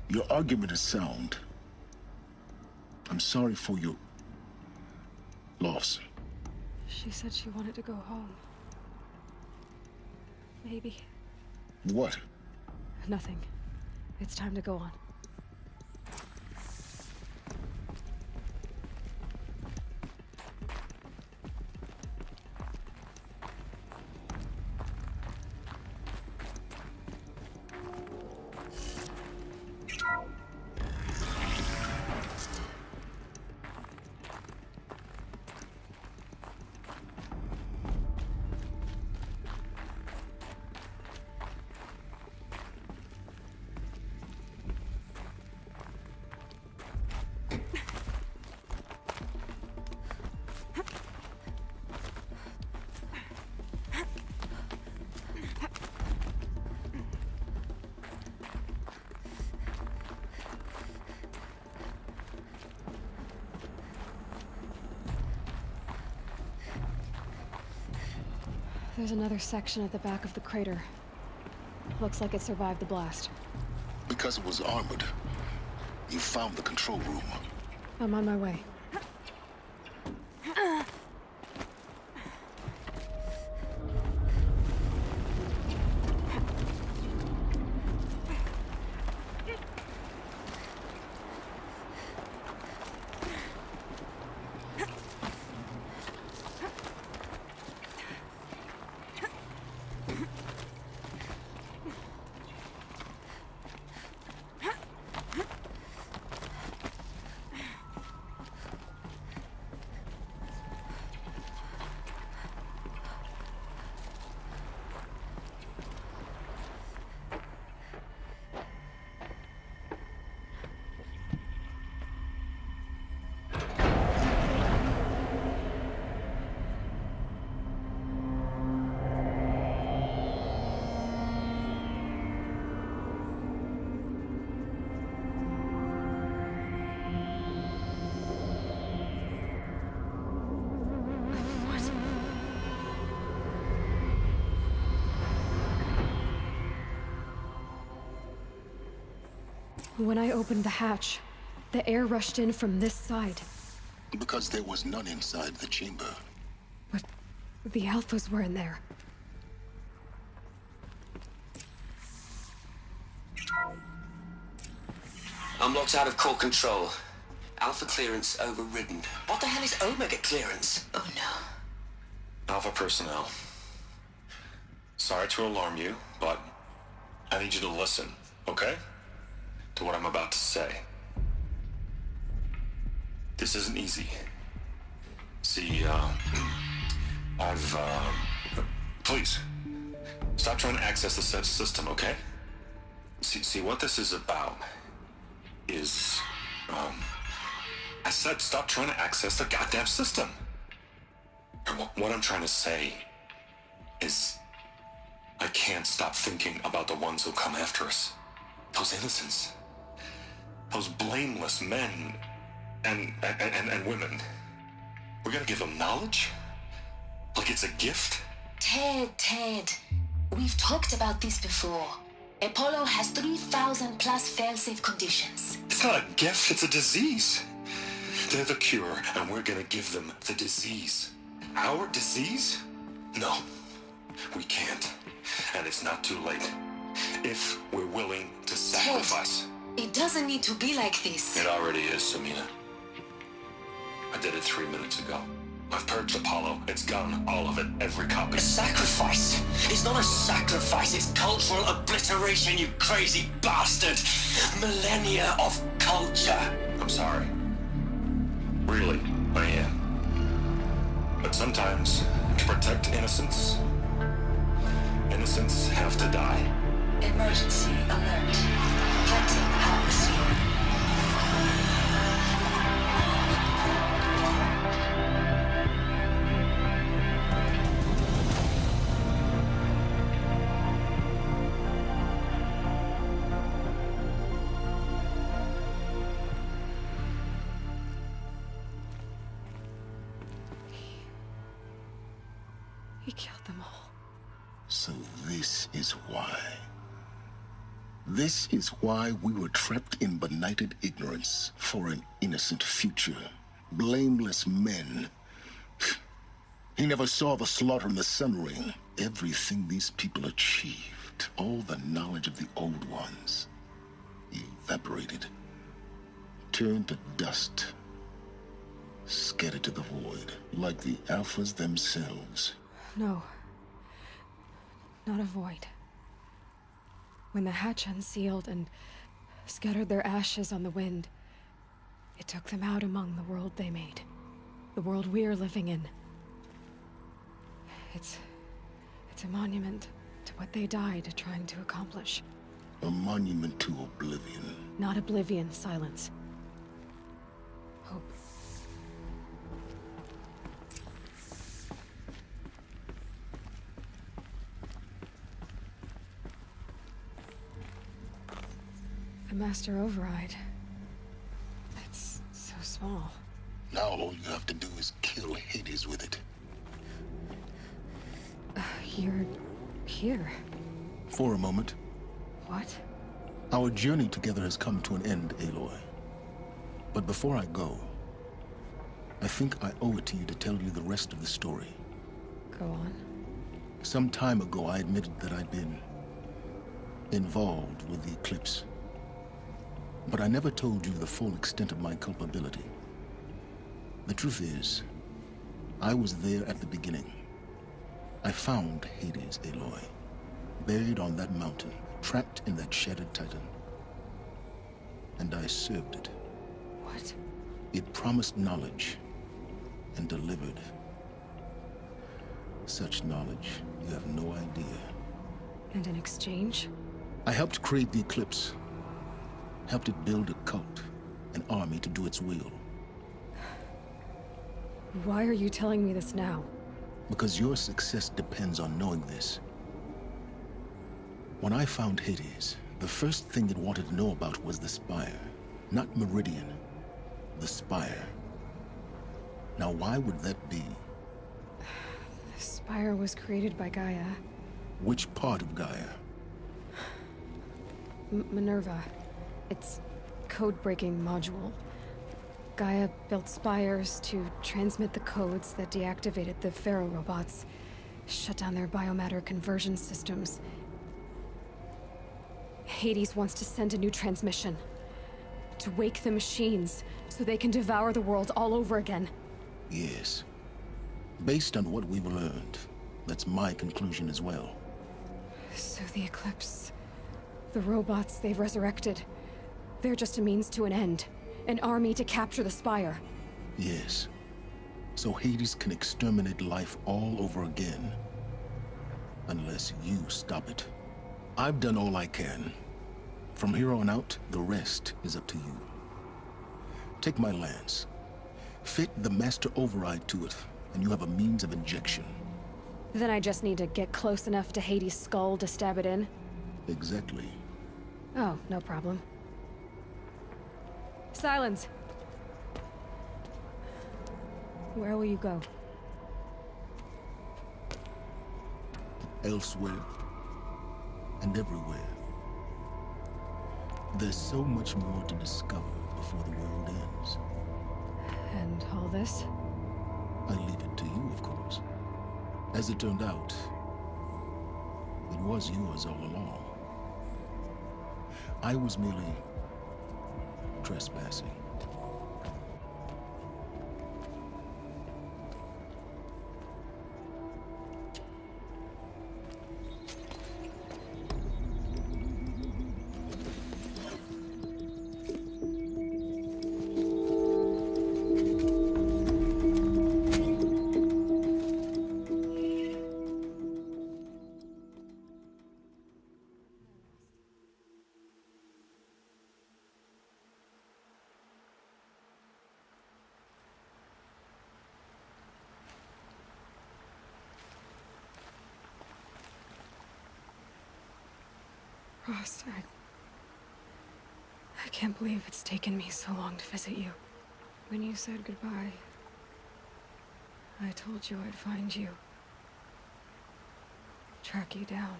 Your argument is sound. I'm sorry for your loss. She said she wanted to go home. Maybe. What? Nothing. It's time to go on. There's another section at the back of the crater. Looks like it survived the blast. Because it was armored. You found the control room. I'm on my way. When I opened the hatch, the air rushed in from this side. Because there was none inside the chamber. But the Alphas were in there. I'm locked out of core control. Alpha clearance overridden. What the hell is Omega clearance? Oh no. Alpha personnel. Sorry to alarm you, but I need you to listen, okay? To what I'm about to say. This isn't easy. See, please, stop trying to access the said system, okay? See, what this is about is, I said stop trying to access the goddamn system. And what I'm trying to say is, I can't stop thinking about the ones who come after us. Those innocents. Those blameless men and women. We're gonna give them knowledge? Like it's a gift? Ted. We've talked about this before. Apollo has 3,000 plus fail-safe conditions. It's not a gift, it's a disease. They're the cure, and we're gonna give them the disease. Our disease? No, we can't. And it's not too late. If we're willing to sacrifice. Ted, it doesn't need to be like this. It already is, Samina. I did it 3 minutes ago. I've purged Apollo. It's gone. All of it. Every copy. A sacrifice? It's not a sacrifice. It's cultural obliteration, you crazy bastard. Millennia of culture. I'm sorry. Really, I am. But sometimes, to protect innocence, innocents have to die. Emergency alert. Planting atmosphere. He killed them all. So this is why. This is why we were trapped in benighted ignorance for an innocent future. Blameless men. He never saw the slaughter in the Sun Ring. Everything these people achieved, all the knowledge of the old ones, evaporated, turned to dust, scattered to the void, like the Alphas themselves. No. Not a void. When the hatch unsealed and scattered their ashes on the wind, it took them out among the world they made. The world we're living in. It's a monument to what they died trying to accomplish. A monument to oblivion. Not oblivion, silence. Hope. The Master Override. It's so small. Now all you have to do is kill Hades with it. You're here. For a moment. What? Our journey together has come to an end, Aloy. But before I go, I think I owe it to you to tell you the rest of the story. Go on. Some time ago, I admitted that I'd been involved with the Eclipse. But I never told you the full extent of my culpability. The truth is, I was there at the beginning. I found Hades, Aloy, buried on that mountain, trapped in that shattered titan. And I served it. What? It promised knowledge and delivered. Such knowledge, you have no idea. And in exchange? I helped create the Eclipse. Helped it build a cult, an army to do its will. Why are you telling me this now? Because your success depends on knowing this. When I found Hades, the first thing it wanted to know about was the Spire. Not Meridian. The Spire. Now why would that be? The Spire was created by Gaia. Which part of Gaia? Minerva. Its code-breaking module. Gaia built spires to transmit the codes that deactivated the Pharaoh robots, shut down their biomatter conversion systems. Hades wants to send a new transmission To wake the machines, so they can devour the world all over again. Yes. Based on what we've learned, that's my conclusion as well. So the Eclipse... the robots they've resurrected... they're just a means to an end. An army to capture the Spire. Yes. So Hades can exterminate life all over again. Unless you stop it. I've done all I can. From here on out, the rest is up to you. Take my lance. Fit the Master Override to it, and you have a means of injection. Then I just need to get close enough to Hades' skull to stab it in? Exactly. Oh, no problem. Silence! Where will you go? Elsewhere. And everywhere. There's so much more to discover before the world ends. And all this? I leave it to you, of course. As it turned out, it was yours all along. I was merely trespassing. Rost, I can't believe it's taken me so long to visit you. When you said goodbye, I told you I'd find you. Track you down.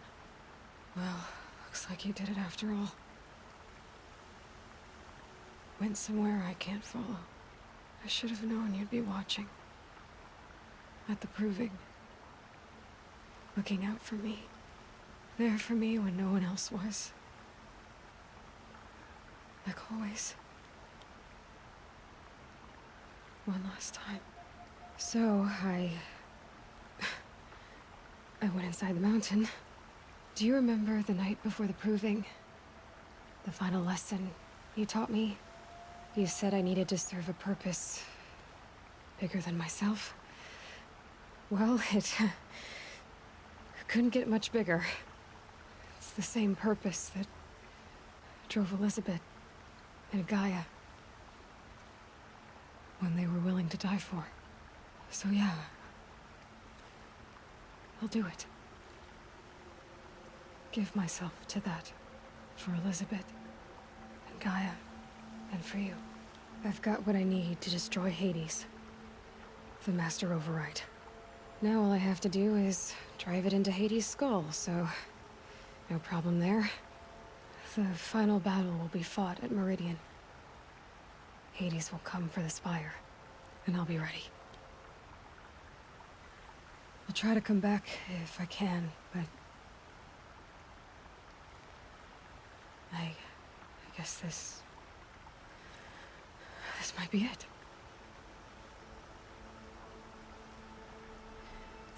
Well, looks like you did it after all. Went somewhere I can't follow. I should have known you'd be watching. At the proving. Looking out for me. There for me when no one else was. Like always. One last time. So, I went inside the mountain. Do you remember the night before the proving? The final lesson you taught me? You said I needed to serve a purpose bigger than myself. Well, it couldn't get much bigger. It's the same purpose that drove Elizabeth and Gaia when they were willing to die for. So yeah, I'll do it. Give myself to that for Elizabeth and Gaia and for you. I've got what I need to destroy Hades, the Master Override. Now all I have to do is drive it into Hades' skull, so no problem there. The final battle will be fought at Meridian. Hades will come for the Spire, and I'll be ready. I'll try to come back if I can, but I guess this might be it.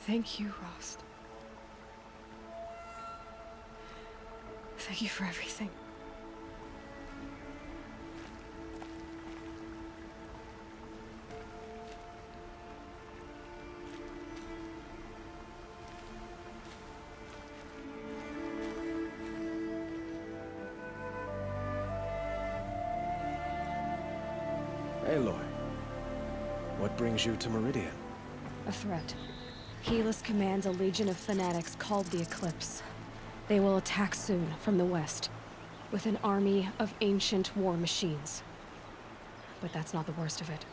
Thank you, Rost. Thank you for everything. Aloy, what brings you to Meridian? A threat. Helis commands a legion of fanatics called the Eclipse. They will attack soon from the west, with an army of ancient war machines. But that's not the worst of it.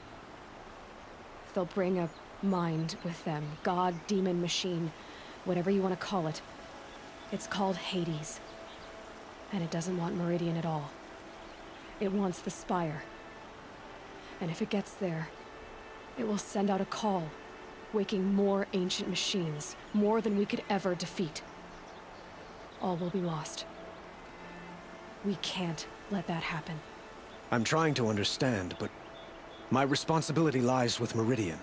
They'll bring a mind with them, god, demon, machine, whatever you want to call it. It's called Hades. And it doesn't want Meridian at all. It wants the Spire. And if it gets there, it will send out a call, waking more ancient machines, more than we could ever defeat. All will be lost. We can't let that happen. I'm trying to understand, but my responsibility lies with Meridian.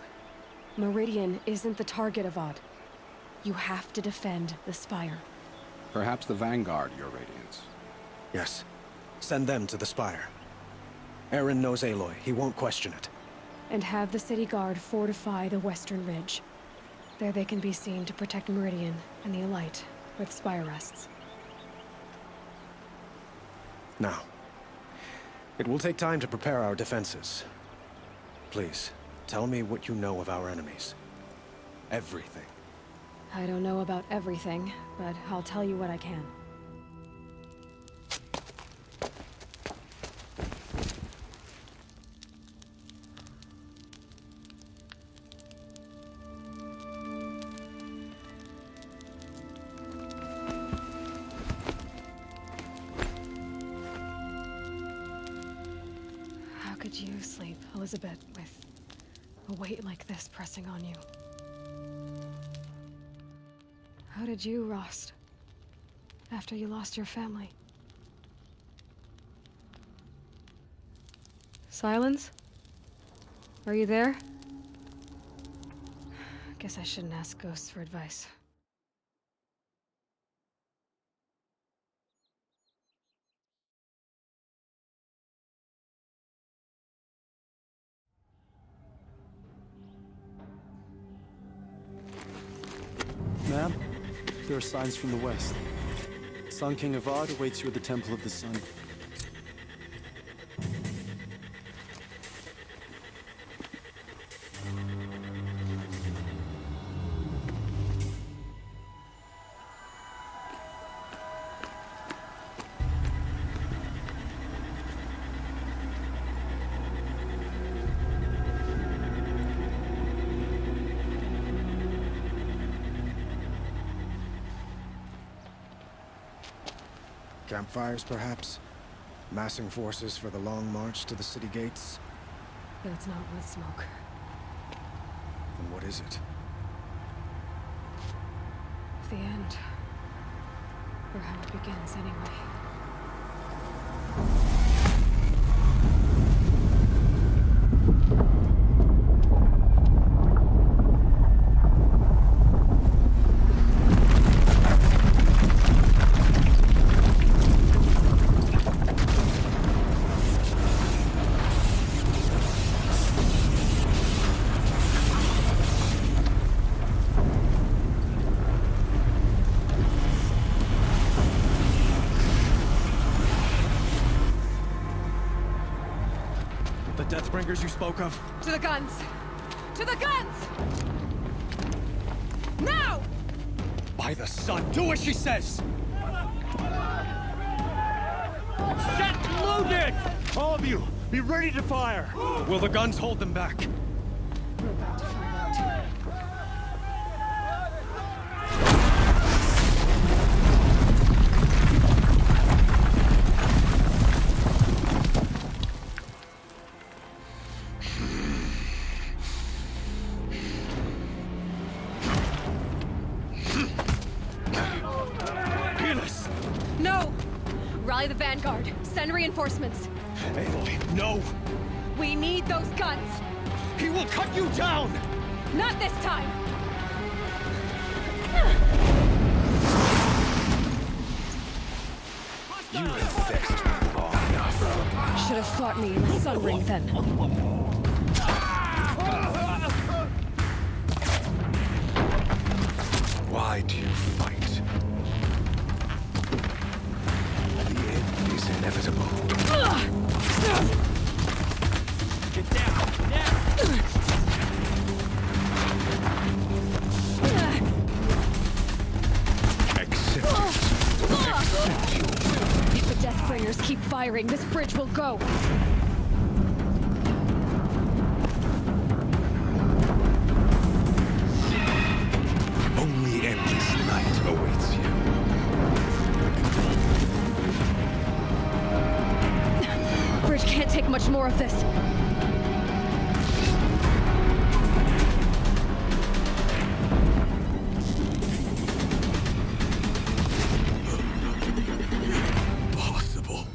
Meridian isn't the target, Avad. You have to defend the Spire. Perhaps the Vanguard, Your Radiance. Yes. Send them to the Spire. Eren knows Aloy. He won't question it. And have the City Guard fortify the Western Ridge. There they can be seen to protect Meridian and the Elite, where the Spire rests. Now, it will take time to prepare our defenses. Please, tell me what you know of our enemies. Everything. I don't know about everything, but I'll tell you what I can. How could you sleep, Elizabeth, with a weight like this pressing on you? How did you, Rost, after you lost your family? Silence? Are you there? Guess I shouldn't ask ghosts for advice. Ma'am, there are signs from the west. Sun King Avad awaits you at the Temple of the Sun. Campfires, perhaps? Massing forces for the long march to the city gates? That's not with smoke. Then what is it? The end. Or how it begins, anyway. Deathbringers you spoke of? To the guns! To the guns! Now! By the sun, do as she says! Set loaded! All of you, be ready to fire! Will the guns hold them back? We're about to find out. No! Rally the Vanguard. Send reinforcements. Aloy, no! We need those guns! He will cut you down! Not this time! You have vexed me long enough. Should have fought me in the Sun Ring then. Why do you fight? The end is inevitable. Get down, now! If the Deathbringers keep firing, this bridge will go. Only endless night awaits you. Bridge can't take much more of this. Possible.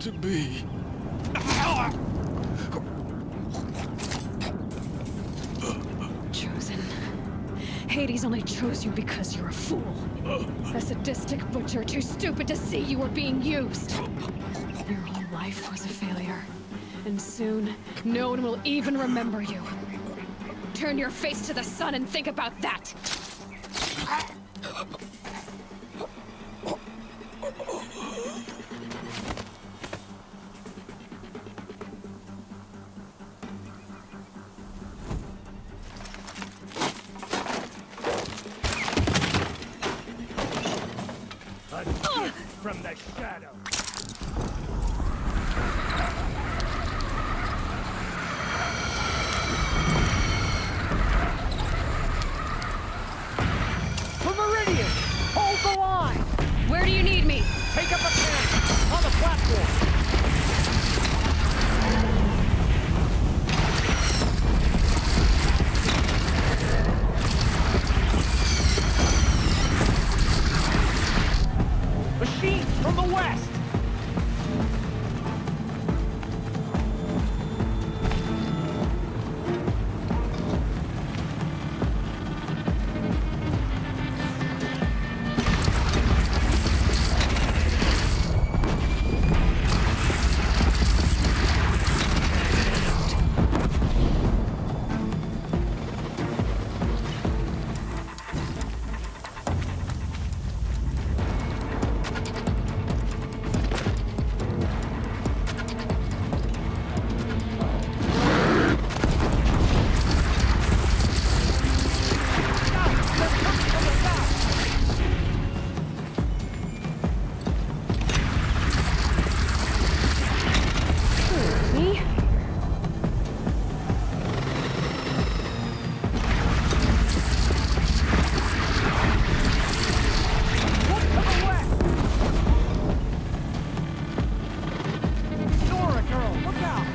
to be. Chosen. Hades only chose you because you're a fool. A sadistic butcher too stupid to see you were being used. Your whole life was a failure. And soon, no one will even remember you. Turn your face to the sun and think about that! A gift from the shadow. Meridian! Hold the line! Where do you need me? Take up a camp on the platform! Machines from the west! Me? Nora, girl, look out!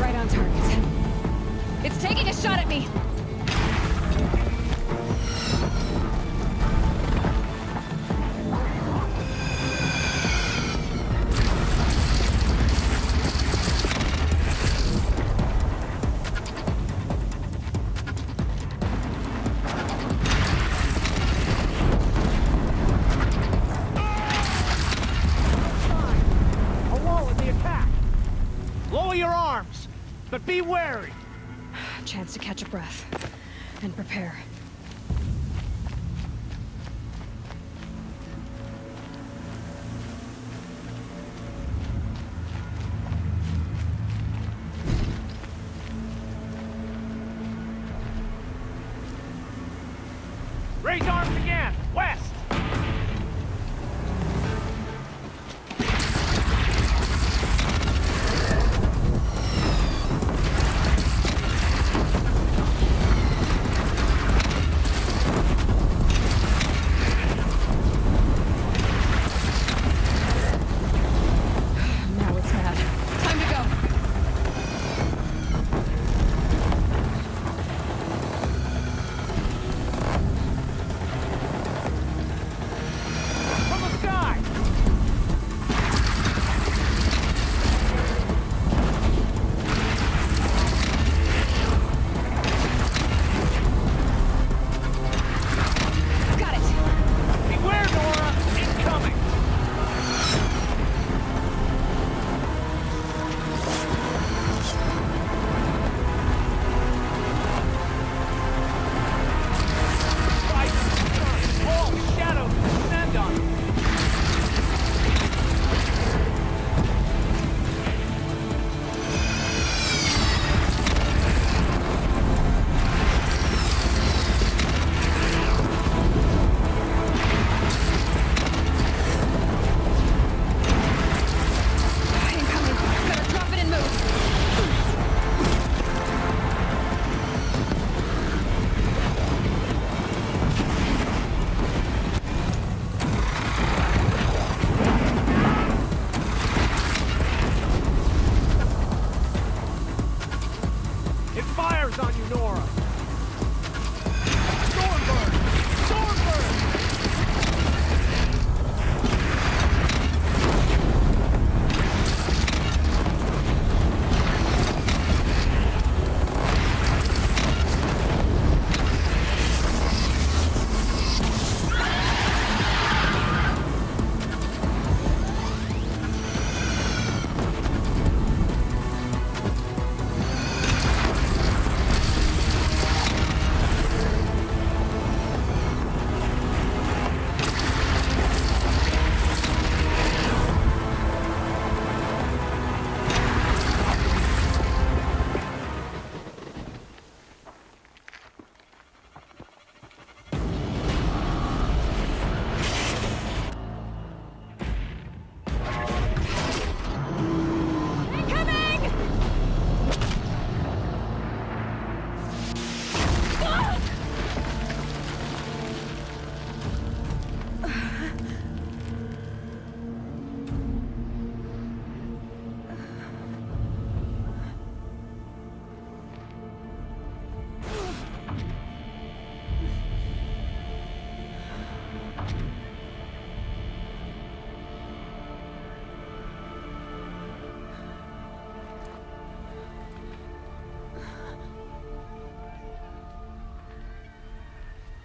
Right on target. It's taking a shot at me! A wall in the attack! Lower your arms, but be wary! Chance to catch a breath. And prepare. Raise arms again! West! Now it's mad. Time to go!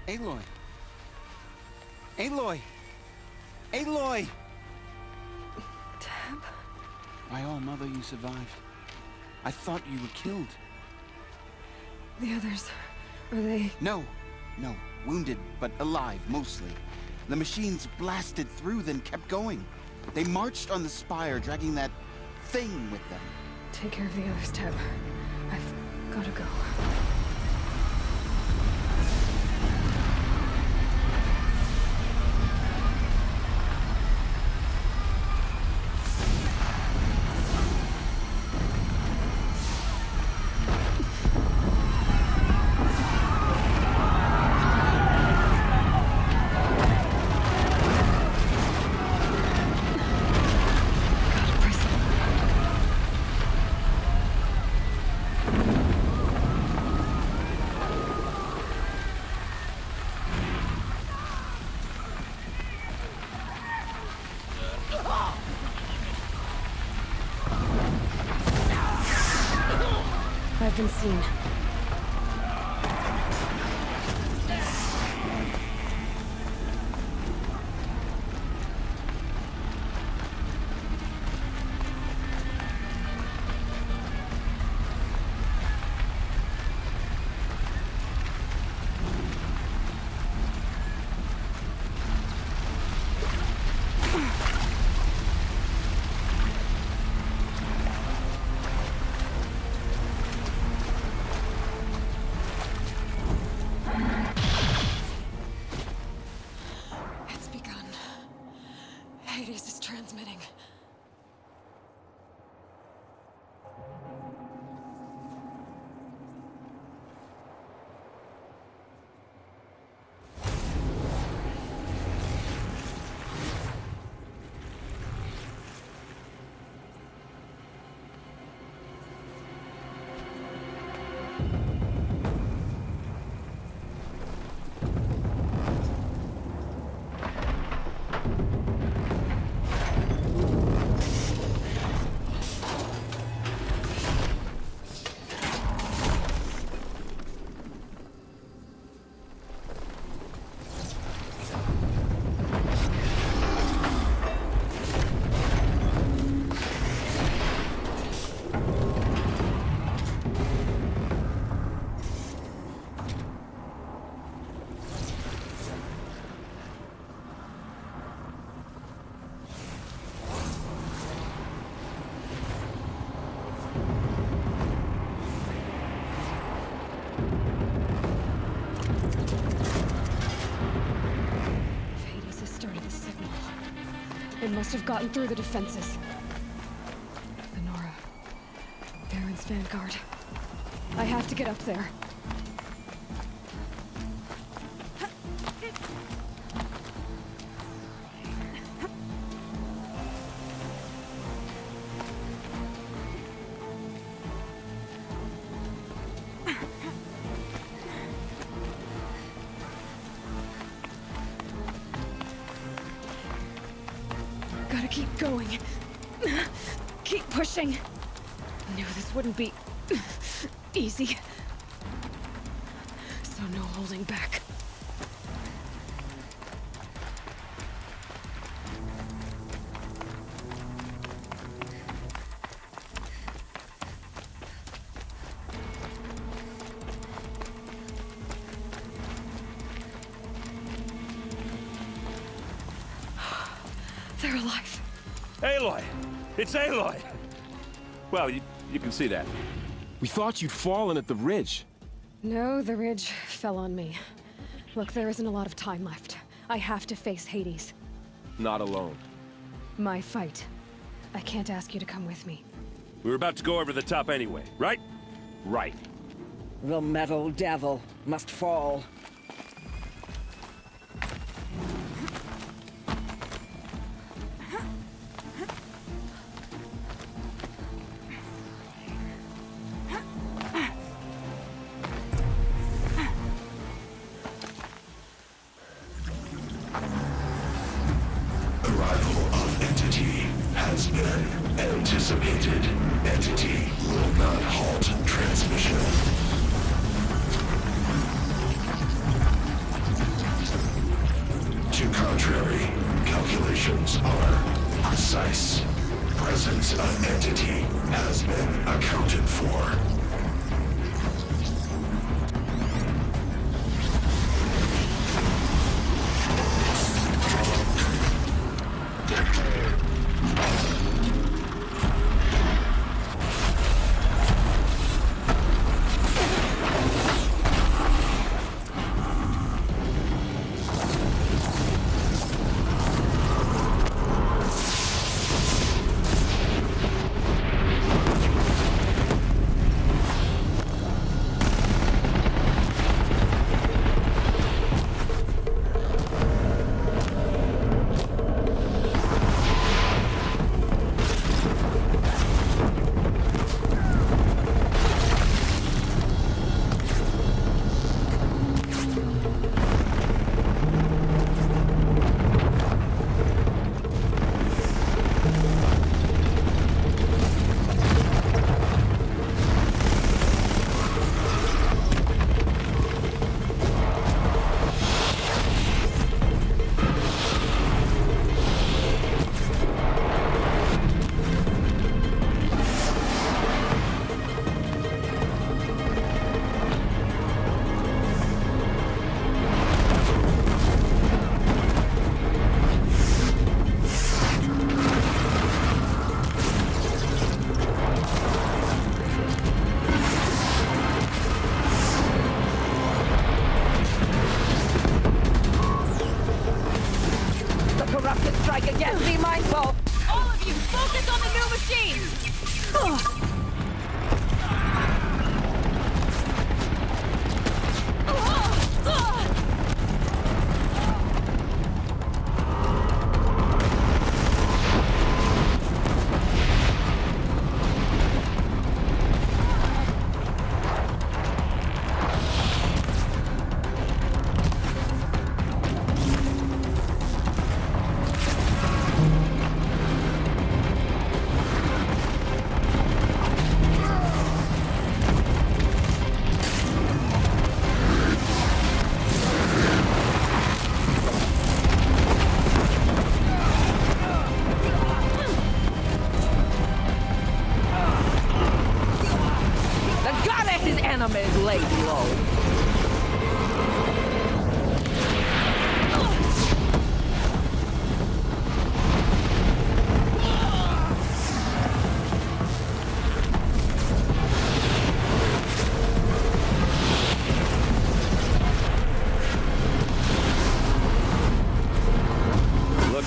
Aloy! Aloy! Aloy! Tab? My all-mother, you survived. I thought you were killed. The others, are they... No. Wounded, but alive, mostly. The machines blasted through, then kept going. They marched on the spire, dragging that thing with them. Take care of the others, Tab. I've gotta go. I've been seen. It's begun. Hades is transmitting. It must have gotten through the defenses. The Nora. Baron's vanguard. I have to get up there. Gotta keep going. Keep pushing. I knew this wouldn't be easy. So no holding back. They're alive. Aloy! It's Aloy! Well, you can see that. We thought you'd fallen at the ridge. No, the ridge fell on me. Look, there isn't a lot of time left. I have to face Hades. Not alone. My fight. I can't ask you to come with me. We were about to go over the top anyway, right? Right. The metal devil must fall. Arrival of entity has been anticipated. Entity will not halt transmission. presence of entity has been accounted for.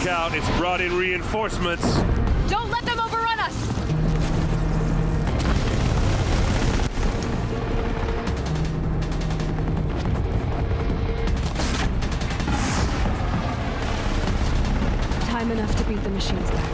Out, it's brought in reinforcements. Don't let them overrun us! Time enough to beat the machines back.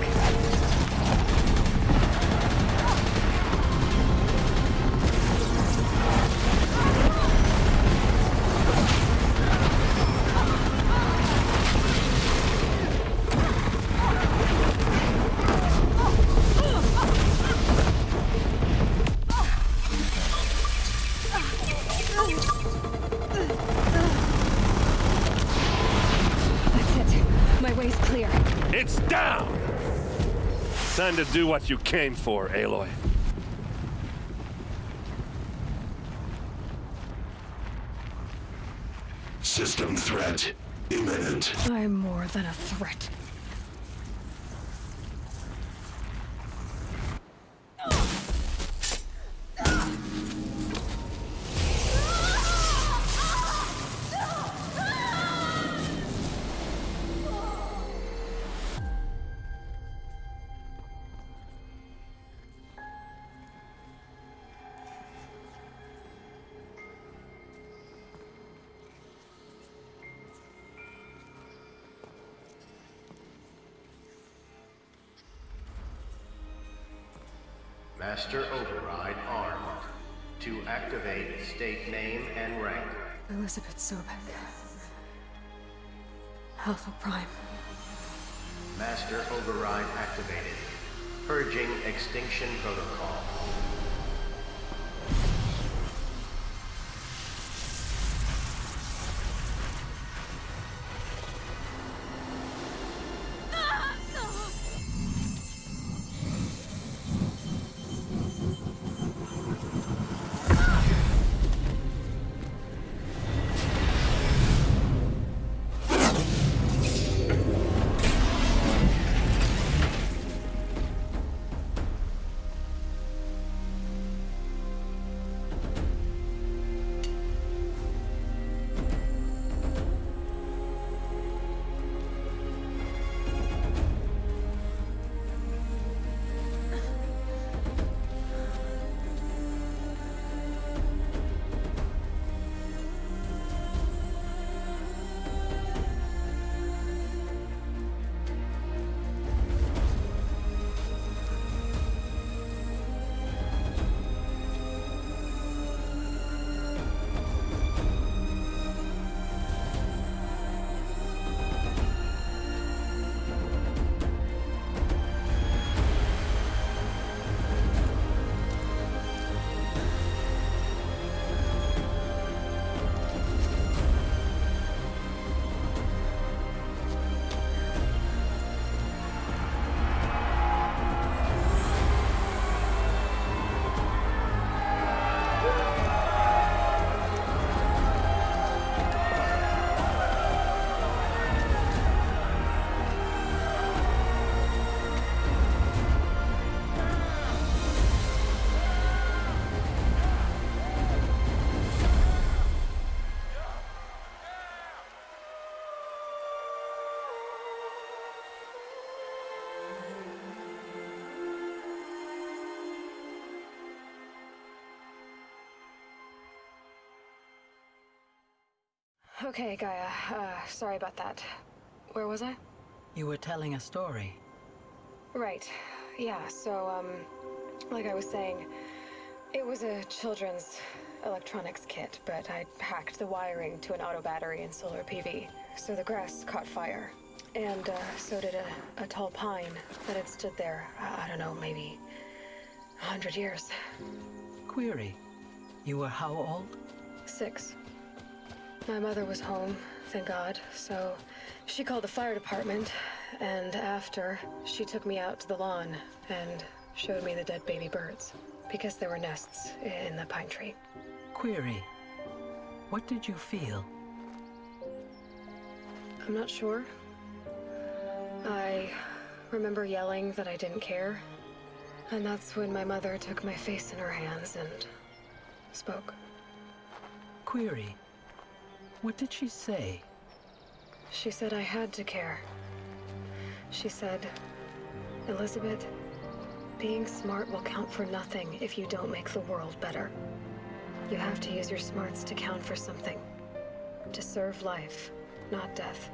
It's down! Time to do what you came for, Aloy. System threat imminent. I'm more than a threat. Master Override armed. To activate, state name and rank. Elizabeth Sobek. Alpha Prime. Master Override activated. Purging Extinction Protocol. Okay, Gaia. Sorry about that. Where was I? You were telling a story. Right. Yeah, so, like I was saying, it was a children's electronics kit, but I hacked the wiring to an auto battery and solar PV. So the grass caught fire. And, so did a tall pine that had stood there, I don't know, maybe 100 years. Query. You were how old? 6. My mother was home, thank God, so she called the fire department, and after, she took me out to the lawn and showed me the dead baby birds, because there were nests in the pine tree. Query. What did you feel? I'm not sure. I remember yelling that I didn't care, and that's when my mother took my face in her hands and spoke. Query. What did she say? She said I had to care. She said, Elizabeth, being smart will count for nothing if you don't make the world better. You have to use your smarts to count for something. To serve life, not death.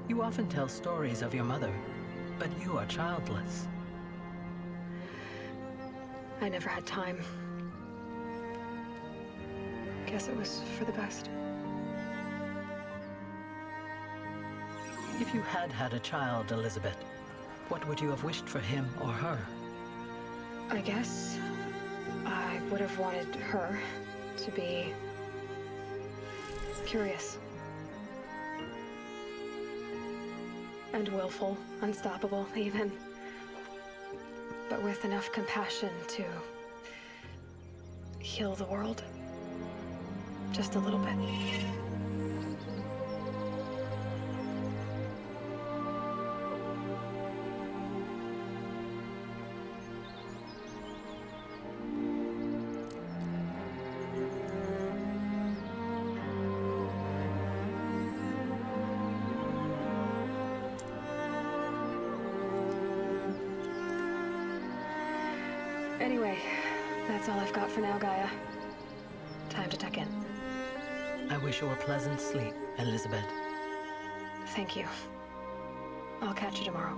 You often tell stories of your mother, but you are childless. I never had time. Guess it was for the best. If you had had a child, Elizabeth, what would you have wished for him or her? I guess I would have wanted her to be curious. And willful, unstoppable, even. But with enough compassion to heal the world. Just a little bit. Anyway, that's all I've got for now, Gaia. Time to tuck in. I wish you a pleasant sleep, Elizabeth. Thank you. I'll catch you tomorrow.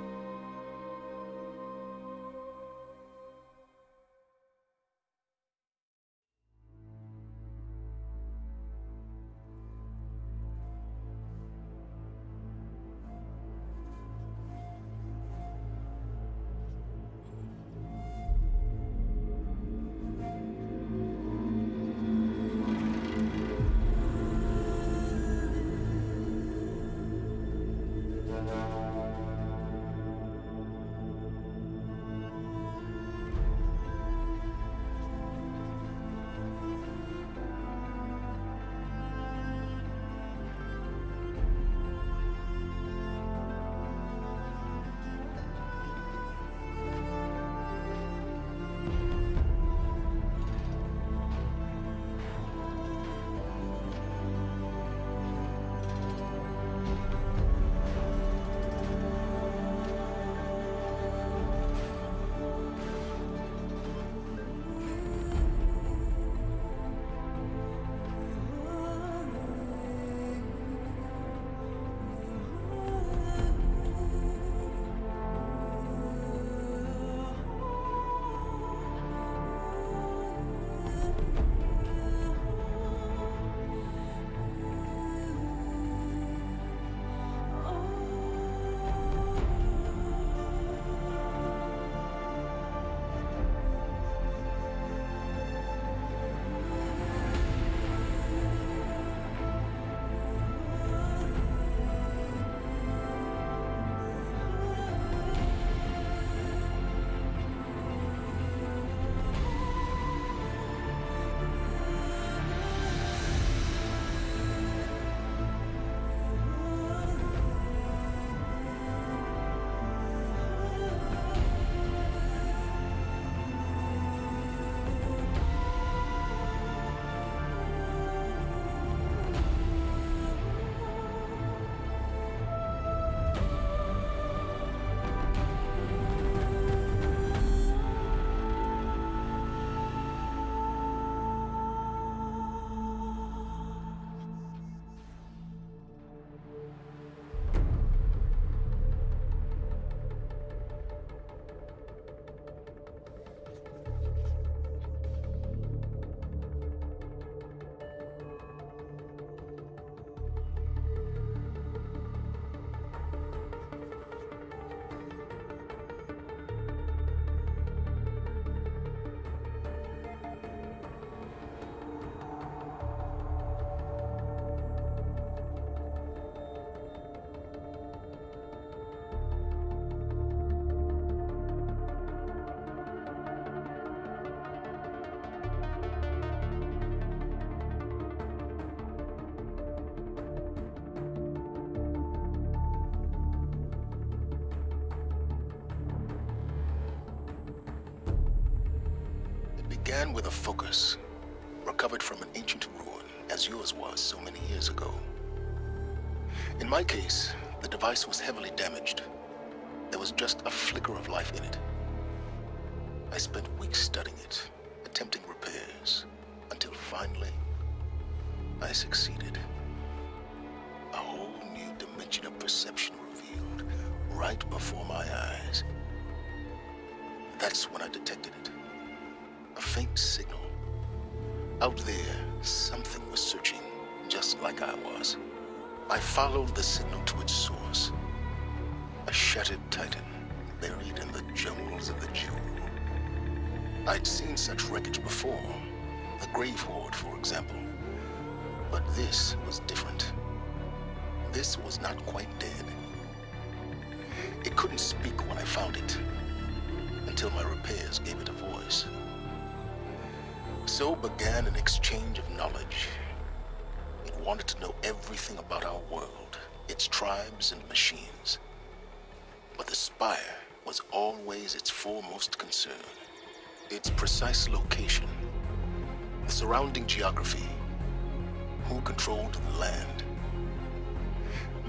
began with a focus, recovered from an ancient ruin, as yours was so many years ago. In my case, the device was heavily damaged. There was just a flicker of life in it. I spent weeks studying it, attempting repairs, until finally, I succeeded. A whole new dimension of perception revealed right before my eyes. That's when I detected it. A faint signal. Out there, something was searching, just like I was. I followed the signal to its source. A shattered titan, buried in the jungles of the Jewel. I'd seen such wreckage before. The Grave Horde, for example. But this was different. This was not quite dead. It couldn't speak when I found it, until my repairs gave it a voice. So began an exchange of knowledge. It wanted to know everything about our world, its tribes and machines. But the Spire was always its foremost concern. Its precise location, the surrounding geography, who controlled the land.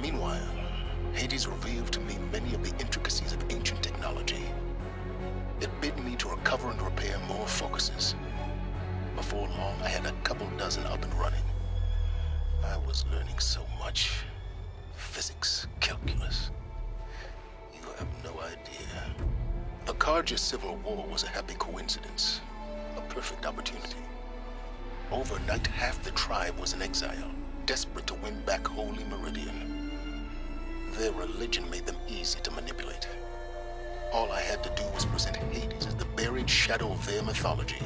Meanwhile, Hades revealed to me many of the intricacies of ancient technology. It bid me to recover and repair more focuses. Before long, I had a couple dozen up and running. I was learning so much. Physics, calculus. You have no idea. The Carja Civil War was a happy coincidence. A perfect opportunity. Overnight, half the tribe was in exile, desperate to win back Holy Meridian. Their religion made them easy to manipulate. All I had to do was present Hades as the buried shadow of their mythology.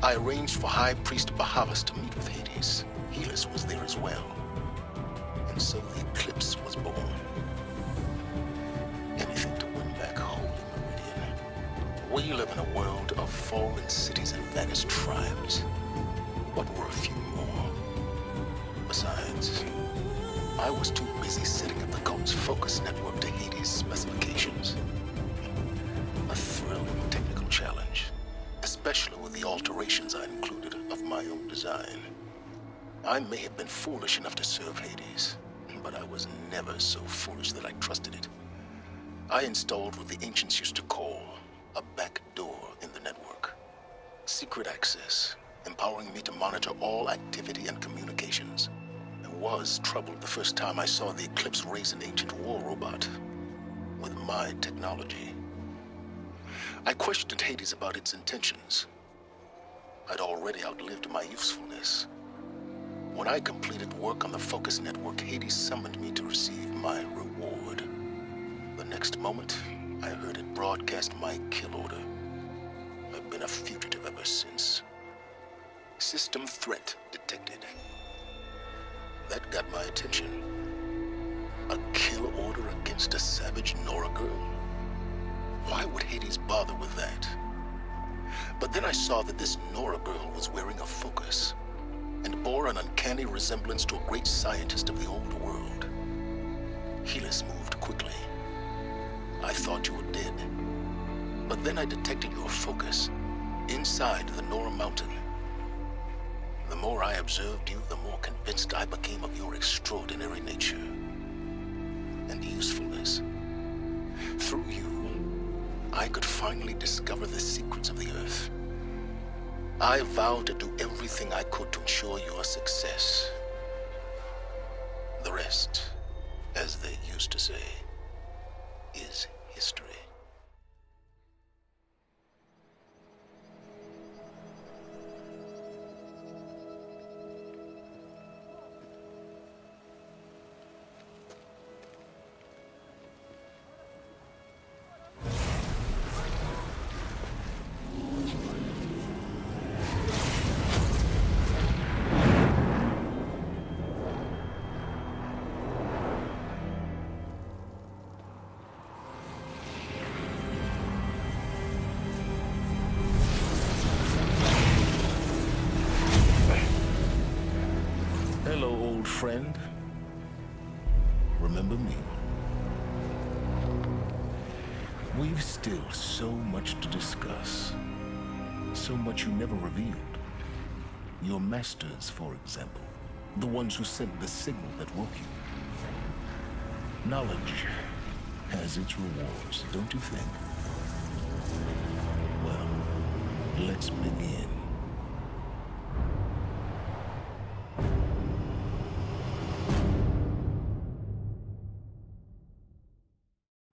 I arranged for High Priest Bahavas to meet with Hades. Helis was there as well. And so the eclipse was born. Anything to win back Holy Meridian. We live in a world of fallen cities and vanished tribes. What were a few more? Besides, I was too busy setting up the cult's focus network to Hades' specifications. A thrilling technical challenge, especially with the alterations I included of my own design. I may have been foolish enough to serve Hades, but I was never so foolish that I trusted it. I installed what the ancients used to call a back door in the network. Secret access, empowering me to monitor all activity and communications. I was troubled the first time I saw the Eclipse raise an ancient war robot with my technology. I questioned Hades about its intentions. I'd already outlived my usefulness. When I completed work on the Focus Network, Hades summoned me to receive my reward. The next moment, I heard it broadcast my kill order. I've been a fugitive ever since. System threat detected. That got my attention. A kill order against a savage Nora girl? Why would Hades bother with that? But then I saw that this Nora girl was wearing a focus and bore an uncanny resemblance to a great scientist of the old world. Helis moved quickly. I thought you were dead. But then I detected your focus inside the Nora mountain. The more I observed you, the more convinced I became of your extraordinary nature and usefulness. Through you, I could finally discover the secrets of the Earth. I vowed to do everything I could to ensure your success. The rest, as they used to say, is history. Hello, old friend. Remember me? We've still so much to discuss. So much you never revealed. Your masters, for example. The ones who sent the signal that woke you. Knowledge has its rewards, don't you think? Well, let's begin.